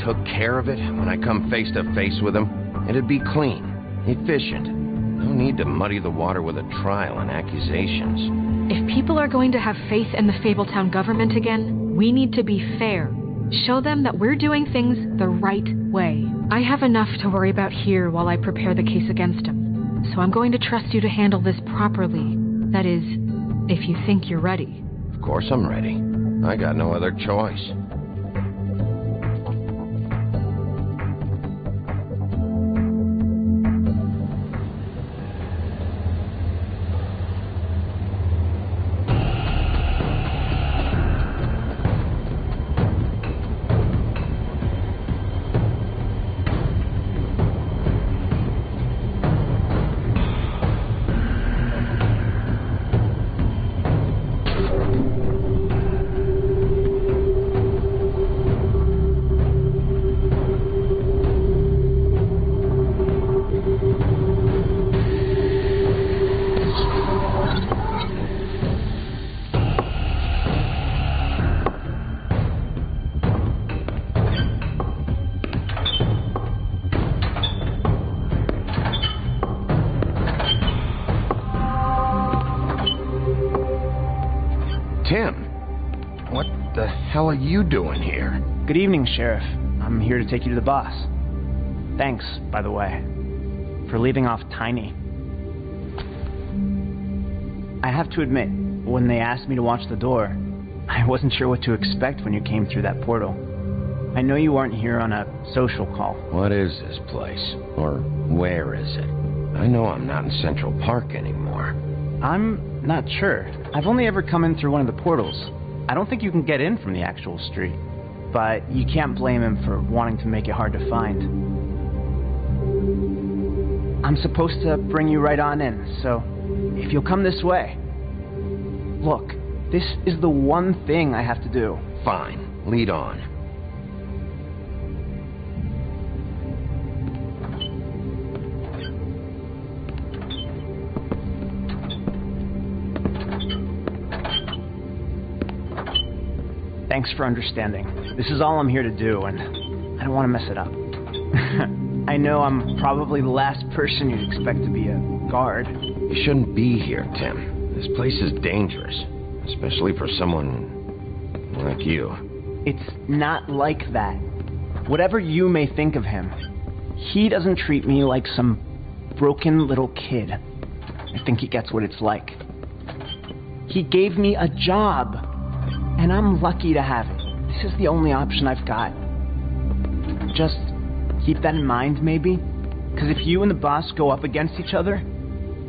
took care of it when I come face to face with him? It'd be clean, efficient. No need to muddy the water with a trial and accusations. If people are going to have faith in the Fabletown government again, we need to be fair. Show them that we're doing things the right way. I have enough to worry about here while I prepare the case against him. So I'm going to trust you to handle this properly. That is, if you think you're ready. Of course I'm ready. I got no other choice. Tim, what the hell are you doing here? Good evening, Sheriff. I'm here to take you to the boss. Thanks, by the way, for leaving off Tiny. I have to admit, when they asked me to watch the door, I wasn't sure what to expect when you came through that portal. I know you aren't here on a social call. What is this place? Or where is it? I know I'm not in Central Park anymore. I'm not sure. I've only ever come in through one of the portals. I don't think you can get in from the actual street. But you can't blame him for wanting to make it hard to find. I'm supposed to bring you right on in, so if you'll come this way. Look, this is the one thing I have to do. Fine. Lead on. Thanks for understanding. This is all I'm here to do, and I don't want to mess it up. I know I'm probably the last person you'd expect to be a guard. You shouldn't be here, Tim. This place is dangerous, especially for someone like you. It's not like that. Whatever you may think of him, he doesn't treat me like some broken little kid. I think he gets what it's like. He gave me a job, and I'm lucky to have it. This is the only option I've got. Just keep that in mind, maybe? Because if you and the boss go up against each other,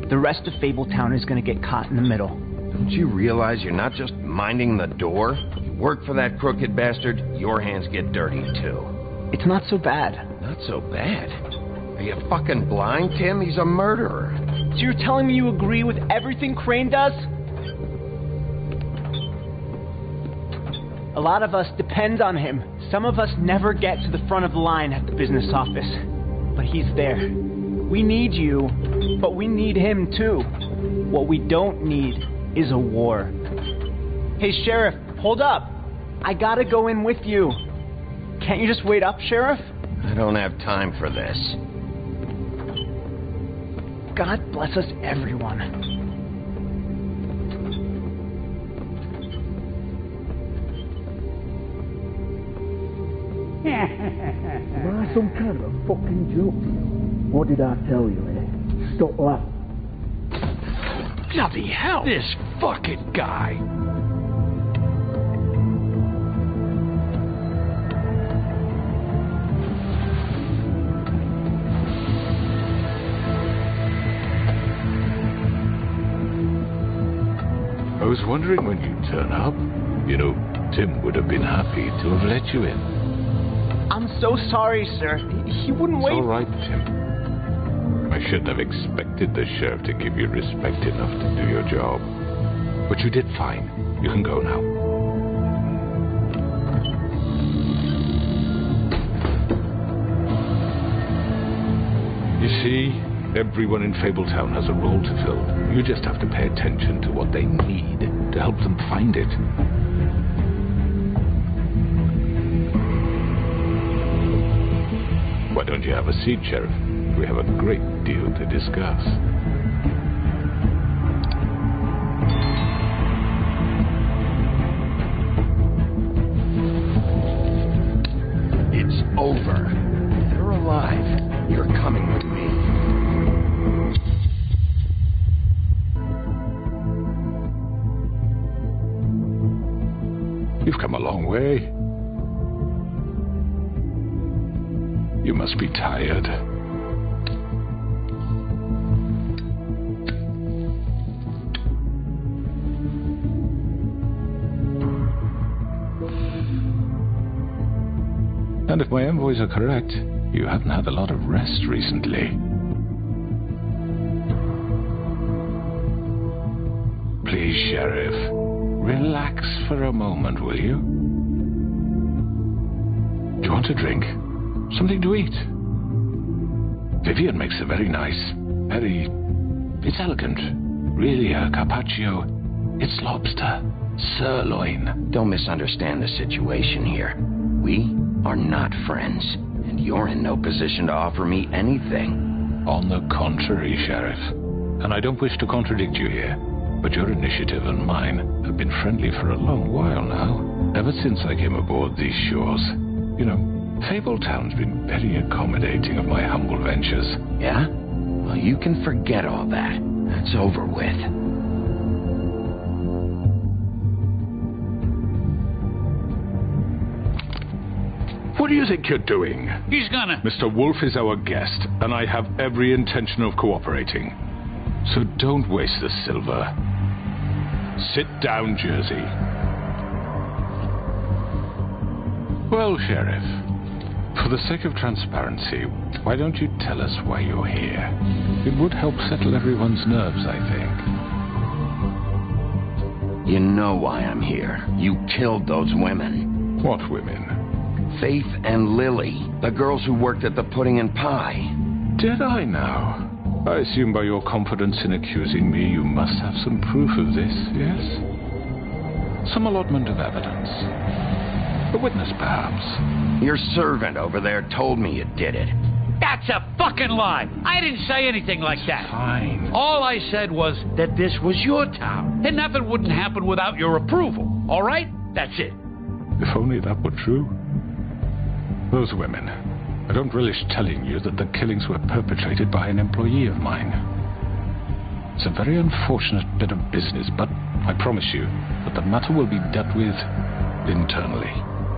the rest of Fabletown is going to get caught in the middle. Don't you realize you're not just minding the door? You work for that crooked bastard, your hands get dirty, too. It's not so bad. Not so bad? Are you fucking blind, Tim? He's a murderer. So you're telling me you agree with everything Crane does? A lot of us depend on him. Some of us never get to the front of the line at the business office, but he's there. We need you, but we need him too. What we don't need is a war. Hey, Sheriff, hold up. I gotta go in with you. Can't you just wait up, Sheriff? I don't have time for this. God bless us, everyone. Am I some kind of a fucking joke to you? What did I tell you, eh? Stop laughing. Bloody hell! This fucking guy! I was wondering when you'd turn up. You know, Tim would have been happy to have let you in. I'm so sorry, sir. He wouldn't wait. It's all right, Tim. I shouldn't have expected the sheriff to give you respect enough to do your job. But you did fine. You can go now. You see, everyone in Fabletown has a role to fill. You just have to pay attention to what they need to help them find it. Why don't you have a seat, Sheriff? We have a great deal to discuss. It's over. They're alive. You're coming with me. You've come a long way. You must be tired. And if my envoys are correct, you haven't had a lot of rest recently. Please, Sheriff, relax for a moment, will you? Do you want a drink? Something to eat? Vivian makes a very nice, it's elegant. Really a carpaccio. It's lobster. Sirloin. Don't misunderstand the situation here. We are not friends, and you're in no position to offer me anything. On the contrary, Sheriff. And I don't wish to contradict you here, but your initiative and mine have been friendly for a long while now, ever since I came aboard these shores. You know, Fabletown's been very accommodating of my humble ventures. Yeah? Well, you can forget all that. That's over with. What do you think you're doing? He's gonna... Mr. Wolf is our guest, and I have every intention of cooperating. So don't waste the silver. Sit down, Jersey. Well, Sheriff, for the sake of transparency, why don't you tell us why you're here? It would help settle everyone's nerves, I think. You know why I'm here. You killed those women. What women? Faith and Lily, the girls who worked at the Pudding and Pie. Did I now? I assume by your confidence in accusing me, you must have some proof of this, yes? Some allotment of evidence. A witness, perhaps. Your servant over there told me you did it. That's a fucking lie. I didn't say anything like that. Fine. All I said was that this was your town, and nothing wouldn't happen without your approval. All right? That's it. If only that were true. Those women. I don't relish telling you that the killings were perpetrated by an employee of mine. It's a very unfortunate bit of business, but I promise you that the matter will be dealt with internally.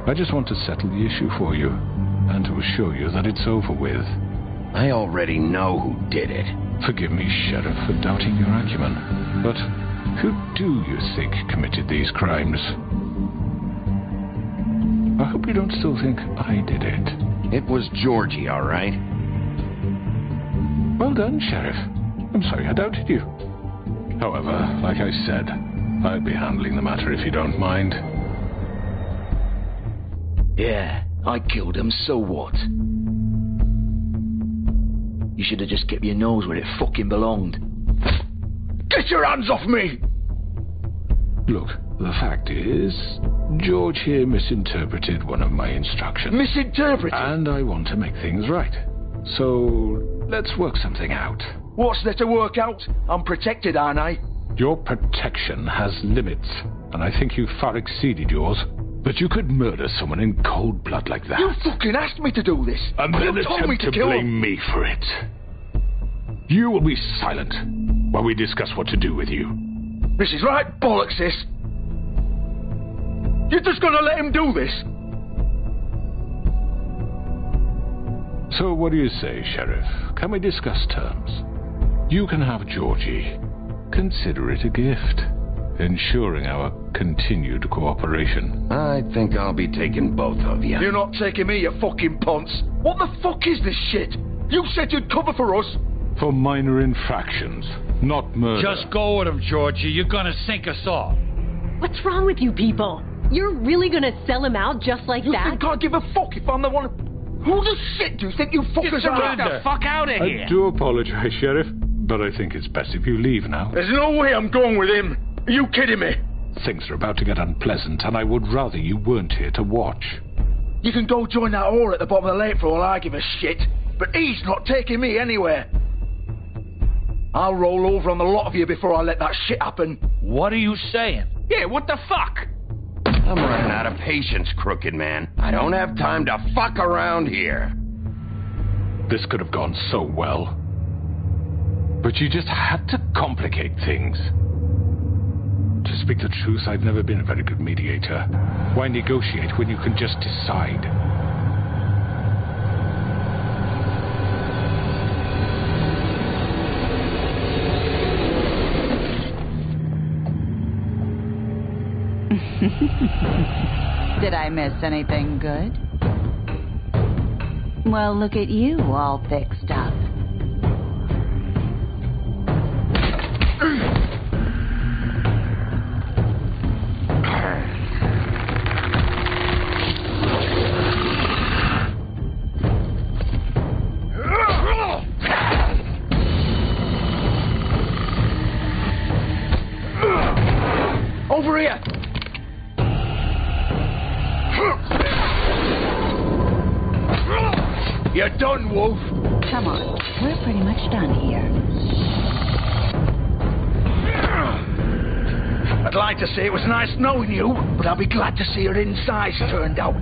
I just want to settle the issue for you, and to assure you that it's over with. I already know who did it. Forgive me, Sheriff, for doubting your acumen, but who do you think committed these crimes? I hope you don't still think I did it. It was Georgie, all right? Well done, Sheriff. I'm sorry I doubted you. However, like I said, I'd be handling the matter if you don't mind. Yeah, I killed him, so what? You should have just kept your nose where it fucking belonged. Get your hands off me! Look, the fact is, George here misinterpreted one of my instructions. Misinterpreted? And I want to make things right. So, let's work something out. What's there to work out? I'm protected, aren't I? Your protection has limits, and I think you far exceeded yours. But you could murder someone in cold blood like that. You fucking asked me to do this! And then you told me attempt to kill blame him. me for it. You will be silent while we discuss what to do with you. This is right bollocks, this. You're just gonna let him do this? So what do you say, Sheriff? Can we discuss terms? You can have Georgie. Consider it a gift, ensuring our continued cooperation. I think I'll be taking both of you. You're not taking me, you fucking ponce. What the fuck is this shit? You said you'd cover for us. For minor infractions, not murder. Just go with him, Georgie. You're gonna sink us all. What's wrong with you people? You're really gonna sell him out just like that? You think I give a fuck if I'm the one... Who the shit do you think you fuckers are? Get the fuck out of here. I do apologize, Sheriff, but I think it's best if you leave now. There's no way I'm going with him. Are you kidding me? Things are about to get unpleasant, and I would rather you weren't here to watch. You can go join that whore at the bottom of the lake for all I give a shit, but he's not taking me anywhere. I'll roll over on the lot of you before I let that shit happen. What are you saying? Yeah, what the fuck? I'm running out of patience, crooked man. I don't have time to fuck around here. This could have gone so well. But you just had to complicate things. To speak the truth, I've never been a very good mediator. Why negotiate when you can just decide? Did I miss anything good? Well, look at you, all fixed up. Over here! You're done, Wolf. Come on, we're pretty much done here. I'd like to say it was nice knowing you, but I'll be glad to see your insides turned out.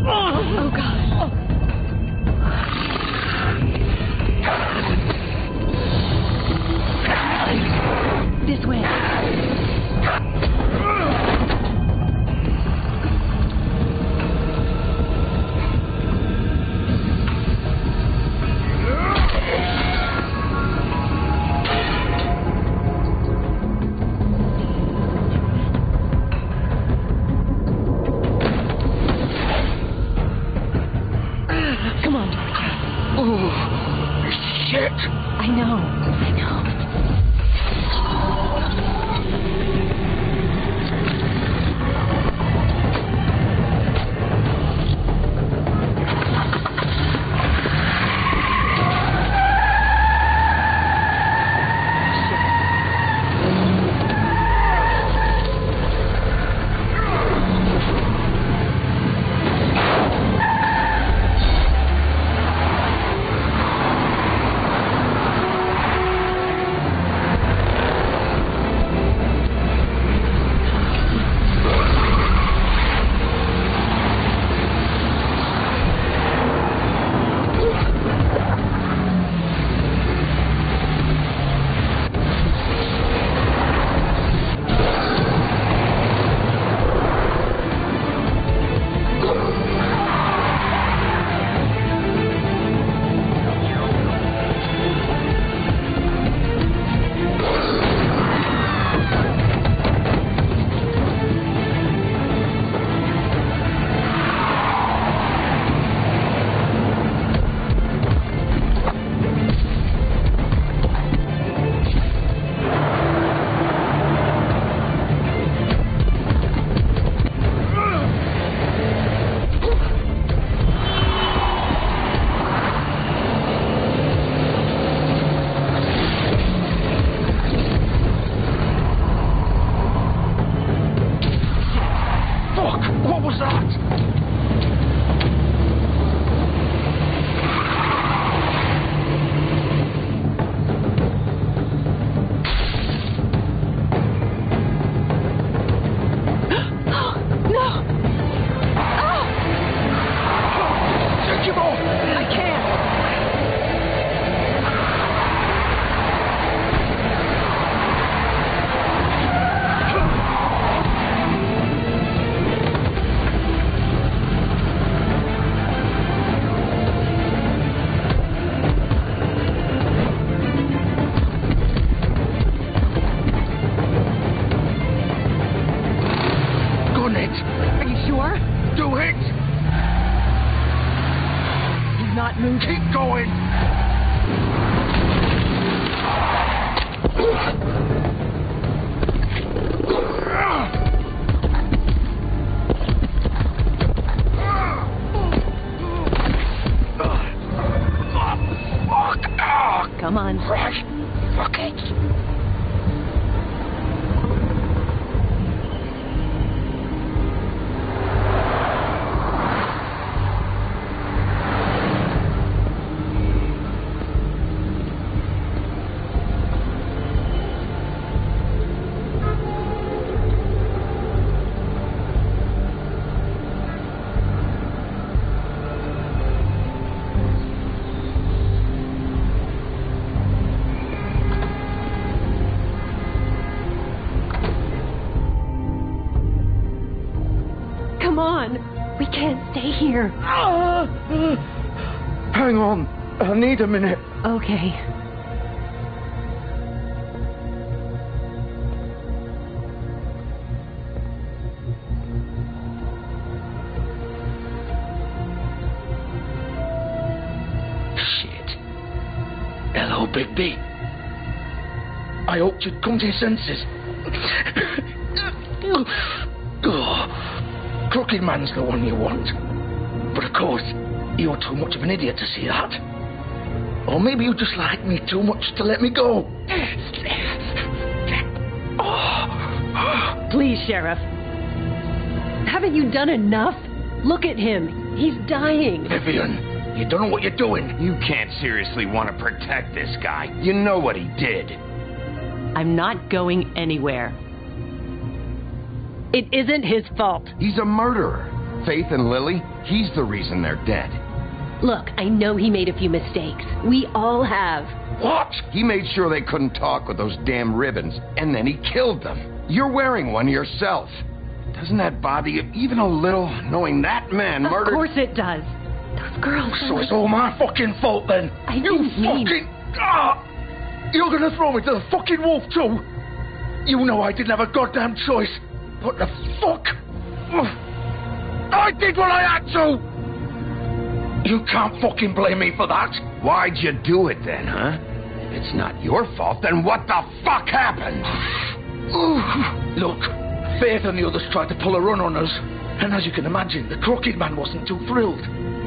Oh, God. This way. Come on, Georgie. Oh, shit! I know. more? Do it! He's not moving. Keep going! Come on. Right. Fuck it. Come on. We can't stay here. Hang on. I need a minute. Okay. Shit. Hello, Bigby. I hoped you'd come to your senses. Crooked Man's the one you want. But of course, you're too much of an idiot to see that. Or maybe you just like me too much to let me go. Please, Sheriff. Haven't you done enough? Look at him. He's dying. Vivian, you don't know what you're doing. You can't seriously want to protect this guy. You know what he did. I'm not going anywhere. It isn't his fault. He's a murderer. Faith and Lily, he's the reason they're dead. Look, I know he made a few mistakes. We all have. What? He made sure they couldn't talk with those damn ribbons, and then he killed them. You're wearing one yourself. Doesn't that bother you even a little, knowing that man murdered... Of course it does. Those girls... So it's all my fucking fault then? I didn't mean... You're gonna throw me to the fucking wolf too? You know I didn't have a goddamn choice. What the fuck? I did what I had to! You can't fucking blame me for that. Why'd you do it then, huh? If it's not your fault, then what the fuck happened? Look, Faith and the others tried to pull a run on us. And as you can imagine, the Crooked Man wasn't too thrilled.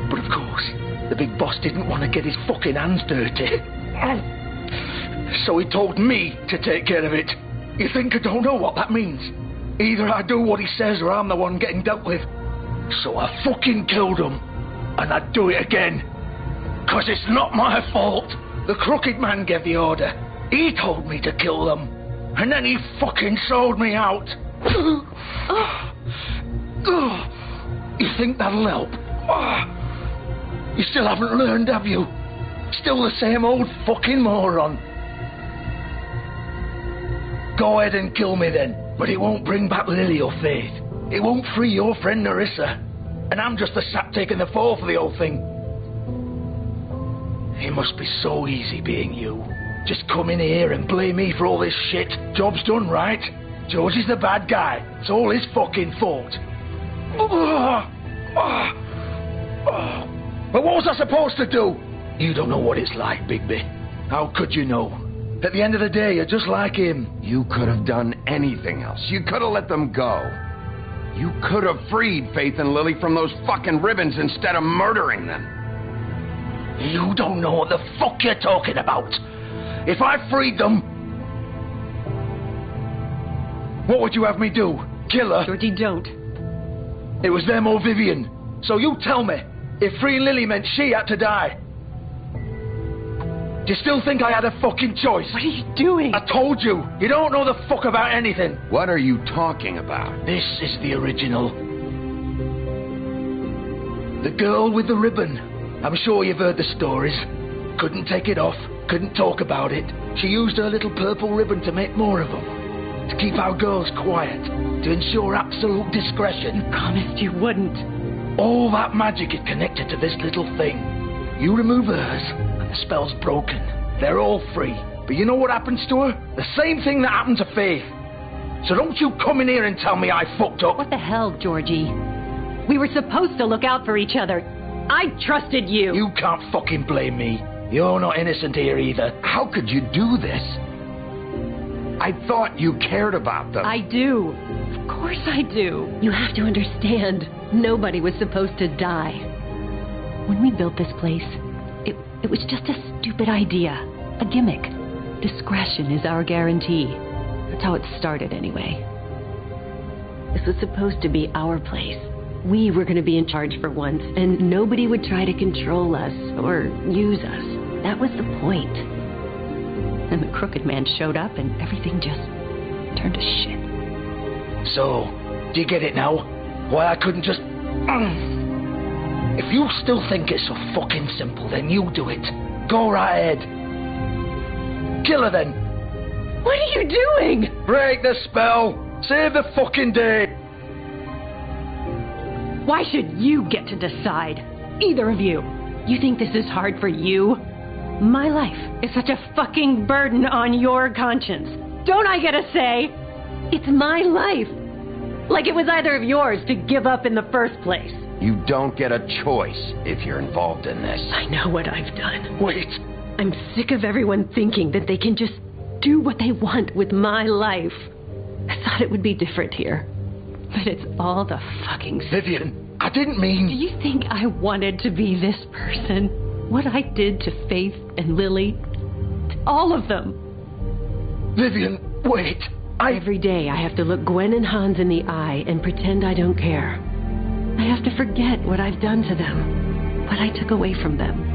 But of course, the big boss didn't want to get his fucking hands dirty. So he told me to take care of it. You think I don't know what that means? Either I do what he says or I'm the one getting dealt with. So I fucking killed him. And I'd do it again. 'Cause it's not my fault. The Crooked Man gave the order. He told me to kill them. And then he fucking sold me out. You think that'll help? You still haven't learned, have you? Still the same old fucking moron. Go ahead and kill me then. But it won't bring back Lily or Faith. It won't free your friend Nerissa. And I'm just the sap taking the fall for the whole thing. It must be so easy being you. Just come in here and blame me for all this shit. Job's done, right? George is the bad guy. It's all his fucking fault. But what was I supposed to do? You don't know what it's like, Bigby. How could you know? At the end of the day, you're just like him. You could have done anything else. You could have let them go. You could have freed Faith and Lily from those fucking ribbons instead of murdering them. You don't know what the fuck you're talking about. If I freed them... What would you have me do? Kill her? Georgie, don't. It was them or Vivian. So you tell me, if freeing Lily meant she had to die... Do you still think I had a fucking choice? What are you doing? I told you. You don't know the fuck about anything. What are you talking about? This is the original. The girl with the ribbon. I'm sure you've heard the stories. Couldn't take it off. Couldn't talk about it. She used her little purple ribbon to make more of them. To keep our girls quiet. To ensure absolute discretion. You promised you wouldn't. All that magic is connected to this little thing. You remove hers, and the spell's broken. They're all free. But you know what happens to her? The same thing that happened to Faith. So don't you come in here and tell me I fucked up. What the hell, Georgie? We were supposed to look out for each other. I trusted you. You can't fucking blame me. You're not innocent here either. How could you do this? I thought you cared about them. I do. Of course I do. You have to understand, nobody was supposed to die. When we built this place, it was just a stupid idea. A gimmick. Discretion is our guarantee. That's how it started anyway. This was supposed to be our place. We were going to be in charge for once, and nobody would try to control us or use us. That was the point. And the crooked man showed up, and everything just turned to shit. So, do you get it now? Why I couldn't just... If you still think it's so fucking simple, then you do it. Go right ahead. Kill her then. What are you doing? Break the spell. Save the fucking day. Why should you get to decide? Either of you. You think this is hard for you? My life is such a fucking burden on your conscience. Don't I get a say? It's my life. Like it was either of yours to give up in the first place. You don't get a choice if you're involved in this. I know what I've done. Wait. I'm sick of everyone thinking that they can just do what they want with my life. I thought it would be different here. But it's all the fucking... Vivian, I didn't mean... Do you think I wanted to be this person? What I did to Faith and Lily? To all of them. Vivian, wait. Every day I have to look Gwen and Hans in the eye and pretend I don't care. I have to forget what I've done to them, what I took away from them.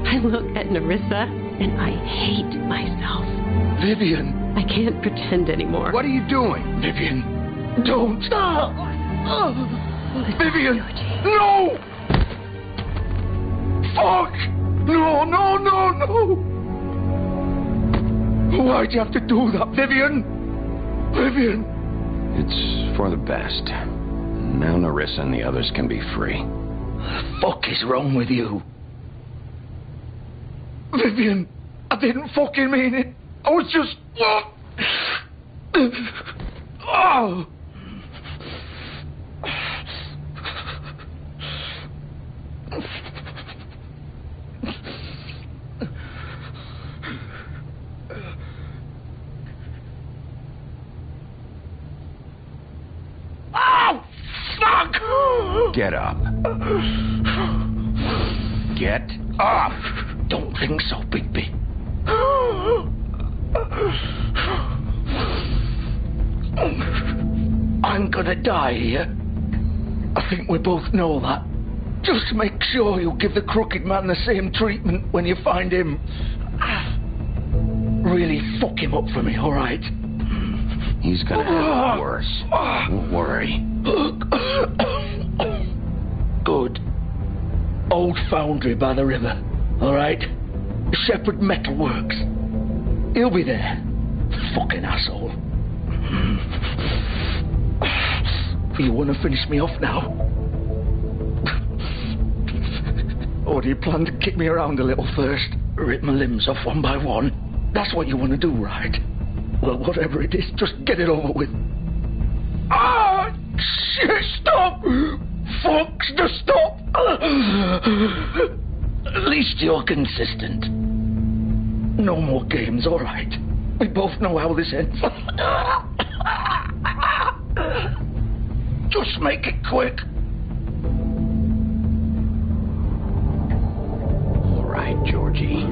I look at Nerissa and I hate myself. Vivian. I can't pretend anymore. What are you doing? Vivian, don't. Vivian, no! Fuck! No, no, no, no! Why'd you have to do that, Vivian? Vivian! It's for the best. Now Nerissa and the others can be free. What the fuck is wrong with you? Vivian, I didn't fucking mean it. I was just... Oh! Get up. Get up. Don't think so, Bigby. I'm gonna die here. I think we both know that. Just make sure you give the crooked man the same treatment when you find him. Really fuck him up for me, alright? He's gonna have it worse. Don't worry. Good. Old foundry by the river, alright? Shepherd Metal Works. He'll be there. Fucking asshole. You want to finish me off now? Or do you plan to kick me around a little first? Rip my limbs off one by one? That's what you want to do, right? Well, whatever it is, just get it over with. Ah! Shit, stop! Fuck, just stop! At least you're consistent. No more games, alright? We both know how this ends. Just make it quick. All right, Georgie.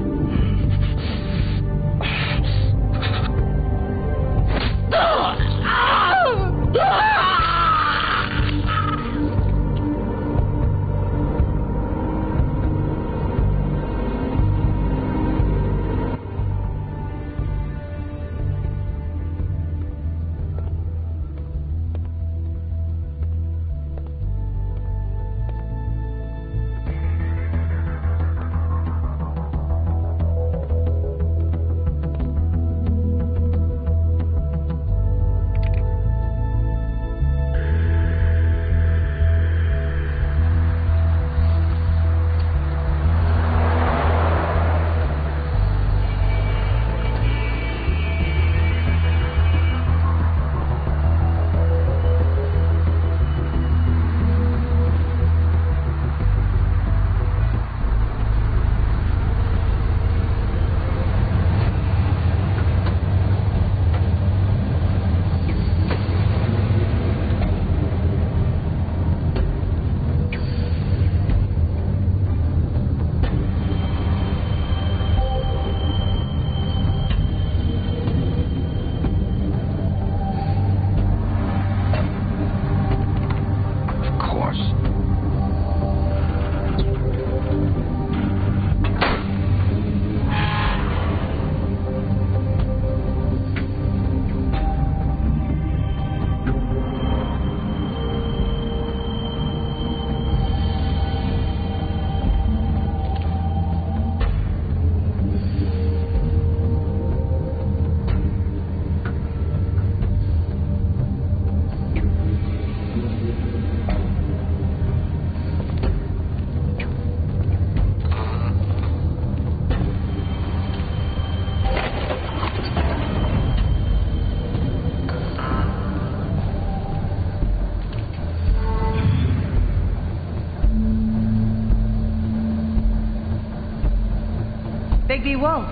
Bigby Wolf.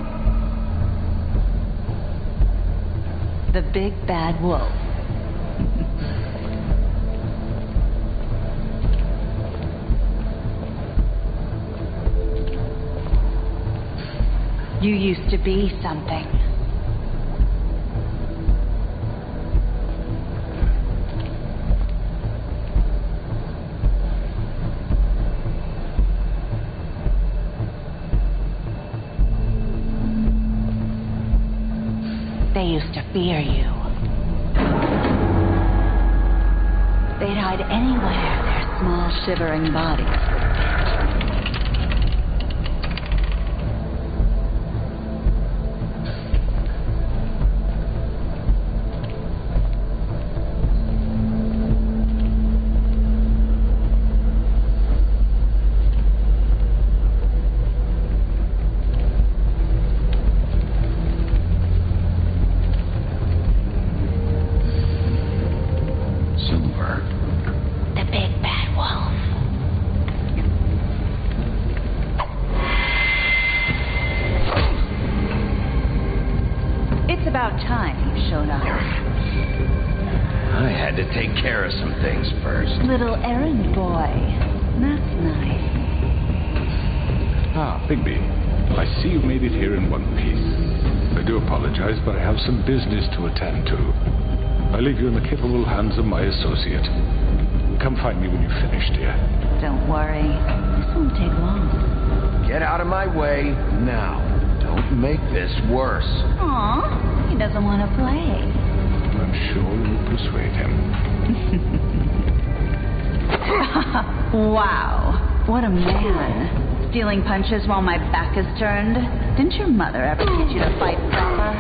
The Big Bad Wolf. You used to be something. They used to fear you. They'd hide anywhere their small, shivering bodies would fit. The Big Bad Wolf. It's about time you showed up. I had to take care of some things first. Little errand boy. That's nice. Ah, Bigby. I see you made it here in one piece. I do apologize, but I have some business to attend to. I leave you in the capable hands of my associate. Come find me when you've finished, dear. Don't worry. This won't take long. Get out of my way now. Don't make this worse. Aw, he doesn't want to play. I'm sure you'll persuade him. Wow, what a man. Stealing punches while my back is turned. Didn't your mother ever teach you to fight proper?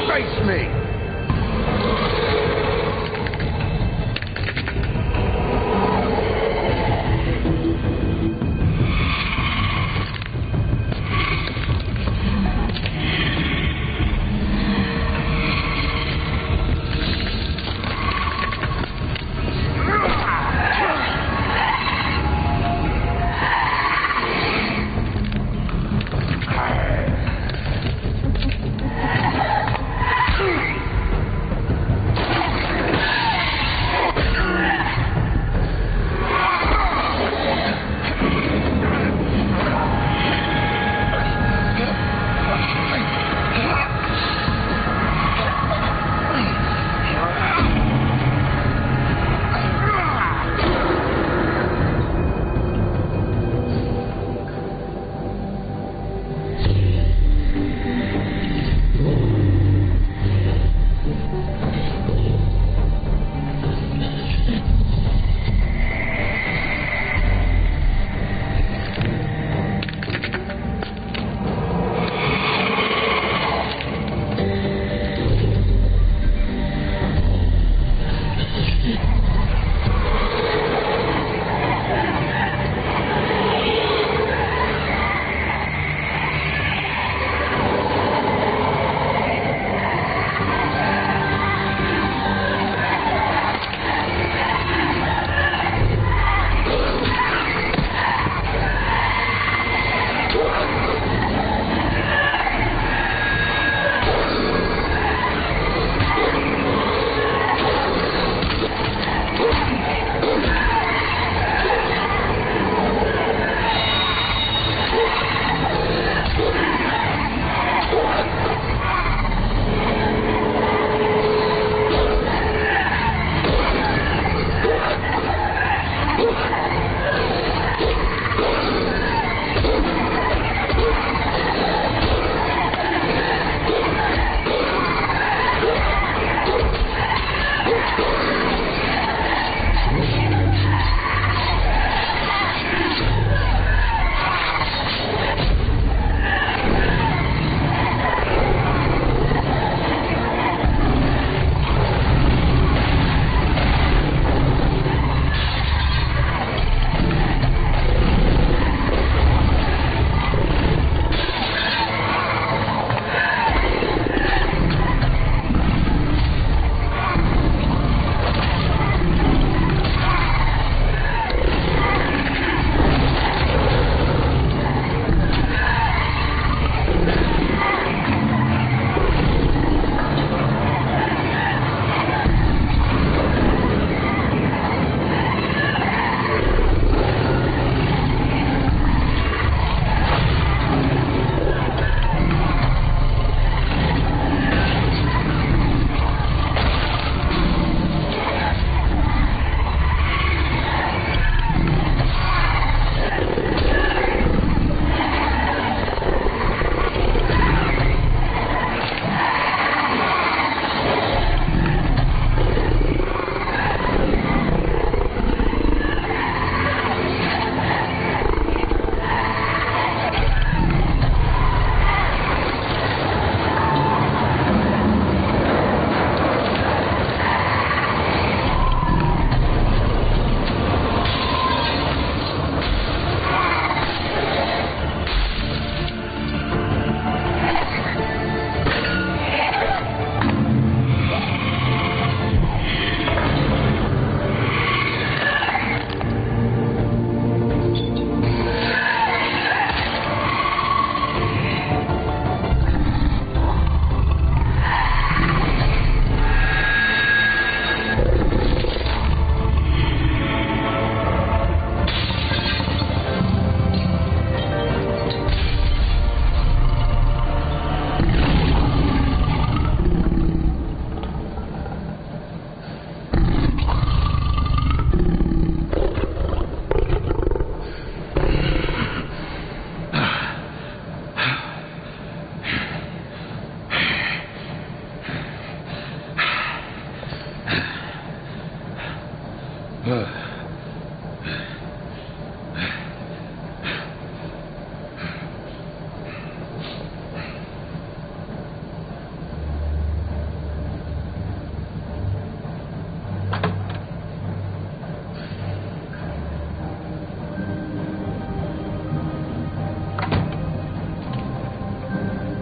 Face me!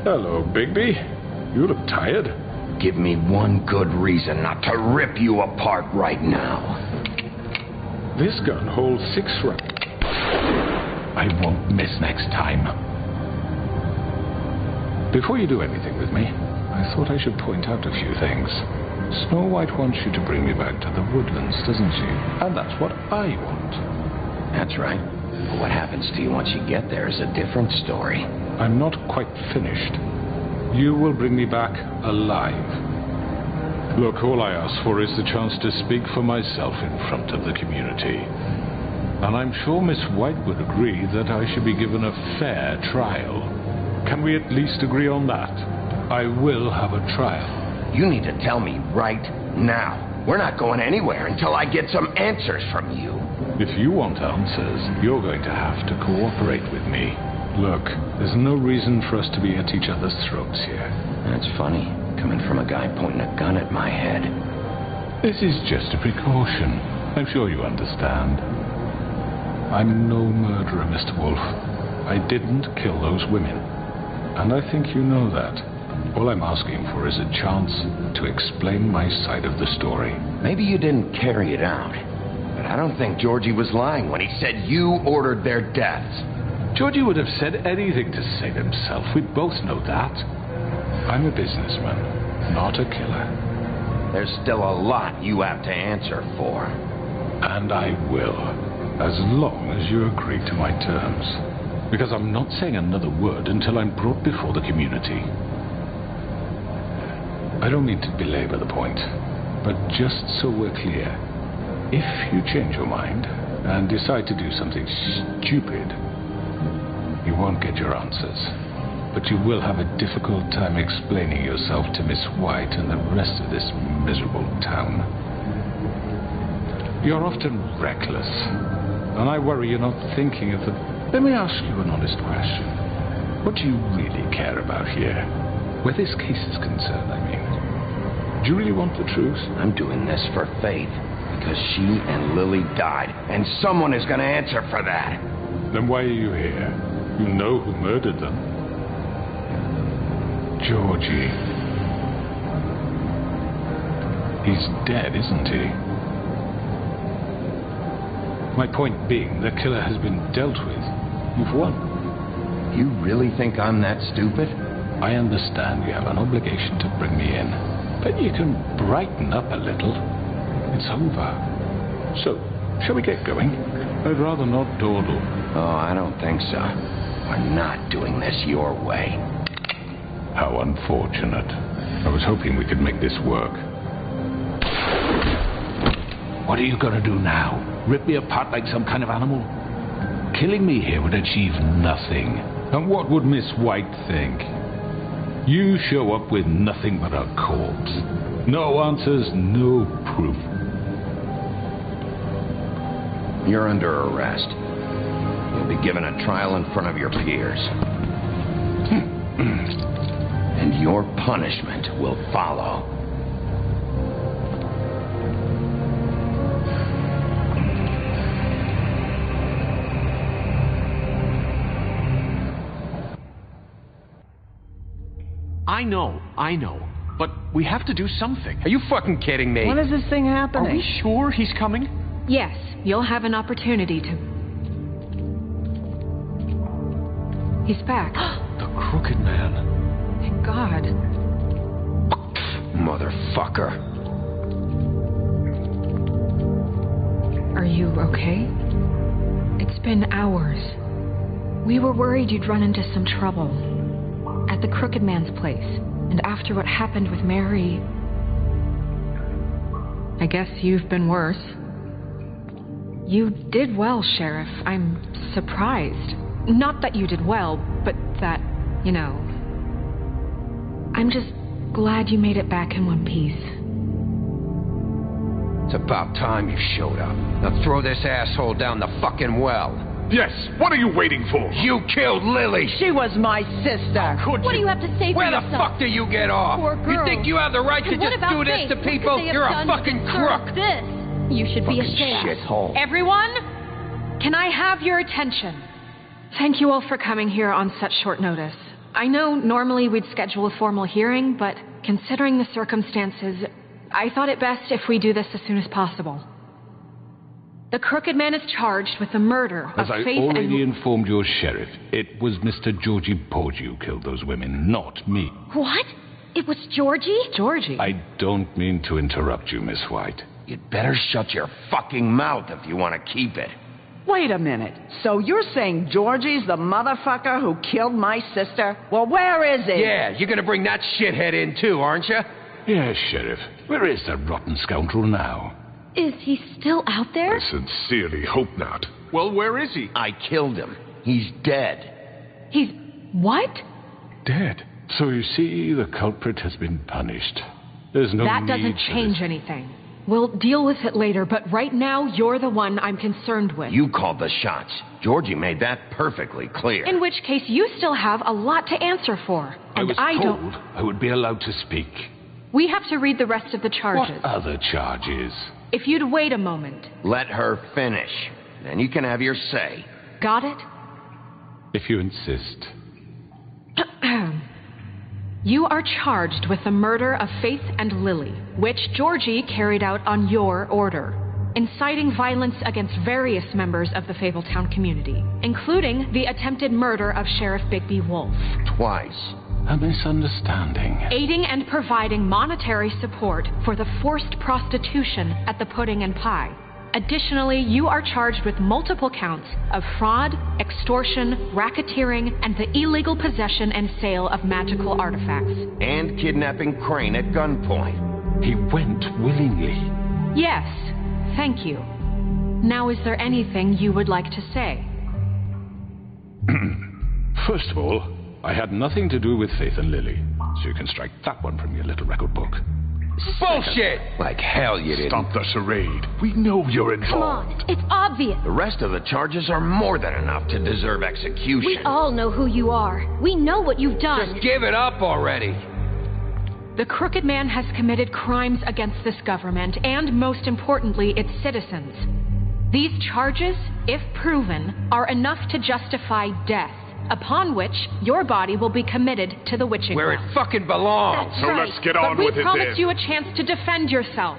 Hello, Bigby. You look tired. Give me one good reason not to rip you apart right now. This gun holds 6 rounds. I won't miss next time. Before you do anything with me, I thought I should point out a few things. Snow White wants you to bring me back to the woodlands, doesn't she? And that's what I want. That's right. But what happens to you once you get there is a different story. I'm not quite finished. You will bring me back alive. Look, all I ask for is the chance to speak for myself in front of the community. And I'm sure Miss White would agree that I should be given a fair trial. Can we at least agree on that? I will have a trial. You need to tell me right now. We're not going anywhere until I get some answers from you. If you want answers, you're going to have to cooperate with me. Look, there's no reason for us to be at each other's throats here. That's funny, coming from a guy pointing a gun at my head. This is just a precaution. I'm sure you understand. I'm no murderer, Mr. Wolf. I didn't kill those women. And I think you know that. All I'm asking for is a chance to explain my side of the story. Maybe you didn't carry it out. But I don't think Georgie was lying when he said you ordered their deaths. Georgie would have said anything to save himself. We both know that. I'm a businessman, not a killer. There's still a lot you have to answer for. And I will, as long as you agree to my terms. Because I'm not saying another word until I'm brought before the community. I don't mean to belabor the point, but just so we're clear, if you change your mind and decide to do something stupid, you won't get your answers, but you will have a difficult time explaining yourself to Miss White and the rest of this miserable town. You're often reckless, and I worry you're not thinking of the... Let me ask you an honest question. What do you really care about here? Where this case is concerned, I mean. Do you really want the truth? I'm doing this for Faith, because she and Lily died, and someone is going to answer for that. Then why are you here? You know who murdered them. Georgie. He's dead, isn't he? My point being, the killer has been dealt with. You've won. You really think I'm that stupid? I understand you have an obligation to bring me in, but you can brighten up a little. It's over. So, shall we get going? I'd rather not dawdle. Oh, I don't think so. We're not doing this your way. How unfortunate. I was hoping we could make this work. What are you gonna do now? Rip me apart like some kind of animal? Killing me here would achieve nothing. And what would Miss White think? You show up with nothing but a corpse. No answers, no proof. You're under arrest. You'll be given a trial in front of your peers. And your punishment will follow. I know. But we have to do something. Are you fucking kidding me? When is this thing happening? Are we sure he's coming? Yes, you'll have an opportunity to... He's back. The Crooked Man. Thank God. Motherfucker. Are you okay? It's been hours. We were worried you'd run into some trouble. At the Crooked Man's place. And after what happened with Mary... I guess you've been worse. You did well, Sheriff. I'm surprised. Not that you did well, but that, you know... I'm just glad you made it back in one piece. It's about time you showed up. Now throw this asshole down the fucking well. Yes, what are you waiting for? You killed Lily! She was my sister. Could What do you have to say for Where yourself? the fuck do you get off? Poor You girl. think you have the right to And what just about do this Faith? to What could people? they have You're a done to fucking deserve crook! This. You should be ashamed. Shithole. Everyone, can I have your attention? Thank you all for coming here on such short notice. I know normally we'd schedule a formal hearing, but considering the circumstances, I thought it best if we do this as soon as possible. The Crooked Man is charged with the murder As of I Faith already and... informed your sheriff, it was Mr. Georgie Porgy who killed those women, not me. What? It was Georgie? Georgie? I don't mean to interrupt you, Miss White. You'd better shut your fucking mouth if you want to keep it. Wait a minute. So you're saying Georgie's the motherfucker who killed my sister? Well, where is he? Yeah, you're gonna bring that shithead in too, aren't you? Yes, Sheriff. Where is that rotten scoundrel now? Is he still out there? I sincerely hope not. Well, where is he? I killed him. He's dead. He's... what? Dead. So you see, the culprit has been punished. There's no That need doesn't for change this. anything. We'll deal with it later, but right now, you're the one I'm concerned with. You called the shots. Georgie made that perfectly clear. In which case, you still have a lot to answer for. I And was I told don't... I would be allowed to speak. We have to read the rest of the charges. What other charges? If you'd wait a moment. Let her finish. Then you can have your say. Got it? If you insist. You are charged with the murder of Faith and Lily, which Georgie carried out on your order, inciting violence against various members of the Fabletown community, including the attempted murder of Sheriff Bigby Wolf. Twice. A misunderstanding. Aiding and providing monetary support for the forced prostitution at the Pudding and Pie. Additionally, you are charged with multiple counts of fraud, extortion, racketeering, and the illegal possession and sale of magical artifacts. And kidnapping Crane at gunpoint. He went willingly. Yes, thank you. Now, is there anything you would like to say? First of all, I had nothing to do with Faith and Lily, so you can strike that one from your little record book. Bullshit! Like hell you didn't. Stop the charade. We know you're involved. Come on, it's obvious. The rest of the charges are more than enough to deserve execution. We all know who you are. We know what you've done. Just give it up already. The Crooked Man has committed crimes against this government and, most importantly, its citizens. These charges, if proven, are enough to justify death, upon which your body will be committed to the witching Where well. it fucking belongs. That's So right. let's get on but with we it promised then. you a chance to defend yourself,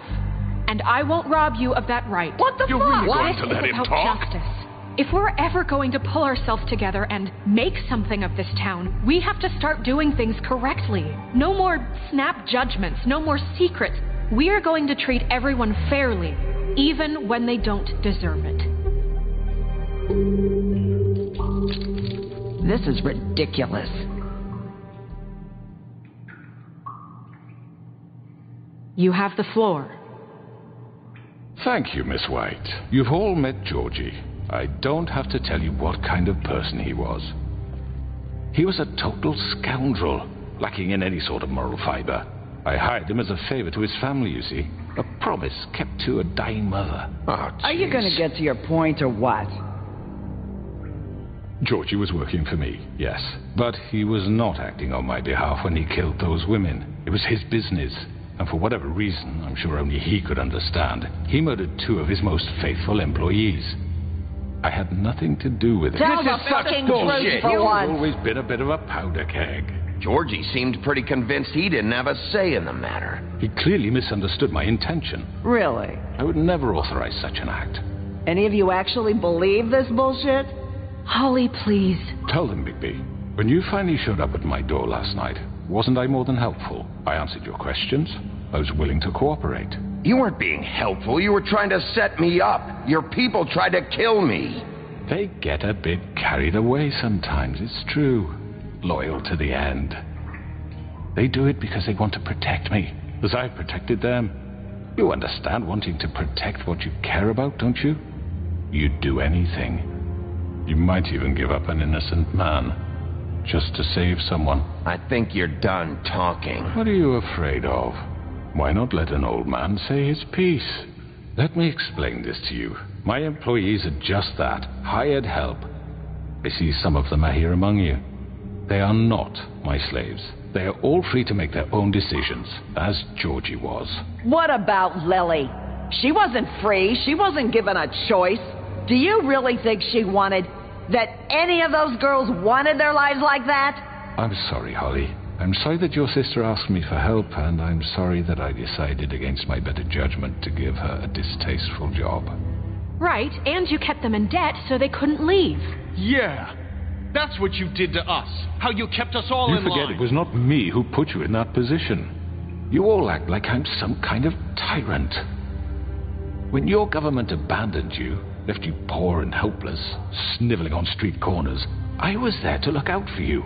and I won't rob you of that right. What the You're fuck? really going This to let is him about talk? justice. If we're ever going to pull ourselves together and make something of this town, we have to start doing things correctly. No more snap judgments, no more secrets. We are going to treat everyone fairly, even when they don't deserve it. This is ridiculous. You have the floor. Thank you, Miss White. You've all met Georgie. I don't have to tell you what kind of person he was. He was a total scoundrel, lacking in any sort of moral fiber. I hired him as a favor to his family, you see. A promise kept to a dying mother. Oh, Are you going to get to your point or what? Georgie was working for me, yes. But he was not acting on my behalf when he killed those women. It was his business. And for whatever reason, I'm sure only he could understand, he murdered 2 of his most faithful employees. I had nothing to do with it. Tell the fucking truth for I've once. always been a bit of a powder keg. Georgie seemed pretty convinced he didn't have a say in the matter. He clearly misunderstood my intention. Really? I would never authorize such an act. Any of you actually believe this bullshit? Holly, please. Tell them, Bigby. When you finally showed up at my door last night, wasn't I more than helpful? I answered your questions. I was willing to cooperate. You weren't being helpful. You were trying to set me up. Your people tried to kill me. They get a bit carried away sometimes, it's true. Loyal to the end. They do it because they want to protect me, as I've protected them. You understand wanting to protect what you care about, don't you? You'd do anything. You might even give up an innocent man, just to save someone. I think you're done talking. What are you afraid of? Why not let an old man say his piece? Let me explain this to you. My employees are just that, hired help. I see some of them are here among you. They are not my slaves. They are all free to make their own decisions, as Georgie was. What about Lily? She wasn't free. She wasn't given a choice. Do you really think she wanted... that any of those girls wanted their lives like that? I'm sorry, Holly. I'm sorry that your sister asked me for help, and I'm sorry that I decided against my better judgment to give her a distasteful job. Right, and you kept them in debt so they couldn't leave. Yeah, that's what you did to us. How you kept us all in line. You forget it was not me who put you in that position. You all act like I'm some kind of tyrant. When your government abandoned you, left you poor and helpless, sniveling on street corners, I was there to look out for you.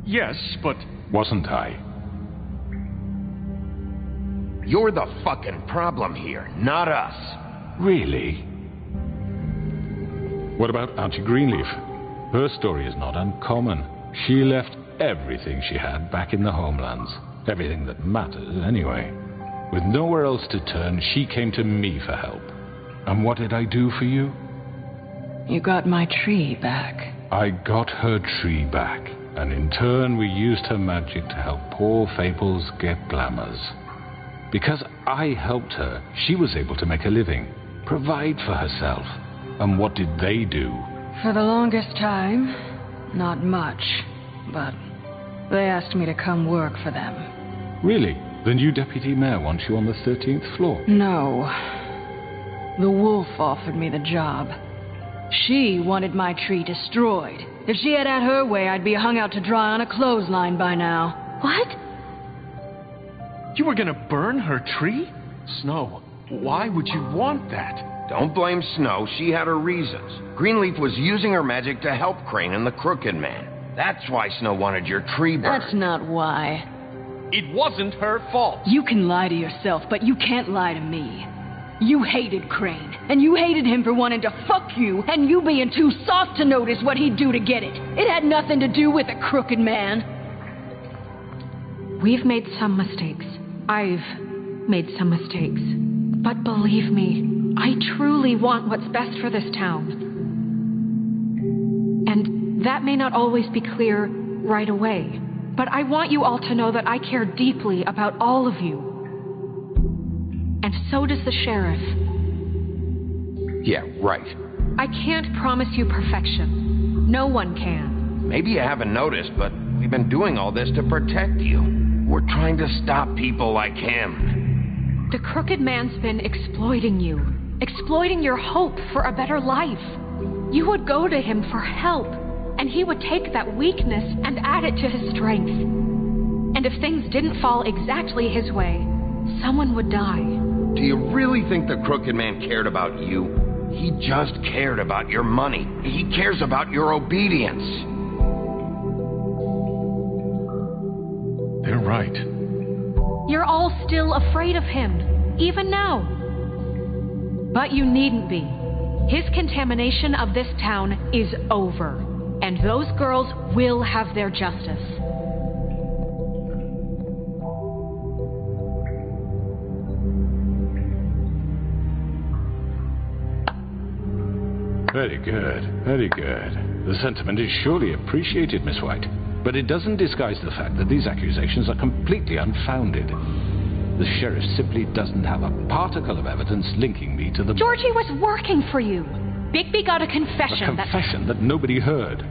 Yes, but... Wasn't I? You're the fucking problem here, not us. Really? What about Auntie Greenleaf? Her story is not uncommon. She left everything she had back in the homelands. Everything that matters, anyway. With nowhere else to turn, she came to me for help. And what did I do for you? You got my tree back. I got her tree back, and in turn we used her magic to help poor Fables get glamours. Because I helped her, she was able to make a living, provide for herself. And what did they do? For the longest time, not much, but they asked me to come work for them. Really? The new deputy mayor wants you on the 13th floor? No. The wolf offered me the job. She wanted my tree destroyed. If she had her way, I'd be hung out to dry on a clothesline by now. What? You were gonna burn her tree? Snow, why would you want that? Don't blame Snow. She had her reasons. Greenleaf was using her magic to help Crane and the Crooked Man. That's why Snow wanted your tree burned. That's not why. It wasn't her fault. You can lie to yourself, but you can't lie to me. You hated Crane, and you hated him for wanting to fuck you, and you being too soft to notice what he'd do to get it. It had nothing to do with the Crooked Man. We've made some mistakes. I've made some mistakes. But believe me, I truly want what's best for this town. And that may not always be clear right away. But I want you all to know that I care deeply about all of you. And so does the sheriff. Yeah, right. I can't promise you perfection. No one can. Maybe you haven't noticed, but we've been doing all this to protect you. We're trying to stop people like him. The Crooked Man's been exploiting you. Exploiting your hope for a better life. You would go to him for help, and he would take that weakness and add it to his strength. And if things didn't fall exactly his way, someone would die. Do you really think the Crooked Man cared about you? He just cared about your money. He cares about your obedience. They're right. You're all still afraid of him, even now. But you needn't be. His contamination of this town is over, and those girls will have their justice. Very good, very good. The sentiment is surely appreciated, Miss White. But it doesn't disguise the fact that these accusations are completely unfounded. The sheriff simply doesn't have a particle of evidence linking me to the... Georgie was working for you. Bigby got a confession. A confession that nobody heard.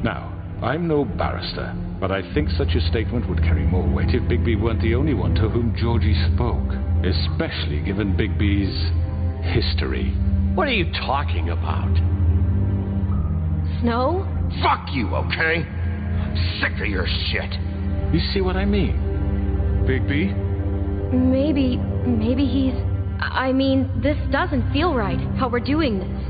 Now, I'm no barrister, but I think such a statement would carry more weight if Bigby weren't the only one to whom Georgie spoke. Especially given Bigby's history. What are you talking about? Snow? Fuck you, okay? I'm sick of your shit. You see what I mean? Bigby? Maybe he's... I mean, this doesn't feel right, how we're doing this.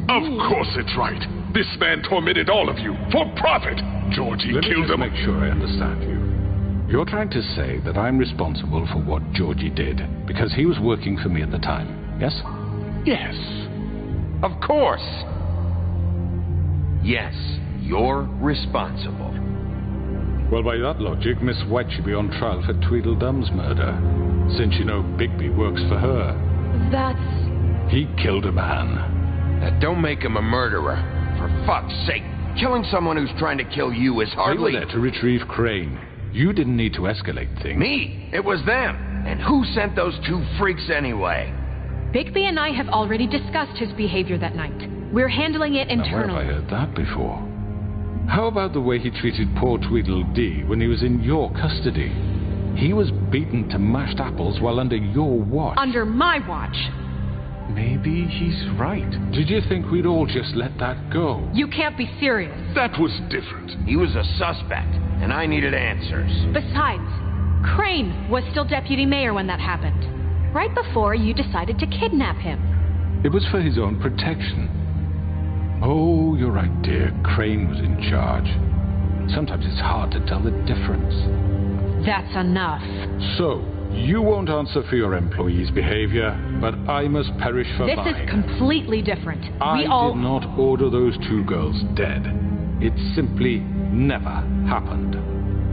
Of course it's right. This man tormented all of you, for profit. Georgie killed him. Let me make sure I understand you. You're trying to say that I'm responsible for what Georgie did, because he was working for me at the time, yes? Yes. Of course. Yes, you're responsible. Well, by that logic, Miss White should be on trial for Tweedledum's murder, since you know Bigby works for her. That's... He killed a man. That don't make him a murderer. For fuck's sake, killing someone who's trying to kill you is hardly... They were there to retrieve Crane. You didn't need to escalate things. Me? It was them. And who sent those two freaks anyway? Bigby and I have already discussed his behavior that night. We're handling it Now, where have I internally. heard that before? How about the way he treated poor Tweedledee when he was in your custody? He was beaten to mashed apples while under your watch. Under my watch. Maybe he's right. Did you think we'd all just let that go? You can't be serious. That was different. He was a suspect, and I needed answers. Besides, Crane was still deputy mayor when that happened. Right before you decided to kidnap him. It was for his own protection. Oh, you're right, dear. Crane was in charge. Sometimes it's hard to tell the difference. That's enough. So, you won't answer for your employees' behavior, but I must perish for This mine. is completely different. I We all... did not order those two girls dead. It simply never happened.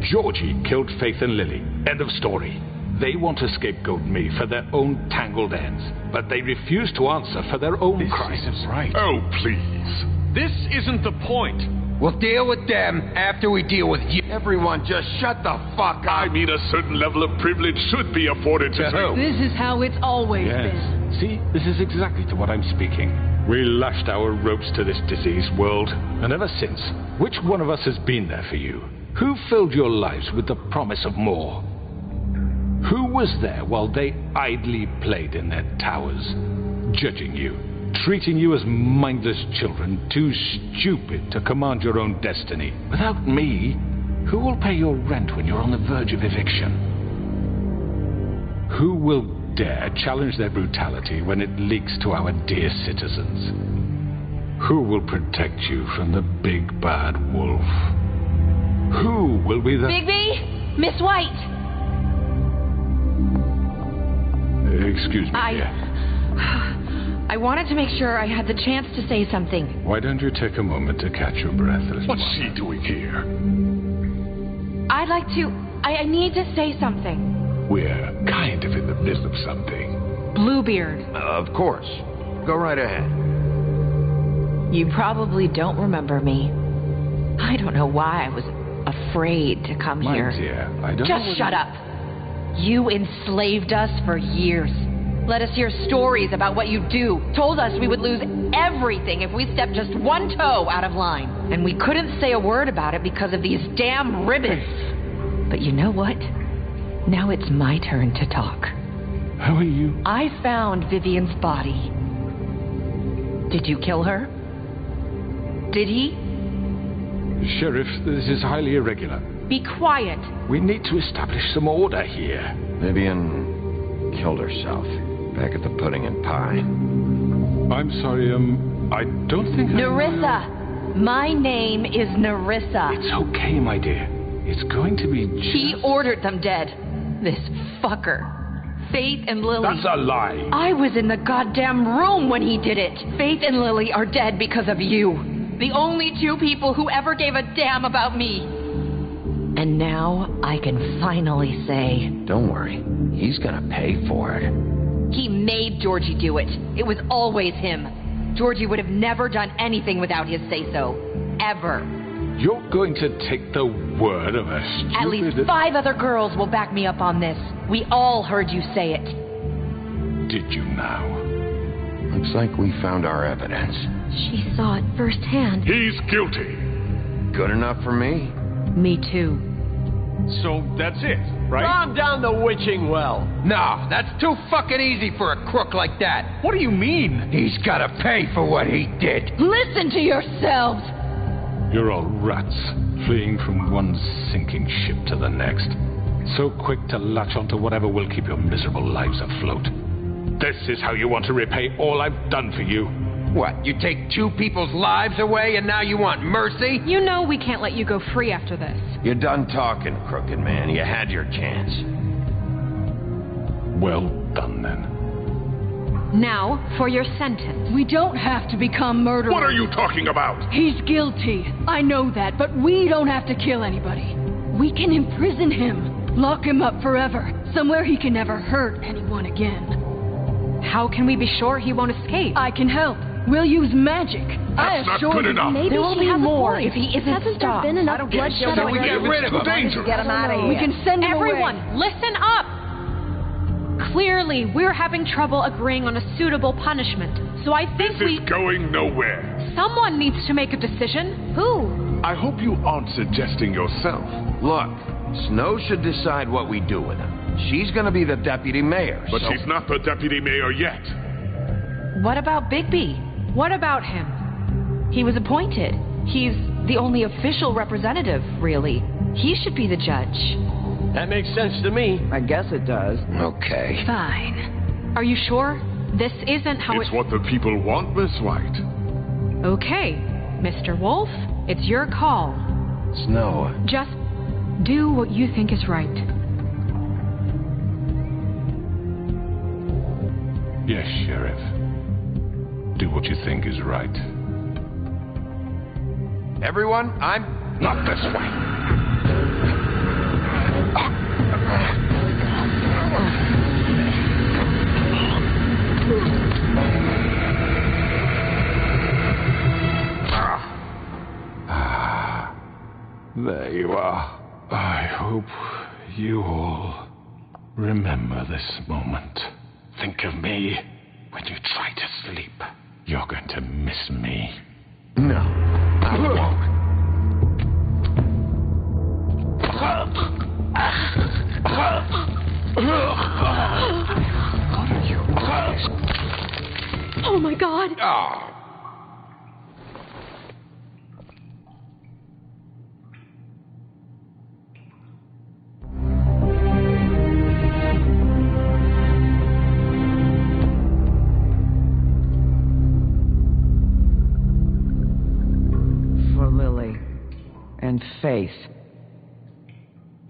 Georgie killed Faith and Lily. End of story. They want to scapegoat me for their own tangled ends, but they refuse to answer for their own crimes. This isn't right. Oh, please. This isn't the point. We'll deal with them after we deal with you. Everyone just shut the fuck up. I mean, a certain level of privilege should be afforded to who? This is how it's always Yes. been. See, this is exactly to what I'm speaking. We lashed our ropes to this diseased world, and ever since, which one of us has been there for you? Who filled your lives with the promise of more? Who was there while they idly played in their towers, judging you, treating you as mindless children, too stupid to command your own destiny? Without me, who will pay your rent when you're on the verge of eviction? Who will dare challenge their brutality when it leaks to our dear citizens? Who will protect you from the big bad wolf? Who will be the... Bigby! Miss White! Excuse me, dear. I wanted to make sure I had the chance to say something. Why don't you take a moment to catch your breath? What's she doing here? I'd like to... I need to say something. We're kind of in the midst of something. Bluebeard. Of course. Go right ahead. You probably don't remember me. I don't know why I was afraid to come My here. dear, I don't know Just what shut up. You enslaved us for years. Let us hear stories about what you do. Told us we would lose everything if we stepped just one toe out of line. And we couldn't say a word about it because of these damn ribbons. But you know what? Now it's my turn to talk. How are you? I found Vivian's body. Did you kill her? Did he? Sheriff, this is highly irregular. Be quiet. We need to establish some order here. Vivian killed herself back at the Pudding and Pie. I'm sorry, I don't think Nerissa! My name is Nerissa. It's okay, my dear. It's going to be just... He ordered them dead. This fucker. Faith and Lily. That's a lie. I was in the goddamn room when he did it. Faith and Lily are dead because of you. The only two people who ever gave a damn about me. And now I can finally say... Don't worry. He's gonna pay for it. He made Georgie do it. It was always him. Georgie would have never done anything without his say-so. Ever. You're going to take the word of a stupid... At least 5 other girls will back me up on this. We all heard you say it. Did you now? Looks like we found our evidence. She saw it firsthand. He's guilty. Good enough for me. Me too. So that's it, right? Calm down the witching well. No, that's too fucking easy for a crook like that. What do you mean? He's gotta pay for what he did. Listen to yourselves! You're all rats, fleeing from one sinking ship to the next. So quick to latch onto whatever will keep your miserable lives afloat. This is how you want to repay all I've done for you. What, you take 2 people's lives away and now you want mercy? You know we can't let you go free after this. You're done talking, crooked man. You had your chance. Well done, then. Now, for your sentence. We don't have to become murderers. What are you talking about? He's guilty. I know that, but we don't have to kill anybody. We can imprison him. Lock him up forever. Somewhere he can never hurt anyone again. How can we be sure he won't escape? I can help. We'll use magic. I That's not assure good you. enough. Maybe There will she be has a more point. if he isn't Hasn't stopped. there been enough I don't get it. bloodshed So we already? get rid of him. Dangerous. Get him out of here. We can send him Everyone, away. listen up! Clearly, we're having trouble agreeing on a suitable punishment. So I think This is going nowhere. someone needs to make a decision. Who? I hope you aren't suggesting yourself. Look, Snow should decide what we do with him. She's gonna be the deputy mayor, But so... she's not the deputy mayor yet. What about Bigby? What about him? He was appointed. He's the only official representative, really. He should be the judge. That makes sense to me. I guess it does. Okay. Fine. Are you sure? This isn't how It's what the people want, Miss White. Okay, Mr. Wolf, it's your call. Snow, Just do what you think is right. Yes, Sheriff. Do what you think is right. everyone, I'm... Not this way. There you are. I hope you all remember this moment. Think of me when you try to sleep. You're going to miss me. No, I won't. Oh my god! Oh. For Lily. And Faith.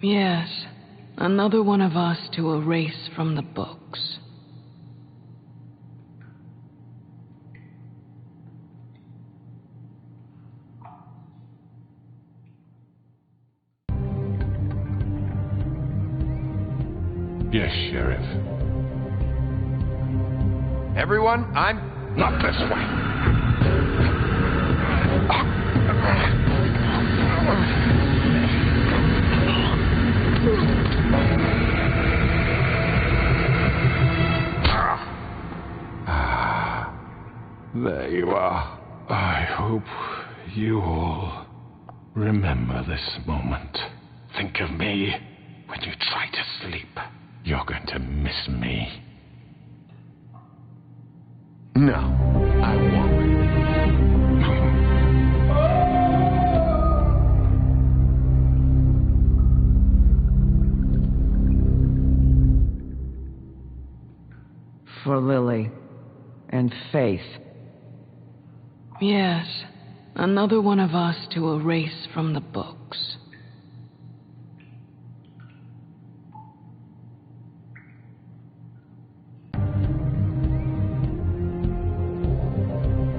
Yes, another one of us to erase from the books. Yes, Sheriff. Everyone, I'm... Not this way. There you are. I hope you all remember this moment. Think of me when you try to sleep. You're going to miss me. No, I won't. For Lily. And Faith. Yes, another one of us to erase from the books.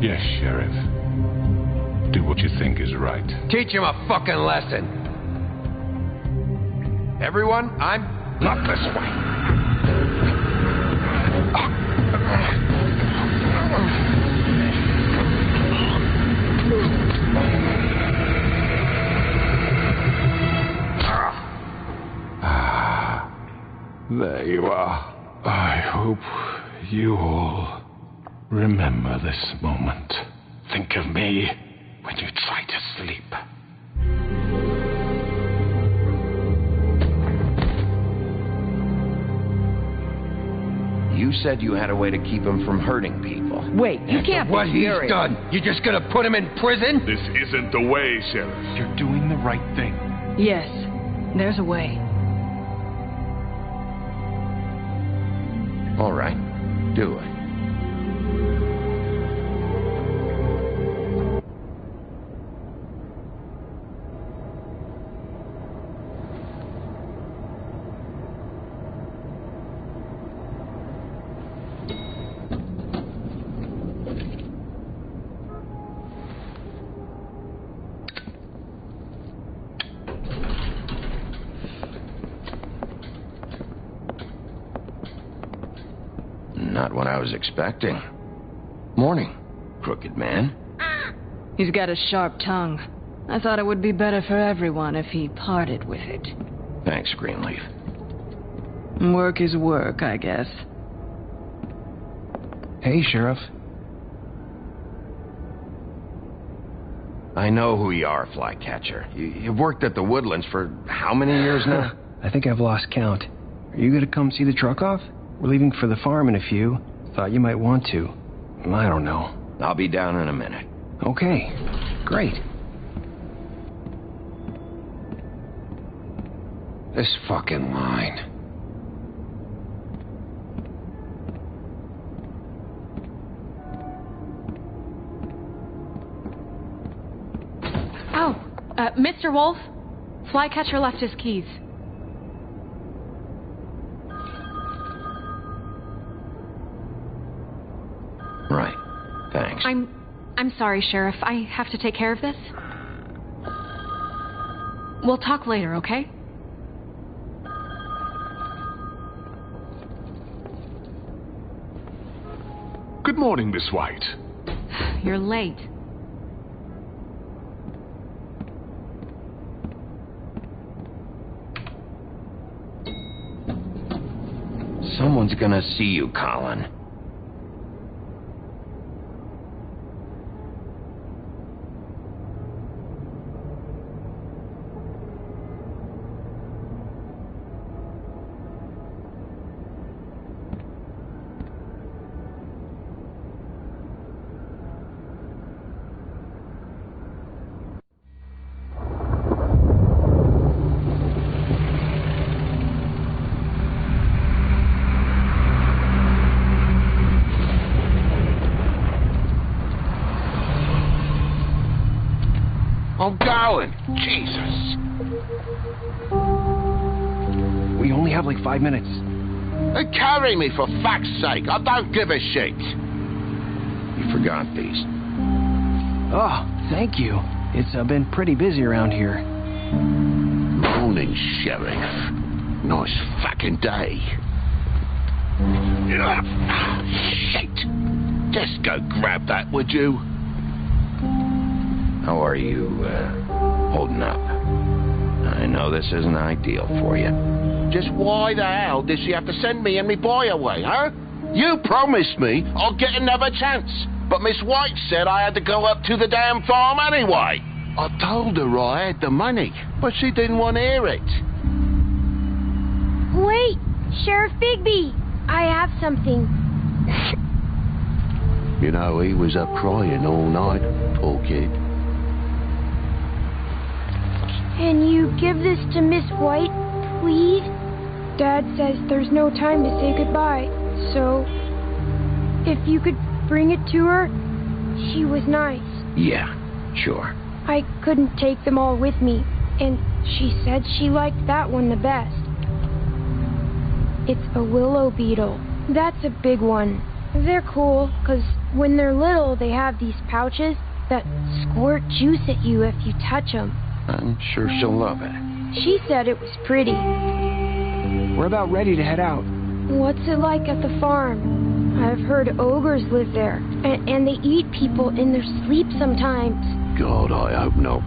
Yes, Sheriff. Do what you think is right. Teach him a fucking lesson. Everyone, I'm... Not this way. There you are. I hope you all remember this moment. Think of me when you try to sleep. You said you had a way to keep him from hurting people. Wait, you can't What be he's serious. done? You just gonna put him in prison? This isn't the way, Sheriff. You're doing the right thing. Yes, there's a way. All right, do it. Not what I was expecting. Morning, crooked man. He's got a sharp tongue. I thought it would be better for everyone if he parted with it. Thanks, Greenleaf. Work is work, I guess. Hey, Sheriff. I know who you are, Flycatcher. You've worked at the Woodlands for how many years now? I think I've lost count. Are you gonna come see the truck off? We're leaving for the farm in a few. Thought you might want to. I don't know. I'll be down in a minute. Okay, great. This fucking line. Oh, Mr. Wolf, Flycatcher left his keys. Right. Thanks. I'm sorry, Sheriff. I have to take care of this. We'll talk later, okay? Good morning, Miss White. You're late. Someone's gonna see you, Colin. I'm going. Jesus. We only have like 5 minutes. Carry me, for fuck's sake. I don't give a shit. You forgot these. Oh, thank you. It's been pretty busy around here. Morning, Sheriff. Nice fucking day. Shit. Just go grab that, would you? How are you, holding up? I know this isn't ideal for you. Just why the hell did she have to send me and me boy away, huh? You promised me I'd get another chance, but Miss White said I had to go up to the damn farm anyway. I told her I had the money, but she didn't want to hear it. Wait, Sheriff Bigby, I have something. You know, he was up crying all night, poor kid. Can you give this to Miss White, please? Dad says there's no time to say goodbye, so if you could bring it to her, she was nice. Yeah, sure. I couldn't take them all with me, and she said she liked that one the best. It's a willow beetle. That's a big one. They're cool, 'cause when they're little, they have these pouches that squirt juice at you if you touch them. I'm sure she'll love it. She said it was pretty. We're about ready to head out. What's it like at the farm? I've heard ogres live there, and they eat people in their sleep sometimes. God, I hope not.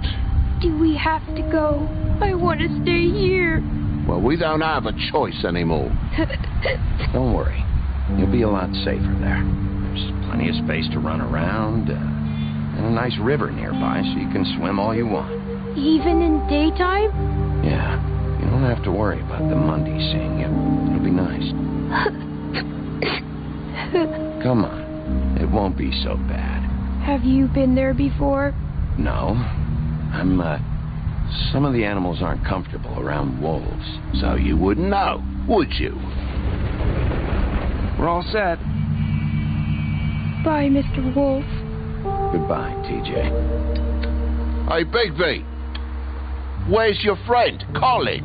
Do we have to go? I want to stay here. Well, we don't have a choice anymore. Don't worry. You'll be a lot safer there. There's plenty of space to run around, and a nice river nearby so you can swim all you want. Even in daytime? Yeah. You don't have to worry about the Monday seeing you. It'll be nice. Come on. It won't be so bad. Have you been there before? No. Some of the animals aren't comfortable around wolves. So you wouldn't know, would you? We're all set. Bye, Mr. Wolf. Goodbye, TJ. Hey, Bigby. Where's your friend, Colin?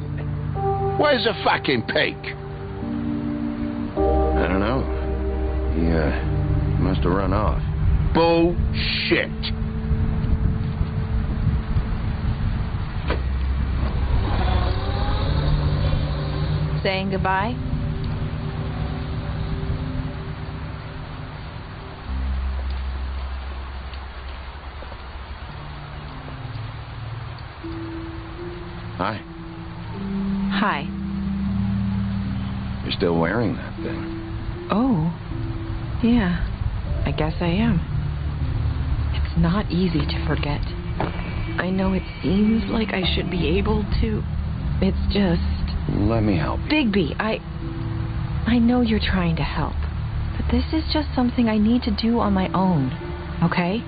Where's the fucking pig? I don't know. He must have run off. Bullshit. Saying goodbye? Hi. Hi. You're still wearing that thing. Oh. Yeah. I guess I am. It's not easy to forget. I know it seems like I should be able to. It's just... Let me help you. Bigby, I know you're trying to help. But this is just something I need to do on my own. Okay?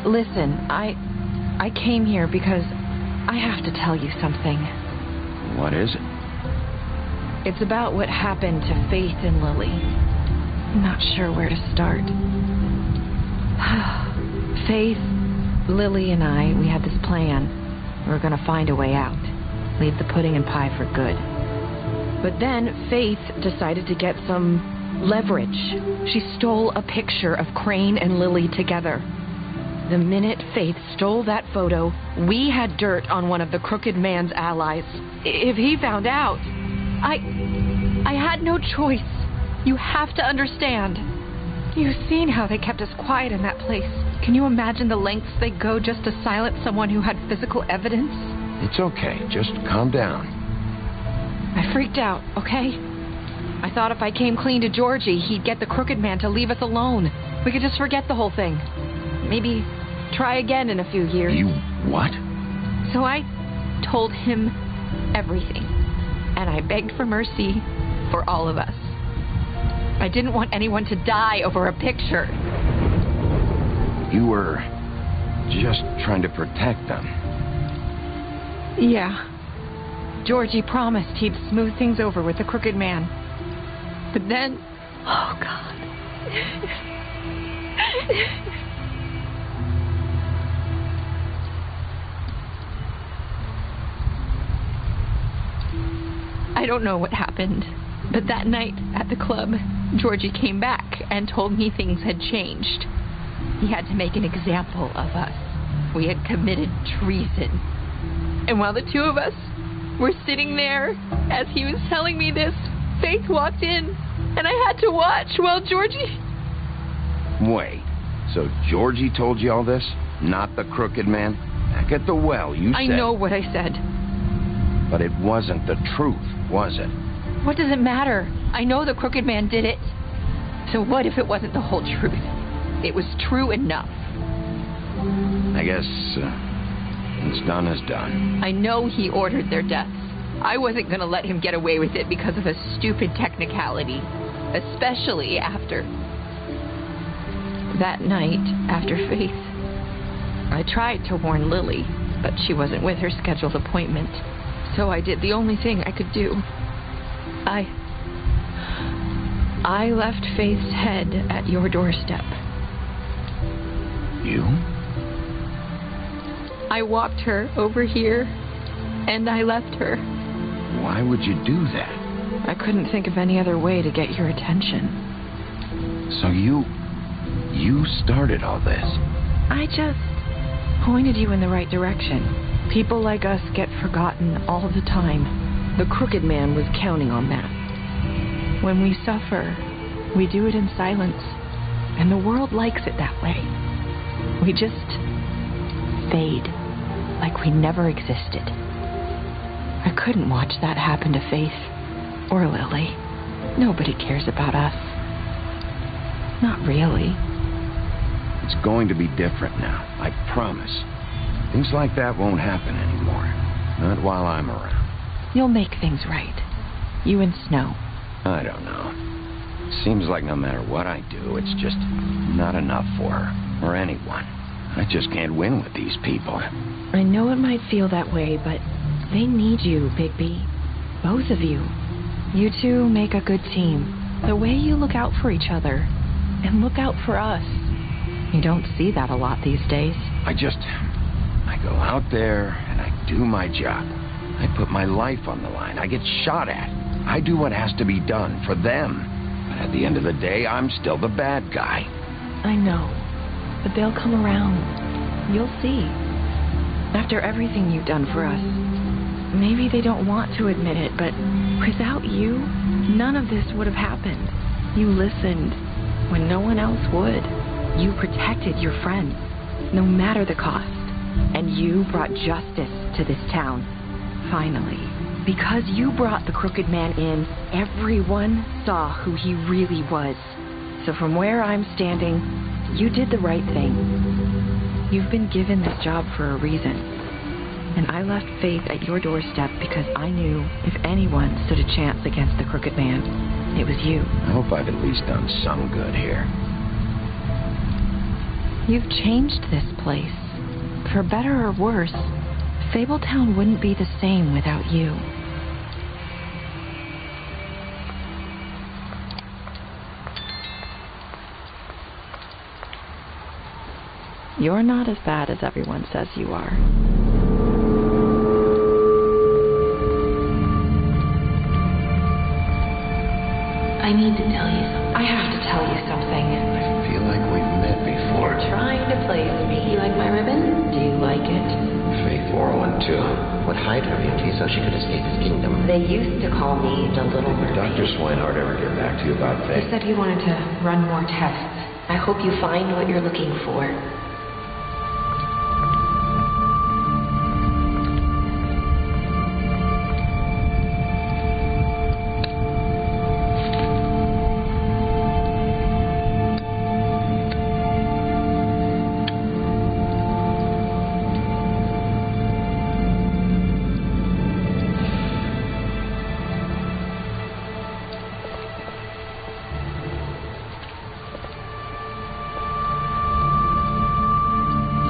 Listen, I came here because I have to tell you something. What is it? It's about what happened to Faith and Lily. I'm not sure where to start. Faith, Lily, and I, we had this plan. We were going to find a way out. Leave the pudding and pie for good. But then Faith decided to get some leverage. She stole a picture of Crane and Lily together. The minute Faith stole that photo, we had dirt on one of the Crooked Man's allies. If he found out, I had no choice. You have to understand. You've seen how they kept us quiet in that place. Can you imagine the lengths they go just to silence someone who had physical evidence? It's okay. Just calm down. I freaked out, okay? I thought if I came clean to Georgie, he'd get the Crooked Man to leave us alone. We could just forget the whole thing. Maybe try again in a few years. You what? So I told him everything. And I begged for mercy for all of us. I didn't want anyone to die over a picture. You were just trying to protect them. Yeah. Georgie promised he'd smooth things over with the Crooked Man. But then... Oh, God. I don't know what happened, but that night at the club, Georgie came back and told me things had changed. He had to make an example of us. We had committed treason. And while the two of us were sitting there, as he was telling me this, Faith walked in, and I had to watch while Georgie... Wait, so Georgie told you all this? Not the Crooked Man? Back at the well, you said... I know what I said. But it wasn't the truth, was it? What does it matter? I know the Crooked Man did it. So what if it wasn't the whole truth? It was true enough. I guess what's done is done. I know he ordered their deaths. I wasn't going to let him get away with it because of a stupid technicality. Especially after... that night, after Faith. I tried to warn Lily, but she wasn't with her scheduled appointment. So I did the only thing I could do. I left Faith's head at your doorstep. You? I walked her over here, and I left her. Why would you do that? I couldn't think of any other way to get your attention. So you started all this? I just pointed you in the right direction. People like us get forgotten all the time. The Crooked Man was counting on that. When we suffer, we do it in silence, and the world likes it that way. We just fade, like we never existed. I couldn't watch that happen to Faith or Lily. Nobody cares about us. Not really. It's going to be different now, I promise. Things like that won't happen anymore. Not while I'm around. You'll make things right. You and Snow. I don't know. Seems like no matter what I do, it's just not enough for her, or anyone. I just can't win with these people. I know it might feel that way, but they need you, Bigby. Both of you. You two make a good team. The way you look out for each other, and look out for us. You don't see that a lot these days. I go out there, and I do my job. I put my life on the line. I get shot at. I do what has to be done for them. But at the end of the day, I'm still the bad guy. I know. But they'll come around. You'll see. After everything you've done for us. Maybe they don't want to admit it, but without you, none of this would have happened. You listened when no one else would. You protected your friends, no matter the cost. And you brought justice to this town. Finally. Because you brought the Crooked Man in, everyone saw who he really was. So from where I'm standing, you did the right thing. You've been given this job for a reason. And I left Faith at your doorstep because I knew if anyone stood a chance against the Crooked Man, it was you. I hope I've at least done some good here. You've changed this place. For better or worse, Fabletown wouldn't be the same without you. You're not as bad as everyone says you are. I need to tell you something. I have to tell you something. I feel like we've met before. You're trying to place me. You like my ribbon? Do you like it? Faith 412 would hide her beauty so she could escape his kingdom. They used to call me the Little Did Mermaid. Dr. Swinehart ever get back to you about He Faith? said he wanted to run more tests. I hope you find what you're looking for.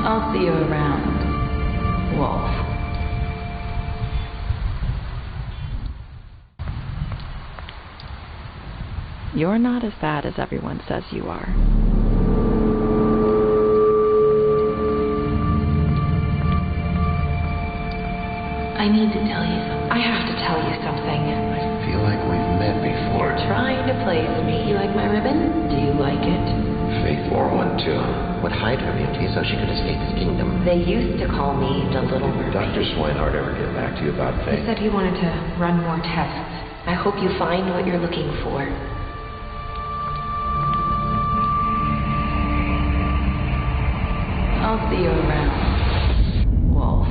I'll see you around, Wolf. You're not as bad as everyone says you are. I need to tell you something. I have to tell you something. I feel like we've met before. You're trying to place me. You like my ribbon? Do you like it? Faith 412 would hide her beauty so she could escape his kingdom. They used to call me the Little Did Mermaid. Dr. Swinehart ever get back to you about He Faith? said he wanted to run more tests. I hope you find what you're looking for. I'll see you around, Wolf.